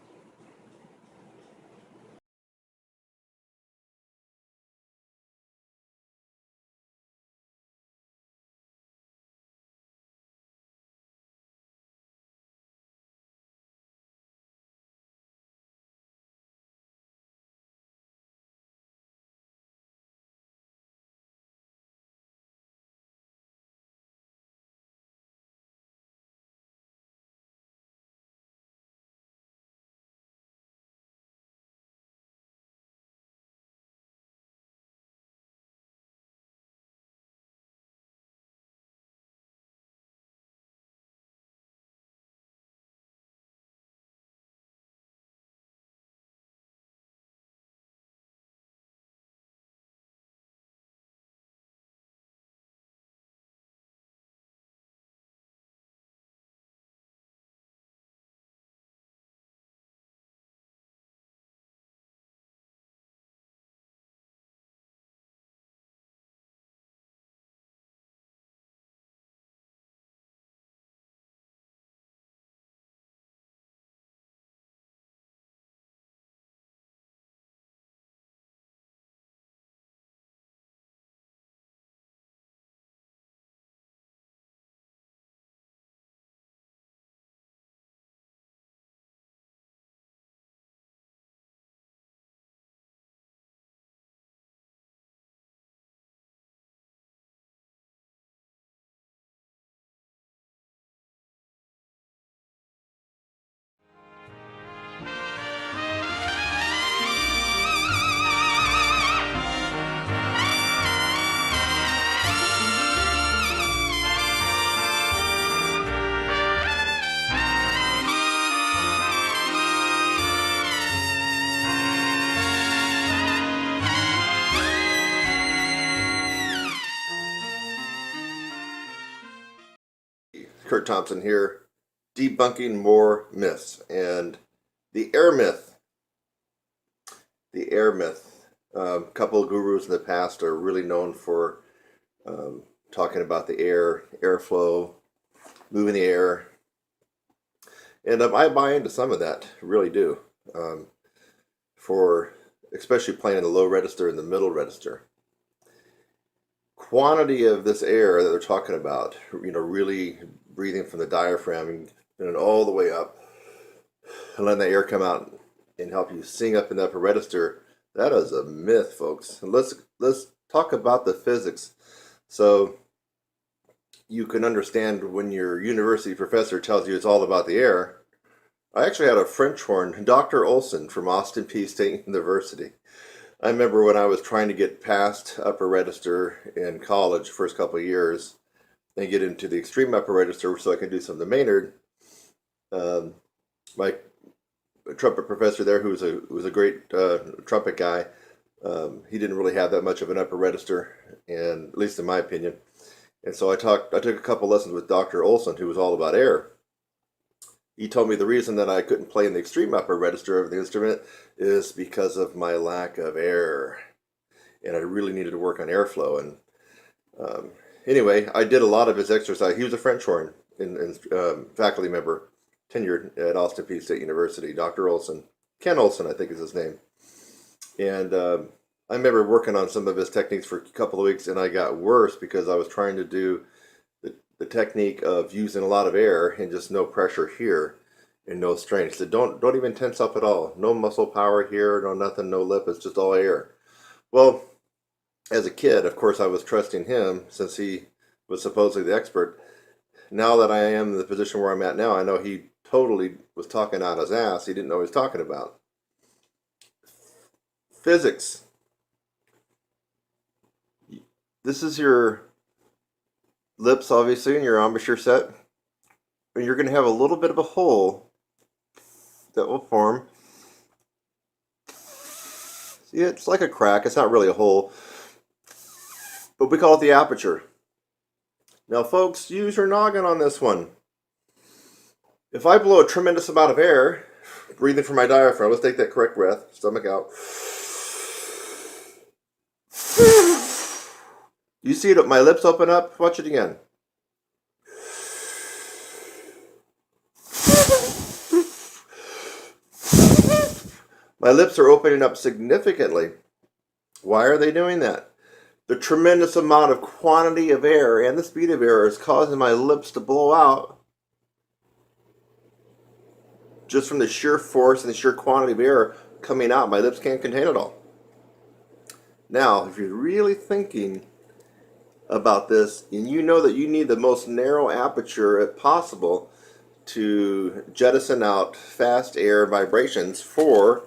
Kurt Thompson here, debunking more myths. And the air myth. The air myth. A couple of gurus in the past are really known for talking about the air, airflow, moving the air. And I buy into some of that, really do. For especially playing in the low register and the middle register. Quantity of this air that they're talking about, really breathing from the diaphragm and all the way up and letting the air come out and help you sing up in the upper register, that is a myth, folks. And let's talk about the physics so you can understand when your university professor tells you it's all about the air. I actually had a French horn, Dr. Olson from Austin Peay State University. I remember when I was trying to get past upper register in college, first couple of years, and get into the extreme upper register so I could do some of the Maynard. My trumpet professor there, who was a great trumpet guy, he didn't really have that much of an upper register, and at least in my opinion. And so I took a couple lessons with Dr. Olson, who was all about air. He told me the reason that I couldn't play in the extreme upper register of the instrument is because of my lack of air. And I really needed to work on airflow. And anyway, I did a lot of his exercise. He was a French horn and faculty member. tenured at Austin Peay State University, Dr. Olson. Ken Olson, I think is his name. And I remember working on some of his techniques for a couple of weeks, and I got worse because I was trying to do the technique of using a lot of air and just no pressure here and no strain. He said, don't even tense up at all. No muscle power here, no nothing, no lip. It's just all air. Well, as a kid, of course, I was trusting him since he was supposedly the expert. Now that I am in the position where I'm at now, I know he totally was talking out his ass. He didn't know what he was talking about. Physics. This is your lips, obviously, in your embouchure set. And you're going to have a little bit of a hole that will form. See, it's like a crack. It's not really a hole. But we call it the aperture. Now, folks, use your noggin on this one. If I blow a tremendous amount of air, breathing from my diaphragm, let's take that correct breath, stomach out. You see it, my lips open up? Watch it again. My lips are opening up significantly. Why are they doing that? The tremendous amount of quantity of air and the speed of air is causing my lips to blow out just from the sheer force and the sheer quantity of air coming out. My lips can't contain it all. Now, if you're really thinking about this, and you know that you need the most narrow aperture possible to jettison out fast air vibrations for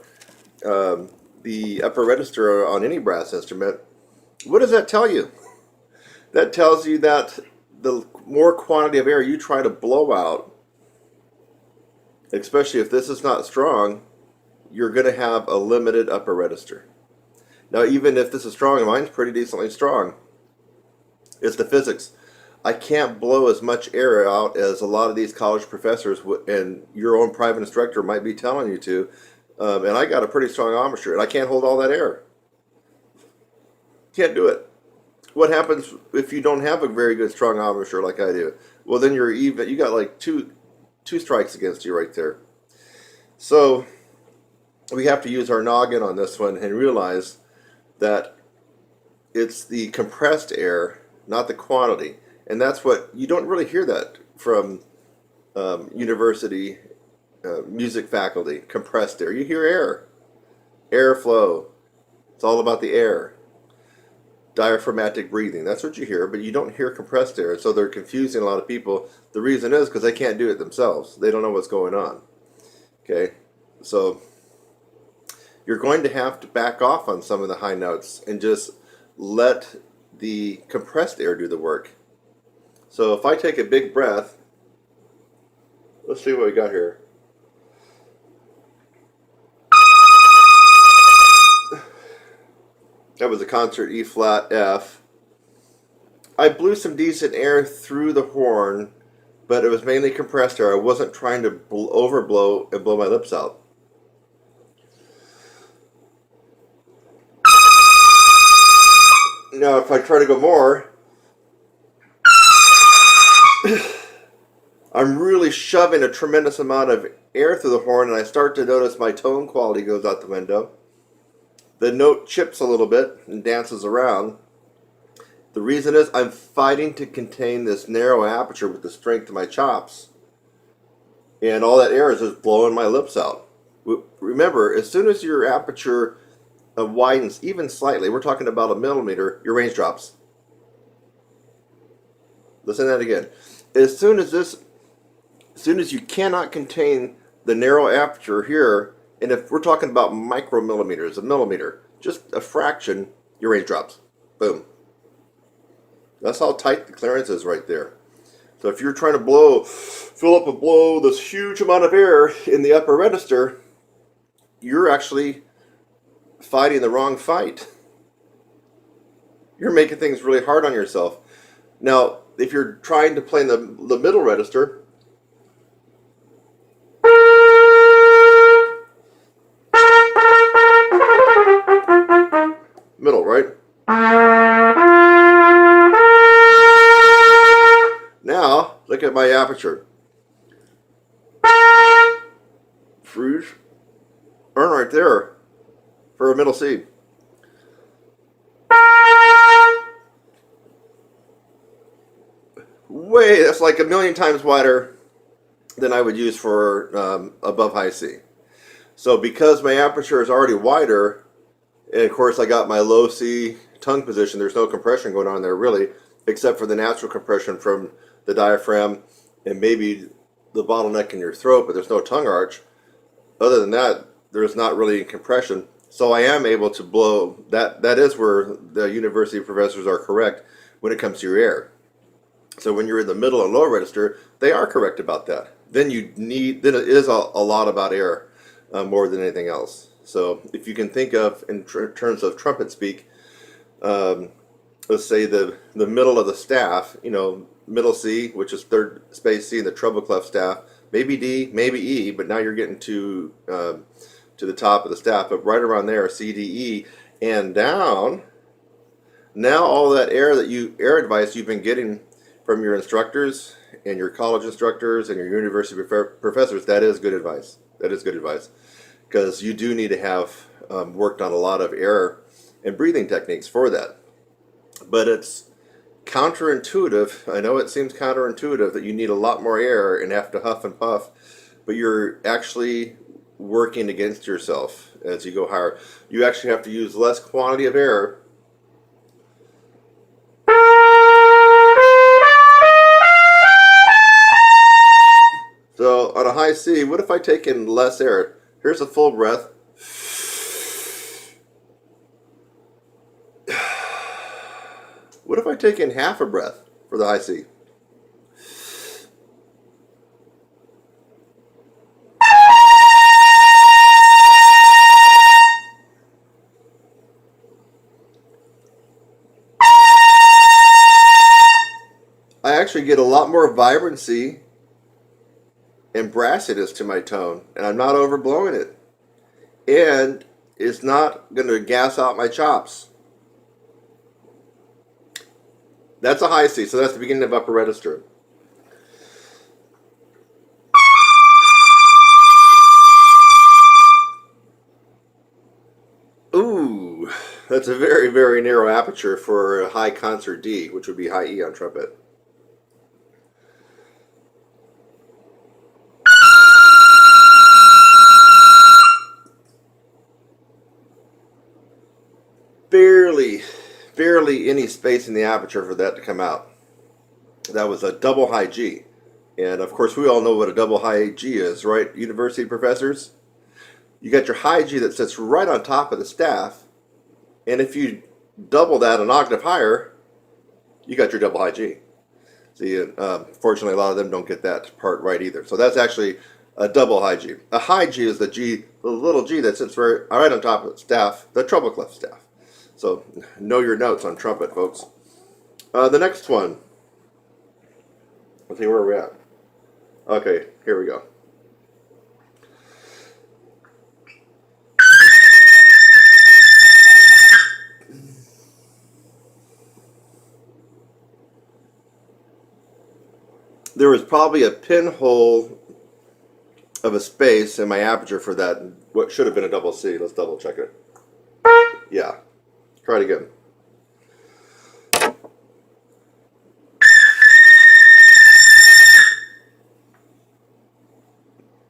the upper register on any brass instrument, what does that tell you? That tells you that the more quantity of air you try to blow out, especially if this is not strong, you're going to have a limited upper register. Now, even if this is strong, and mine's pretty decently strong, it's the physics. I can't blow as much air out as a lot of these college professors and your own private instructor might be telling you to. And I got a pretty strong embouchure, and I can't hold all that air. Can't do it. What happens if you don't have a very good strong embouchure like I do? Well, then you're even. You got like two strikes against you right there. So we have to use our noggin on this one and realize that it's the compressed air, not the quantity. And that's what, you don't really hear that from university music faculty, compressed air. You hear air, airflow. It's all about the air. Diaphragmatic breathing, that's what you hear, but you don't hear compressed air. So they're confusing a lot of people. The reason is because they can't do it themselves. They don't know what's going on. Okay, so you're going to have to back off on some of the high notes and just let the compressed air do the work. So if I take a big breath, let's see what we got here. That was a concert E flat F. I blew some decent air through the horn, but it was mainly compressed air. I wasn't trying to overblow and blow my lips out. Now, if I try to go more, I'm really shoving a tremendous amount of air through the horn, and I start to notice my tone quality goes out the window. The note chips a little bit and dances around. The reason is I'm fighting to contain this narrow aperture with the strength of my chops. And all that air is just blowing my lips out. Remember, as soon as your aperture widens even slightly, we're talking about a millimeter, your range drops. Listen to that again. As soon as you cannot contain the narrow aperture here, and if we're talking about micromillimeters, a millimeter, just a fraction, your range drops. Boom. That's how tight the clearance is right there. So if you're trying to fill up and blow this huge amount of air in the upper register, you're actually fighting the wrong fight. You're making things really hard on yourself. Now, if you're trying to play in the middle register, middle, right? Now, look at my aperture. earn right there for a middle C. That's like a million times wider than I would use for above high C. So because my aperture is already wider, and of course I got my low C tongue position, there's no compression going on there really, except for the natural compression from the diaphragm and maybe the bottleneck in your throat, but there's no tongue arch. Other than that, there's not really any compression. So I am able to blow. That is where the university professors are correct when it comes to your air. So when you're in the middle and low register, they are correct about that. Then it is a lot about air more than anything else. So if you can think of in terms of trumpet speak, let's say the middle of the staff, middle C, which is third space C in the treble clef staff, maybe D, maybe E, but now you're getting to the top of the staff, but right around there, C, D, E, and down. Now all that air advice you've been getting from your instructors and your college instructors and your university professors, that is good advice. That is good advice, because you do need to have worked on a lot of air and breathing techniques for that. But it's counterintuitive. I know it seems counterintuitive that you need a lot more air and have to huff and puff, but you're actually working against yourself as you go higher. You actually have to use less quantity of air. So on a high C, what if I take in less air? Here's a full breath. What if I take in half a breath for the high C? I actually get a lot more vibrancy and brassiness to my tone, and I'm not overblowing it. And it's not going to gas out my chops. That's a high C, so that's the beginning of upper register. Ooh, that's a very, very narrow aperture for a high concert D, which would be high E on trumpet. Barely any space in the aperture for that to come out. That was a double high G. And of course we all know what a double high G is, right? University professors? You got your high G that sits right on top of the staff, and if you double that an octave higher, you got your double high G. See, fortunately a lot of them don't get that part right either. So that's actually a double high G. A high G is the little G that sits right on top of the staff, the treble clef staff. So know your notes on trumpet, folks. The next one. Let's see where we're at. Okay, here we go. There was probably a pinhole of a space in my aperture for that, what should have been a double C. Let's double check it. Yeah. Try it again.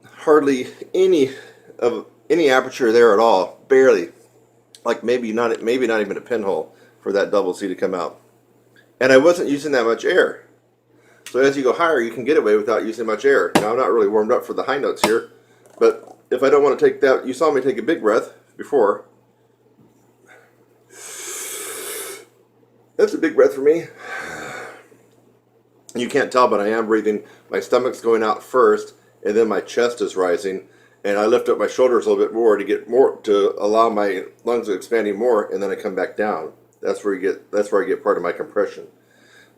Hardly any aperture there at all. Barely. Like maybe not even a pinhole for that double C to come out. And I wasn't using that much air. So as you go higher, you can get away without using much air. Now I'm not really warmed up for the high notes here, but if I don't want to take that, you saw me take a big breath before. That's a big breath for me. You can't tell, but I am breathing. My stomach's going out first, and then my chest is rising, and I lift up my shoulders a little bit more to allow my lungs to expanding more, and then I come back down. That's where I get part of my compression.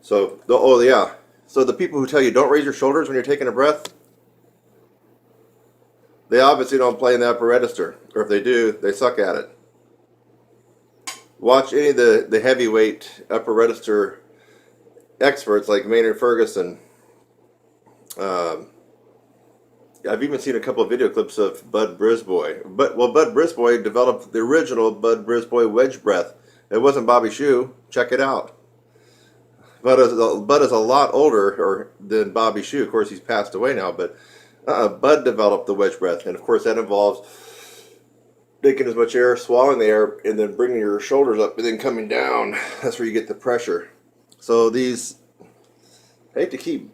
So, oh yeah. So the people who tell you don't raise your shoulders when you're taking a breath, they obviously don't play in the upper register, or if they do, they suck at it. Watch any of the heavyweight upper register experts like Maynard Ferguson, I've even seen a couple of video clips of Bud Brisboy. Bud Brisboy developed the original Bud Brisboy wedge breath. It wasn't Bobby Shue. Check it out. Bud is a lot older than Bobby Shue. Of course, he's passed away now, but Bud developed the wedge breath. And of course, that involves taking as much air, swallowing the air, and then bringing your shoulders up and then coming down. That's where you get the pressure. So these, I hate to keep,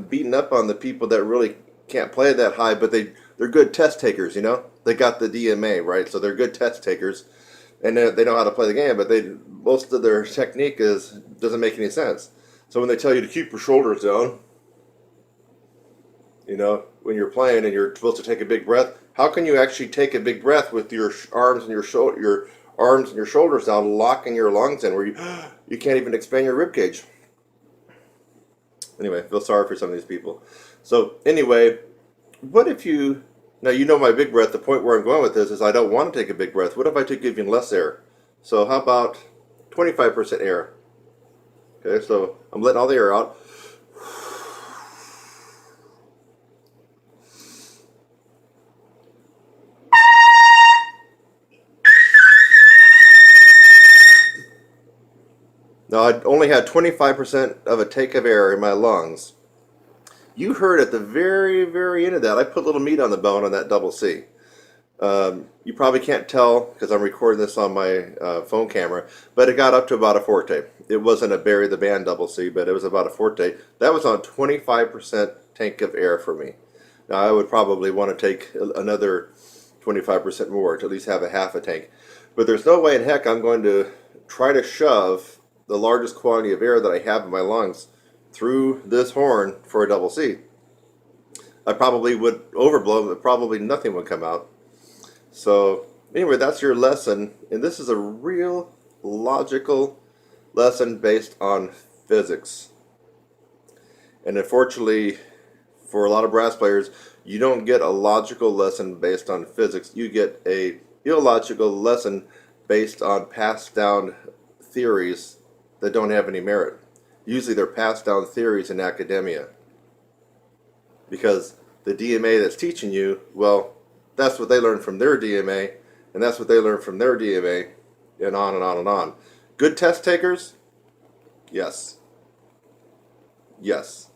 beating up on the people that really can't play that high, but they're good test takers, They got the DMA, right? So they're good test takers, and they know how to play the game, but most of their technique doesn't make any sense. So when they tell you to keep your shoulders down, when you're playing and you're supposed to take a big breath, how can you actually take a big breath with your arms and your shoulders down, locking your lungs in, where you can't even expand your rib cage? Anyway, I feel sorry for some of these people. So anyway, what if now my big breath, the point where I'm going with this is I don't want to take a big breath. What if I took even less air? So how about 25% air? Okay, so I'm letting all the air out. Now, I only had 25% of a take of air in my lungs. You heard at the very, very end of that, I put a little meat on the bone on that double C. You probably can't tell because I'm recording this on my phone camera, but it got up to about a forte. It wasn't a Barry the Band double C, but it was about a forte. That was on 25% tank of air for me. Now, I would probably want to take another 25% more to at least have a half a tank. But there's no way in heck I'm going to try to shove the largest quantity of air that I have in my lungs through this horn for a double C. I probably would overblow, but probably nothing would come out. So anyway, that's your lesson, and this is a real logical lesson based on physics. And unfortunately, for a lot of brass players, you don't get a logical lesson based on physics. You get a illogical lesson based on passed down theories that don't have any merit. Usually they're passed down theories in academia. Because the DMA that's teaching you, well, that's what they learned from their DMA, and that's what they learned from their DMA, and on and on and on. Good test takers? Yes. Yes.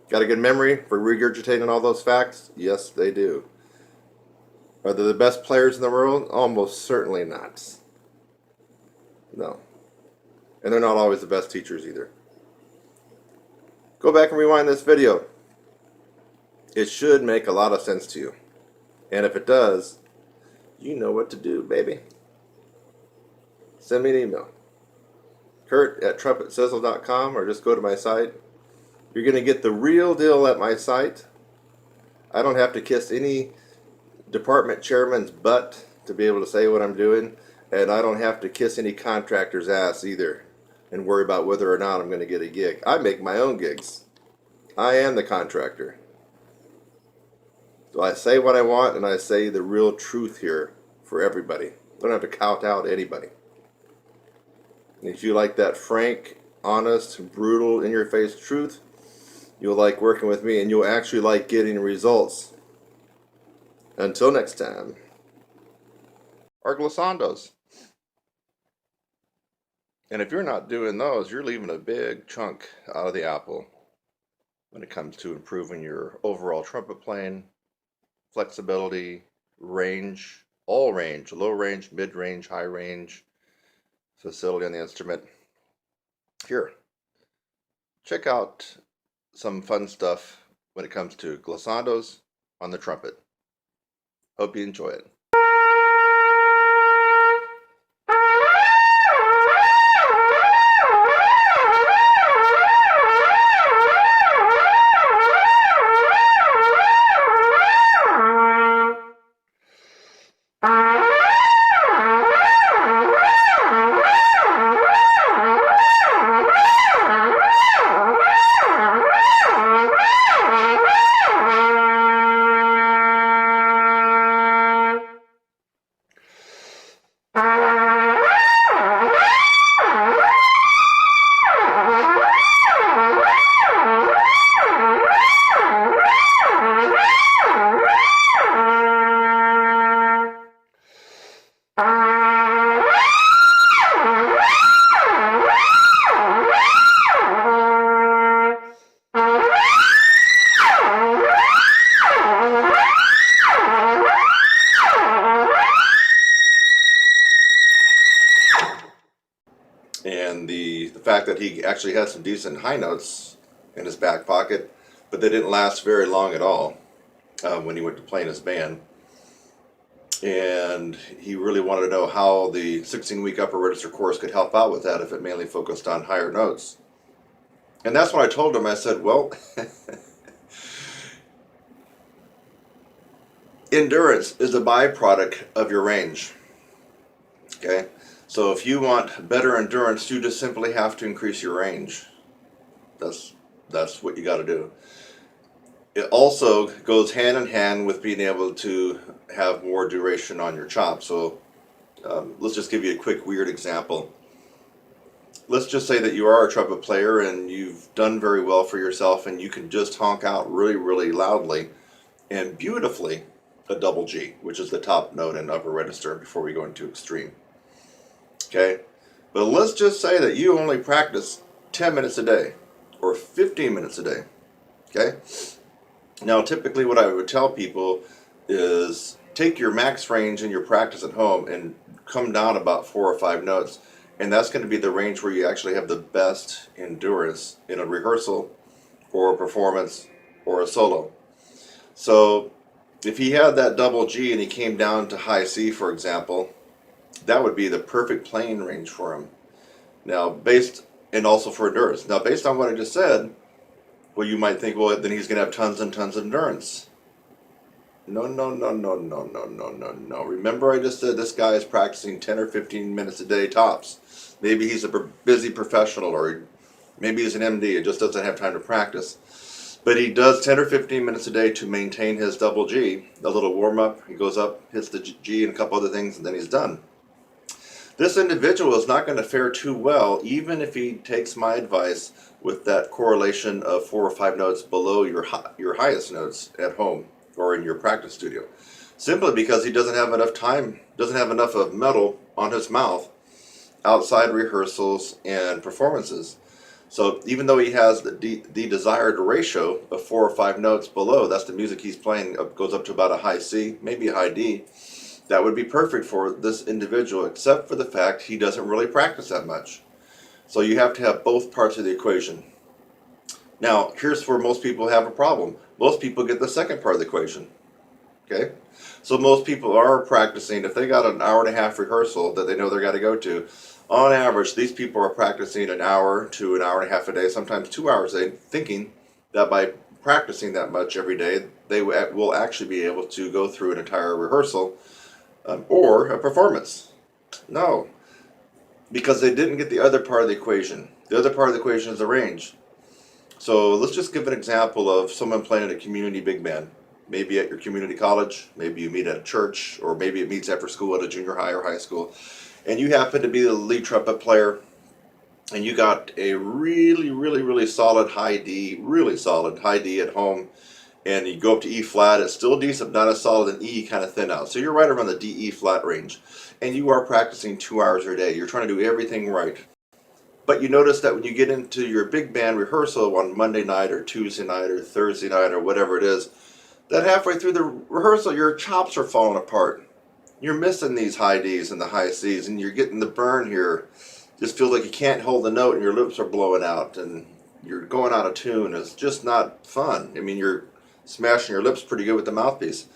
Got a good memory for regurgitating all those facts? Yes, they do. Are they the best players in the world? Almost certainly not. No. And they're not always the best teachers either. Go back and rewind this video. It should make a lot of sense to you. And if it does, you know what to do, baby. Send me an email. Kurt@TrumpetSizzle.com, or just go to my site. You're going to get the real deal at my site. I don't have to kiss any department chairman's butt to be able to say what I'm doing. And I don't have to kiss any contractor's ass either and worry about whether or not I'm going to get a gig. I make my own gigs. I am the contractor. So I say what I want, and I say the real truth here for everybody. I don't have to kowtow to anybody. And if you like that frank, honest, brutal, in-your-face truth, you'll like working with me, and you'll actually like getting results. Until next time. Our glissandos. And if you're not doing those, you're leaving a big chunk out of the apple when it comes to improving your overall trumpet playing, flexibility, range, all range, low range, mid range, high range, facility on the instrument. Here, check out some fun stuff when it comes to glissandos on the trumpet. Hope you enjoy it. fact that he actually had some decent high notes in his back pocket, but they didn't last very long at all when he went to play in his band. And he really wanted to know how the 16-week upper register course could help out with that if it mainly focused on higher notes. And that's when I told him, I said, well, endurance is a byproduct of your range. Okay? So if you want better endurance, you just simply have to increase your range. That's what you got to do. It also goes hand in hand with being able to have more duration on your chop. So let's just give you a quick weird example. Let's just say that you are a trumpet player and you've done very well for yourself and you can just honk out really, really loudly and beautifully a double G, which is the top note in upper register before we go into extreme. Okay? But let's just say that you only practice 10 minutes a day or 15 minutes a day. Okay? Now, typically what I would tell people is take your max range in your practice at home and come down about 4 or 5 notes. And that's going to be the range where you actually have the best endurance in a rehearsal or a performance or a solo. So if he had that double G and he came down to high C, for example, that would be the perfect playing range for him. Now, and also for endurance. Now, based on what I just said, well, you might think, well, then he's going to have tons and tons of endurance. No. Remember I just said this guy is practicing 10 or 15 minutes a day tops. Maybe he's a busy professional, or maybe he's an MD and just doesn't have time to practice. But he does 10 or 15 minutes a day to maintain his double G. A little warm up, he goes up, hits the G and a couple other things, and then he's done. This individual is not going to fare too well, even if he takes my advice with that correlation of 4 or 5 notes below your highest notes at home or in your practice studio. Simply because he doesn't have enough time, doesn't have enough of metal on his mouth outside rehearsals and performances. So even though he has the desired ratio of 4 or 5 notes below, that's the music he's playing, goes up to about a high C, maybe a high D, that would be perfect for this individual, except for the fact he doesn't really practice that much. So you have to have both parts of the equation. Now, here's where most people have a problem. Most people get the second part of the equation. Okay? So most people are practicing, if they got an hour and a half rehearsal that they know they're got to go to, on average, these people are practicing an hour to an hour and a half a day, sometimes 2 hours a day, thinking that by practicing that much every day, they will actually be able to go through an entire rehearsal or a performance. No, because they didn't get the other part of the equation. The other part of the equation is the range. So let's just give an example of someone playing at a community big band. Maybe at your community college, maybe you meet at a church, or maybe it meets after school at a junior high or high school. And you happen to be the lead trumpet player, and you got a really solid high D, really solid high D at home, and you go up to E flat, it's still decent, not as solid, and E kind of thin out. So you're right around the D, E flat range. And you are practicing 2 hours a day. You're trying to do everything right. But you notice that when you get into your big band rehearsal on Monday night or Tuesday night or Thursday night or whatever it is, that halfway through the rehearsal, your chops are falling apart. You're missing these high Ds and the high Cs, and you're getting the burn here. Just feels like you can't hold the note and your lips are blowing out and you're going out of tune. It's just not fun. I mean, you're smashing your lips pretty good with the mouthpiece.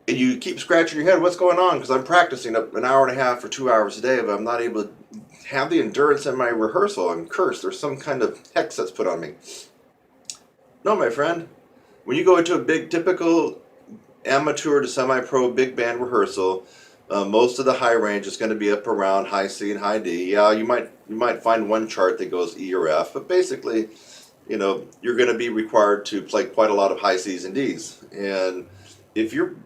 And you keep scratching your head, what's going on? Because I'm practicing an hour and a half or 2 hours a day, but I'm not able to have the endurance in my rehearsal. I'm cursed. There's some kind of hex that's put on me. No, my friend. When you go into a big, typical amateur to semi-pro big band rehearsal, most of the high range is going to be up around high C and high D. Yeah, you might find one chart that goes E or F, but basically, you're going to be required to play quite a lot of high Cs and Ds. And if your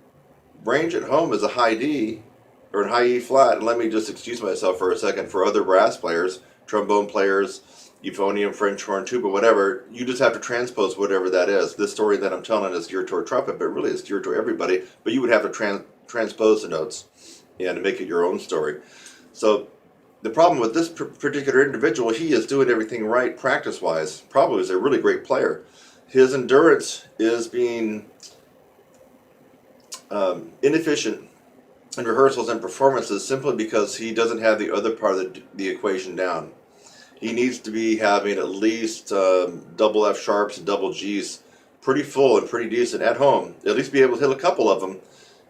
range at home is a high D or a high E flat, and let me just excuse myself for a second for other brass players, trombone players, euphonium, French horn, tuba, whatever, you just have to transpose whatever that is. This story that I'm telling is geared toward trumpet, but really it's geared toward everybody, but you would have to transpose the notes and make it your own story. So the problem with this particular individual, he is doing everything right practice-wise, probably is a really great player. His endurance is being inefficient in rehearsals and performances simply because he doesn't have the other part of the equation down. he needs to be having at least double F sharps and double Gs pretty full and pretty decent at home. At least be able to hit a couple of them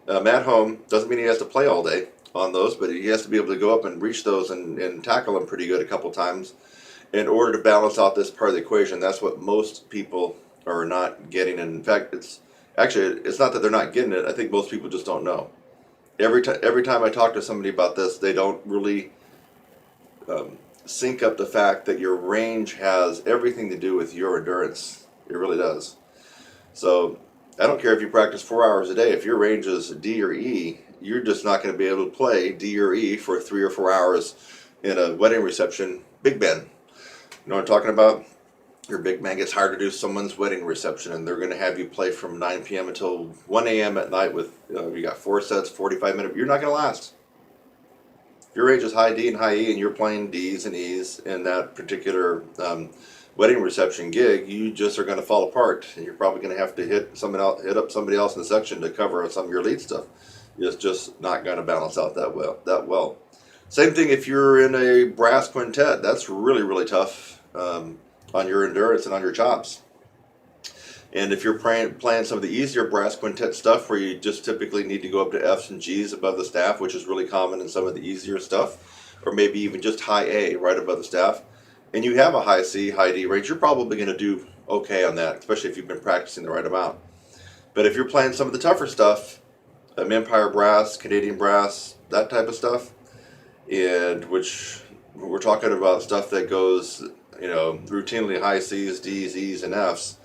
at home. Doesn't mean he has to play all day on those, but he has to be able to go up and reach those and tackle them pretty good a couple times in order to balance out this part of the equation. That's what most people are not getting. And in fact, it's not that they're not getting it. I think most people just don't know. Every time I talk to somebody about this, they don't really sync up the fact that your range has everything to do with your endurance. It really does. So I don't care if you practice 4 hours a day. If your range is D or E, you're just not going to be able to play D or E for 3 or 4 hours in a wedding reception big band. You know what I'm talking about? Your big band gets hired to do someone's wedding reception, and they're going to have you play from 9 p.m. until 1 a.m. at night with, you got 4 sets, 45 minutes. You're not going to last. If your range is high D and high E and you're playing Ds and Es in that particular wedding reception gig, you just are going to fall apart, and you're probably going to have to hit up somebody else in the section to cover some of your lead stuff. It's just not going to balance out that well. Same thing if you're in a brass quintet. That's really, really tough on your endurance and on your chops. And if you're playing some of the easier brass quintet stuff where you just typically need to go up to Fs and Gs above the staff, which is really common in some of the easier stuff, or maybe even just high A right above the staff, and you have a high C, high D range, you're probably going to do okay on that, especially if you've been practicing the right amount. But if you're playing some of the tougher stuff, Empire brass, Canadian brass, that type of stuff, and which we're talking about stuff that goes, routinely high C's, D's, E's, and F's,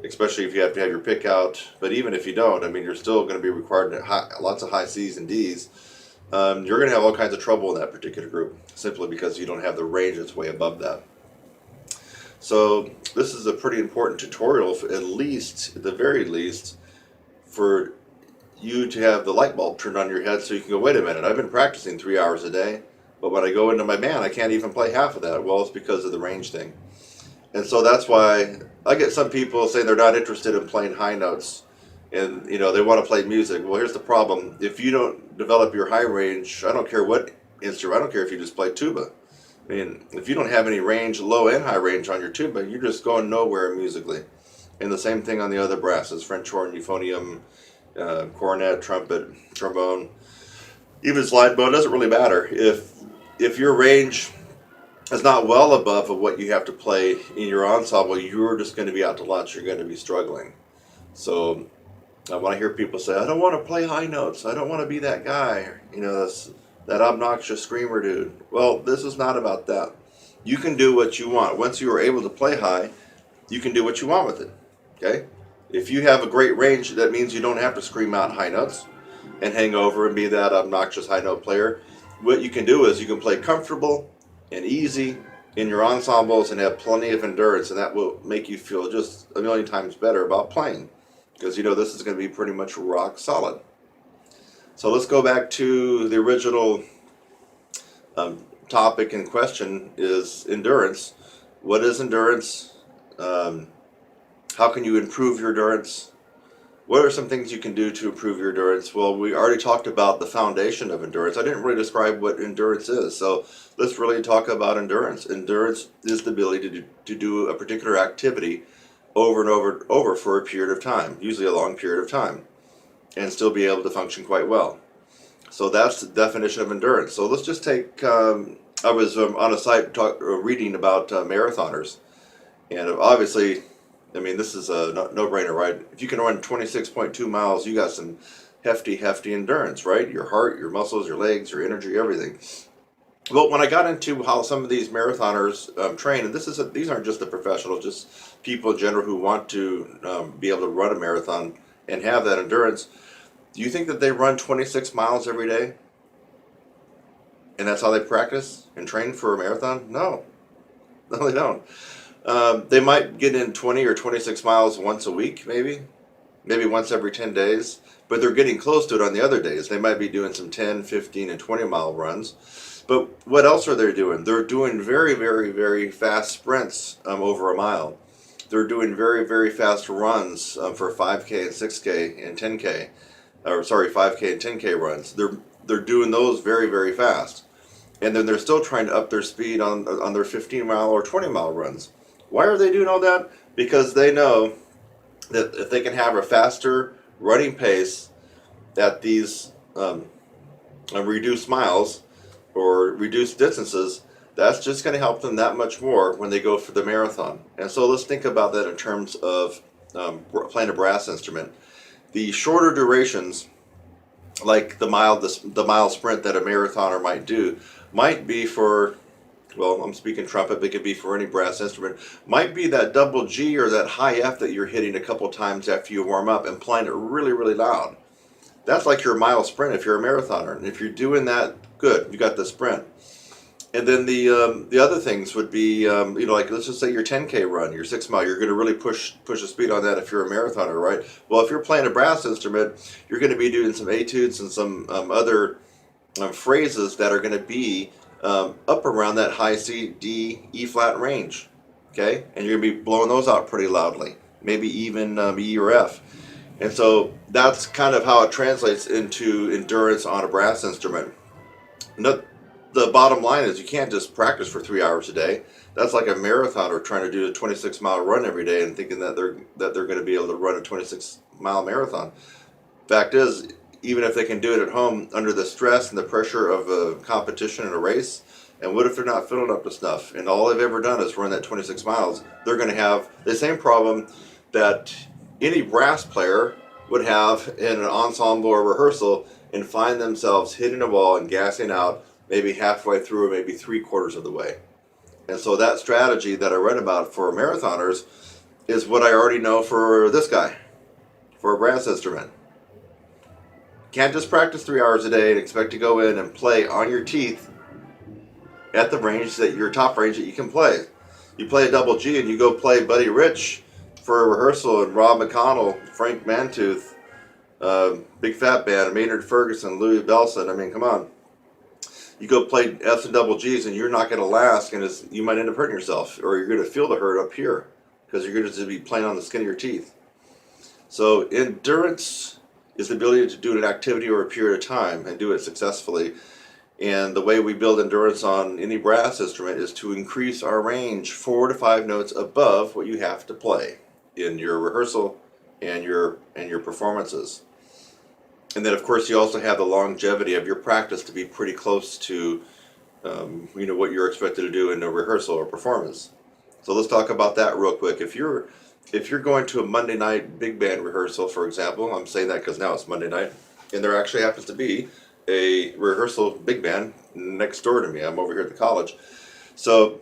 especially if you have to have your pick out. But even if you don't, you're still going to be required to lots of high C's and D's. You're going to have all kinds of trouble in that particular group, simply because you don't have the range that's way above that. So this is a pretty important tutorial, at the very least, for you to have the light bulb turned on your head so you can go, wait a minute, I've been practicing 3 hours a day, but when I go into my band, I can't even play half of that. Well, it's because of the range thing. And so that's why I get some people saying they're not interested in playing high notes, and they want to play music. Well, here's the problem. If you don't develop your high range, I don't care what instrument, I don't care if you just play tuba. If you don't have any range, low and high range on your tuba, you're just going nowhere musically. And the same thing on the other brasses, French horn, euphonium, cornet, trumpet, trombone, even slide bow. It doesn't really matter. If your range is not well above of what you have to play in your ensemble, you're just going to be out to lunch. You're going to be struggling. So when I hear people say, I don't want to play high notes, I don't want to be that guy, that obnoxious screamer dude. Well, this is not about that. You can do what you want. Once you are able to play high, you can do what you want with it. Okay? If you have a great range, that means you don't have to scream out high notes and hang over and be that obnoxious high note player. What you can do is you can play comfortable and easy in your ensembles and have plenty of endurance, and that will make you feel just a million times better about playing, because this is going to be pretty much rock solid. So let's go back to the original topic in question, is endurance. What is endurance? How can you improve your endurance? What are some things you can do to improve your endurance? Well, we already talked about the foundation of endurance. I didn't really describe what endurance is, so let's really talk about endurance. Endurance is the ability to do a particular activity over and over for a period of time, usually a long period of time, and still be able to function quite well. So that's the definition of endurance. So let's just take, I was on a site reading about marathoners, and obviously, this is a no-brainer, right? If you can run 26.2 miles, you got some hefty endurance, right? Your heart, your muscles, your legs, your energy, everything. Well, when I got into how some of these marathoners train, and these aren't just the professionals, just people in general who want to be able to run a marathon and have that endurance, do you think that they run 26 miles every day? And that's how they practice and train for a marathon? No, they don't. They might get in 20 or 26 miles once a week, maybe once every 10 days, but they're getting close to it on the other days. They might be doing some 10, 15, and 20 mile runs. But what else are they doing? They're doing very, very, very fast sprints over a mile. They're doing very, very fast runs for 5K and 6K and 10K, 5K and 10K runs. They're doing those very, very fast. and then they're still trying to up their speed on their 15-mile or 20-mile runs. Why are they doing all that? Because they know that if they can have a faster running pace at these reduced miles or reduced distances, that's just going to help them that much more when they go for the marathon. And so let's think about that in terms of playing a brass instrument. The shorter durations, like the mile sprint that a marathoner might do, might be for, well, I'm speaking trumpet, but it could be for any brass instrument, might be that double G or that high F that you're hitting a couple times after you warm up and playing it really, really loud. That's like your mile sprint if you're a marathoner. And if you're doing that, good, you got the sprint. And then the other things would be, like let's just say your 10K run, your 6 mile, you're going to really push the speed on that if you're a marathoner, right? Well, if you're playing a brass instrument, you're going to be doing some etudes and some other phrases that are going to be up around that high C, D, E flat range, okay? And you're going to be blowing those out pretty loudly, maybe even E or F. And so that's kind of how it translates into endurance on a brass instrument. The bottom line is you can't just practice for 3 hours a day. That's like a marathoner trying to do a 26-mile run every day and thinking that they're going to be able to run a 26-mile marathon. Fact is, even if they can do it at home under the stress and the pressure of a competition and a race, and what if they're not feeling up to snuff and all they've ever done is run that 26 miles, they're going to have the same problem that any brass player would have in an ensemble or rehearsal and find themselves hitting a wall and gassing out maybe halfway through or maybe 3/4 of the way. And so that strategy that I read about for marathoners is what I already know for this guy, for a brass instrument. Can't just practice 3 hours a day and expect to go in and play on your teeth at the range that your top range that you can play. You play a double G and you go play Buddy Rich for a rehearsal and Rob McConnell, Frank Mantooth, Big Fat Band, Maynard Ferguson, Louis Bellson. I mean, come on. You go play F's and double G's and you're not going to last, and you might end up hurting yourself, or you're going to feel the hurt up here because you're going to be playing on the skin of your teeth. So endurance is the ability to do an activity over a period of time and do it successfully. And the way we build endurance on any brass instrument is to increase our range 4 to 5 notes above what you have to play in your rehearsal and your performances. And then, of course, you also have the longevity of your practice to be pretty close to, what you're expected to do in a rehearsal or performance. So let's talk about that real quick. If you're going to a Monday night big band rehearsal, for example, I'm saying that because now it's Monday night, and there actually happens to be a rehearsal big band next door to me. I'm over here at the college. So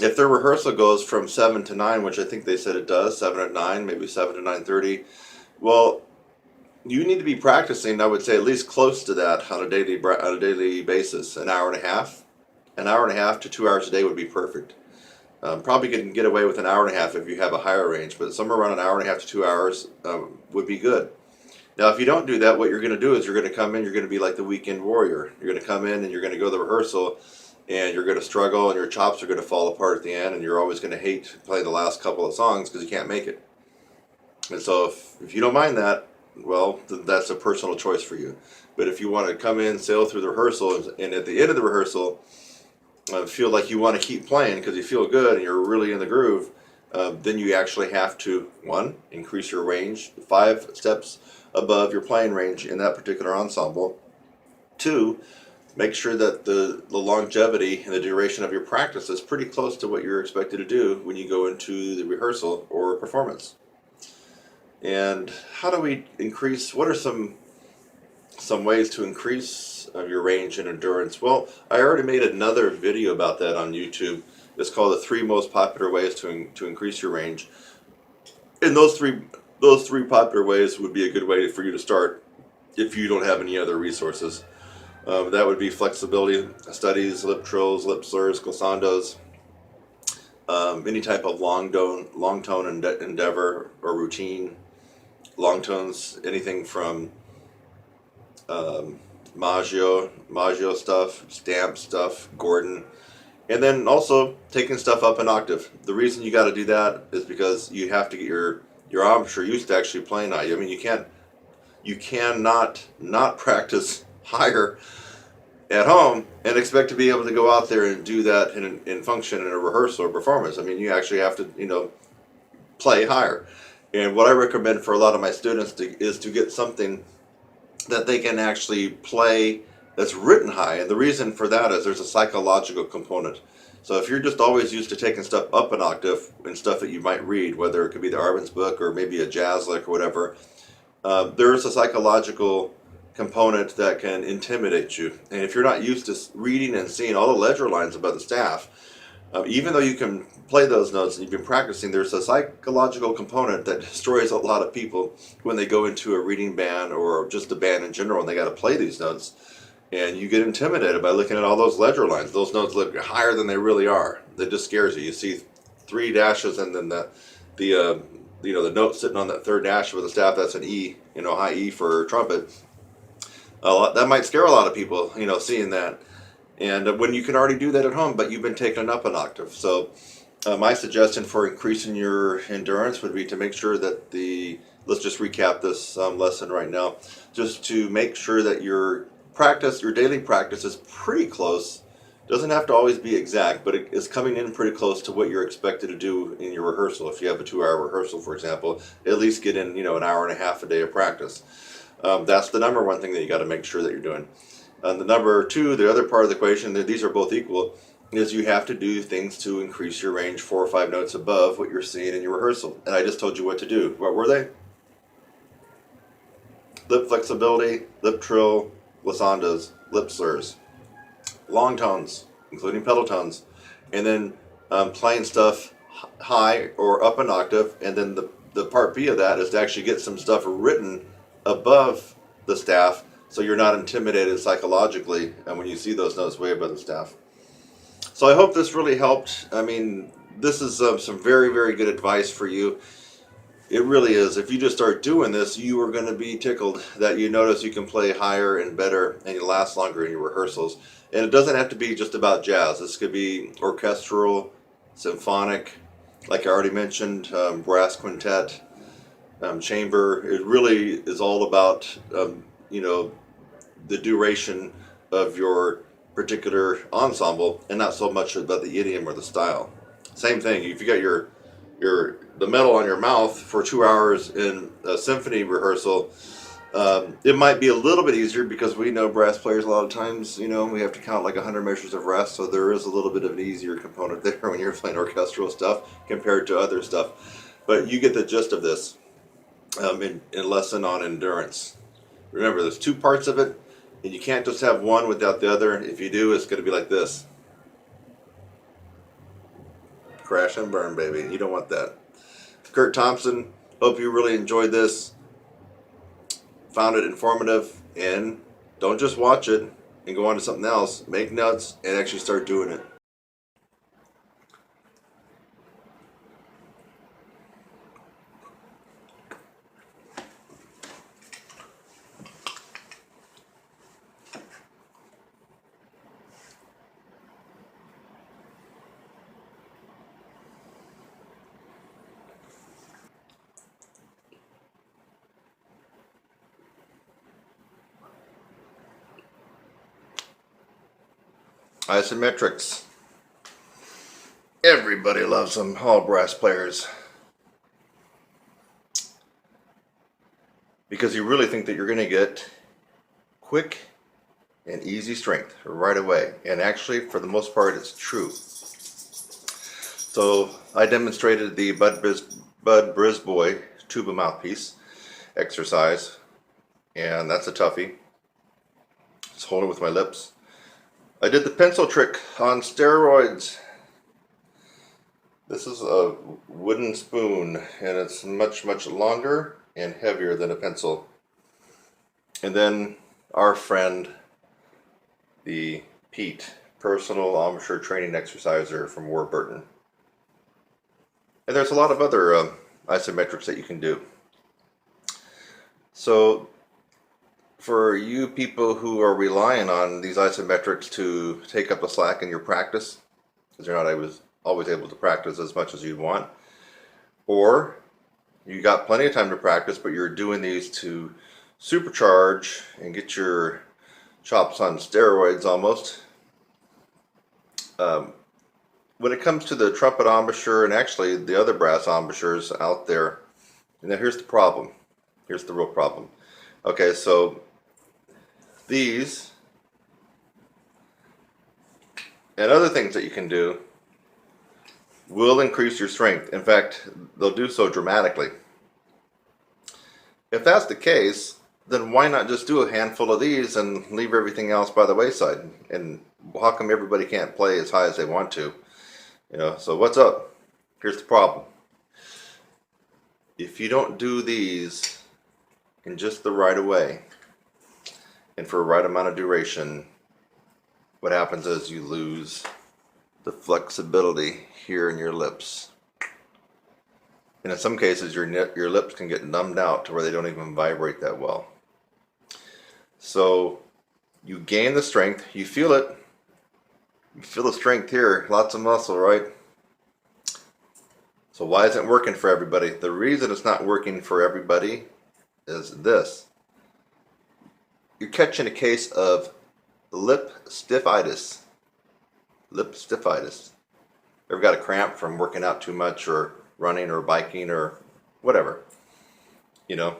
if their rehearsal goes from 7 to 9, which I think they said it does, 7 to 9, maybe 7 to 9:30, well, you need to be practicing, I would say, at least close to that on a daily basis. An hour and a half to 2 hours a day would be perfect. Probably can get away with an hour and a half if you have a higher range, but somewhere around an hour and a half to 2 hours would be good. Now, if you don't do that, what you're going to do is you're going to come in, you're going to be like the weekend warrior. You're going to come in and you're going to go to the rehearsal and you're going to struggle and your chops are going to fall apart at the end, and you're always going to hate playing the last couple of songs because you can't make it. And so if you don't mind that, well, that's a personal choice for you. But if you want to come in, sail through the rehearsal, and at the end of the rehearsal, feel like you want to keep playing because you feel good and you're really in the groove, then you actually have to, 1, increase your range 5 steps above your playing range in that particular ensemble. 2, make sure that the longevity and the duration of your practice is pretty close to what you're expected to do when you go into the rehearsal or performance. And how do we increase, what are some ways to increase your range and endurance? Well, I already made another video about that on YouTube. It's called the 3 most popular ways to increase your range. And those three popular ways would be a good way for you to start if you don't have any other resources. That would be flexibility studies, lip trills, lip slurs, glissandos, any type of long tone endeavor or routine. Long tones, anything from Maggio stuff, Stamp stuff, Gordon, and then also taking stuff up an octave. The reason you got to do that is because you have to get your embouchure used to actually playing high. I mean, you cannot not practice higher at home and expect to be able to go out there and do that in function in a rehearsal or performance. I mean, you actually have to, play higher. And what I recommend for a lot of my students is to get something that they can actually play that's written high. And the reason for that is there's a psychological component. So if you're just always used to taking stuff up an octave and stuff that you might read, whether it could be the Arvin's book or maybe a jazz lick or whatever, there is a psychological component that can intimidate you. And if you're not used to reading and seeing all the ledger lines about the staff, even though you can play those notes and you've been practicing, there's a psychological component that destroys a lot of people when they go into a reading band or just a band in general and they got to play these notes. And you get intimidated by looking at all those ledger lines. Those notes look higher than they really are. That just scares you. You see 3 dashes and then the note sitting on that third dash with a staff, that's an E, high E for trumpet. That might scare a lot of people, seeing that. And when you can already do that at home, but you've been taken up an octave. So my suggestion for increasing your endurance would be to make sure that let's just recap this lesson right now, just to make sure that your daily practice is pretty close. Doesn't have to always be exact, but it is coming in pretty close to what you're expected to do in your rehearsal. If you have a 2-hour rehearsal, for example, at least get in, an hour and a half a day of practice. That's the number one thing that you got to make sure that you're doing. And the number 2, the other part of the equation, these are both equal, is you have to do things to increase your range 4 or 5 notes above what you're seeing in your rehearsal. And I just told you what to do. What were they? Lip flexibility, lip trill, glissandas, lip slurs, long tones, including pedal tones, and then playing stuff high or up an octave. And then the part B of that is to actually get some stuff written above the staff, so you're not intimidated psychologically and when you see those notes way above the staff. So I hope this really helped. I mean, this is some very, very good advice for you. It really is. If you just start doing this, you are going to be tickled that you notice you can play higher and better and you last longer in your rehearsals. And it doesn't have to be just about jazz. This could be orchestral, symphonic, like I already mentioned, brass quintet, chamber. It really is all about the duration of your particular ensemble and not so much about the idiom or the style. Same thing, if you got the metal on your mouth for 2 hours in a symphony rehearsal, it might be a little bit easier because we know brass players a lot of times, we have to count like 100 measures of rest, so there is a little bit of an easier component there when you're playing orchestral stuff compared to other stuff. But you get the gist of this in lesson on endurance. Remember, there's 2 parts of it, and you can't just have one without the other. If you do, it's going to be like this. Crash and burn, baby. You don't want that. Kurt Thompson, hope you really enjoyed this. Found it informative, and don't just watch it and go on to something else. Make notes and actually start doing it. Isometrics. Everybody loves them, all brass players. Because you really think that you're going to get quick and easy strength right away. And actually, for the most part, it's true. So I demonstrated the Bud Brisbois tuba mouthpiece exercise, and that's a toughie. Just hold it with my lips. I did the pencil trick on steroids. This is a wooden spoon, and it's much, much longer and heavier than a pencil. And then our friend, the Pete, personal amateur training exerciser from Warburton. And there's a lot of other isometrics that you can do. So for you people who are relying on these isometrics to take up the slack in your practice, because you're not always able to practice as much as you'd want, or you got plenty of time to practice, but you're doing these to supercharge and get your chops on steroids almost. When it comes to the trumpet embouchure and actually the other brass embouchures out there, now here's the problem. Here's the real problem. Okay, so these and other things that you can do will increase your strength. In fact, they'll do so dramatically. If that's the case, then why not just do a handful of these and leave everything else by the wayside? And how come everybody can't play as high as they want to? You know, so what's up? Here's the problem. If you don't do these in just the right way and for a right amount of duration, what happens is you lose the flexibility here in your lips. And in some cases, your lips can get numbed out to where they don't even vibrate that well. So you gain the strength, you feel it. You feel the strength here, lots of muscle, right? So why isn't it working for everybody? The reason it's not working for everybody is this. You're catching a case of lip stiffitis. Lip stiffitis. Ever got a cramp from working out too much or running or biking or whatever? You know?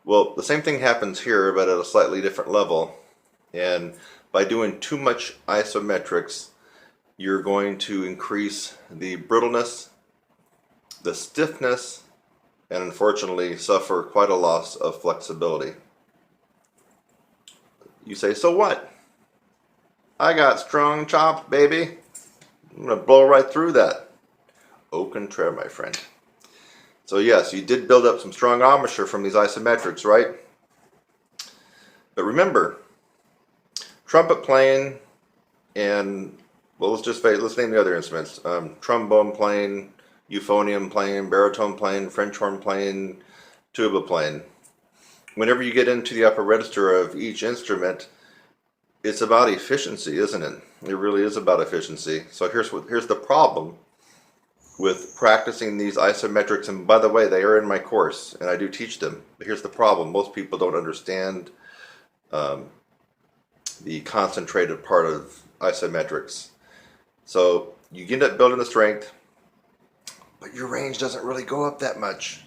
Well, the same thing happens here, but at a slightly different level. And by doing too much isometrics, you're going to increase the brittleness, the stiffness, and unfortunately suffer quite a loss of flexibility. You say, so what? I got strong chops, baby. I'm going to blow right through that. Au contraire, my friend. So yes, you did build up some strong embouchure from these isometrics, right? But remember, trumpet playing and, well, let's name the other instruments. Trombone playing, euphonium playing, baritone playing, French horn playing, tuba playing. Whenever you get into the upper register of each instrument, it's about efficiency, isn't it? It really is about efficiency. So here's the problem with practicing these isometrics. And by the way, they are in my course, and I do teach them. But here's the problem. Most people don't understand the concentrated part of isometrics. So you end up building the strength, but your range doesn't really go up that much.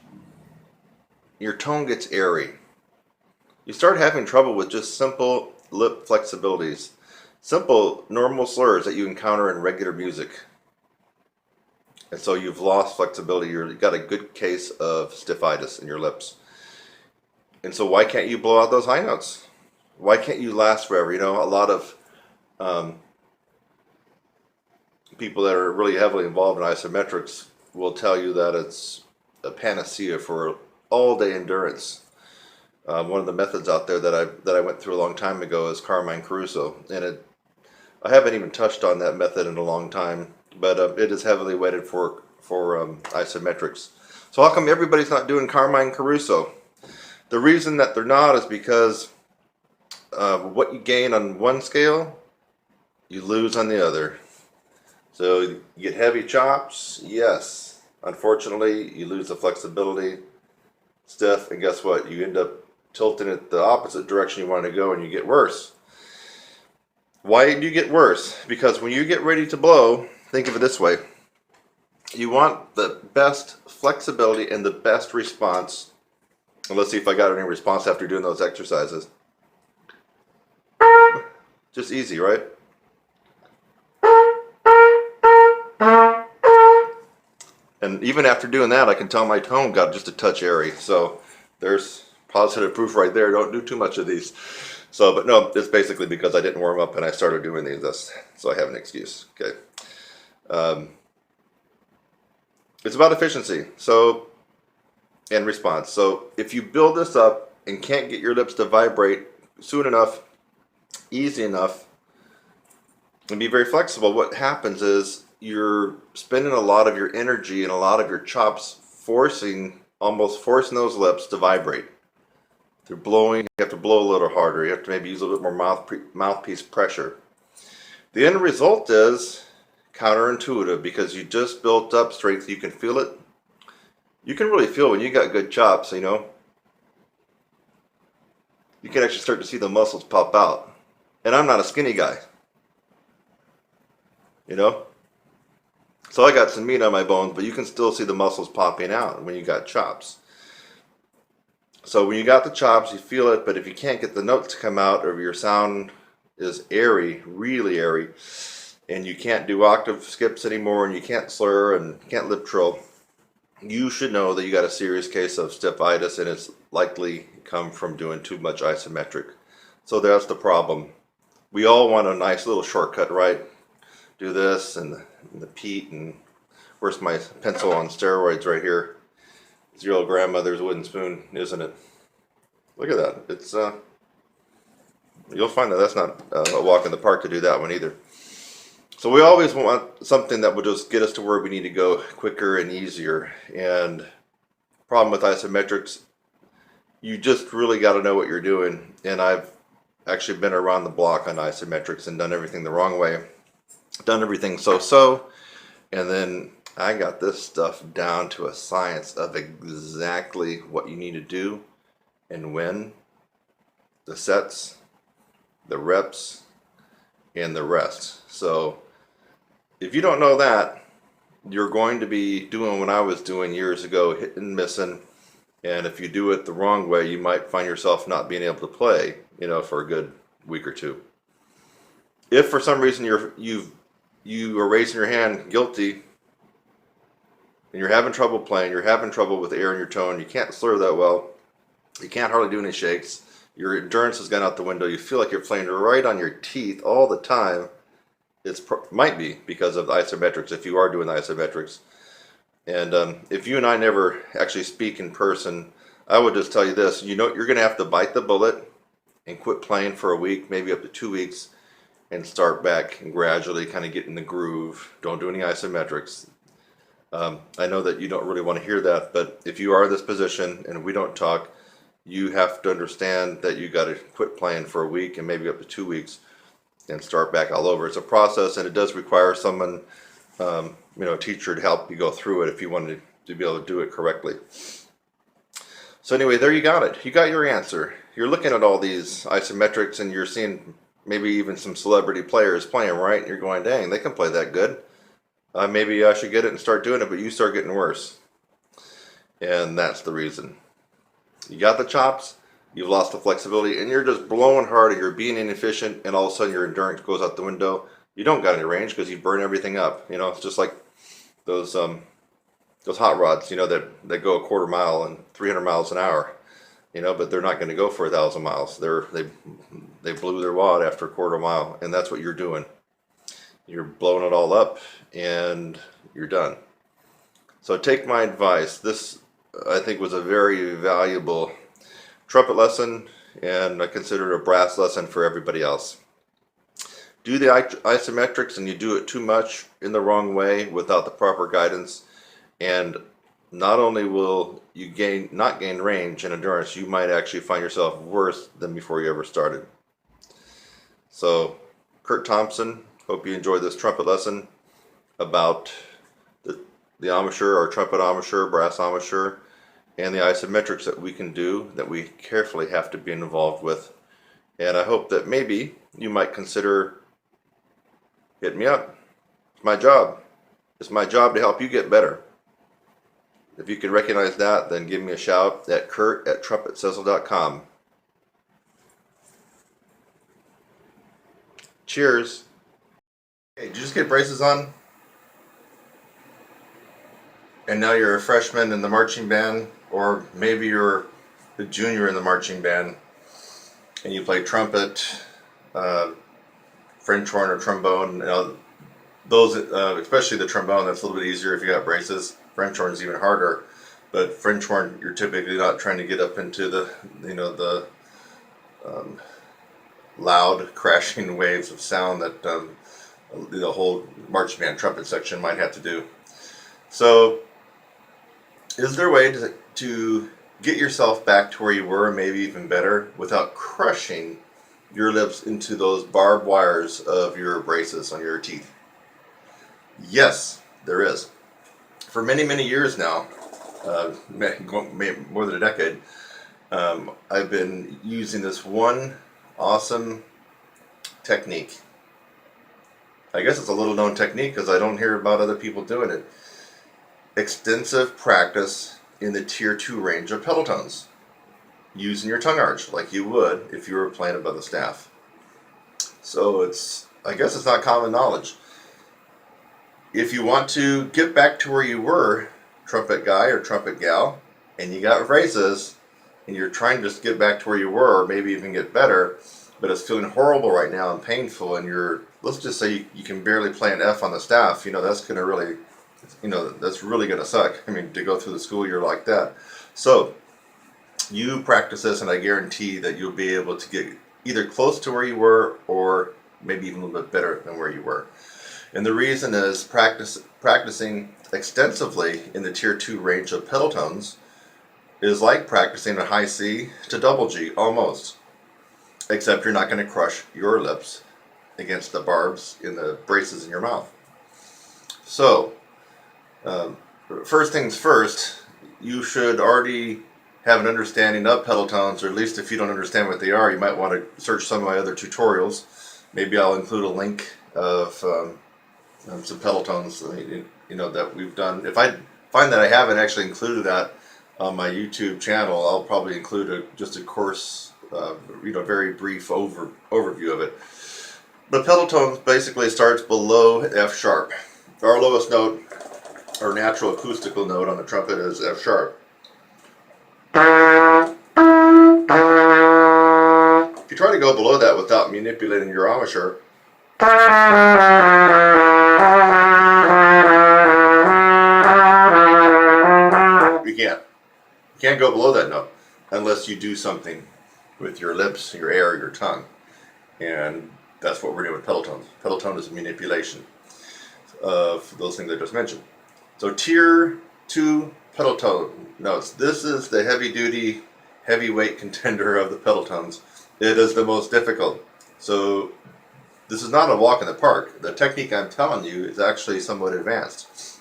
Your tone gets airy. You start having trouble with just simple lip flexibilities, simple normal slurs that you encounter in regular music. And so you've lost flexibility. You've got a good case of stiffitis in your lips. And so why can't you blow out those high notes? Why can't you last forever? You know, a lot of people that are really heavily involved in isometrics will tell you that it's a panacea for all-day endurance. One of the methods out there that I went through a long time ago is Carmine Caruso, and I haven't even touched on that method in a long time, but it is heavily weighted for isometrics. So how come everybody's not doing Carmine Caruso? The reason that they're not is because what you gain on one scale, you lose on the other. So you get heavy chops, yes. Unfortunately, you lose the flexibility, stiff, and guess what? You end up tilting it the opposite direction you want to go, and you get worse. Why do you get worse? Because when you get ready to blow, think of it this way. You want the best flexibility and the best response. And let's see if I got any response after doing those exercises. Just easy, right? And even after doing that, I can tell my tone got just a touch airy. So there's positive proof right there. Don't do too much of these. So, but no, it's basically because I didn't warm up and I started doing these. So I have an excuse. Okay. It's about efficiency. So, and response. So if you build this up and can't get your lips to vibrate soon enough, easy enough, and be very flexible, what happens is you're spending a lot of your energy and a lot of your chops almost forcing those lips to vibrate. Through blowing, you have to blow a little harder. You have to maybe use a little bit more mouthpiece pressure. The end result is counterintuitive because you just built up strength. You can feel it. You can really feel when you got good chops, you know. You can actually start to see the muscles pop out. And I'm not a skinny guy, you know? So I got some meat on my bones, but you can still see the muscles popping out when you got chops. So when you got the chops, you feel it, but if you can't get the notes to come out, or your sound is airy, really airy, and you can't do octave skips anymore, and you can't slur and can't lip trill, you should know that you got a serious case of staphylitis, and it's likely come from doing too much isometric. So that's the problem. We all want a nice little shortcut, right? Do this and the Pete, and where's my pencil on steroids right here? It's your old grandmother's wooden spoon, isn't it? Look at that. It's you'll find that that's not a walk in the park to do that one either. So we always want something that will just get us to where we need to go quicker and easier. And problem with isometrics, you just really got to know what you're doing. And I've actually been around the block on isometrics and done everything the wrong way, done everything so, and then I got this stuff down to a science of exactly what you need to do and when, the sets, the reps, and the rest. So if you don't know that, you're going to be doing what I was doing years ago, hitting and missing. And if you do it the wrong way, you might find yourself not being able to play, you know, for a good week or two. If for some reason you are raising your hand guilty, and you're having trouble playing, you're having trouble with air in your tone, you can't slur that well, you can't hardly do any shakes, your endurance has gone out the window, you feel like you're playing right on your teeth all the time, it might be because of the isometrics, if you are doing the isometrics. And if you and I never actually speak in person, I would just tell you this, you know, you're going to have to bite the bullet and quit playing for a week, maybe up to 2 weeks, and start back and gradually kind of get in the groove. Don't do any isometrics. I know that you don't really want to hear that, but if you are in this position and we don't talk, you have to understand that you got to quit playing for a week and maybe up to 2 weeks and start back all over. It's a process, and it does require someone, you know, a teacher to help you go through it if you wanted to be able to do it correctly. So anyway, there you got it. You got your answer. You're looking at all these isometrics and you're seeing maybe even some celebrity players playing, right? And you're going, dang, they can play that good. Maybe I should get it and start doing it, but you start getting worse. And that's the reason. You got the chops, you've lost the flexibility, and you're just blowing hard, and you're being inefficient, and all of a sudden your endurance goes out the window. You don't got any range because you burn everything up. You know, it's just like those hot rods, you know, that go a quarter mile and 300 miles an hour. You know, but they're not going to go for 1,000 miles. They blew their wad after a quarter mile, and that's what you're doing. You're blowing it all up, and you're done. So take my advice. This, I think, was a very valuable trumpet lesson, and I consider it a brass lesson for everybody else. Do the isometrics, and you do it too much in the wrong way without the proper guidance, and not only will you not gain range and endurance, you might actually find yourself worse than before you ever started. So, Kurt Thompson, hope you enjoyed this trumpet lesson about the embouchure, or trumpet embouchure, brass embouchure, and the isometrics that we can do, that we carefully have to be involved with. And I hope that maybe you might consider hitting me up. It's my job. It's my job to help you get better. If you can recognize that, then give me a shout at kurt@trumpetcessel.com. Cheers. Hey, did you just get braces on? And now you're a freshman in the marching band, or maybe you're a junior in the marching band, and you play trumpet, French horn, or trombone. You know, those, especially the trombone, that's a little bit easier if you got braces. French horn is even harder, but French horn, you're typically not trying to get up into the, you know, the loud crashing waves of sound that the whole marching band trumpet section might have to do. So, is there a way to get yourself back to where you were, maybe even better, without crushing your lips into those barbed wires of your braces on your teeth? Yes, there is. For many, many years now, more than a decade, I've been using this one awesome technique. I guess it's a little known technique because I don't hear about other people doing it. Extensive practice in the tier 2 range of pedal tones, using your tongue arch like you would if you were playing above the staff. So I guess it's not common knowledge. If you want to get back to where you were, trumpet guy or trumpet gal, and you got braces, and you're trying to just get back to where you were, or maybe even get better, but it's feeling horrible right now and painful, and let's just say you can barely play an F on the staff, that's going to really, that's really going to suck. I mean, to go through the school year like that. So, you practice this, and I guarantee that you'll be able to get either close to where you were, or maybe even a little bit better than where you were. And the reason is practicing extensively in the tier 2 range of pedal tones is like practicing a high C to double G, almost. Except you're not going to crush your lips against the barbs in the braces in your mouth. So, first things first, you should already have an understanding of pedal tones, or at least if you don't understand what they are, you might want to search some of my other tutorials. Maybe I'll include a link of some pedal tones that we've done. If I find that I haven't actually included that on my YouTube channel, I'll probably include just a course, very brief overview of it. But pedal tones basically starts below F sharp. Our lowest note, or natural acoustical note on the trumpet, is F sharp. If you try to go below that without manipulating your embouchure, you can't. You can't go below that note unless you do something with your lips, your air, your tongue. And that's what we're doing with pedal tones. Pedal tone is a manipulation of those things I just mentioned. So tier 2 pedal tone notes. This is the heavy-duty, heavyweight contender of the pedal tones. It is the most difficult. So this is not a walk in the park. The technique I'm telling you is actually somewhat advanced.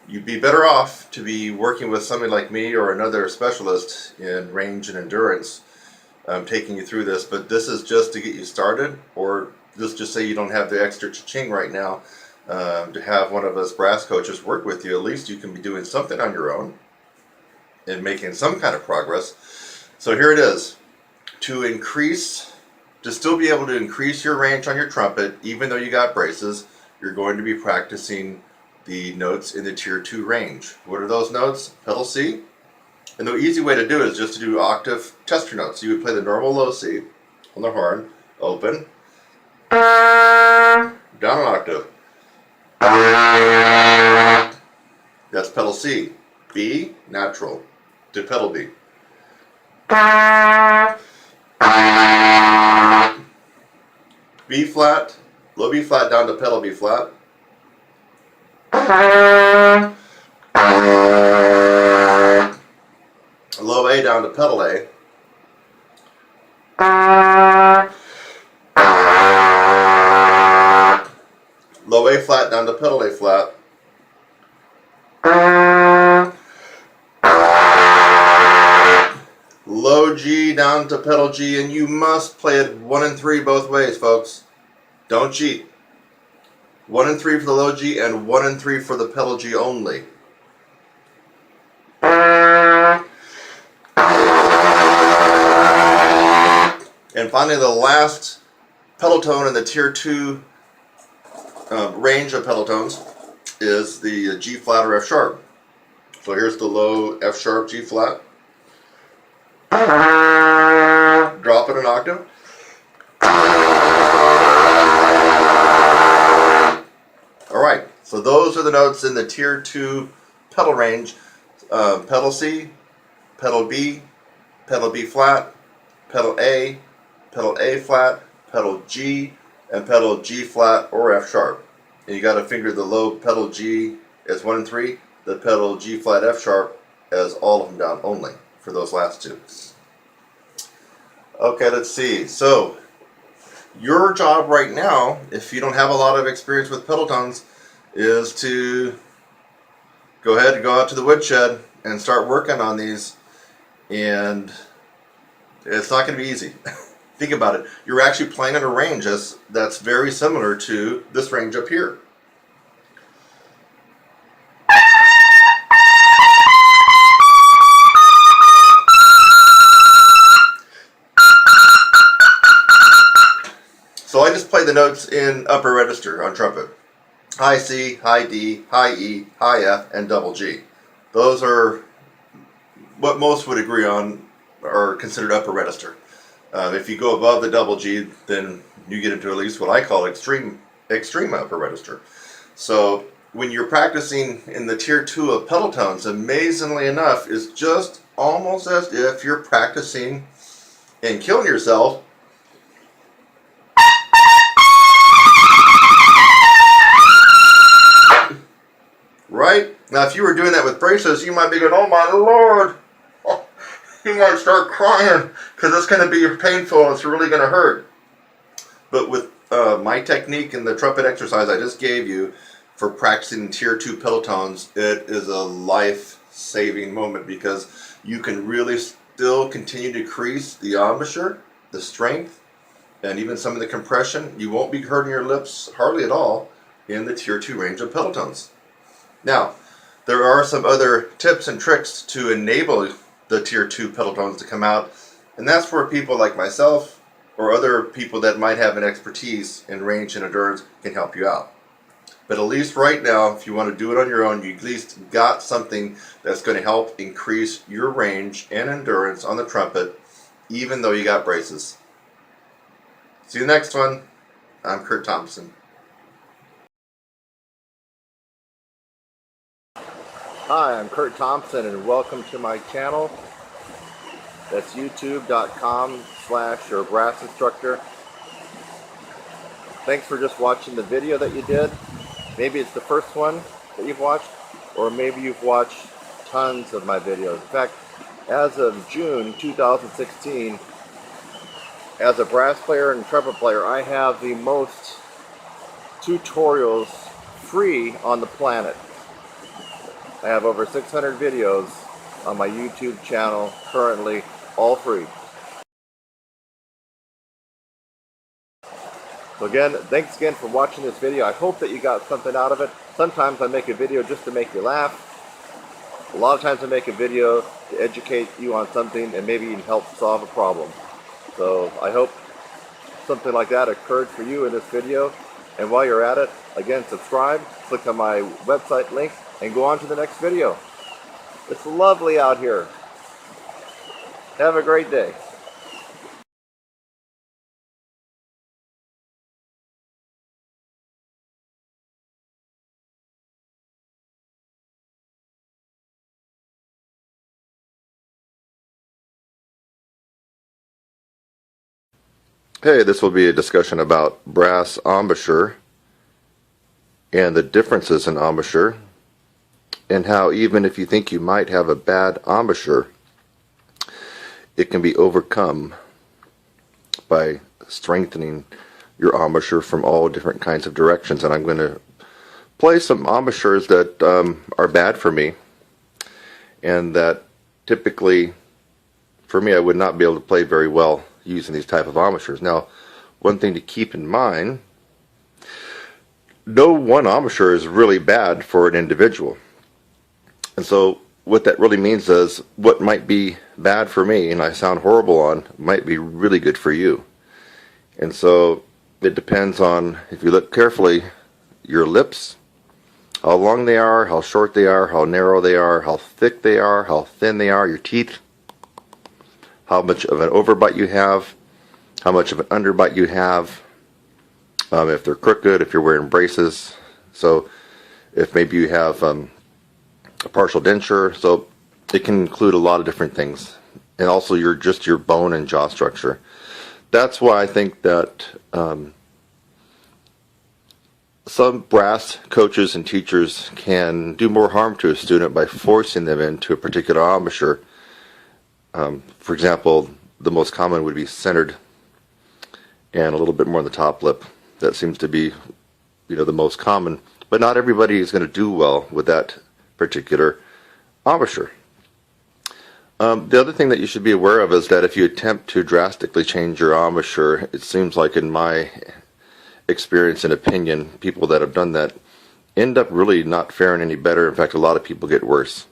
You'd be better off to be working with somebody like me or another specialist in range and endurance taking you through this, but this is just to get you started, or just say you don't have the extra cha-ching right now to have one of us brass coaches work with you. At least you can be doing something on your own and making some kind of progress. So here it is. To still be able to increase your range on your trumpet, even though you got braces, you're going to be practicing the notes in the tier 2 range. What are those notes? Pedal C. And the easy way to do it is just to do octave tester notes. You would play the normal low C on the horn, open, down an octave. That's pedal C. B, natural, to pedal B. B flat, low B flat down to pedal B flat. Low A down to pedal A. Low A flat down to pedal A flat. Low G down to pedal G, and you must play it 1 and 3 both ways, folks. Don't cheat. 1 and 3 for the low G and 1 and 3 for the pedal G only. And finally, the last pedal tone in the tier 2 range of pedal tones is the G flat or F sharp. So here's the low F sharp G flat. Drop it an octave. Alright, so those are the notes in the tier 2 pedal range. Pedal C, pedal B flat, pedal A flat, pedal G, and pedal G flat or F sharp. And you got to finger the low pedal G as 1 and 3, the pedal G flat F sharp as all of them down only for those last two. Okay, let's see. So your job right now, if you don't have a lot of experience with pedal tones, is to go ahead and go out to the woodshed and start working on these. And it's not going to be easy. Think about it. You're actually playing at a range that's very similar to this range up here. So I just play the notes in upper register on trumpet. High C, high D, high E, high F, and double G. Those are what most would agree on are considered upper register. If you go above the double G, then you get into at least what I call extreme upper register. So when you're practicing in the tier 2 of pedal tones, amazingly enough, is just almost as if you're practicing and killing yourself. Right? Now if you were doing that with braces, you might be going, oh my Lord, you might start crying because it's going to be painful and it's really going to hurt. But with my technique and the trumpet exercise I just gave you for practicing tier 2 pedal tones, it is a life-saving moment because you can really still continue to increase the embouchure, the strength, and even some of the compression. You won't be hurting your lips hardly at all in the tier 2 range of pedal tones. Now, there are some other tips and tricks to enable the tier 2 pedal tones to come out, and that's where people like myself or other people that might have an expertise in range and endurance can help you out. But at least right now, if you want to do it on your own, you at least got something that's going to help increase your range and endurance on the trumpet, even though you got braces. See you next one. I'm Kurt Thompson. Hi, I'm Kurt Thompson and welcome to my channel. That's youtube.com/brass instructor. Thanks for just watching the video that you did. Maybe it's the first one that you've watched, or maybe you've watched tons of my videos. In fact, as of June 2016, as a brass player and trumpet player, I have the most tutorials free on the planet. I have over 600 videos on my YouTube channel currently, all free. So again, thanks again for watching this video. I hope that you got something out of it. Sometimes I make a video just to make you laugh. A lot of times I make a video to educate you on something and maybe even help solve a problem. So I hope something like that occurred for you in this video. And while you're at it, again, subscribe, click on my website link, and go on to the next video. It's lovely out here. Have a great day. Hey, this will be a discussion about brass embouchure and the differences in embouchure, and how even if you think you might have a bad embouchure, it can be overcome by strengthening your embouchure from all different kinds of directions. And I'm going to play some embouchures that are bad for me, and that typically for me I would not be able to play very well using these type of embouchures. Now, one thing to keep in mind, no one embouchure is really bad for an individual. And so what that really means is what might be bad for me and I sound horrible on might be really good for you. And so it depends on, if you look carefully, your lips, how long they are, how short they are, how narrow they are, how thick they are, how thin they are, your teeth, how much of an overbite you have, how much of an underbite you have, if they're crooked, if you're wearing braces, so if maybe you have a partial denture. So it can include a lot of different things, and also your bone and jaw structure. That's why I think that some brass coaches and teachers can do more harm to a student by forcing them into a particular embouchure. For example, the most common would be centered and a little bit more on the top lip. That seems to be, the most common, but not everybody is going to do well with that particular embouchure. The other thing that you should be aware of is that if you attempt to drastically change your embouchure, it seems like in my experience and opinion, people that have done that end up really not faring any better. In fact, a lot of people get worse.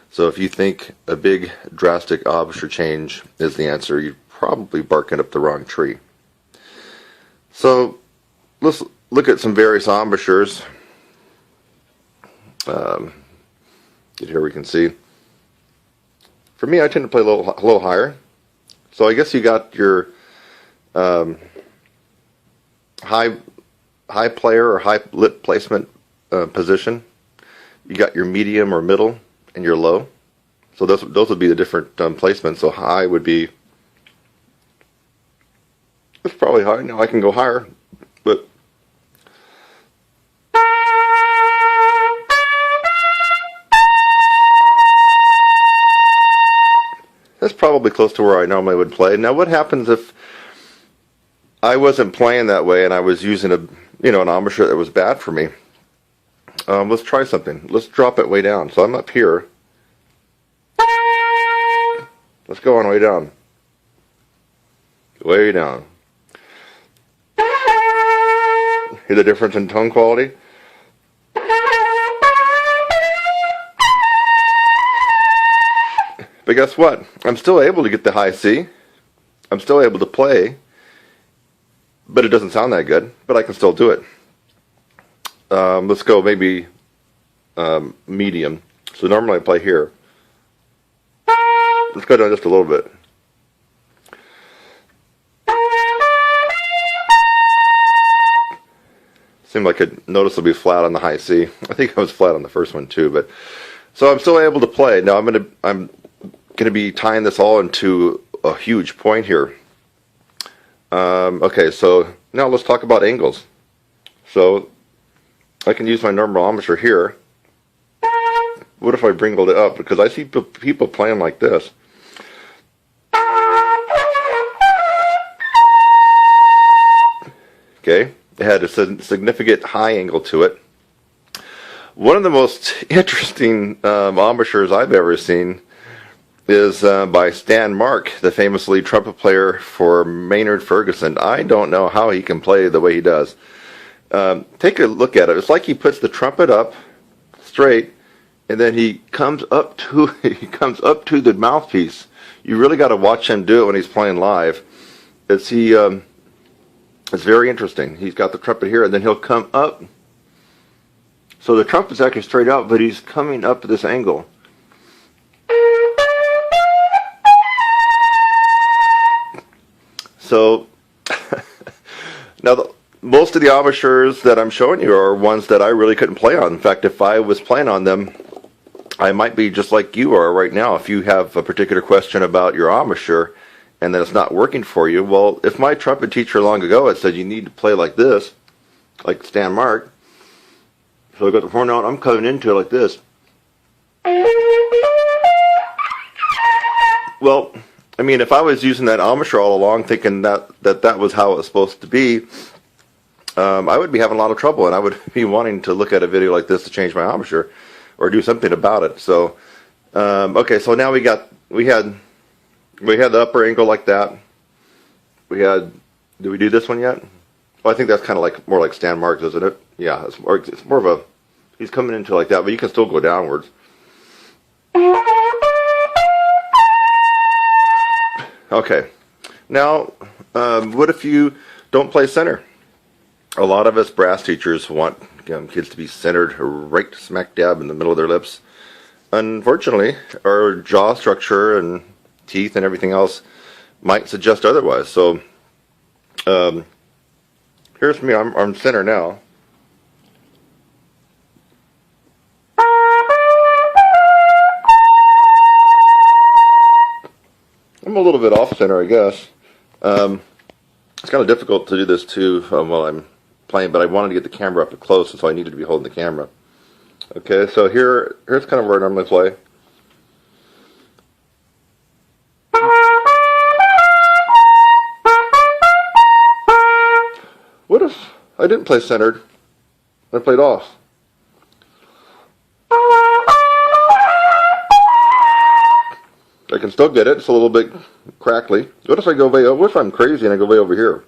So if you think a big drastic embouchure change is the answer, you're probably barking up the wrong tree. So let's look at some various embouchures. Here we can see. For me, I tend to play a little higher. So I guess you got your high player or high lip placement position. You got your medium or middle and your low. So those would be the different placements. So high would be, it's probably high. Now I can go higher, but that's probably close to where I normally would play. Now what happens if I wasn't playing that way and I was using an embouchure that was bad for me? Let's try something. Let's drop it way down. So I'm up here. Let's go on way down. Way down. Hear the difference in tone quality? But guess what? I'm still able to get the high C. I'm still able to play, but it doesn't sound that good, but I can still do it. Let's go maybe medium. So normally I play here. Let's go down just a little bit. Seemed like it noticeably flat on the high C. I think I was flat on the first one too, but so I'm still able to play. Now I'm gonna be tying this all into a huge point here. Okay, so now let's talk about angles. So I can use my normal embouchure here. What if I bring it up? Because I see people playing like this. Okay, it had a significant high angle to it. One of the most interesting embouchures I've ever seen is by Stan Mark, the famous lead trumpet player for Maynard Ferguson. I don't know how he can play the way he does. Take a look at it. It's like he puts the trumpet up straight, and then he comes up to the mouthpiece. You really got to watch him do it when he's playing live. It's very interesting. He's got the trumpet here, and then he'll come up. So the trumpet's actually straight out, but he's coming up at this angle. So now most of the embouchures that I'm showing you are ones that I really couldn't play on. In fact, if I was playing on them, I might be just like you are right now. If you have a particular question about your embouchure and then it's not working for you, well, if my trumpet teacher long ago had said you need to play like this, like Stan Mark, so I got the horn out, I'm coming into it like this. Well, I mean, if I was using that embouchure all along thinking that was how it was supposed to be, I would be having a lot of trouble, and I would be wanting to look at a video like this to change my embouchure or do something about it. So, okay, so now we had the upper angle like that. Did we do this one yet? Well, I think that's kind of more like Stan Marks, isn't it? Yeah, it's more of a, he's coming into like that, but you can still go downwards. Okay, now, what if you don't play center? A lot of us brass teachers want kids to be centered right smack dab in the middle of their lips. Unfortunately, our jaw structure and teeth and everything else might suggest otherwise. So, here's me, I'm center now. I'm a little bit off center, I guess. It's kind of difficult to do this too while I'm playing, but I wanted to get the camera up close, and so I needed to be holding the camera. Okay, so here's kind of where I normally play. What if I didn't play centered? I played off. I can still get it. It's a little bit crackly. What if I go way over? What if I'm crazy and I go way over here?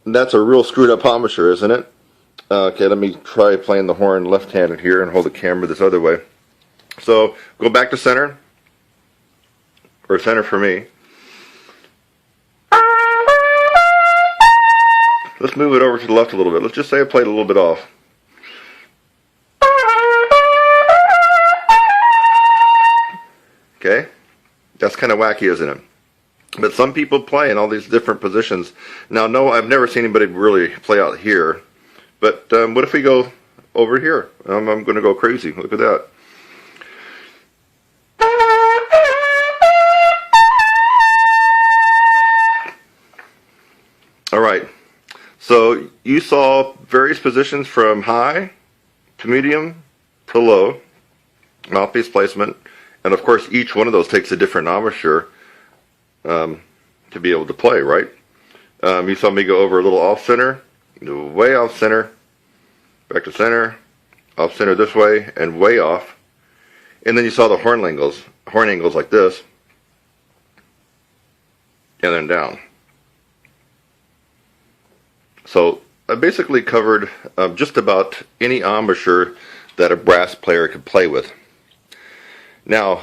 That's a real screwed up embouchure, isn't it? Okay, let me try playing the horn left-handed here and hold the camera this other way. So go back to center, or center for me. Let's move it over to the left a little bit. Let's just say I played a little bit off. Okay, that's kind of wacky, isn't it? But some people play in all these different positions. Now, no, I've never seen anybody really play out here. But what if we go over here? I'm going to go crazy. Look at that. All right. So you saw various positions from high to medium to low, mouthpiece placement. And of course, each one of those takes a different embouchure to be able to play, right? You saw me go over a little off center, way off center, back to center, off center this way, and way off. And then you saw the horn angles like this, and then down. So I basically covered just about any embouchure that a brass player could play with. Now,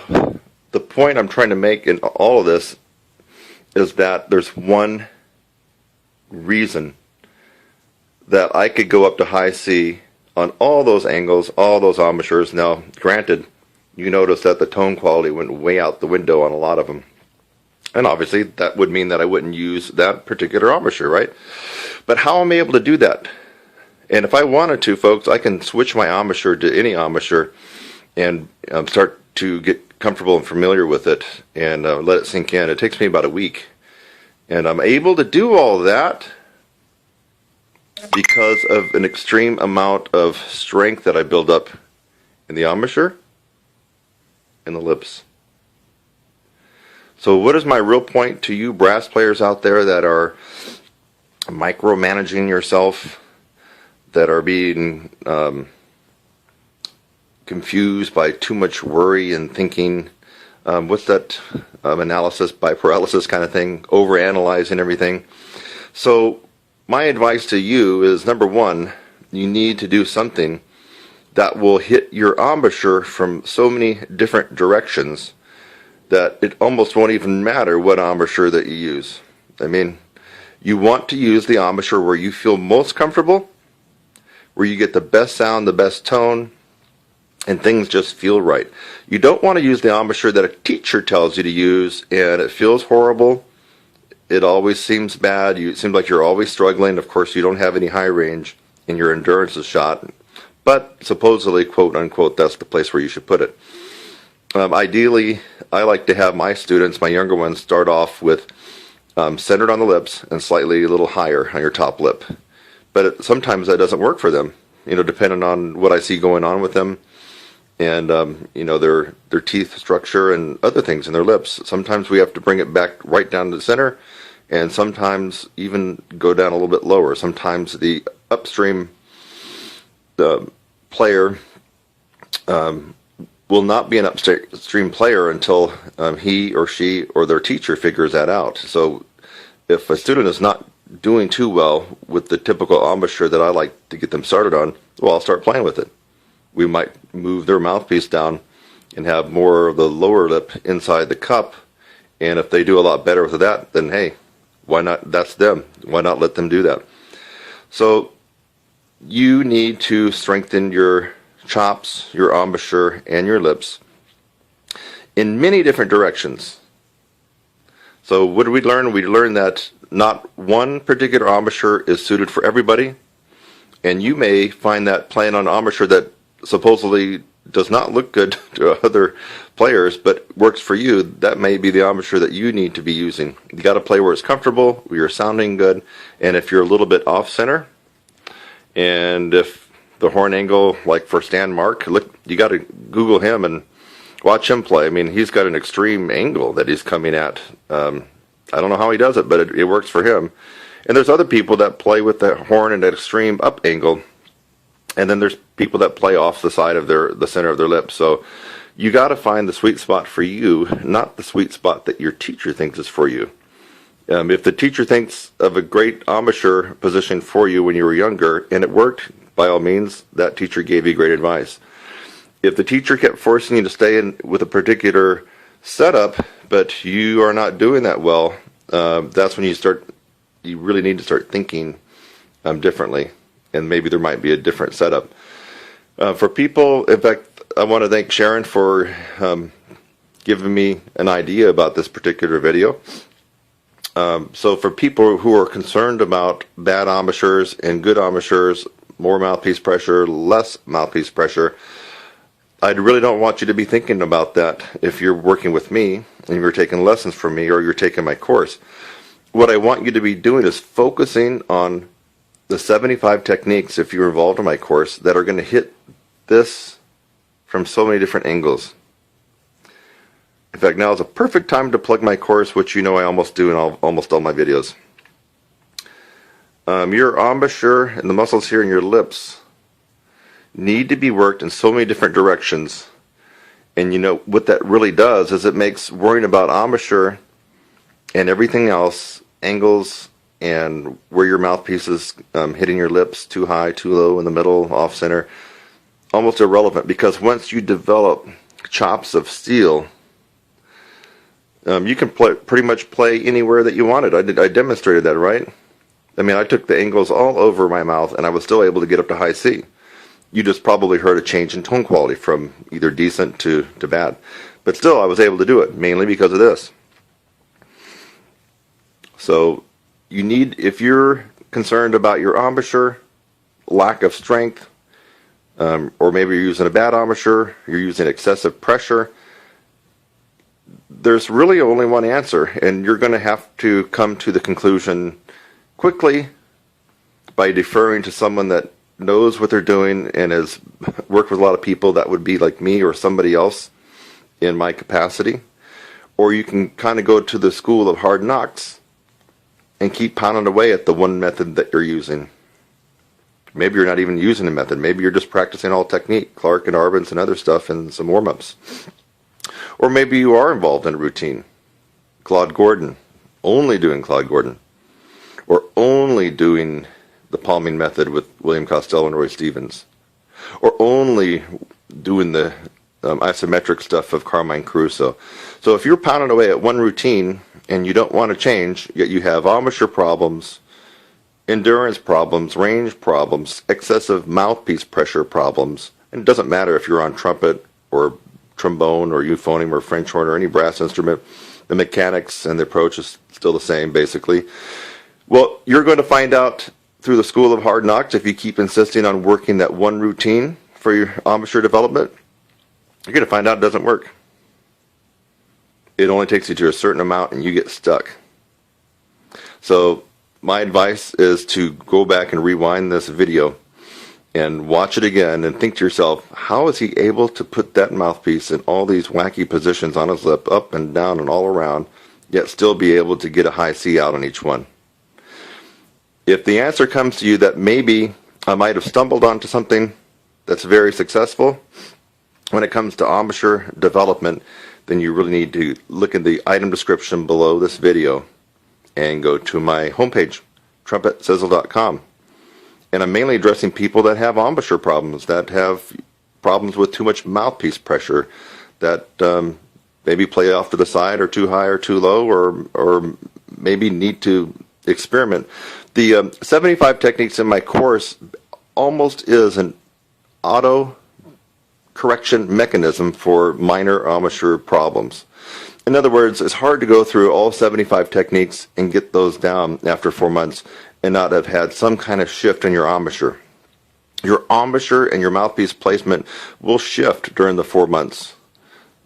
the point I'm trying to make in all of this is that there's one reason that I could go up to high C on all those angles, all those embouchures. Now, granted, you notice that the tone quality went way out the window on a lot of them. And obviously, that would mean that I wouldn't use that particular embouchure, right? But how am I able to do that? And if I wanted to, folks, I can switch my embouchure to any embouchure and start to get comfortable and familiar with it and let it sink in. It takes me about a week. And I'm able to do all that because of an extreme amount of strength that I build up in the embouchure and the lips. So what is my real point to you brass players out there that are micromanaging yourself, that are being confused by too much worry and thinking, what's that analysis by paralysis kind of thing, overanalyzing everything. So my advice to you is, number one, you need to do something that will hit your embouchure from so many different directions that it almost won't even matter what embouchure that you use. I mean, you want to use the embouchure where you feel most comfortable, where you get the best sound, the best tone, and things just feel right. You don't want to use the embouchure that a teacher tells you to use and it feels horrible. It always seems bad. It seems like you're always struggling. Of course, you don't have any high range and your endurance is shot. But supposedly, quote unquote, that's the place where you should put it. Ideally, I like to have my students, my younger ones, start off with centered on the lips and slightly a little higher on your top lip. But sometimes that doesn't work for them, depending on what I see going on with them and, their teeth structure and other things in their lips. Sometimes we have to bring it back right down to the center and sometimes even go down a little bit lower. Sometimes the upstream player will not be an upstream player until he or she or their teacher figures that out. So if a student is not doing too well with the typical embouchure that I like to get them started on, well, I'll start playing with it. We might move their mouthpiece down and have more of the lower lip inside the cup. And if they do a lot better with that, then hey, why not? That's them. Why not let them do that? So you need to strengthen your chops, your embouchure, and your lips in many different directions. So what did we learn? We learned that not one particular embouchure is suited for everybody, and you may find that playing on an embouchure that supposedly does not look good to other players but works for you, that may be the embouchure that you need to be using. You got to play where it's comfortable, where you're sounding good, and if you're a little bit off center, and if the horn angle, like for Stan Mark, look, you got to Google him and watch him play. I mean, he's got an extreme angle that he's coming at. I don't know how he does it, but it works for him. And there's other people that play with the horn at an extreme up angle. And then there's people that play off the side of the center of their lips. So you got to find the sweet spot for you, not the sweet spot that your teacher thinks is for you. If the teacher thinks of a great embouchure position for you when you were younger and it worked, by all means, that teacher gave you great advice. If the teacher kept forcing you to stay in with a particular setup, but you are not doing that well, that's when you really need to start thinking differently, and maybe there might be a different setup. For people, in fact, I want to thank Sharon for giving me an idea about this particular video. So for people who are concerned about bad embouchures and good embouchures, more mouthpiece pressure, less mouthpiece pressure, I really don't want you to be thinking about that if you're working with me and you're taking lessons from me or you're taking my course. What I want you to be doing is focusing on the 75 techniques, if you're involved in my course, that are going to hit this from so many different angles. In fact, now is a perfect time to plug my course, which you know I almost do in almost all my videos. Your embouchure and the muscles here in your lips need to be worked in so many different directions. And you know what that really does is it makes worrying about embouchure and everything else, angles and where your mouthpiece is hitting your lips, too high, too low, in the middle, off center, almost irrelevant, because once you develop chops of steel, you can pretty much play anywhere that you wanted. I demonstrated that, right? I mean, I took the angles all over my mouth and I was still able to get up to high C. You just probably heard a change in tone quality from either decent to bad. But still, I was able to do it, mainly because of this. So you need, if you're concerned about your embouchure, lack of strength, or maybe you're using a bad embouchure, you're using excessive pressure, there's really only one answer, and you're going to have to come to the conclusion quickly by deferring to someone that knows what they're doing and has worked with a lot of people that would be like me or somebody else in my capacity. Or you can kind of go to the school of hard knocks and keep pounding away at the one method that you're using. Maybe you're not even using a method. Maybe you're just practicing all technique, Clark and Arbenz and other stuff, and some warm-ups. Or maybe you are involved in a routine. Claude Gordon, only doing Claude Gordon. Or only doing the palming method with William Costello and Roy Stevens. Or only doing the isometric stuff of Carmine Caruso. So if you're pounding away at one routine and you don't want to change, yet you have embouchure problems, endurance problems, range problems, excessive mouthpiece pressure problems, and it doesn't matter if you're on trumpet or trombone or euphonium or French horn or any brass instrument, the mechanics and the approach is still the same, basically. Well, you're going to find out through the school of hard knocks, if you keep insisting on working that one routine for your embouchure development, you're going to find out it doesn't work. It only takes you to a certain amount and you get stuck. So my advice is to go back and rewind this video and watch it again and think to yourself, how is he able to put that mouthpiece in all these wacky positions on his lip, up and down and all around, yet still be able to get a high C out on each one? If the answer comes to you that maybe I might have stumbled onto something that's very successful when it comes to embouchure development, then you really need to look at the item description below this video and go to my homepage, TrumpetSizzle.com. And I'm mainly addressing people that have embouchure problems, that have problems with too much mouthpiece pressure, that maybe play off to the side or too high or too low, or maybe need to experiment. The 75 techniques in my course almost is an auto correction mechanism for minor embouchure problems. In other words, it's hard to go through all 75 techniques and get those down after 4 months and not have had some kind of shift in your embouchure. Your embouchure and your mouthpiece placement will shift during the 4 months.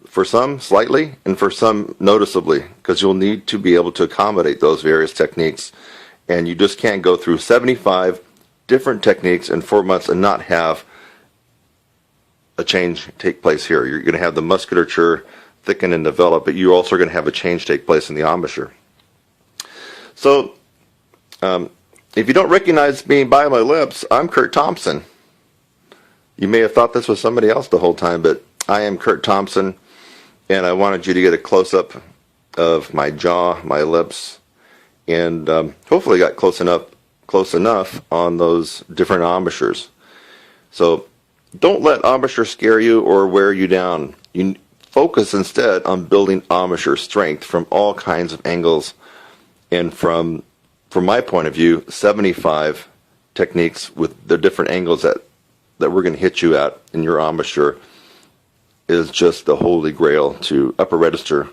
For some, slightly, and for some, noticeably, because you'll need to be able to accommodate those various techniques. And you just can't go through 75 different techniques in 4 months and not have a change take place here. You're going to have the musculature thicken and develop, but you're also going to have a change take place in the embouchure. So If you don't recognize me by my lips, I'm Kurt Thompson. You may have thought this was somebody else the whole time, but I am Kurt Thompson, and I wanted you to get a close-up of my jaw, my lips, and hopefully got close enough on those different embouchures. So don't let embouchure scare you or wear you down. You focus instead on building embouchure strength from all kinds of angles, and from my point of view, 75 techniques with the different angles that we're going to hit you at in your embouchure is just the holy grail to upper register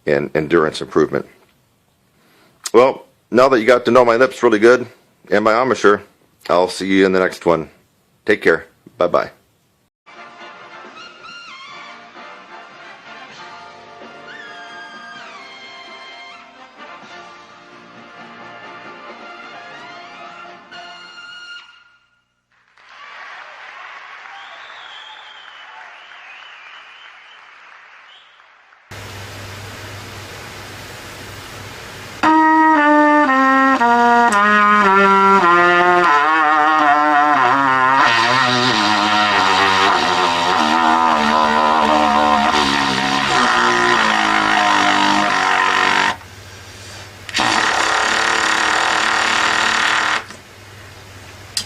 and endurance improvement. Well, now that you got to know my lips really good and my embouchure, I'll see you in the next one. Take care. Bye-bye.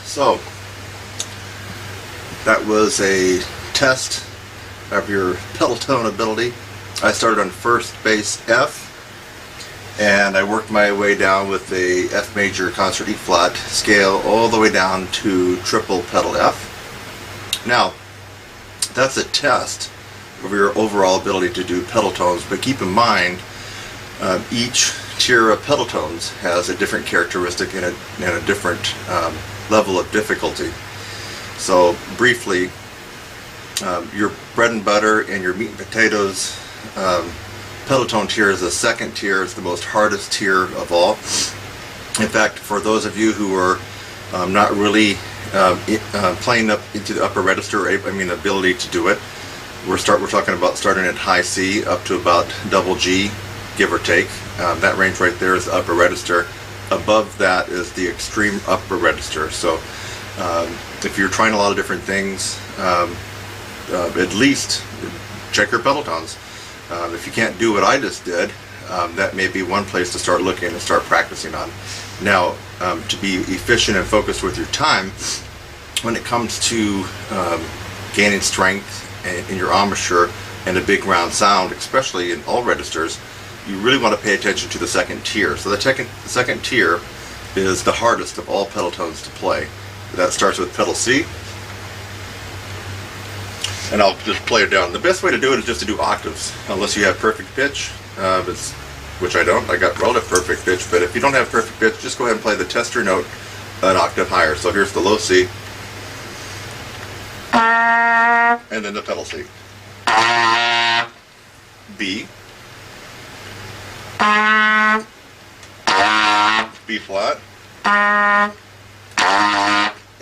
So, that was a test of your pedal tone ability. I started on first bass F, and I worked my way down with a F major concert E flat scale all the way down to triple pedal F. Now, that's a test of your overall ability to do pedal tones, but keep in mind each tier of pedal tones has a different characteristic and a different level of difficulty. So briefly, your bread and butter and your meat and potatoes pedal tone tier is the second tier. It's the most hardest tier of all. In fact, for those of you who are not really playing up into the upper register, ability to do it, we're talking about starting at high C up to about double G, give or take. That range right there is the upper register. Above that is the extreme upper register. So if you're trying a lot of different things, at least check your pedal tones. If you can't do what I just did, that may be one place to start looking and start practicing on. Now, to be efficient and focused with your time, when it comes to gaining strength in your embouchure and a big round sound, especially in all registers, you really want to pay attention to the second tier. So the second tier is the hardest of all pedal tones to play. That starts with pedal C, and I'll just play it down. The best way to do it is just to do octaves, unless you have perfect pitch, which I don't. I got relative perfect pitch, but if you don't have perfect pitch, just go ahead and play the tester note an octave higher. So here's the low C, and then the pedal C. B, B flat,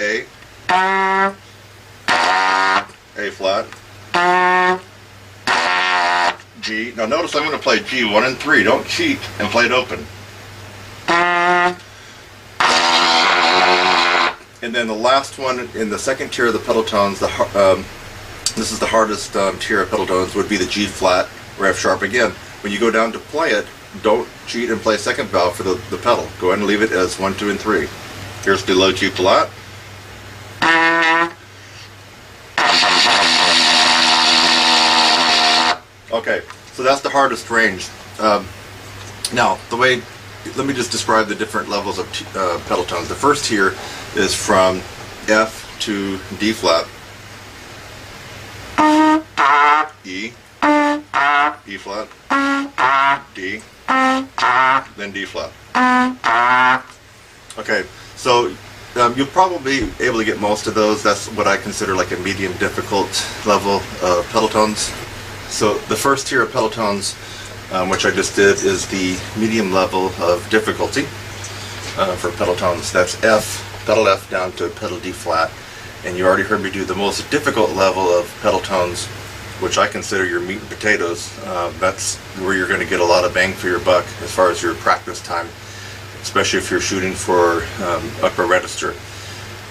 A flat, G. Now notice I'm going to play G 1 and 3. Don't cheat and play it open. And then the last one in the second tier of the pedal tones, this is the hardest tier of pedal tones, would be the G flat or F sharp again. When you go down to play it, don't cheat and play second valve for the pedal. Go ahead and leave it as 1, 2, and 3. Here's the low G flat. Okay, so that's the hardest range. Now, let me just describe the different levels of pedal tones. The first tier is from F to D flat, E, E flat, D, then D flat. Okay, so you'll probably be able to get most of those. That's what I consider like a medium difficult level of pedal tones. So the first tier of pedal tones, which I just did, is the medium level of difficulty for pedal tones. That's F, pedal F down to pedal D flat. And you already heard me do the most difficult level of pedal tones, which I consider your meat and potatoes. That's where you're going to get a lot of bang for your buck as far as your practice time. especially if you're shooting for upper register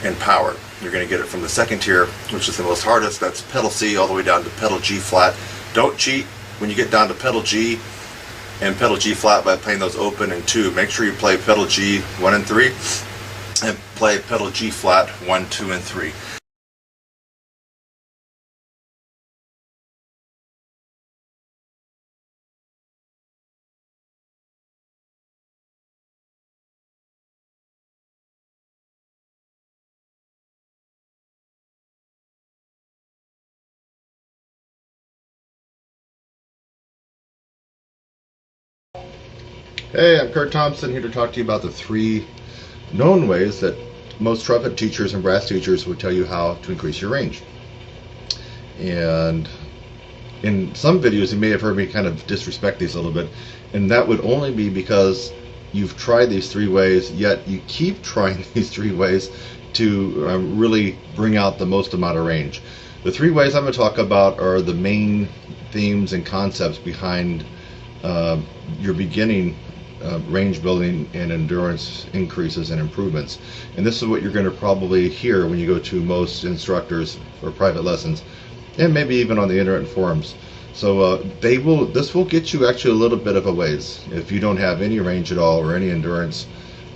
and power. You're going to get it from the second tier, which is the most hardest. That's pedal C all the way down to pedal G flat. Don't cheat when you get down to pedal G and pedal G flat by playing those open and 2. Make sure you play pedal G 1 and 3 and play pedal G flat 1, 2, and 3. Hey, I'm Kurt Thompson, here to talk to you about the 3 known ways that most trumpet teachers and brass teachers would tell you how to increase your range. And in some videos you may have heard me kind of disrespect these a little bit, and that would only be because you've tried these 3 ways, yet you keep trying these 3 ways to really bring out the most amount of range. The 3 ways I'm going to talk about are the main themes and concepts behind your beginning range building and endurance increases and improvements. And this is what you're going to probably hear when you go to most instructors for private lessons, and maybe even on the internet forums. So this will get you actually a little bit of a ways. If you don't have any range at all or any endurance,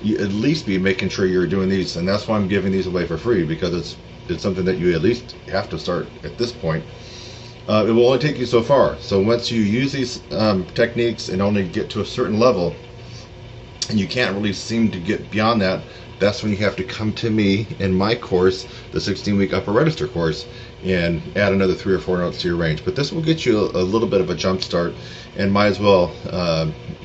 you at least be making sure you're doing these. And that's why I'm giving these away for free, because it's something that you at least have to start at this point. It will only take you so far. So once you use these techniques and only get to a certain level, and you can't really seem to get beyond that, that's when you have to come to me in my course, the 16-week upper register course, and add another 3 or 4 notes to your range. But this will get you a little bit of a jump start, and might as well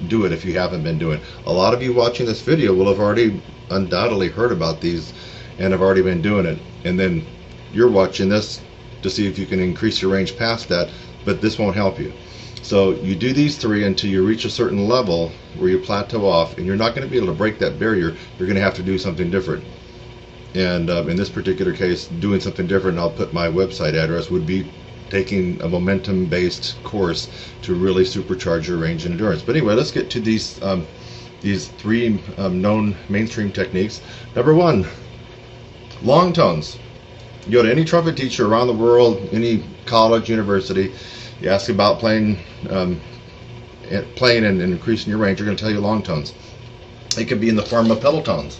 do it if you haven't been doing it. A lot of you watching this video will have already undoubtedly heard about these and have already been doing it, and then you're watching this to see if you can increase your range past that, but this won't help you. So you do these 3 until you reach a certain level where you plateau off, and you're not going to be able to break that barrier. You're going to have to do something different. And in this particular case, doing something different, and I'll put my website address, would be taking a momentum-based course to really supercharge your range and endurance. But anyway, let's get to these 3 known mainstream techniques. Number 1, long tones. You go to any trumpet teacher around the world, any college, university, you ask about playing and increasing your range, they're going to tell you long tones. It could be in the form of pedal tones.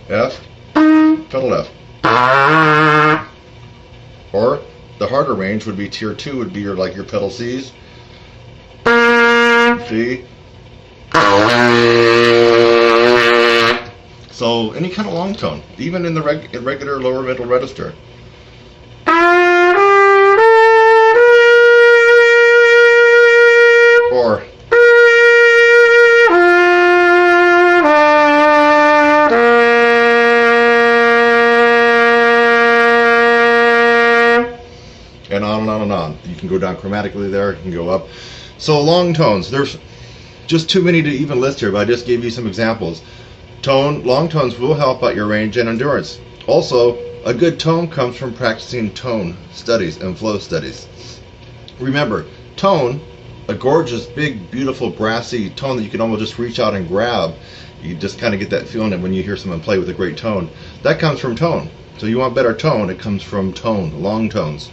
F, pedal F. Or the harder range would be tier 2, would be your pedal Cs. C. So any kind of long tone, even in the regular lower middle register. Or and on and on and on. You can go down chromatically there, you can go up. So long tones, there's just too many to even list here, but I just gave you some examples. Long tones will help out your range and endurance. Also, a good tone comes from practicing tone studies and flow studies. Remember, tone, a gorgeous, big, beautiful, brassy tone that you can almost just reach out and grab. You just kind of get that feeling that when you hear someone play with a great tone, that comes from tone. So you want better tone, it comes from tone, long tones.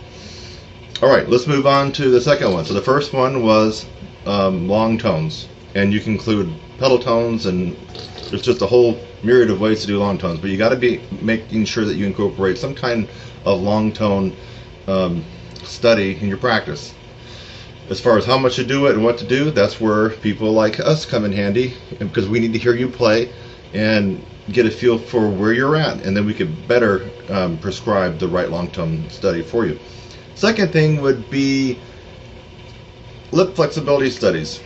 All right, let's move on to the second one. So the first one was long tones, and you can include pedal tones, and there's just a whole myriad of ways to do long tones, but you got to be making sure that you incorporate some kind of long tone study in your practice. As far as how much to do it and what to do, that's where people like us come in handy, because we need to hear you play and get a feel for where you're at, and then we could better prescribe the right long tone study for you. Second thing would be lip flexibility studies.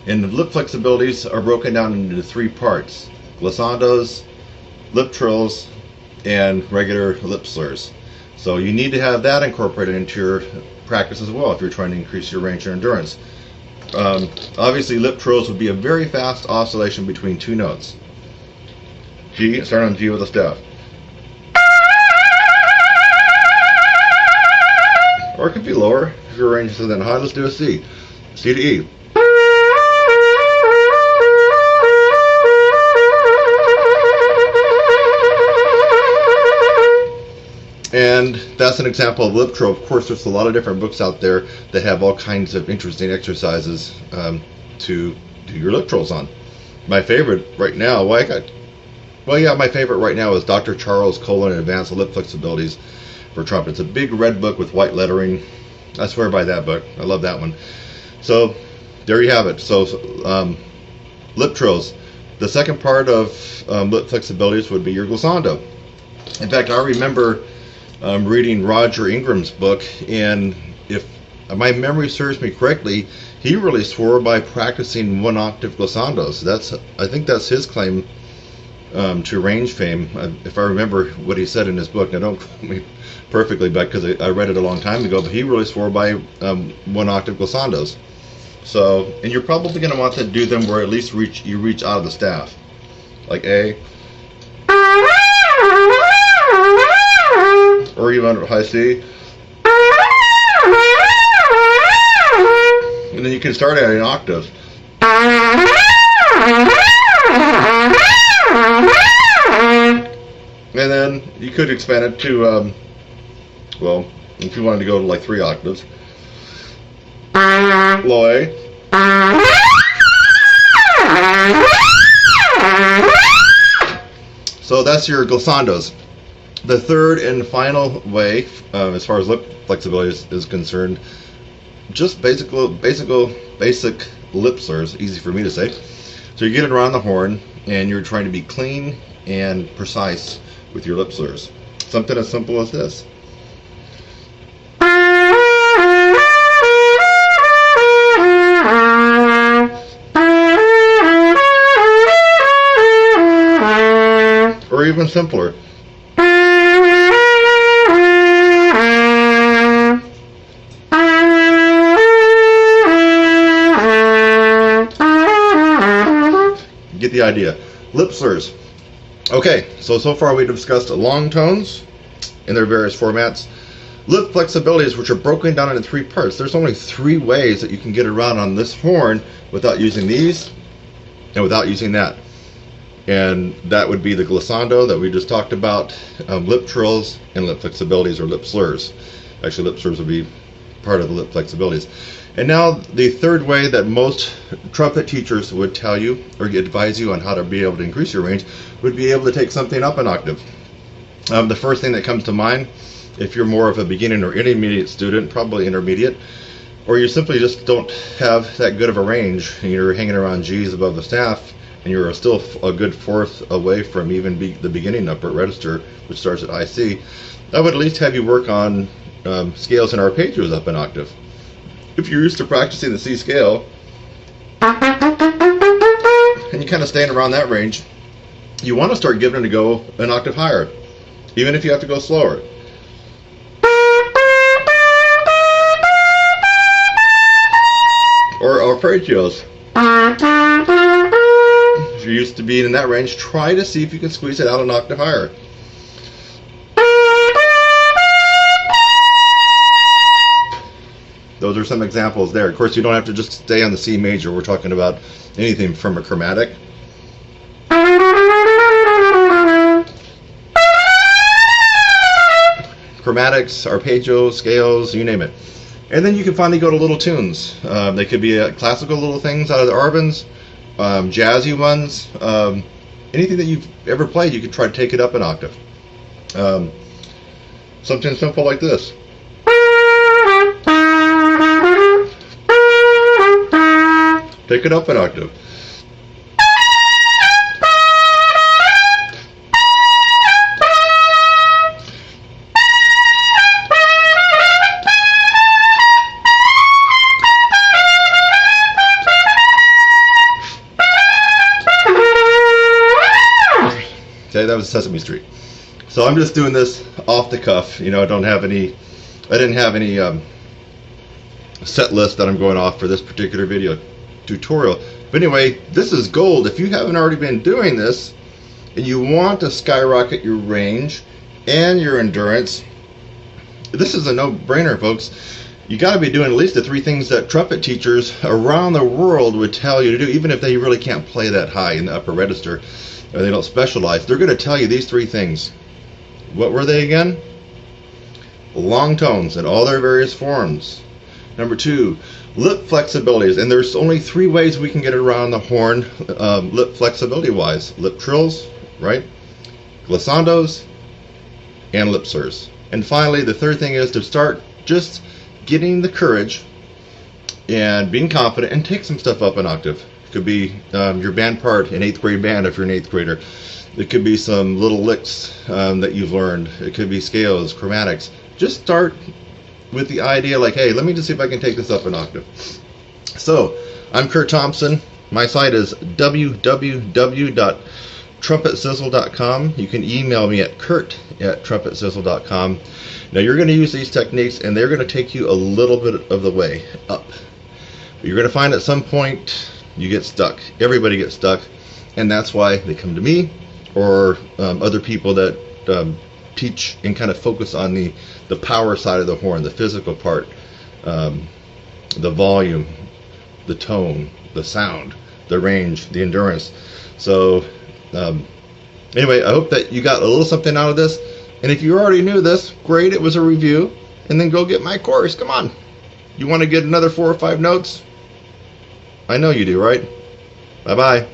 And the lip flexibilities are broken down into 3 parts: glissandos, lip trills, and regular lip slurs. So you need to have that incorporated into your practice as well if you're trying to increase your range and endurance. Obviously, lip trills would be a very fast oscillation between 2 notes. G, start on G with a staff. Or it could be lower if your range is then high. Let's do a C. C to E. And that's an example of lip trill. Of course, there's a lot of different books out there that have all kinds of interesting exercises to do your lip trills on. My favorite right now, my favorite right now is Dr. Charles Colon and Advanced Lip Flexibilities for Trumpet. It's a big red book with white lettering. I swear by that book. I love that one. So there you have it. So lip trills. The second part of lip flexibilities would be your glissando. In fact, I remember reading Roger Ingram's book, and if my memory serves me correctly, he really swore by practicing 1-octave glissandos. I think that's his claim to range fame, if I remember what he said in his book. Now, don't quote me perfectly, because I read it a long time ago, but he really swore by 1-octave glissandos. So, and you're probably going to want to do them where at least you reach out of the staff, like A, or even high C. And then you can start at an octave. And then you could expand it to, well, if you wanted to go to like 3 octaves. Low A. So that's your glissandos. The third and final way, as far as lip flexibility is concerned, just basic lip slurs, easy for me to say. So you get it around the horn, and you're trying to be clean and precise with your lip slurs. Something as simple as this. Or even simpler. Get the idea. Lip slurs. Okay, so far we discussed long tones in their various formats. Lip flexibilities, which are broken down into 3 parts. There's only 3 ways that you can get around on this horn without using these and without using that. And that would be the glissando that we just talked about, lip trills, and lip flexibilities or lip slurs. Actually, lip slurs would be part of the lip flexibilities. And now the third way that most trumpet teachers would tell you or advise you on how to be able to increase your range would be able to take something up an octave. The first thing that comes to mind, if you're more of a beginning or intermediate student, probably intermediate, or you simply just don't have that good of a range and you're hanging around G's above the staff, and you're still a good 4th away from even the beginning upper register, which starts at high C, I would at least have you work on scales and arpeggios up an octave. If you're used to practicing the C scale, and you kind of staying around that range, you want to start giving it a go an octave higher, even if you have to go slower. Or arpeggios. If you're used to being in that range, try to see if you can squeeze it out an octave higher. Those are some examples there. Of course, you don't have to just stay on the C major. We're talking about anything from a chromatic. Chromatics, arpeggios, scales, you name it. And then you can finally go to little tunes. They could be classical little things out of the Arban's, jazzy ones. Anything that you've ever played, you could try to take it up an octave. Something simple like this. Take it up an octave. Okay, that was Sesame Street. So I'm just doing this off the cuff. You know, I didn't have any set list that I'm going off for this particular video tutorial. But anyway, this is gold. If you haven't already been doing this and you want to skyrocket your range and your endurance, this is a no-brainer, folks. You got to be doing at least the 3 things that trumpet teachers around the world would tell you to do, even if they really can't play that high in the upper register or they don't specialize. They're going to tell you these 3 things. What were they again? long tones in all their various forms. Number 2, lip flexibilities. And there's only 3 ways we can get around the horn lip flexibility wise. Lip trills, right? Glissandos, and lip slurs. And finally, the third thing is to start just getting the courage and being confident and take some stuff up an octave. It could be your band part in 8th grade band if you're an 8th grader. It could be some little licks that you've learned. It could be scales, chromatics. Just start with the idea like, hey, let me just see if I can take this up an octave. So, I'm Kurt Thompson. My site is www.trumpetsizzle.com. You can email me at kurt@trumpetsizzle.com. Now, you're going to use these techniques, and they're going to take you a little bit of the way up. But you're going to find at some point you get stuck. Everybody gets stuck, and that's why they come to me or other people that teach and kind of focus on the power side of the horn, the physical part, the volume, the tone, the sound, the range, the endurance. So anyway, I hope that you got a little something out of this. And if you already knew this, great, it was a review. And then go get my course. Come on. You want to get another 4 or 5 notes? I know you do, right? Bye-bye.